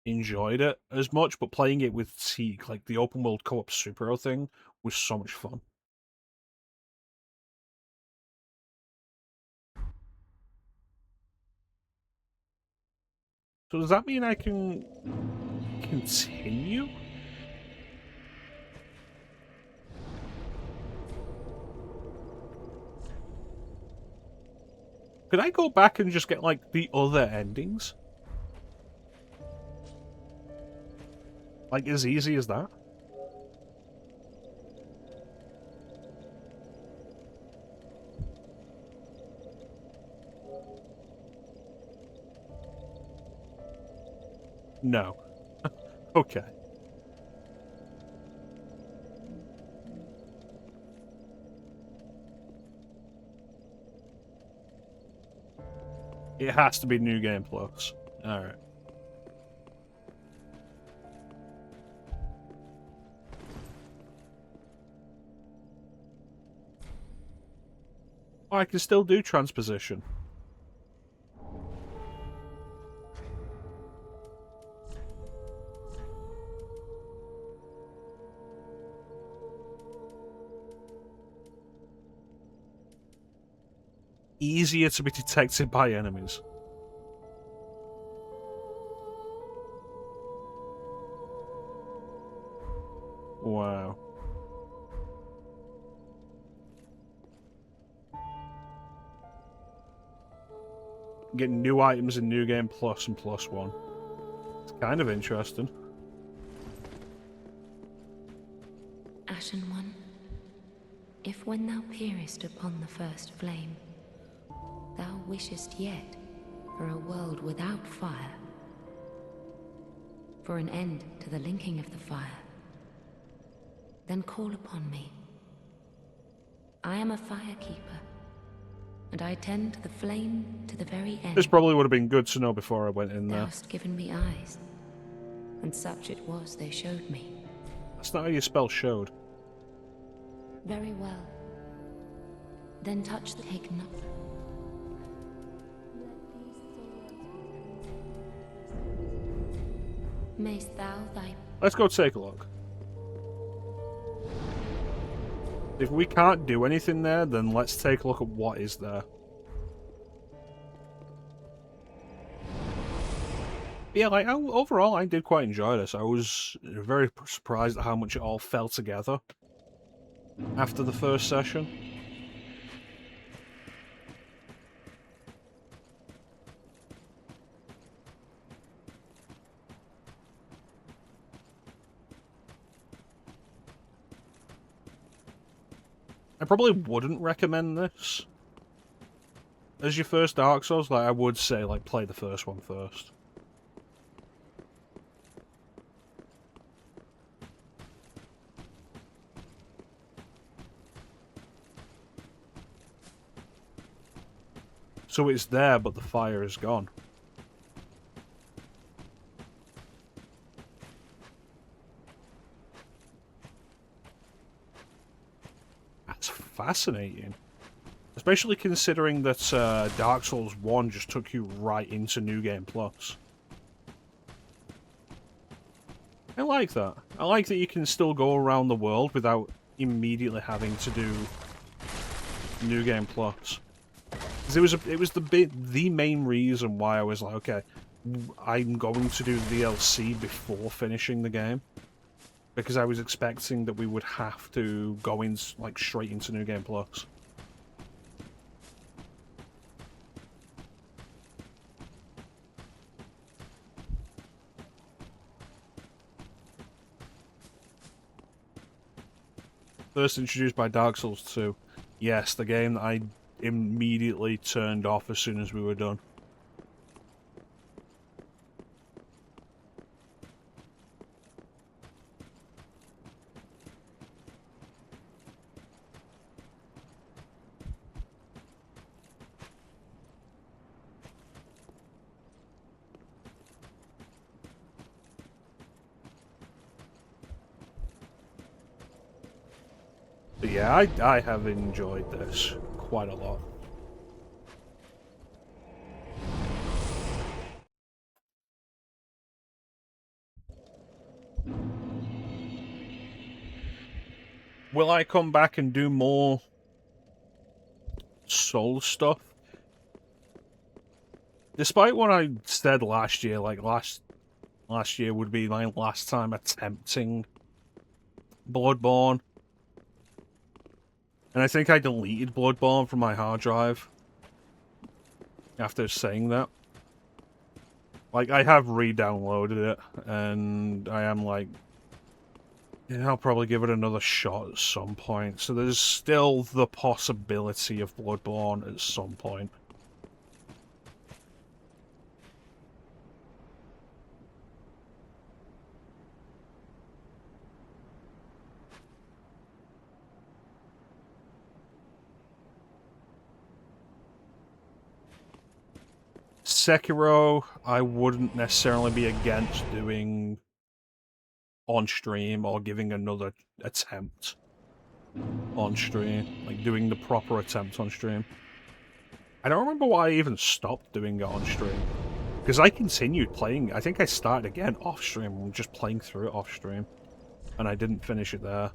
enjoyed it as much, but playing it with Teak, like the open world co-op superhero thing, was so much fun. So does that mean I can continue? Could I go back and just get, like, the other endings? Like, as easy as that? No. Okay. It has to be New Game Plus. Alright. Oh, I can still do transposition. Easier to be detected by enemies. Wow. Get new items in New Game Plus and Plus One. It's kind of interesting. Ashen One, if when thou peerest upon the first flame, thou wishest yet for a world without fire, for an end to the linking of the fire, then call upon me. I am a firekeeper, and I tend the flame to the very end. This probably would have been good to know before I went in Thou there. hast given me eyes, and such it was they showed me. That's not how you spell showed. Very well. Then touch the take not. Mayst thou thy... Let's go take a look. If we can't do anything there, then let's take a look at what is there. Yeah, like, overall, I did quite enjoy this. I was very surprised at how much it all fell together after the first session. I probably wouldn't recommend this as your first Dark Souls. Like, I would say, like, play the first one first. So it's there, but the fire is gone. That's fascinating. Especially considering that Dark Souls 1 just took you right into New Game Plus. I like that. I like that you can still go around the world without immediately having to do New Game Plus. Because it was the main reason why I was like, okay, I'm going to do DLC before finishing the game. Because I was expecting that we would have to go in, like, straight into New Game Plus. First introduced by Dark Souls 2. Yes, the game that I immediately turned off as soon as we were done. But yeah, I have enjoyed this quite a lot. Will I come back and do more Soul stuff? Despite what I said last year, like last year would be my last time attempting Bloodborne. And I think I deleted Bloodborne from my hard drive after saying that. Like, I have re-downloaded it, and I am like, yeah, I'll probably give it another shot at some point. So there's still the possibility of Bloodborne at some point. Sekiro, I wouldn't necessarily be against doing on stream or giving another attempt on stream. Like, doing the proper attempt on stream. I don't remember why I even stopped doing it on stream. Because I continued playing. I think I started again off stream, just playing through it off stream. And I didn't finish it there.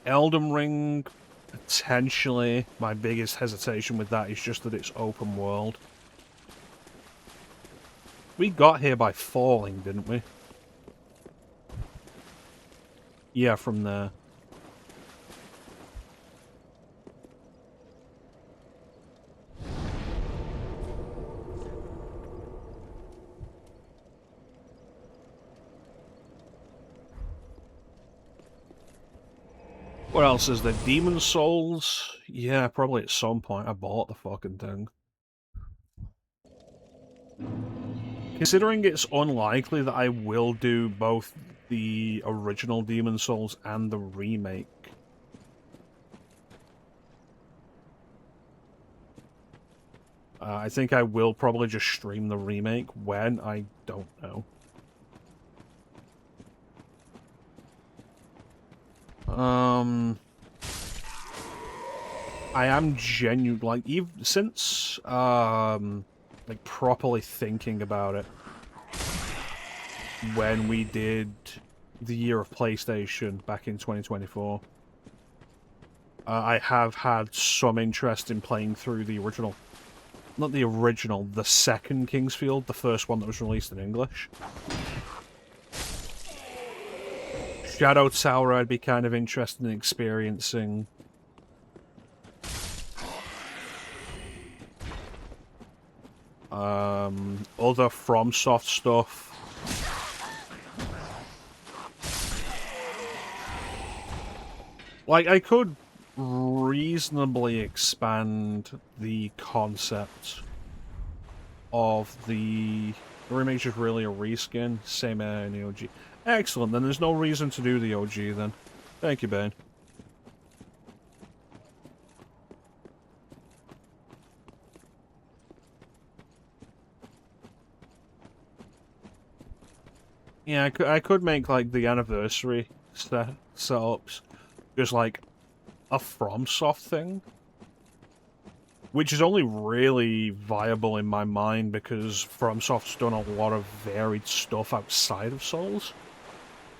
Elden Ring, potentially. My biggest hesitation with that is just that it's open world. We got here by falling, didn't we? Yeah, from there. What else is there? Demon Souls? Yeah, probably at some point I bought the fucking thing. Considering it's unlikely that I will do both the original Demon Souls and the remake. I think I will probably just stream the remake. When? I don't know. I am genuine, like, even since, like, properly thinking about it, when we did the year of PlayStation back in 2024, I have had some interest in playing through the original. Not the original, the second Kingsfield, the first one that was released in English. Shadow Tower I'd be kind of interested in experiencing. Other FromSoft stuff. Like, I could reasonably expand the concept of the remake, just really a reskin, same in the OG. Excellent, then there's no reason to do the OG then. Thank you, Bane. Yeah, I could make, like, the anniversary setups just, like, a FromSoft thing. Which is only really viable in my mind because FromSoft's done a lot of varied stuff outside of Souls.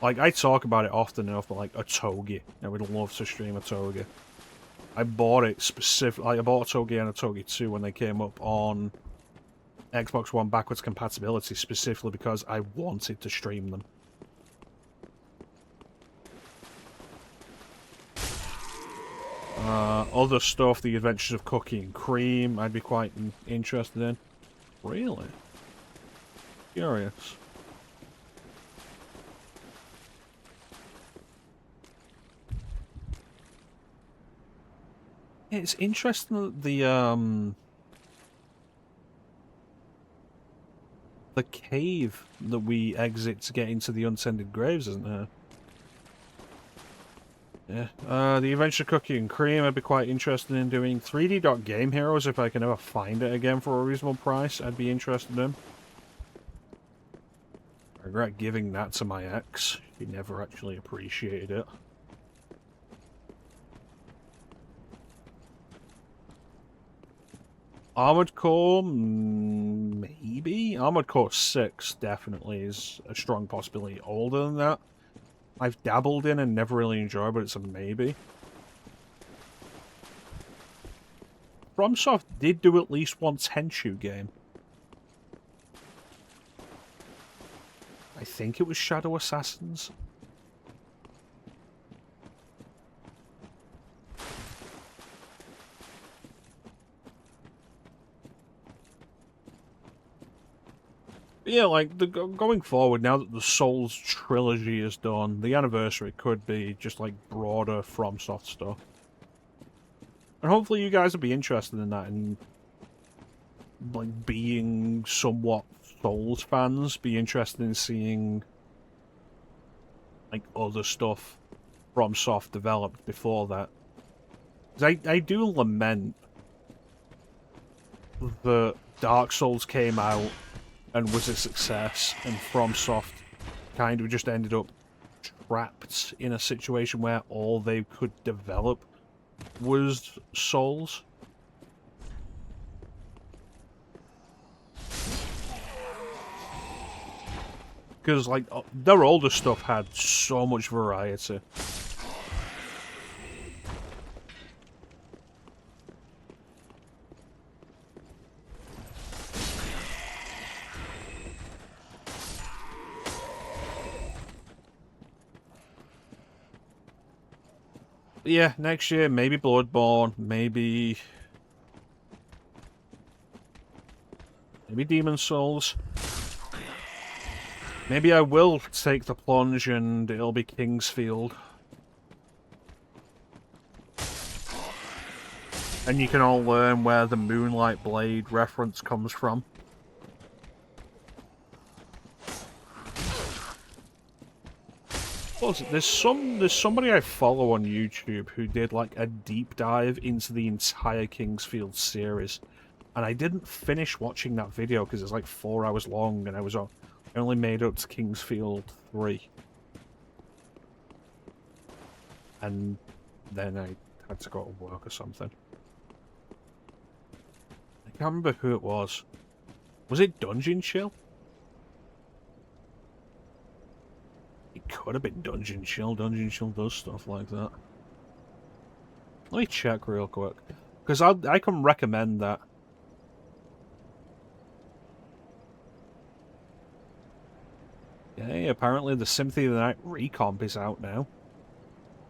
Like, I talk about it often enough, but, like, a Togi. I would love to stream a Togi. I bought it specifically. I bought a Togi and a Togi 2 when they came up on Xbox One backwards compatibility, specifically because I wanted to stream them. Other stuff, The Adventures of Cookie and Cream, I'd be quite interested in. Really? Curious. It's interesting that the cave that we exit to get into the untended graves isn't there. Yeah. The Adventure Cookie and Cream, I'd be quite interested in doing 3D Game Heroes if I can ever find it again for a reasonable price. I'd be interested in. I regret giving that to my ex. She never actually appreciated it. Armored Core, maybe? Armored Core 6 definitely is a strong possibility. Older than that, I've dabbled in and never really enjoyed, but it's a maybe. FromSoft did do at least one Tenchu game. I think it was Shadow Assassins. Yeah, like, going forward, now that the Souls trilogy is done, the anniversary could be just, like, broader FromSoft stuff. And hopefully you guys will be interested in that, and, like, being somewhat Souls fans, be interested in seeing, like, other stuff FromSoft developed before that. 'Cause I do lament that Dark Souls came out and was a success, and FromSoft kind of just ended up trapped in a situation where all they could develop was Souls. Because, like, their older stuff had so much variety. Yeah, next year, maybe Bloodborne, maybe Demon Souls. Maybe I will take the plunge and it'll be Kingsfield. And you can all learn where the Moonlight Blade reference comes from. Plus, there's somebody I follow on YouTube who did like a deep dive into the entire Kingsfield series, and I didn't finish watching that video because it's like 4 hours long, and I only made up to Kingsfield 3, and then I had to go to work or something. I can't remember who it was. Was it Dungeon Chill? It could have been Dungeon Chill. Dungeon Chill does stuff like that. Let me check real quick, because I can recommend that. Okay, apparently the Symphony of the Night recomp is out now.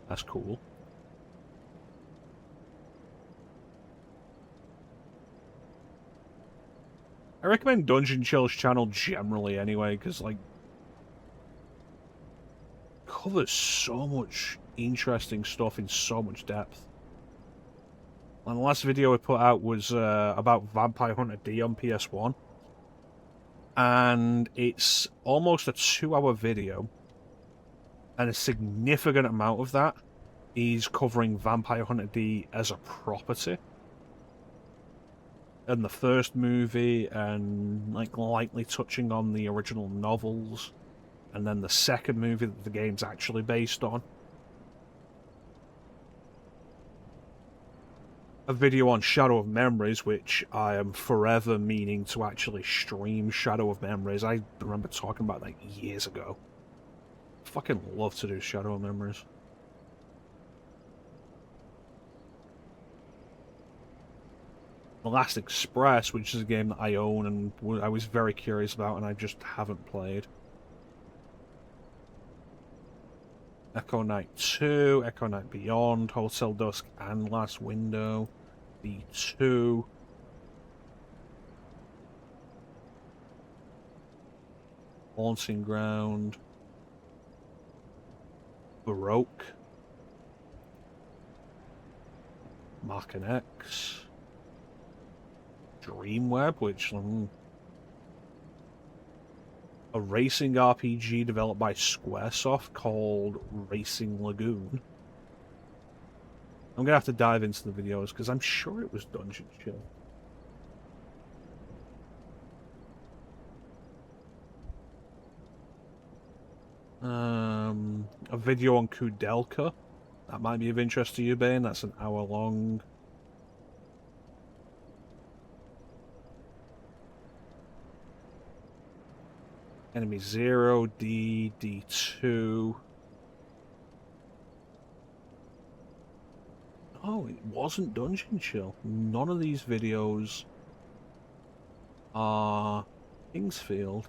That's cool. I recommend Dungeon Chill's channel generally anyway, because, like, covers so much interesting stuff in so much depth. And the last video I put out was about Vampire Hunter D on PS1. And it's almost a 2-hour video. And a significant amount of that is covering Vampire Hunter D as a property. And the first movie, and like lightly touching on the original novels. And then the second movie that the game's actually based on. A video on Shadow of Memories, which I am forever meaning to actually stream Shadow of Memories. I remember talking about that years ago. Fucking love to do Shadow of Memories. The Last Express, which is a game that I own and I was very curious about and I just haven't played. Echo Knight 2, Echo Knight Beyond, Hotel Dusk, and Last Window. B2. Haunting Ground. Baroque. Mark and X. Dreamweb, which... a racing RPG developed by Squaresoft called Racing Lagoon. I'm gonna have to dive into the videos because I'm sure it was Dungeon Chill. A video on Kudelka. That might be of interest to you, Bane. That's an hour long. Enemy 0, D, D2. Oh, it wasn't Dungeon Chill. None of these videos are Kingsfield.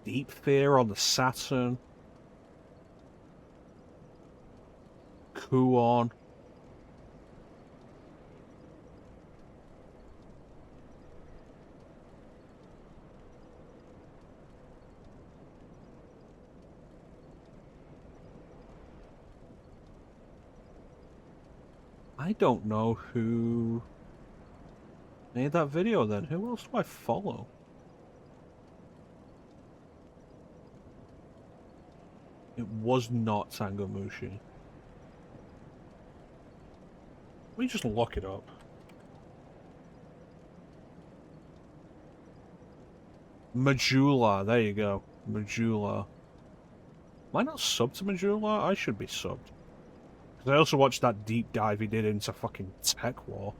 Deep Fear on the Saturn. Kuon. I don't know who made that video then. Who else do I follow? It was not Tango Mushi. Let me just look it up. Majula, there you go. Majula. Am I not subbed to Majula? I should be subbed. Because I also watched that deep dive he did into fucking Tech War.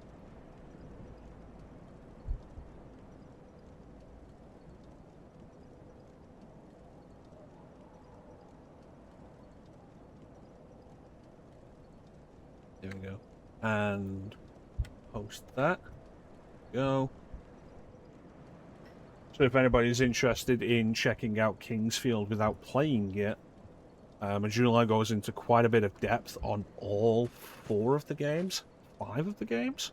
There we go. And post that. Go. So if anybody's interested in checking out Kingsfield without playing it, Majula goes into quite a bit of depth on all 4 of the games. 5 of the games?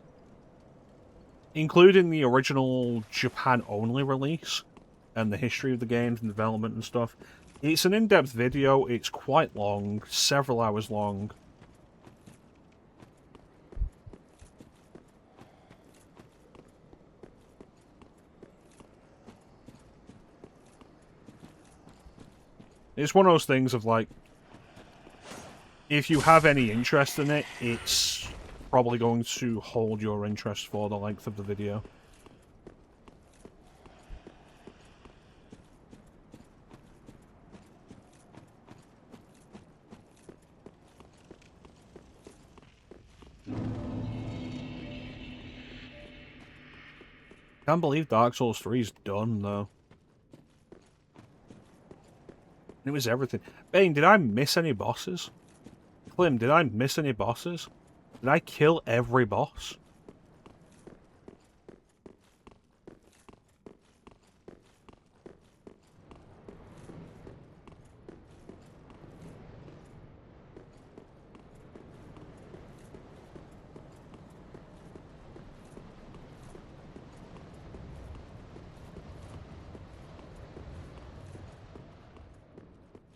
Including the original Japan-only release, and the history of the games and development and stuff. It's an in-depth video, it's quite long, several hours long. It's one of those things of like, if you have any interest in it, it's probably going to hold your interest for the length of the video. Can't believe Dark Souls 3 is done, though. It was everything. Bane, did I miss any bosses? Klim, did I miss any bosses? Did I kill every boss?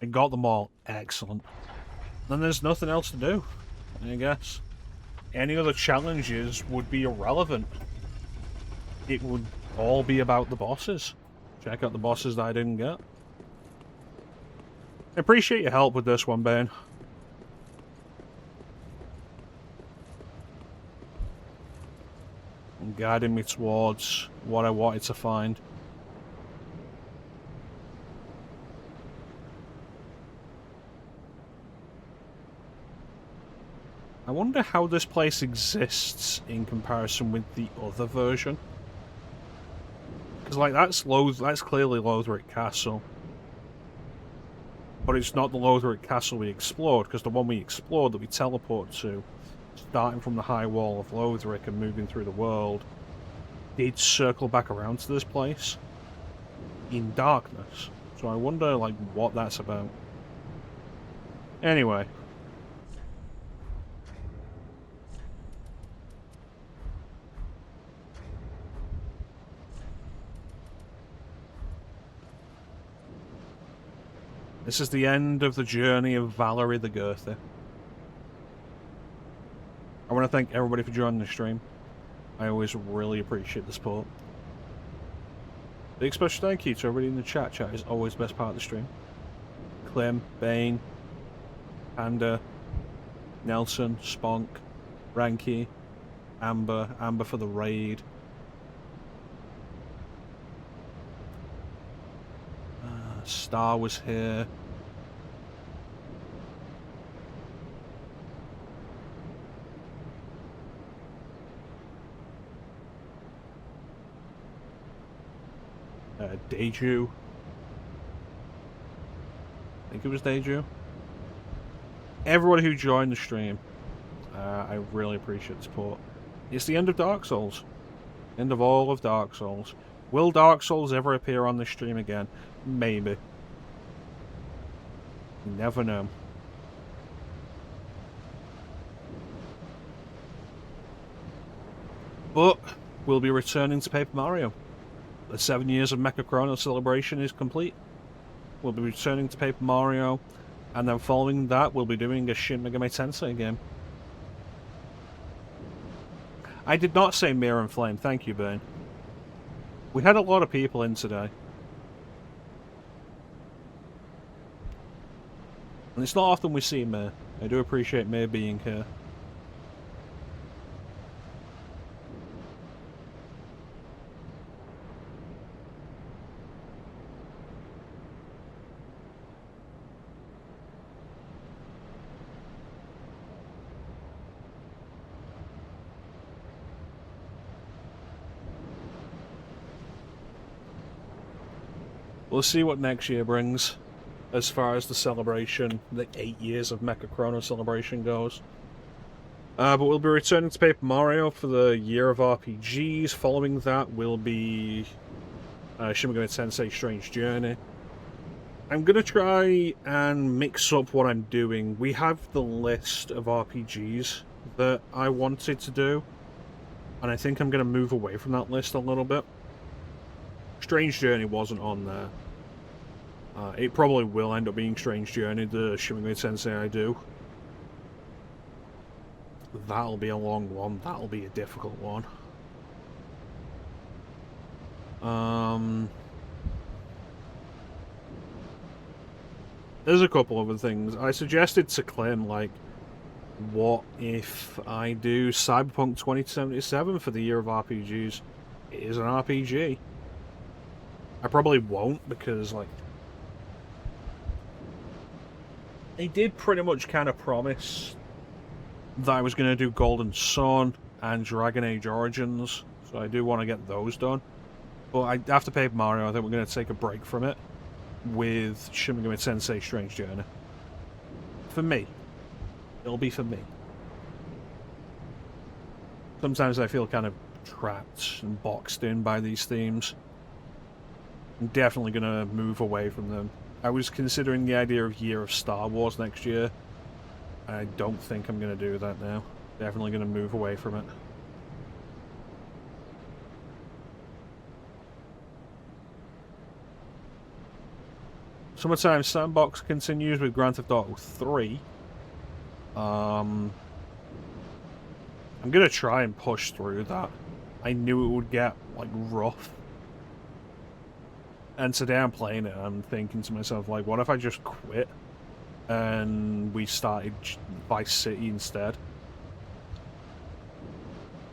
I got them all. Excellent. Then there's nothing else to do, I guess. Any other challenges would be irrelevant. It would all be about the bosses. Check out the bosses that I didn't get. I appreciate your help with this one, Ben. And guiding me towards what I wanted to find. I wonder how this place exists in comparison with the other version. Because, like, that's clearly Lothric Castle. But it's not the Lothric Castle we explored, because the one we explored that we teleport to, starting from the high wall of Lothric and moving through the world, did circle back around to this place in darkness. So I wonder, like, what that's about. Anyway. This is the end of the journey of Valerie the Girthy. I want to thank everybody for joining the stream. I always really appreciate the support. Big special thank you to everybody in the chat. Chat is always the best part of the stream. Clem, Bane, Panda, Nelson, Spunk, Ranky, Amber for the raid. Star was here. Deju. I think it was Deju. Everybody who joined the stream, I really appreciate the support. It's the end of Dark Souls. End of all of Dark Souls. Will Dark Souls ever appear on this stream again? Maybe. You never know. But we'll be returning to Paper Mario. The 7 years of mecha-chrono celebration is complete. We'll be returning to Paper Mario, and then following that we'll be doing a Shin Megami Tensei game. I did not say Mirror and Flame, thank you, Bane. We had a lot of people in today. And it's not often we see Mir. I do appreciate Mir being here. We'll see what next year brings, as far as the celebration, the 8 years of mecha-chrono celebration goes. But we'll be returning to Paper Mario for the Year of RPGs. Following that will be Shin Megami Tensei Strange Journey. I'm going to try and mix up what I'm doing. We have the list of RPGs that I wanted to do, and I think I'm going to move away from that list a little bit. Strange Journey wasn't on there. It probably will end up being Strange Journey, the Shin Megami Tensei I do. That'll be a long one. That'll be a difficult one. There's a couple other things. I suggested to Clem, like, what if I do Cyberpunk 2077 for the Year of RPGs? It is an RPG. I probably won't, because, like, they did pretty much kind of promise that I was going to do Golden Sun and Dragon Age Origins, so I do want to get those done. But after Paper Mario, I think we're going to take a break from it with Shin Megami Tensei Strange Journey. For me. It'll be for me. Sometimes I feel kind of trapped and boxed in by these themes. I'm definitely going to move away from them. I was considering the idea of Year of Star Wars next year. I don't think I'm going to do that now. Definitely going to move away from it. Summertime Sandbox continues with Grand Theft Auto 3. I'm going to try and push through that. I knew it would get, like, rough. And today I'm playing it, I'm thinking to myself, like, what if I just quit and we started Vice City instead?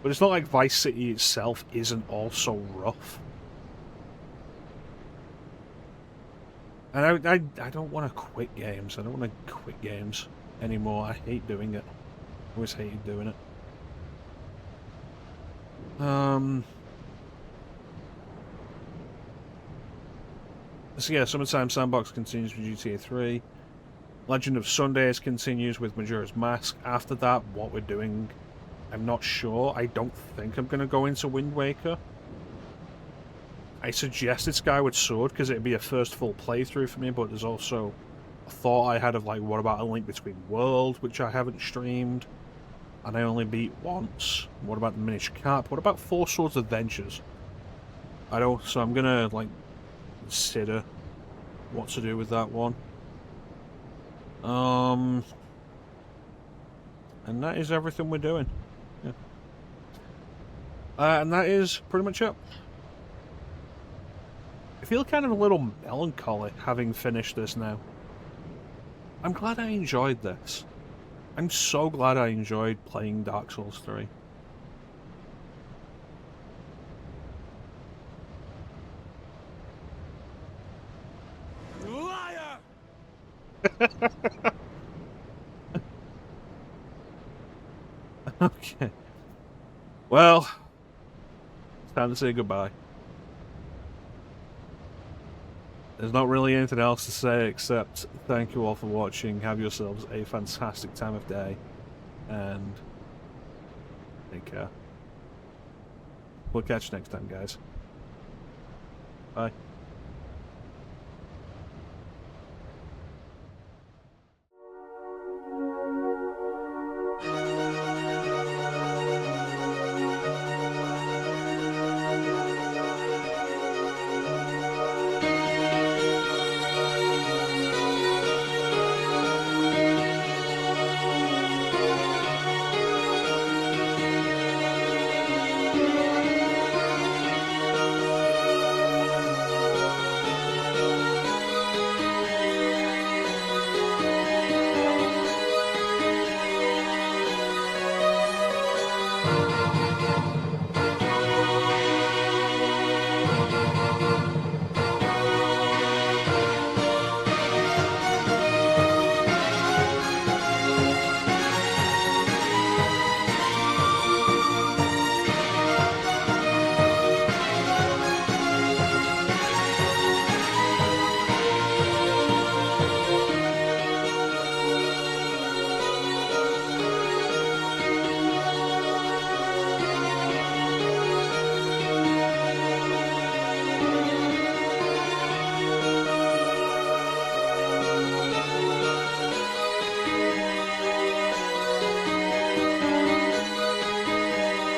But it's not like Vice City itself isn't also rough. And I don't want to quit games. I don't want to quit games anymore. I hate doing it. I always hated doing it. So yeah, Summertime Sandbox continues with GTA 3. Legend of Sundays continues with Majora's Mask. After that, what we're doing, I'm not sure. I don't think I'm going to go into Wind Waker. I suggested Skyward Sword because it'd be a first full playthrough for me, but there's also a thought I had of, like, what about A Link Between Worlds, which I haven't streamed, and I only beat once. What about the Minish Cap? What about Four Swords Adventures? So I'm gonna, like, consider what to do with that one. And that is everything we're doing. Yeah. And that is pretty much it. I feel kind of a little melancholy having finished this now. I'm glad I enjoyed this. I'm so glad I enjoyed playing Dark Souls 3. Liar! Okay. Well, it's time to say goodbye. There's not really anything else to say except thank you all for watching. Have yourselves a fantastic time of day. And take care. We'll catch you next time, guys. Bye.